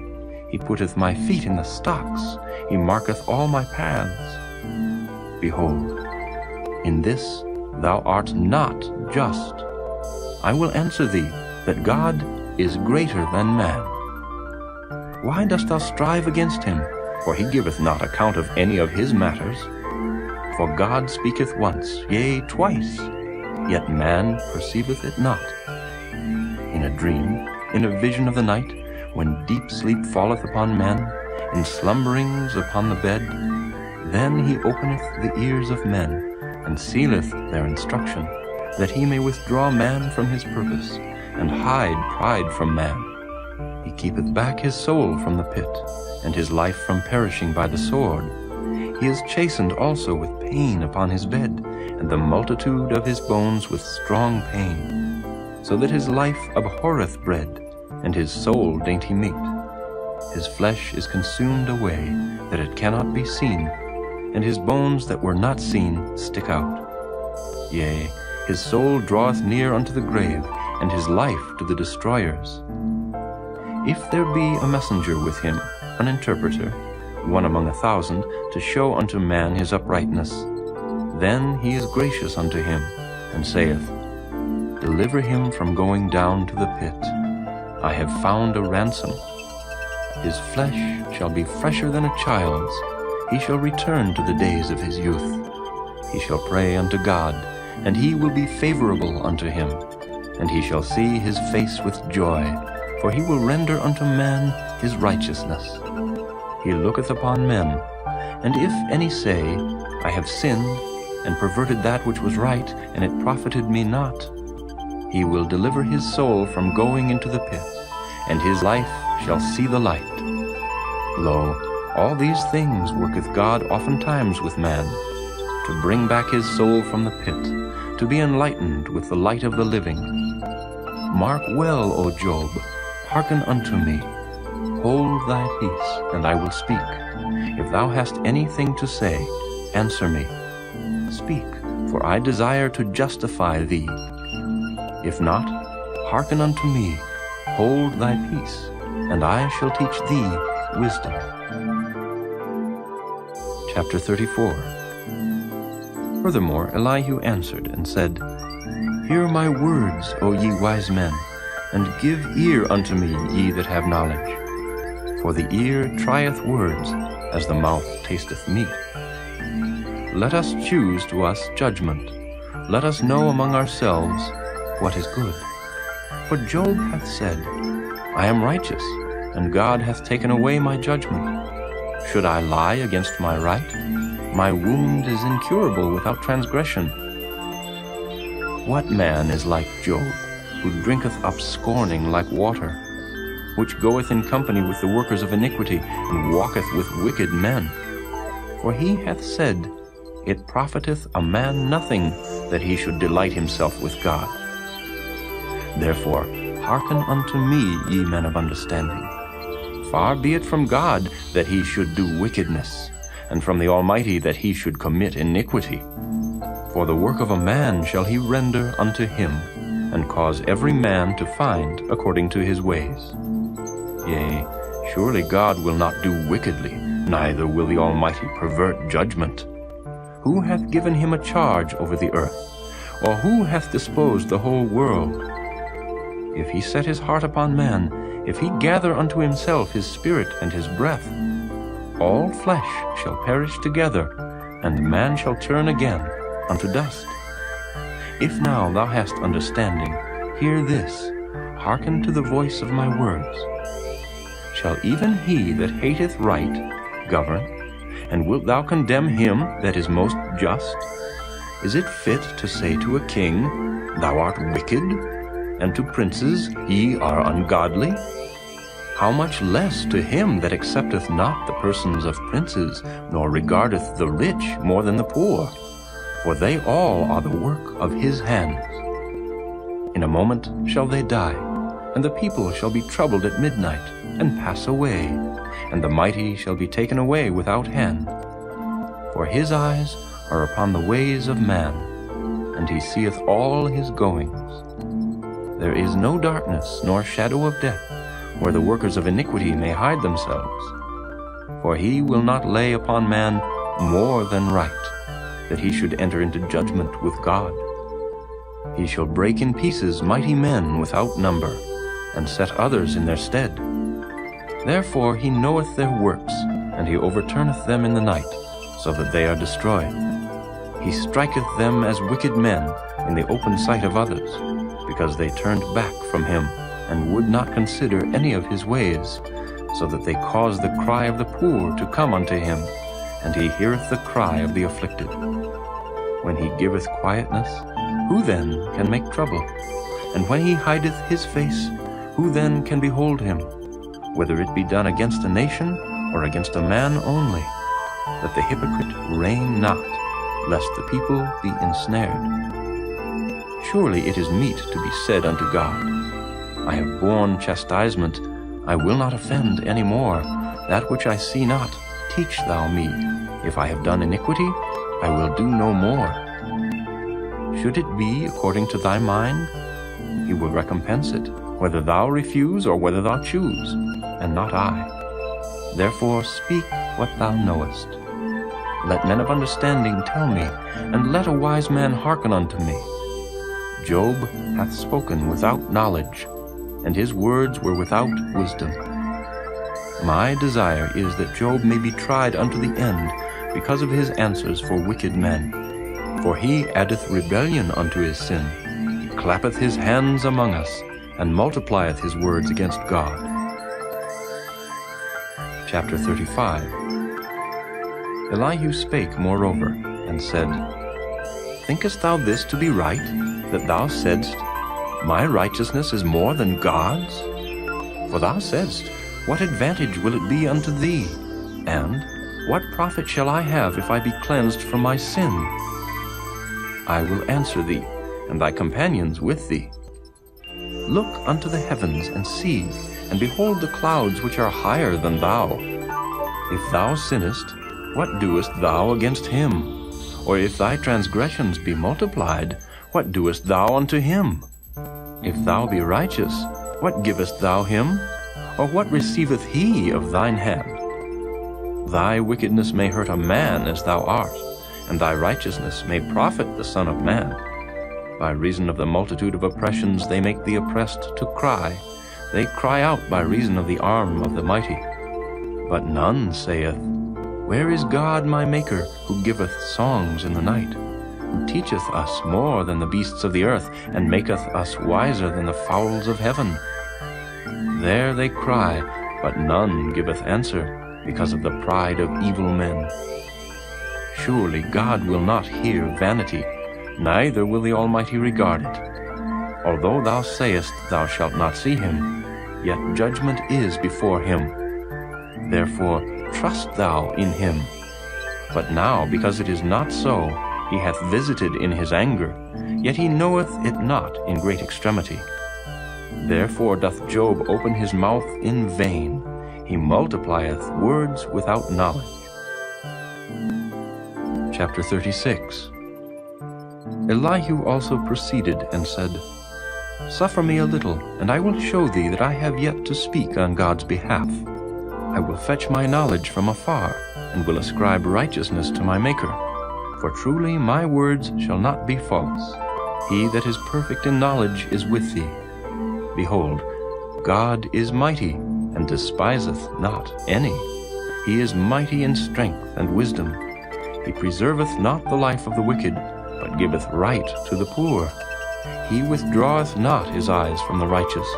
He putteth my feet in the stocks, he marketh all my paths. Behold, in this thou art not just. I will answer thee, that God is greater than man. Why dost thou strive against him? For he giveth not account of any of his matters. For God speaketh once, yea, twice, yet man perceiveth it not. In a dream, in a vision of the night, when deep sleep falleth upon men, in slumberings upon the bed, then he openeth the ears of men, and sealeth their instruction, that he may withdraw man from his purpose, and hide pride from man. He keepeth back his soul from the pit, and his life from perishing by the sword. He is chastened also with pain upon his bed, and the multitude of his bones with strong pain, so that his life abhorreth bread, and his soul dainty meat. His flesh is consumed away, that it cannot be seen, and his bones that were not seen stick out. Yea, his soul draweth near unto the grave, and his life to the destroyers. If there be a messenger with him, an interpreter, one among 1,000, to show unto man his uprightness, then he is gracious unto him, and saith, Deliver him from going down to the pit. I have found a ransom. His flesh shall be fresher than a child's. He shall return to the days of his youth. He shall pray unto God, and he will be favorable unto him. And he shall see his face with joy, for he will render unto man his righteousness. He looketh upon men, and if any say, I have sinned, and perverted that which was right, and it profited me not, he will deliver his soul from going into the pit, and his life shall see the light. Lo, all these things worketh God oftentimes with man, to bring back his soul from the pit, to be enlightened with the light of the living. Mark well, O Job, hearken unto me. Hold thy peace, and I will speak. If thou hast anything to say, answer me. Speak, for I desire to justify thee. If not, hearken unto me, hold thy peace, and I shall teach thee wisdom. Chapter 34. Furthermore, Elihu answered and said, Hear my words, O ye wise men, and give ear unto me, ye that have knowledge. For the ear trieth words, as the mouth tasteth meat. Let us choose to us judgment. Let us know among ourselves what is good. For Job hath said, I am righteous, and God hath taken away my judgment. Should I lie against my right? My wound is incurable without transgression. What man is like Job, who drinketh up scorning like water, which goeth in company with the workers of iniquity, and walketh with wicked men. For he hath said, It profiteth a man nothing that he should delight himself with God. Therefore hearken unto me, ye men of understanding. Far be it from God that he should do wickedness, and from the Almighty that he should commit iniquity. For the work of a man shall he render unto him, and cause every man to find according to his ways. Yea, surely God will not do wickedly, neither will the Almighty pervert judgment. Who hath given him a charge over the earth? Or who hath disposed the whole world? If he set his heart upon man, if he gather unto himself his spirit and his breath, all flesh shall perish together, and man shall turn again unto dust. If now thou hast understanding, hear this, hearken to the voice of my words. Shall even he that hateth right govern? And wilt thou condemn him that is most just? Is it fit to say to a king, Thou art wicked, and to princes, Ye are ungodly? How much less to him that accepteth not the persons of princes, nor regardeth the rich more than the poor? For they all are the work of his hands. In a moment shall they die, and the people shall be troubled at midnight, and pass away, and the mighty shall be taken away without hand. For his eyes are upon the ways of man, and he seeth all his goings. There is no darkness nor shadow of death, where the workers of iniquity may hide themselves. For he will not lay upon man more than right, that he should enter into judgment with God. He shall break in pieces mighty men without number, and set others in their stead. Therefore he knoweth their works, and he overturneth them in the night, so that they are destroyed. He striketh them as wicked men in the open sight of others, because they turned back from him, and would not consider any of his ways, so that they caused the cry of the poor to come unto him, and he heareth the cry of the afflicted. When he giveth quietness, who then can make trouble? And when he hideth his face, who then can behold him? Whether it be done against a nation, or against a man only, that the hypocrite reign not, lest the people be ensnared. Surely it is meet to be said unto God, I have borne chastisement, I will not offend any more. That which I see not, teach thou me. If I have done iniquity, I will do no more. Should it be according to thy mind, he will recompense it, whether thou refuse or whether thou choose, and not I. Therefore speak what thou knowest. Let men of understanding tell me, and let a wise man hearken unto me. Job hath spoken without knowledge, and his words were without wisdom. My desire is that Job may be tried unto the end, because of his answers for wicked men. For he addeth rebellion unto his sin. He clappeth his hands among us, and multiplieth his words against God. Chapter 35. Elihu spake moreover, and said, Thinkest thou this to be right, that thou saidst, My righteousness is more than God's? For thou saidst, What advantage will it be unto thee? And, What profit shall I have if I be cleansed from my sin? I will answer thee, and thy companions with thee. Look unto the heavens, and see, and behold the clouds which are higher than thou. If thou sinnest, what doest thou against him? Or if thy transgressions be multiplied, what doest thou unto him? If thou be righteous, what givest thou him? Or what receiveth he of thine hand? Thy wickedness may hurt a man as thou art, and thy righteousness may profit the Son of Man. By reason of the multitude of oppressions they make the oppressed to cry. They cry out by reason of the arm of the mighty. But none saith, Where is God my Maker, who giveth songs in the night, who teacheth us more than the beasts of the earth, and maketh us wiser than the fowls of heaven? There they cry, but none giveth answer, because of the pride of evil men. Surely God will not hear vanity, neither will the Almighty regard it. Although thou sayest thou shalt not see him, yet judgment is before him. Therefore trust thou in him. But now, because it is not so, he hath visited in his anger, yet he knoweth it not in great extremity. Therefore doth Job open his mouth in vain. He multiplieth words without knowledge. Chapter 36. Elihu also proceeded and said, Suffer me a little, and I will show thee that I have yet to speak on God's behalf. I will fetch my knowledge from afar, and will ascribe righteousness to my Maker. For truly my words shall not be false. He that is perfect in knowledge is with thee. Behold, God is mighty, and despiseth not any. He is mighty in strength and wisdom. He preserveth not the life of the wicked, but giveth right to the poor. He withdraweth not his eyes from the righteous,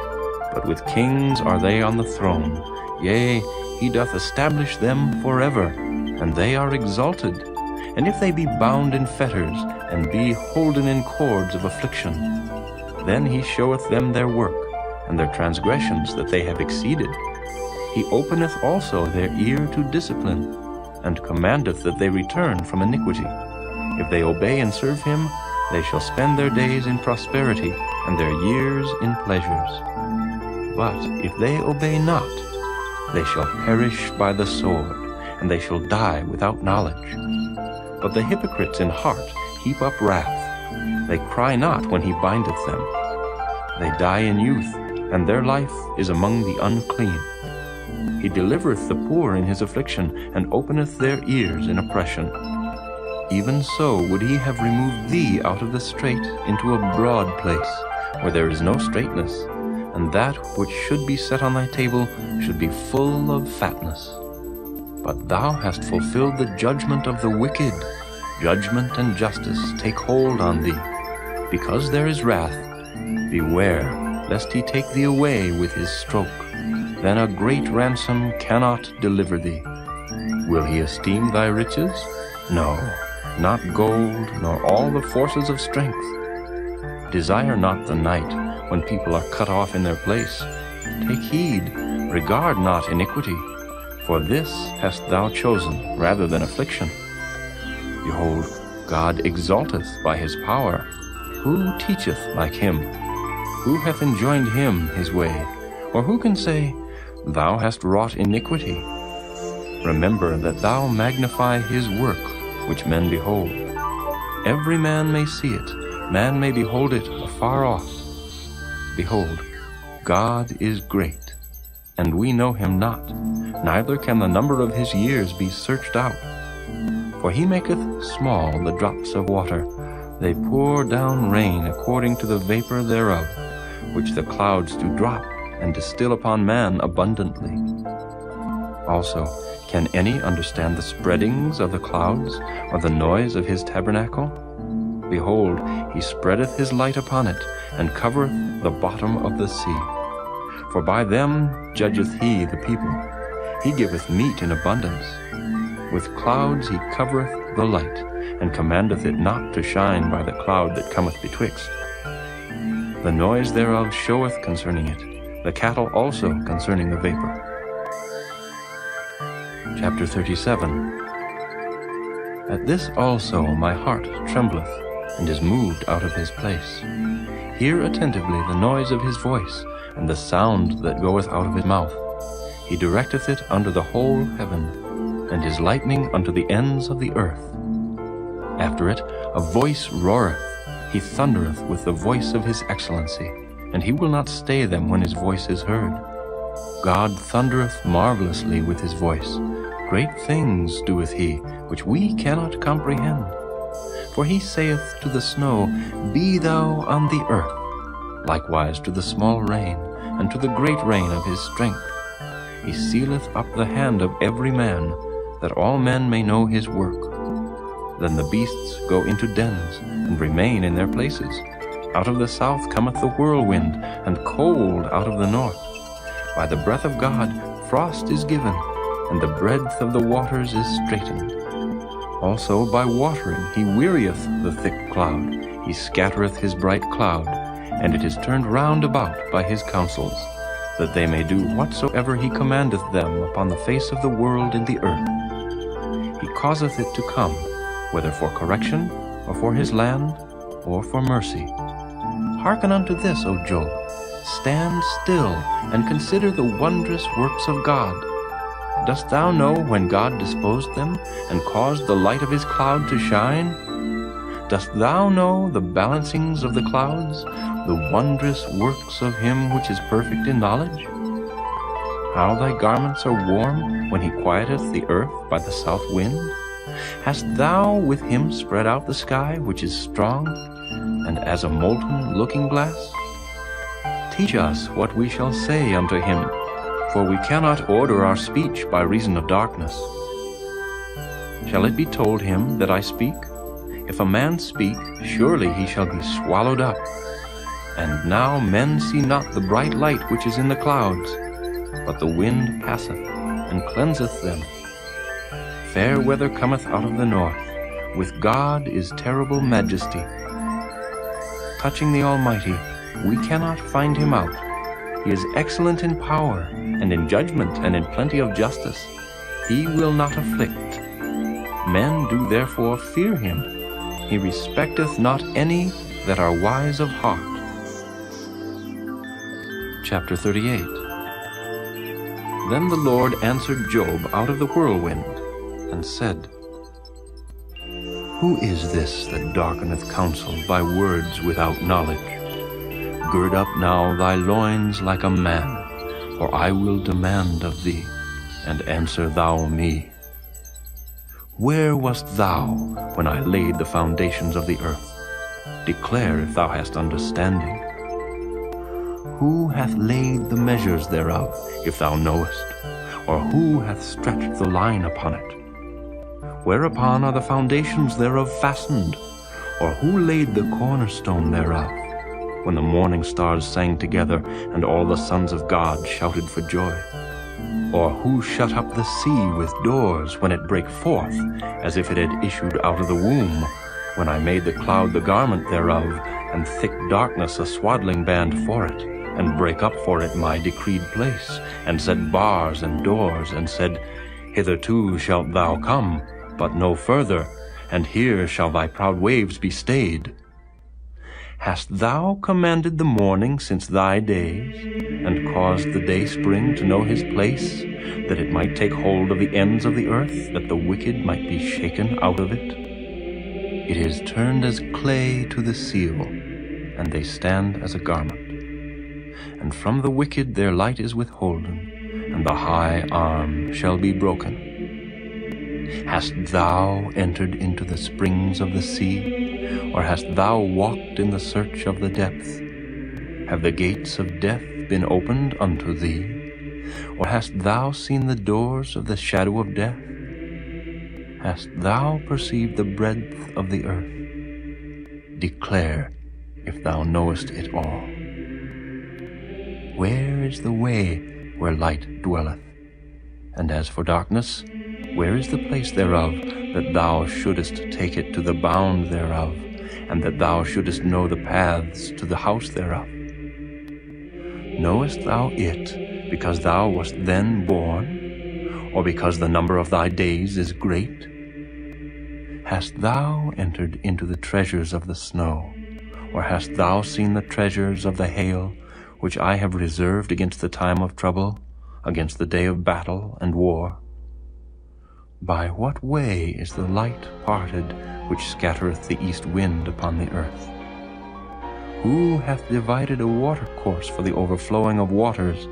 but with kings are they on the throne. Yea, he doth establish them forever, and they are exalted. And if they be bound in fetters, and be holden in cords of affliction, then he showeth them their work, and their transgressions that they have exceeded. He openeth also their ear to discipline, and commandeth that they return from iniquity. If they obey and serve him, they shall spend their days in prosperity, and their years in pleasures. But if they obey not, they shall perish by the sword, and they shall die without knowledge. But the hypocrites in heart heap up wrath. They cry not when he bindeth them. They die in youth, and their life is among the unclean. He delivereth the poor in his affliction, and openeth their ears in oppression. Even so would he have removed thee out of the strait into a broad place, where there is no straightness, and that which should be set on thy table should be full of fatness. But thou hast fulfilled the judgment of the wicked. Judgment and justice take hold on thee. Because there is wrath, beware, lest he take thee away with his stroke. Then a great ransom cannot deliver thee. Will he esteem thy riches? No, not gold, nor all the forces of strength. Desire not the night, when people are cut off in their place. Take heed, regard not iniquity, for this hast thou chosen rather than affliction. Behold, God exalteth by his power. Who teacheth like him? Who hath enjoined him his way? Or who can say, Thou hast wrought iniquity? Remember that thou magnify his work, which men behold. Every man may see it, man may behold it afar off. Behold, God is great, and we know him not, neither can the number of his years be searched out. For he maketh small the drops of water, they pour down rain according to the vapor thereof, which the clouds do drop, and distill upon man abundantly. Also, can any understand the spreadings of the clouds, or the noise of his tabernacle? Behold, he spreadeth his light upon it, and covereth the bottom of the sea. For by them judgeth he the people. He giveth meat in abundance. With clouds he covereth the light, and commandeth it not to shine by the cloud that cometh betwixt. The noise thereof showeth concerning it, the cattle also concerning the vapor. Chapter 37. At this also my heart trembleth, and is moved out of his place. Hear attentively the noise of his voice, and the sound that goeth out of his mouth. He directeth it under the whole heaven, and his lightning unto the ends of the earth. After it a voice roareth, he thundereth with the voice of his excellency, and he will not stay them when his voice is heard. God thundereth marvelously with his voice. Great things doeth he, which we cannot comprehend. For he saith to the snow, Be thou on the earth, likewise to the small rain, and to the great rain of his strength. He sealeth up the hand of every man, that all men may know his work. Then the beasts go into dens, and remain in their places. Out of the south cometh the whirlwind, and cold out of the north. By the breath of God frost is given, and the breadth of the waters is straitened. Also by watering he wearieth the thick cloud, he scattereth his bright cloud, and it is turned round about by his counsels, that they may do whatsoever he commandeth them upon the face of the world in the earth. He causeth it to come, whether for correction, or for his land, or for mercy. Hearken unto this, O Job. Stand still, and consider the wondrous works of God. Dost thou know when God disposed them, and caused the light of his cloud to shine? Dost thou know the balancings of the clouds, the wondrous works of him which is perfect in knowledge? How thy garments are warm when he quieteth the earth by the south wind? Hast thou with him spread out the sky which is strong, and as a molten looking-glass? Teach us what we shall say unto him, for we cannot order our speech by reason of darkness. Shall it be told him that I speak? If a man speak, surely he shall be swallowed up. And now men see not the bright light which is in the clouds, but the wind passeth, and cleanseth them. Fair weather cometh out of the north. With God is terrible majesty. Touching the Almighty, we cannot find him out. He is excellent in power, and in judgment, and in plenty of justice. He will not afflict. Men do therefore fear him. He respecteth not any that are wise of heart. Chapter 38. Then the Lord answered Job out of the whirlwind, and said, Who is this that darkeneth counsel by words without knowledge? Gird up now thy loins like a man, for I will demand of thee, and answer thou me. Where wast thou when I laid the foundations of the earth? Declare if thou hast understanding. Who hath laid the measures thereof, if thou knowest? Or who hath stretched the line upon it? Whereupon are the foundations thereof fastened? Or who laid the cornerstone thereof? When the morning stars sang together, and all the sons of God shouted for joy? Or who shut up the sea with doors, when it brake forth, as if it had issued out of the womb? When I made the cloud the garment thereof, and thick darkness a swaddling band for it, and brake up for it my decreed place, and set bars and doors, and said, Hitherto shalt thou come, but no further, and here shall thy proud waves be stayed. Hast thou commanded the morning since thy days, and caused the day spring to know his place, that it might take hold of the ends of the earth, that the wicked might be shaken out of it? It is turned as clay to the seal, and they stand as a garment. And from the wicked their light is withholden, and the high arm shall be broken. Hast thou entered into the springs of the sea, or hast thou walked in the search of the depth? Have the gates of death been opened unto thee? Or hast thou seen the doors of the shadow of death? Hast thou perceived the breadth of the earth? Declare, if thou knowest it all. Where is the way where light dwelleth? And as for darkness, where is the place thereof, that thou shouldest take it to the bound thereof, and that thou shouldest know the paths to the house thereof? Knowest thou it, because thou wast then born, or because the number of thy days is great? Hast thou entered into the treasures of the snow, or hast thou seen the treasures of the hail, which I have reserved against the time of trouble, against the day of battle and war? By what way is the light parted, which scattereth the east wind upon the earth? Who hath divided a watercourse for the overflowing of waters,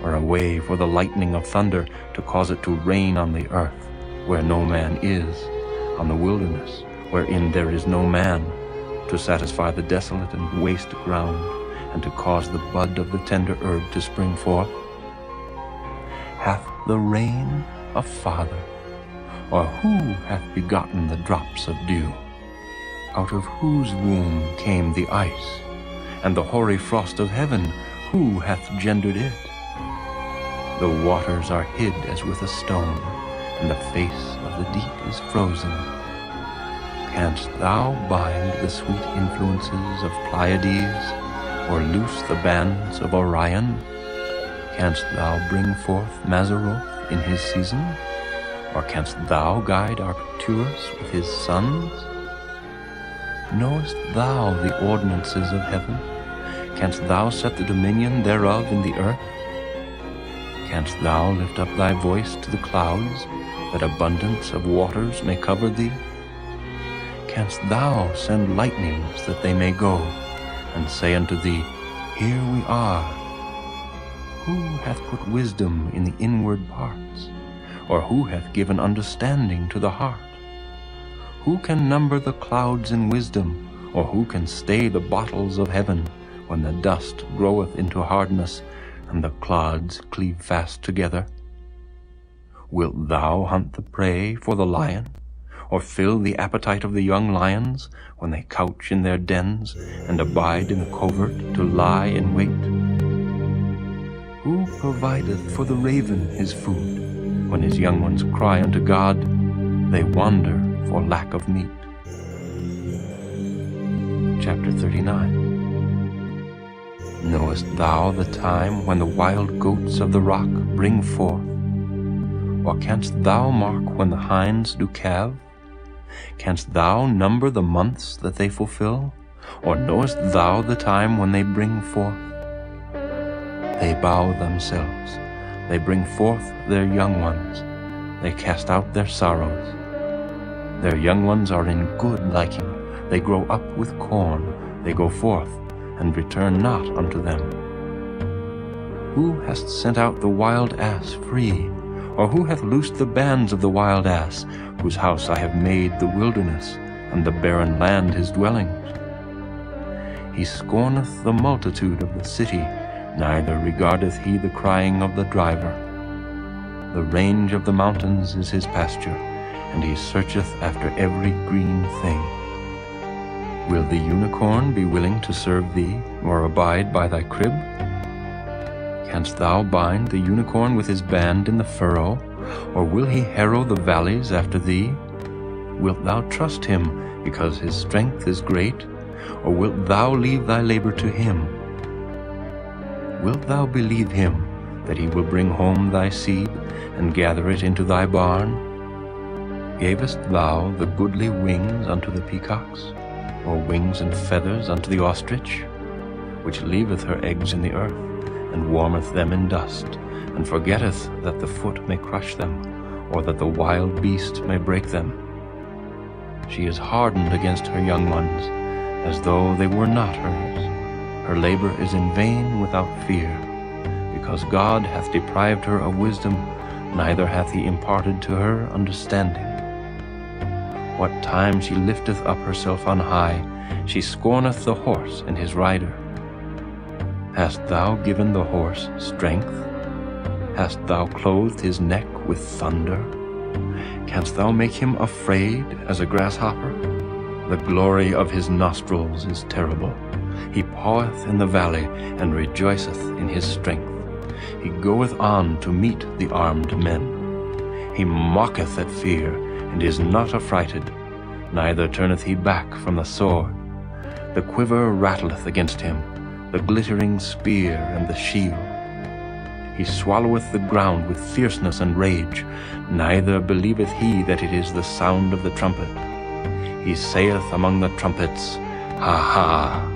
or a way for the lightning of thunder, to cause it to rain on the earth, where no man is, on the wilderness, wherein there is no man, to satisfy the desolate and waste ground, and to cause the bud of the tender herb to spring forth? Hath the rain a father? Or who hath begotten the drops of dew? Out of whose womb came the ice? And the hoary frost of heaven, who hath gendered it? The waters are hid as with a stone, and the face of the deep is frozen. Canst thou bind the sweet influences of Pleiades, or loose the bands of Orion? Canst thou bring forth Mazzaroth in his season? Or canst thou guide Arcturus with his sons? Knowest thou the ordinances of heaven? Canst thou set the dominion thereof in the earth? Canst thou lift up thy voice to the clouds, that abundance of waters may cover thee? Canst thou send lightnings that they may go, and say unto thee, Here we are? Who hath put wisdom in the inward parts? Or who hath given understanding to the heart? Who can number the clouds in wisdom, or who can stay the bottles of heaven, when the dust groweth into hardness, and the clods cleave fast together? Wilt thou hunt the prey for the lion, or fill the appetite of the young lions, when they couch in their dens, and abide in the covert to lie in wait? Who provideth for the raven his food? When his young ones cry unto God, they wander for lack of meat. Chapter 39. Knowest thou the time when the wild goats of the rock bring forth? Or canst thou mark when the hinds do calve? Canst thou number the months that they fulfill? Or knowest thou the time when they bring forth? They bow themselves, they bring forth their young ones, they cast out their sorrows. Their young ones are in good liking, they grow up with corn, they go forth, and return not unto them. Who hath sent out the wild ass free? Or who hath loosed the bands of the wild ass, whose house I have made the wilderness, and the barren land his dwellings? He scorneth the multitude of the city, neither regardeth he the crying of the driver. The range of the mountains is his pasture, and he searcheth after every green thing. Will the unicorn be willing to serve thee, or abide by thy crib? Canst thou bind the unicorn with his band in the furrow, or will he harrow the valleys after thee? Wilt thou trust him, because his strength is great, or wilt thou leave thy labor to him? Wilt thou believe him, that he will bring home thy seed, and gather it into thy barn? Gavest thou the goodly wings unto the peacocks, or wings and feathers unto the ostrich, which leaveth her eggs in the earth, and warmeth them in dust, and forgetteth that the foot may crush them, or that the wild beast may break them? She is hardened against her young ones, as though they were not hers. Her labor is in vain without fear, because God hath deprived her of wisdom, neither hath he imparted to her understanding. What time she lifteth up herself on high, she scorneth the horse and his rider. Hast thou given the horse strength? Hast thou clothed his neck with thunder? Canst thou make him afraid as a grasshopper? The glory of his nostrils is terrible. He paweth in the valley, and rejoiceth in his strength. He goeth on to meet the armed men. He mocketh at fear, and is not affrighted, neither turneth he back from the sword. The quiver rattleth against him, the glittering spear and the shield. He swalloweth the ground with fierceness and rage, neither believeth he that it is the sound of the trumpet. He saith among the trumpets, Ha ha!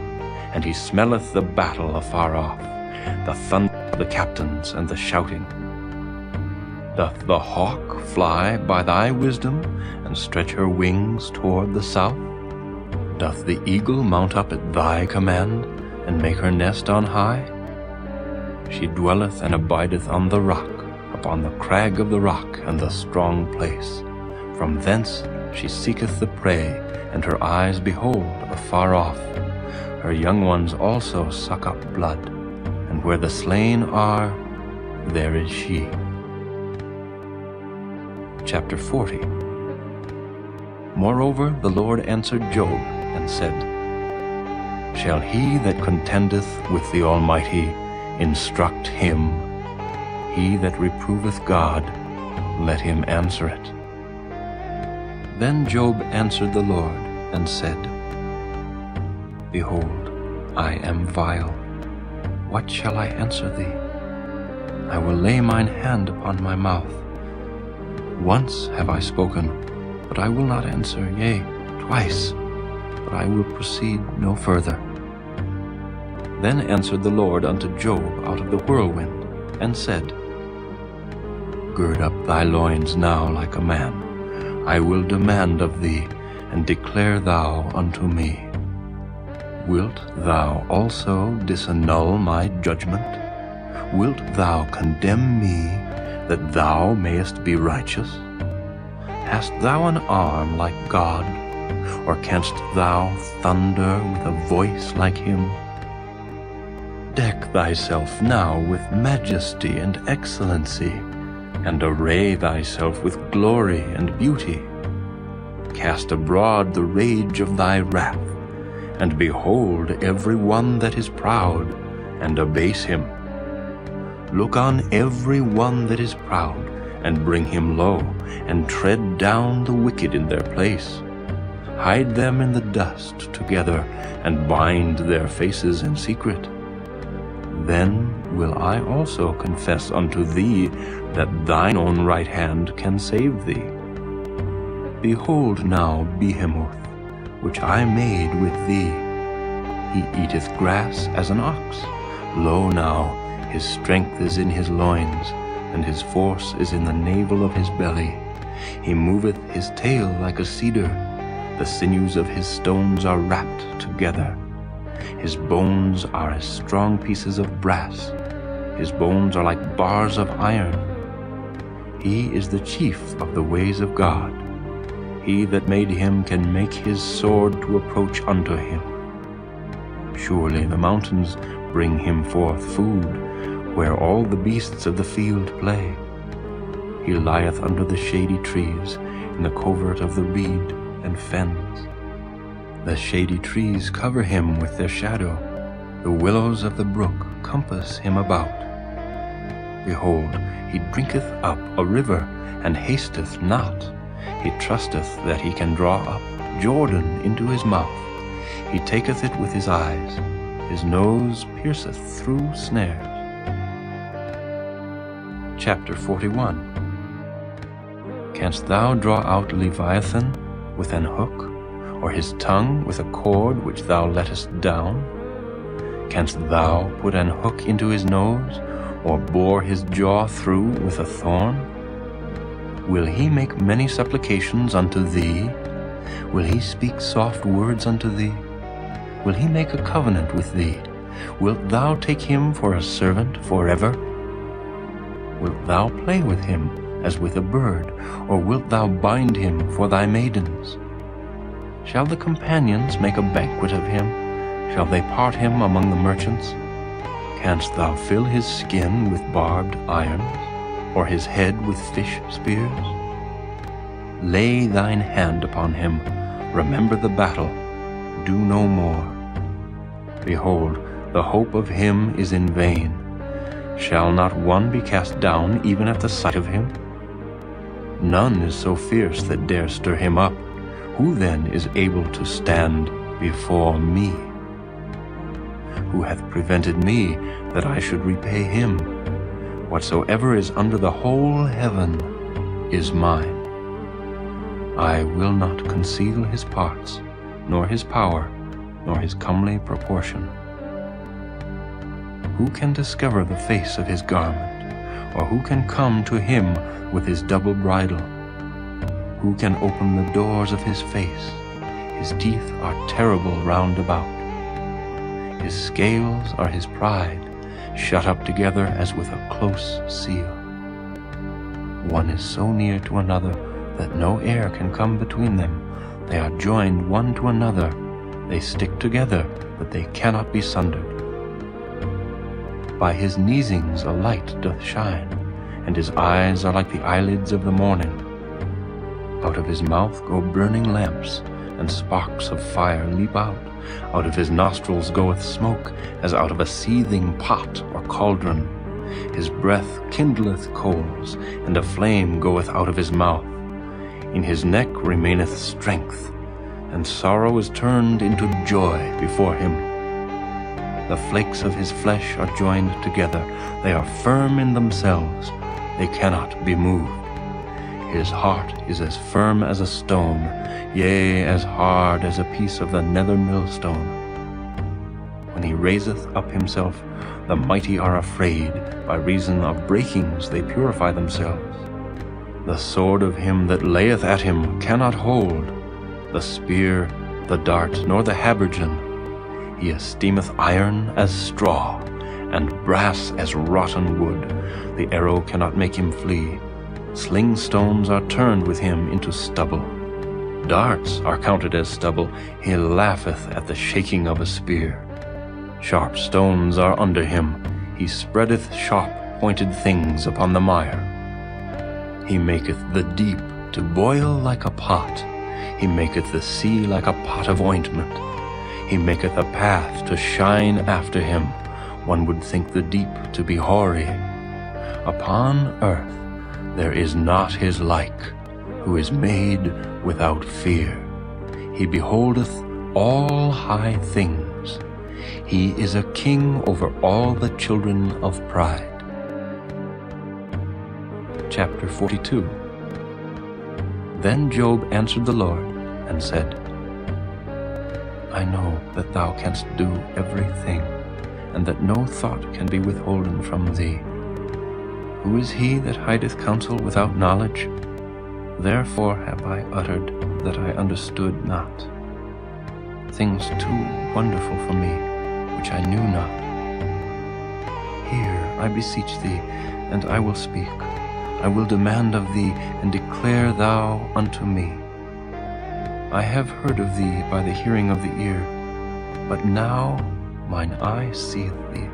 And he smelleth the battle afar off, the thunder of the captains and the shouting. Doth the hawk fly by thy wisdom, and stretch her wings toward the south? Doth the eagle mount up at thy command, and make her nest on high? She dwelleth and abideth on the rock, upon the crag of the rock and the strong place. From thence she seeketh the prey, and her eyes behold afar off. Her young ones also suck up blood, and where the slain are, there is she. Chapter 40. Moreover, the Lord answered Job, and said, Shall he that contendeth with the Almighty instruct him? He that reproveth God, let him answer it. Then Job answered the Lord, and said, Behold, I am vile. what shall I answer thee? I will lay mine hand upon my mouth. Once have I spoken, but I will not answer, yea, twice, but I will proceed no further. Then answered the Lord unto Job out of the whirlwind, and said, Gird up thy loins now like a man. I will demand of thee, and declare thou unto me. Wilt thou also disannul my judgment? Wilt thou condemn me, that thou mayest be righteous? Hast thou an arm like God, or canst thou thunder with a voice like him? Deck thyself now with majesty and excellency, and array thyself with glory and beauty. Cast abroad the rage of thy wrath, and behold every one that is proud, and abase him. Look on every one that is proud, and bring him low, and tread down the wicked in their place. Hide them in the dust together, and bind their faces in secret. Then will I also confess unto thee that thine own right hand can save thee. Behold now Behemoth, which I made with thee. He eateth grass as an ox. Lo now, his strength is in his loins, and his force is in the navel of his belly. He moveth his tail like a cedar. The sinews of his stones are wrapped together. His bones are as strong pieces of brass. His bones are like bars of iron. He is the chief of the ways of God. He that made him can make his sword to approach unto him. Surely the mountains bring him forth food, where all the beasts of the field play. He lieth under the shady trees, in the covert of the reed and fens. The shady trees cover him with their shadow. The willows of the brook compass him about. Behold, he drinketh up a river, and hasteth not. He trusteth that he can draw up Jordan into his mouth. He taketh it with his eyes. His nose pierceth through snares. Chapter 41. Canst thou draw out Leviathan with an hook, or his tongue with a cord which thou lettest down? Canst thou put an hook into his nose, or bore his jaw through with a thorn? Will he make many supplications unto thee? Will he speak soft words unto thee? Will he make a covenant with thee? Wilt thou take him for a servant forever? Wilt thou play with him as with a bird, or wilt thou bind him for thy maidens? Shall the companions make a banquet of him? Shall they part him among the merchants? Canst thou fill his skin with barbed irons, or his head with fish spears? Lay thine hand upon him, remember the battle, do no more. Behold, the hope of him is in vain. Shall not one be cast down even at the sight of him? None is so fierce that dare stir him up. Who then is able to stand before me? Who hath prevented me that I should repay him? Whatsoever is under the whole heaven is mine. I will not conceal his parts, nor his power, nor his comely proportion. Who can discover the face of his garment, or who can come to him with his double bridle? Who can open the doors of his face? His teeth are terrible round about. His scales are his pride, shut up together as with a close seal. One is so near to another that no air can come between them. They are joined one to another. They stick together, but they cannot be sundered. By his neesings a light doth shine, and his eyes are like the eyelids of the morning. Out of his mouth go burning lamps, and sparks of fire leap out. Out of his nostrils goeth smoke, as out of a seething pot or cauldron. His breath kindleth coals, and a flame goeth out of his mouth. In his neck remaineth strength, and sorrow is turned into joy before him. The flakes of his flesh are joined together. They are firm in themselves. They cannot be moved. His heart is as firm as a stone, yea, as hard as a piece of the nether millstone. When he raiseth up himself, the mighty are afraid. By reason of breakings they purify themselves. The sword of him that layeth at him cannot hold, the spear, the dart, nor the habergeon. He esteemeth iron as straw, and brass as rotten wood. The arrow cannot make him flee. Sling stones are turned with him into stubble. Darts are counted as stubble. He laugheth at the shaking of a spear. Sharp stones are under him. He spreadeth sharp-pointed things upon the mire. He maketh the deep to boil like a pot. He maketh the sea like a pot of ointment. He maketh a path to shine after him. One would think the deep to be hoary. Upon earth there is not his like, who is made without fear. He beholdeth all high things. He is a king over all the children of pride. Chapter 42. Then Job answered the Lord and said, I know that thou canst do everything, and that no thought can be withholden from thee. Who is he that hideth counsel without knowledge? Therefore have I uttered that I understood not. Things too wonderful for me, which I knew not. Hear, I beseech thee, and I will speak. I will demand of thee, and declare thou unto me. I have heard of thee by the hearing of the ear, but now mine eye seeth thee.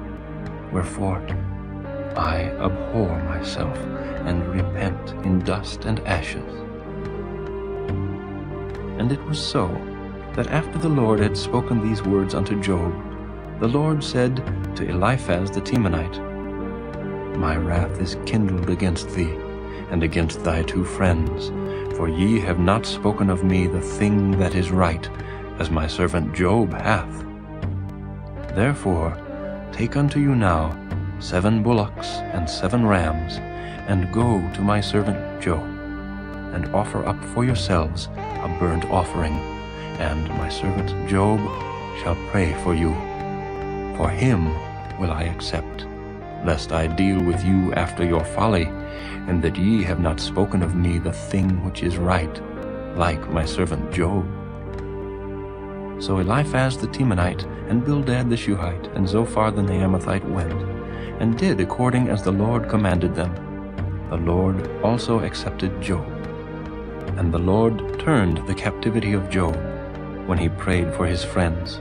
Wherefore I abhor myself, and repent in dust and ashes. And it was so, that after the Lord had spoken these words unto Job, the Lord said to Eliphaz the Temanite, My wrath is kindled against thee, and against thy two friends, for ye have not spoken of me the thing that is right, as my servant Job hath. Therefore take unto you now 7 bullocks and 7 rams, and go to my servant Job, and offer up for yourselves a burnt offering, and my servant Job shall pray for you. For him will I accept, lest I deal with you after your folly, and that ye have not spoken of me the thing which is right, like my servant Job. So Eliphaz the Temanite, and Bildad the Shuhite, and Zophar the Naamathite went, and did according as the Lord commanded them. The Lord also accepted Job. And the Lord turned the captivity of Job, when he prayed for his friends.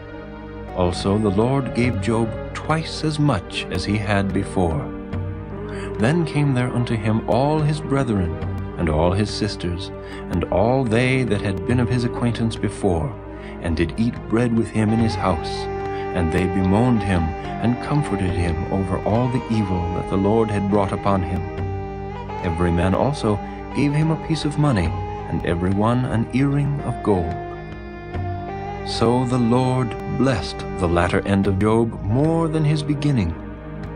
Also the Lord gave Job twice as much as he had before. Then came there unto him all his brethren, and all his sisters, and all they that had been of his acquaintance before, and did eat bread with him in his house. And they bemoaned him, and comforted him over all the evil that the Lord had brought upon him. Every man also gave him a piece of money, and every one an earring of gold. So the Lord blessed the latter end of Job more than his beginning,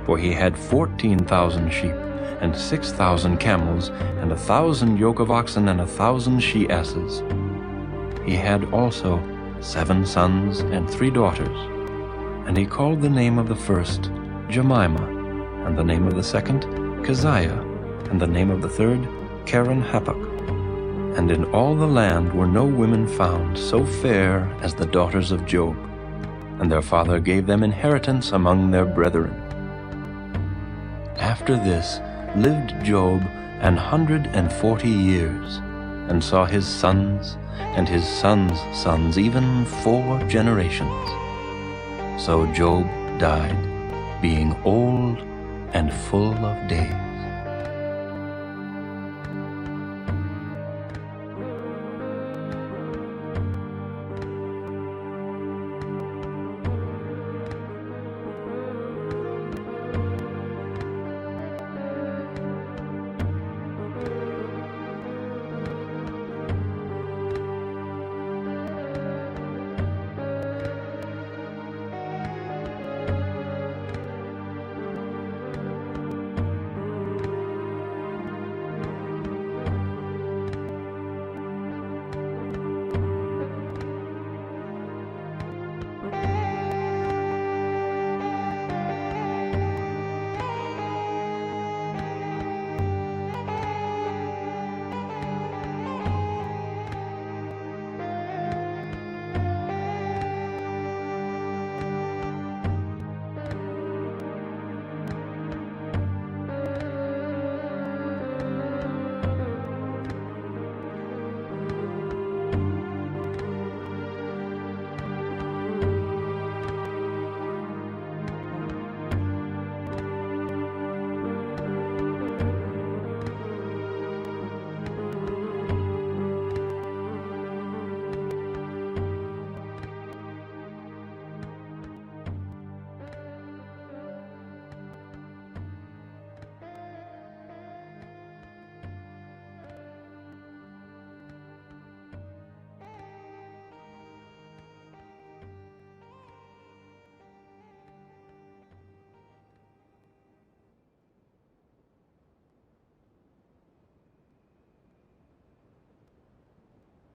for he had 14,000 sheep, and 6,000 camels, and 1,000 yoke of oxen, and 1,000 she-asses. He had also 7 sons and 3 daughters, and he called the name of the first Jemimah, and the name of the second Keziah, and the name of the third Keren-Happuch. And in all the land were no women found so fair as the daughters of Job, and their father gave them inheritance among their brethren. After this lived Job 140 years, and saw his sons and his sons' sons, even 4 generations. So Job died, being old and full of days.